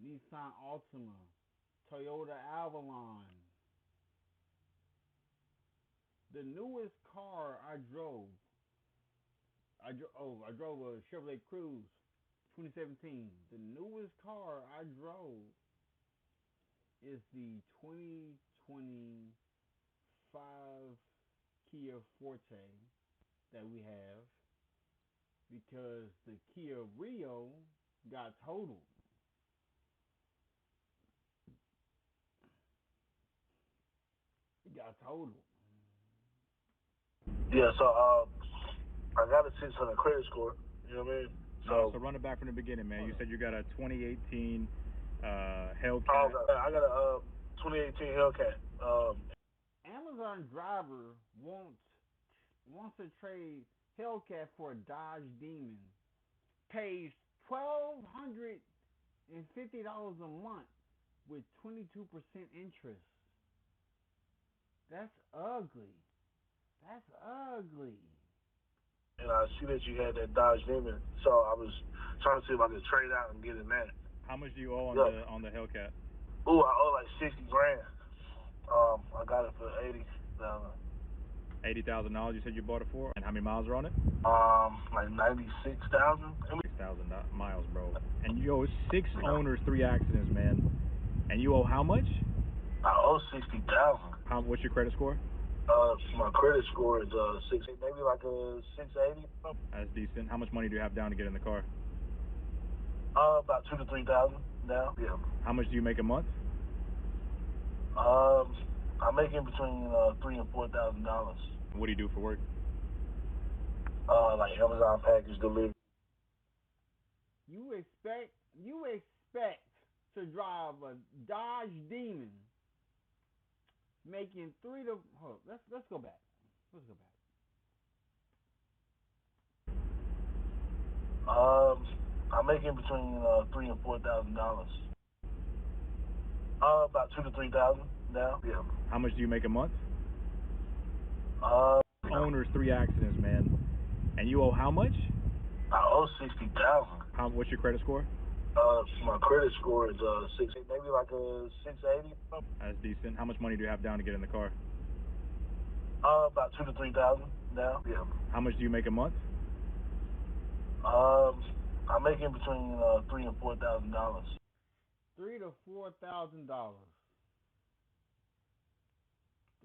Nissan Altima, Toyota Avalon. The newest car I drove, I drove a Chevrolet Cruze 2017. The newest car I drove is the 2025 Kia Forte that we have, because the Kia Rio got totaled. It got totaled. Yeah, so I got a 600 credit score. You know what I mean? So run it back from the beginning, man. You said you got a 2018 Hellcat. I got a 2018 Hellcat. Amazon driver wants to trade Hellcat for a Dodge Demon. Pays $1,250 a month with 22% interest. That's ugly. That's ugly. And I see that you had that Dodge Demon, so I was trying to see if I could trade out and get in that. How much do you owe on the Hellcat? Ooh, I owe like $60,000. I got it for $80,000. $80,000 you said you bought it for? And how many miles are on it? Like 96,000. 6,000 miles, bro. And you owe 6 owners, 3 accidents, man. And you owe how much? I owe $60,000. What's your credit score? My credit score is maybe like a 680. That's decent. How much money do you have down to get in the car? About $2,000 to $3,000 now. Yeah. How much do you make a month? I'm making between $3,000 and $4,000. What do you do for work? Like Amazon package delivery. You expect expect to drive a Dodge Demon making let's go back. Let's go back. I'm making between $3,000 and $4,000. About 2,000 to 3,000 now. Yeah. How much do you make a month? Owners, 3 accidents, man. And you owe how much? I owe 60,000. What's your credit score? My credit score is 6, maybe like a 680. That's decent. How much money do you have down to get in the car? About 2,000 to 3,000 now. Yeah. How much do you make a month? I'm making between $3,000 and $4,000. $3,000 to $4,000.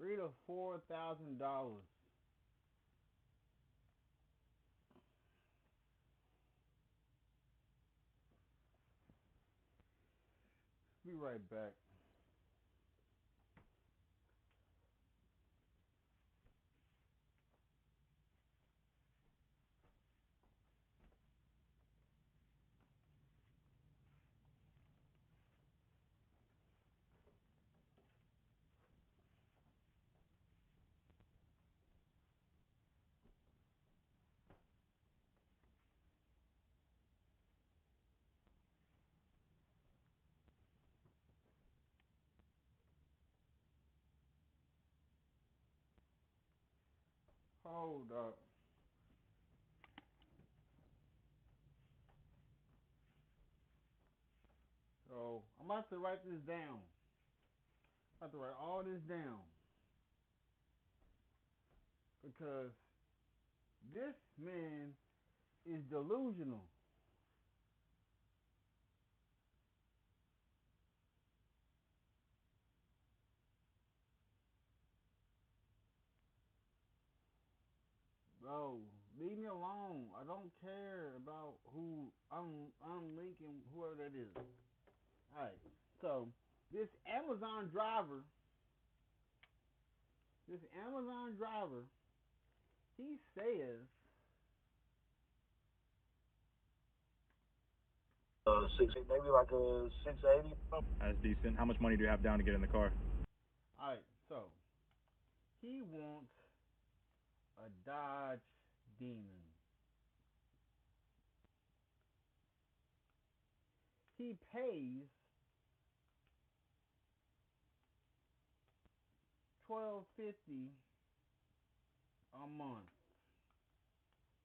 $3,000 to $4,000. Be right back. Hold up. So I'm about to write this down. I'm about to write all this down. Because this man is delusional. Bro, leave me alone. I don't care about who I'm linking, whoever that is. Alright, so this Amazon driver, he says 6, maybe like a 680. That's decent. How much money do you have down to get in the car? alright, so he wants a Dodge Demon. He pays $1,250 a month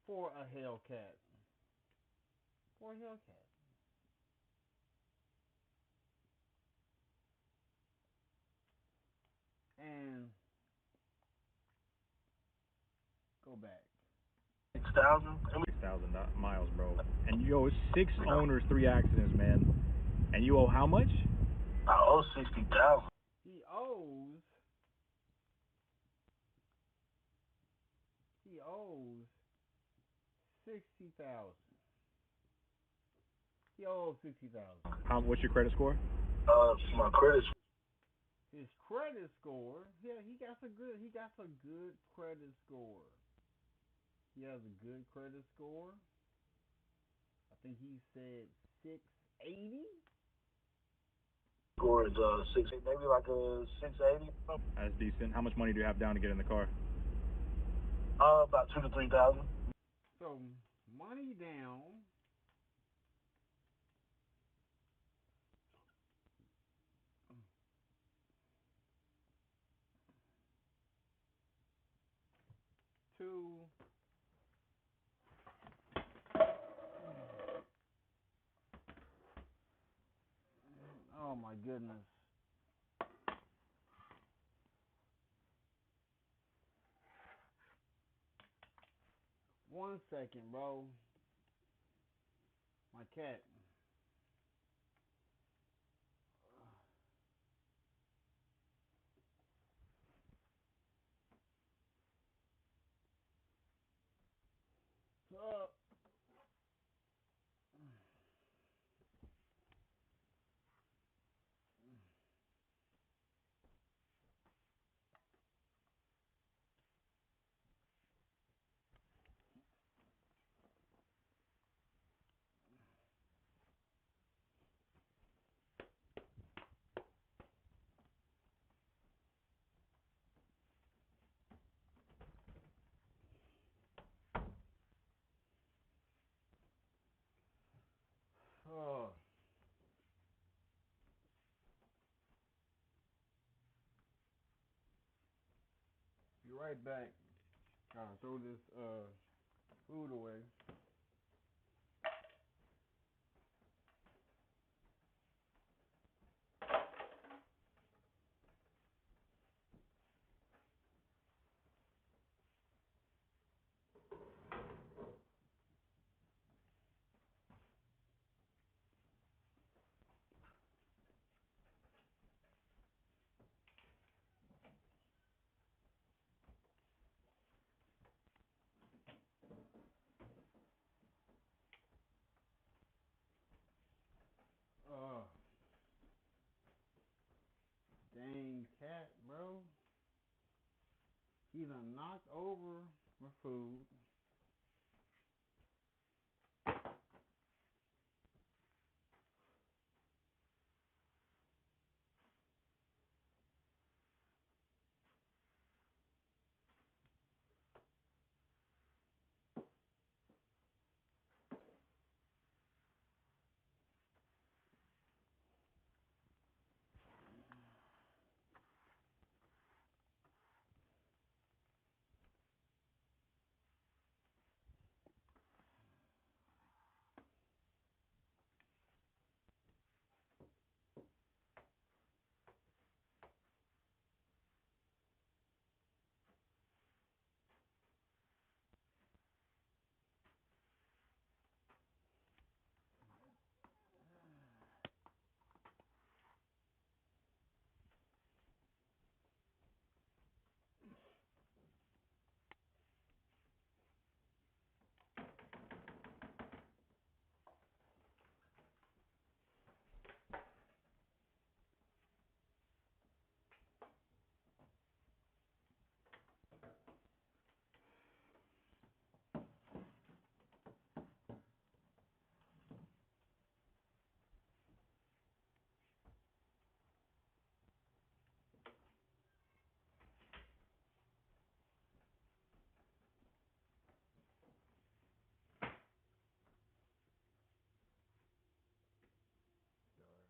for a Hellcat. For a Hellcat. And go back. 6,000. 6,000 miles, bro. And you owe 6 owners, 3 accidents, man. And you owe how much? I owe 60,000. He owes 60,000. He owes 60,000. What's your credit score? My credit. His credit score, yeah, he got a good credit score. He has a good credit score. I think he said 680. Score is 6, maybe like a 680. That's decent. How much money do you have down to get in the car? About 2,000 to 3,000. So money down. Oh my goodness. One second, bro. My cat. Be right back. Gotta throw this food away. Dang cat, bro. He done knocked over my food.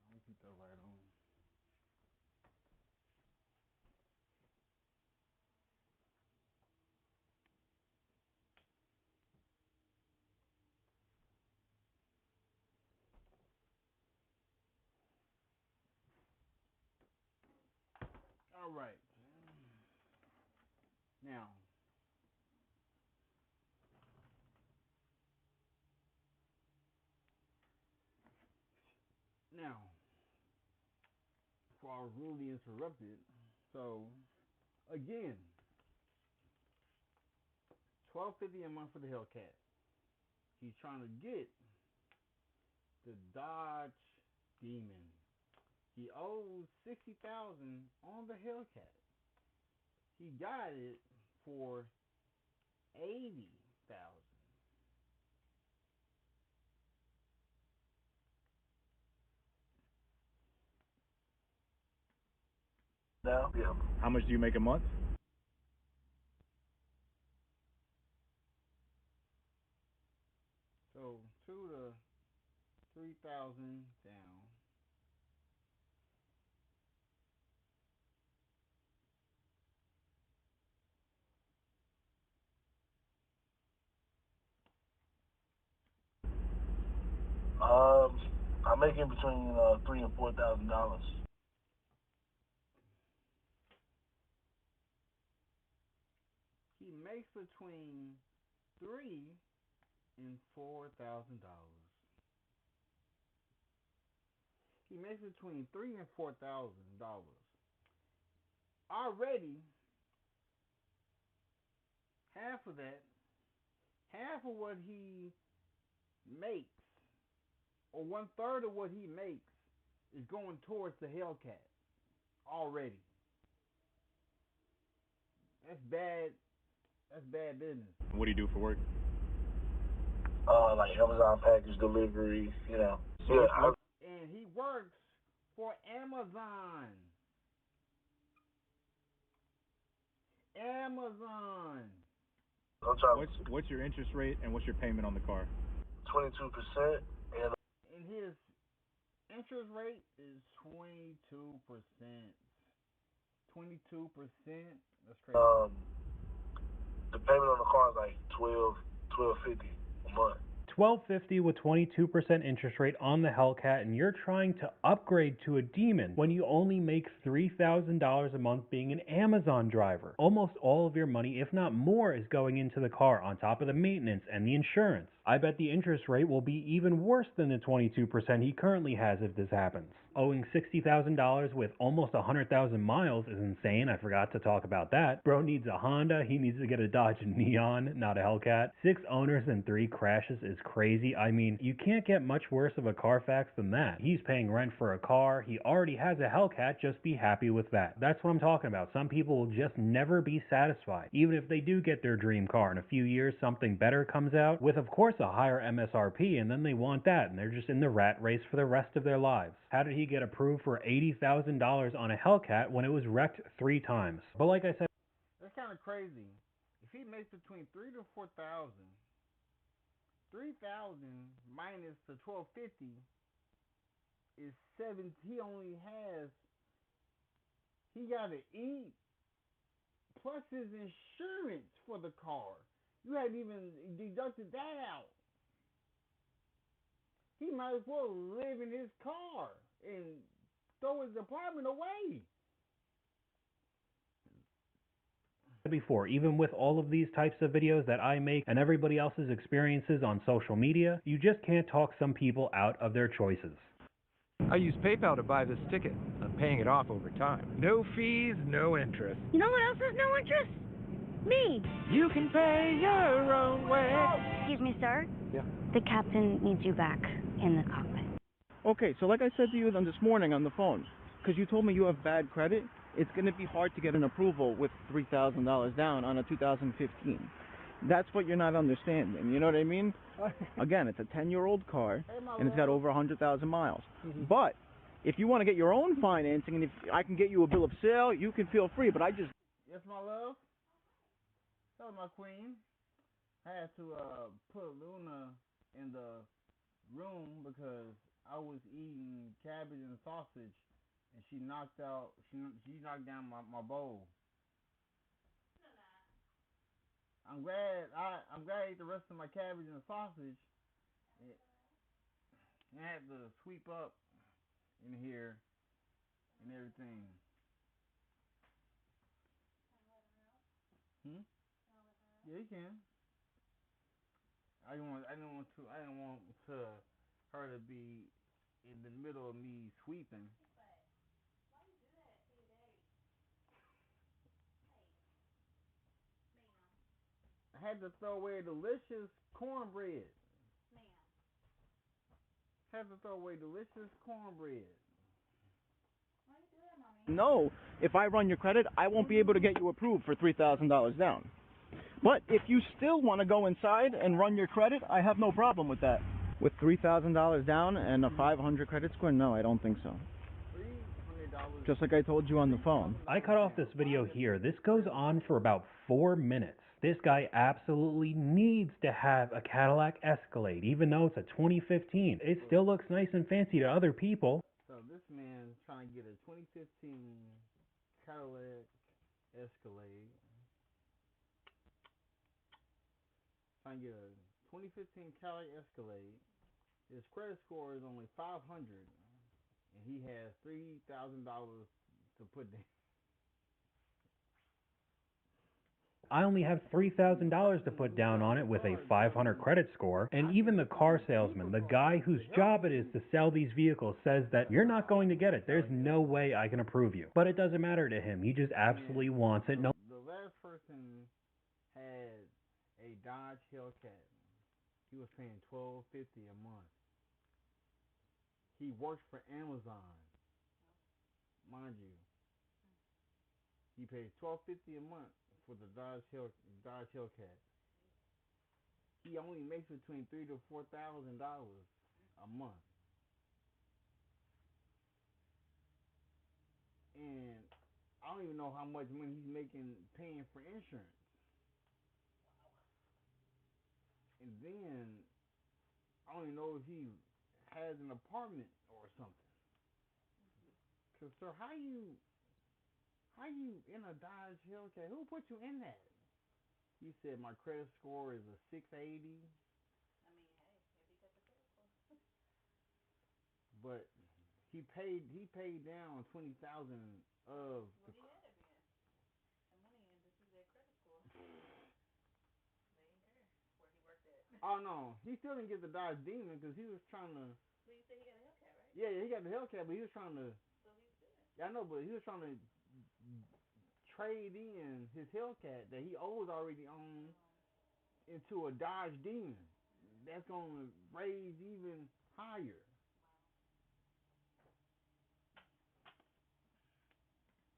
Let me keep that right on. All right. Now, before I was rudely interrupted, so again, $12.50 a month for the Hellcat. He's trying to get the Dodge Demon. He owes $60,000 on the Hellcat. He got it for $80,000. Now, yeah. How much do you make a month? So 2 to 3,000 down. I'm making between $3,000 and $4,000. He makes between $3,000 and $4,000. He makes between $3,000 and $4,000. Already, half of what he makes, or 1/3 of what he makes, is going towards the Hellcat. Already. That's bad. That's bad business. What do you do for work? Like Amazon package delivery, you know. So Yeah, And he works for Amazon. Amazon. What's your interest rate and what's your payment on the car? 22%, and his interest rate is 22%. 22%. That's crazy. the payment on the car is like $12.50 a month. $12.50 with 22% interest rate on the Hellcat, and you're trying to upgrade to a Demon when you only make $3,000 a month being an Amazon driver. Almost all of your money, if not more, is going into the car on top of the maintenance and the insurance. I bet the interest rate will be even worse than the 22% he currently has if this happens. Owing $60,000 with almost 100,000 miles is insane. I forgot to talk about that. Bro needs a Honda. He needs to get a Dodge Neon, not a Hellcat. 6 owners and 3 crashes is crazy. I mean, you can't get much worse of a Carfax than that. He's paying rent for a car. He already has a Hellcat. Just be happy with that. That's what I'm talking about. Some people will just never be satisfied. Even if they do get their dream car, in a few years something better comes out with, of course, a higher MSRP, and then they want that, and they're just in the rat race for the rest of their lives. How did he get approved for $80,000 on a Hellcat when it was wrecked 3 times? But like I said, that's kind of crazy. If he makes between 3,000 to 4,000, 3,000 minus the 1,250 is 7. He only has. He got to eat plus his insurance for the car. You haven't even deducted that out. He might as well live in his car and throw his apartment away. Before, even with all of these types of videos that I make and everybody else's experiences on social media, you just can't talk some people out of their choices. I use PayPal to buy this ticket. I'm paying it off over time. No fees, no interest. You know what else has no interest? Me. You can pay your own way. Excuse me, sir. Yeah. The captain needs you back in the cockpit. Okay, so like I said to you this morning on the phone, because you told me you have bad credit, it's going to be hard to get an approval with $3,000 down on a 2015. That's what you're not understanding. You know what I mean? Again, it's a 10-year-old car, and it's got over 100,000 miles. But if you want to get your own financing, and if I can get you a bill of sale, you can feel free. But I just... Yes, my love. Hello, my queen. I had to put Luna in the room because I was eating cabbage and sausage, and she knocked down my bowl. I'm glad I ate the rest of my cabbage and sausage. I had to sweep up in here and everything. Yeah, you can. I didn't want her to be in the middle of me sweeping. I had to throw away delicious cornbread. No, if I run your credit, I won't be able to get you approved for $3,000 down. But if you still want to go inside and run your credit, I have no problem with that. With $3,000 down and a 500 credit score, no, I don't think so. Just like I told you on the phone. I cut off this video here. This goes on for about 4 minutes. This guy absolutely needs to have a Cadillac Escalade, even though it's a 2015. It still looks nice and fancy to other people. So this man's trying to get a 2015 Cadillac Escalade. Trying to get a 2015 Cadillac Escalade. His credit score is only 500, and he has $3,000 to put down. I only have $3,000 to put down on it with a 500 credit score, and even the car salesman, the guy whose job it is to sell these vehicles, says that you're not going to get it. There's no way I can approve you. But it doesn't matter to him. He just absolutely wants it. No. The last person had a Dodge Hellcat. He was paying $12.50 a month. He works for Amazon, mind you. He pays $12.50 a month for the Dodge Hellcat. He only makes between $3,000 to $4,000 a month, and I don't even know how much money he's making paying for insurance. And then I don't even know if he has an apartment or something. Cause sir, how you in a Dodge Hellcat? Who put you in that? He said my credit score is a 680. But he paid down 20,000 of the. Oh no, he still didn't get the Dodge Demon because he was trying to. Well, you said he got a Hellcat, right? Yeah, he got the Hellcat, but he was trying to. So he's good. Yeah, I know, but he was trying to trade in his Hellcat that he always already owned into a Dodge Demon. That's gonna raise even higher.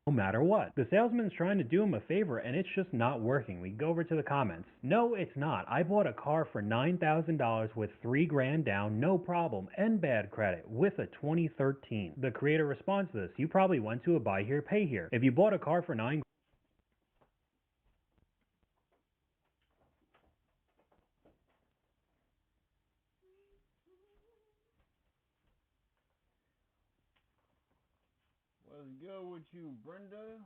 No matter what. The salesman's trying to do him a favor and it's just not working. We go over to the comments. No, it's not. I bought a car for $9,000 with $3,000 down, no problem, and bad credit with a 2013. The creator responds to this. You probably went to a buy here, pay here. If you bought a car for $9,000, What's good with you, Brenda?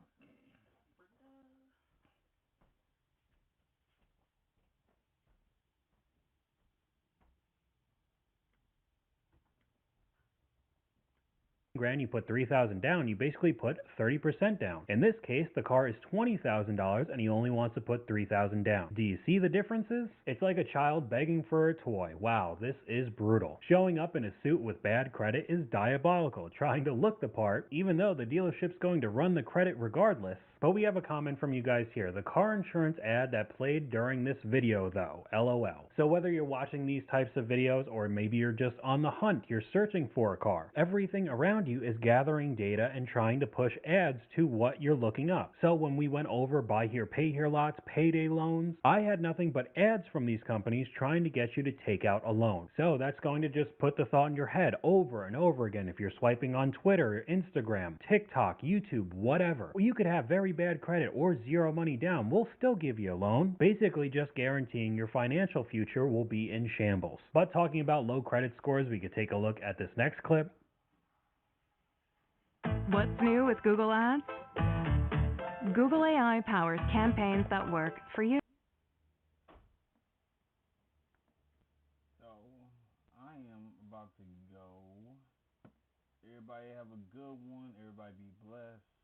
grand, you put $3,000 down, you basically put 30% down. In this case, the car is $20,000 and he only wants to put $3,000 down. Do you see the differences? It's like a child begging for a toy. Wow, this is brutal. Showing up in a suit with bad credit is diabolical, trying to look the part, even though the dealership's going to run the credit regardless. But we have a comment from you guys here. The car insurance ad that played during this video though, LOL. So whether you're watching these types of videos or maybe you're just on the hunt, you're searching for a car, everything around you is gathering data and trying to push ads to what you're looking up. So when we went over buy here, pay here lots, payday loans, I had nothing but ads from these companies trying to get you to take out a loan. So that's going to just put the thought in your head over and over again. If you're swiping on Twitter, Instagram, TikTok, YouTube, whatever, you could have very bad credit or zero money down. We'll still give you a loan, basically just guaranteeing your financial future will be in shambles. But talking about low credit scores, we could take a look at this next clip. What's new with Google Ads? Google AI powers campaigns that work for you. So, I am about to go. Everybody have a good one. Everybody be blessed.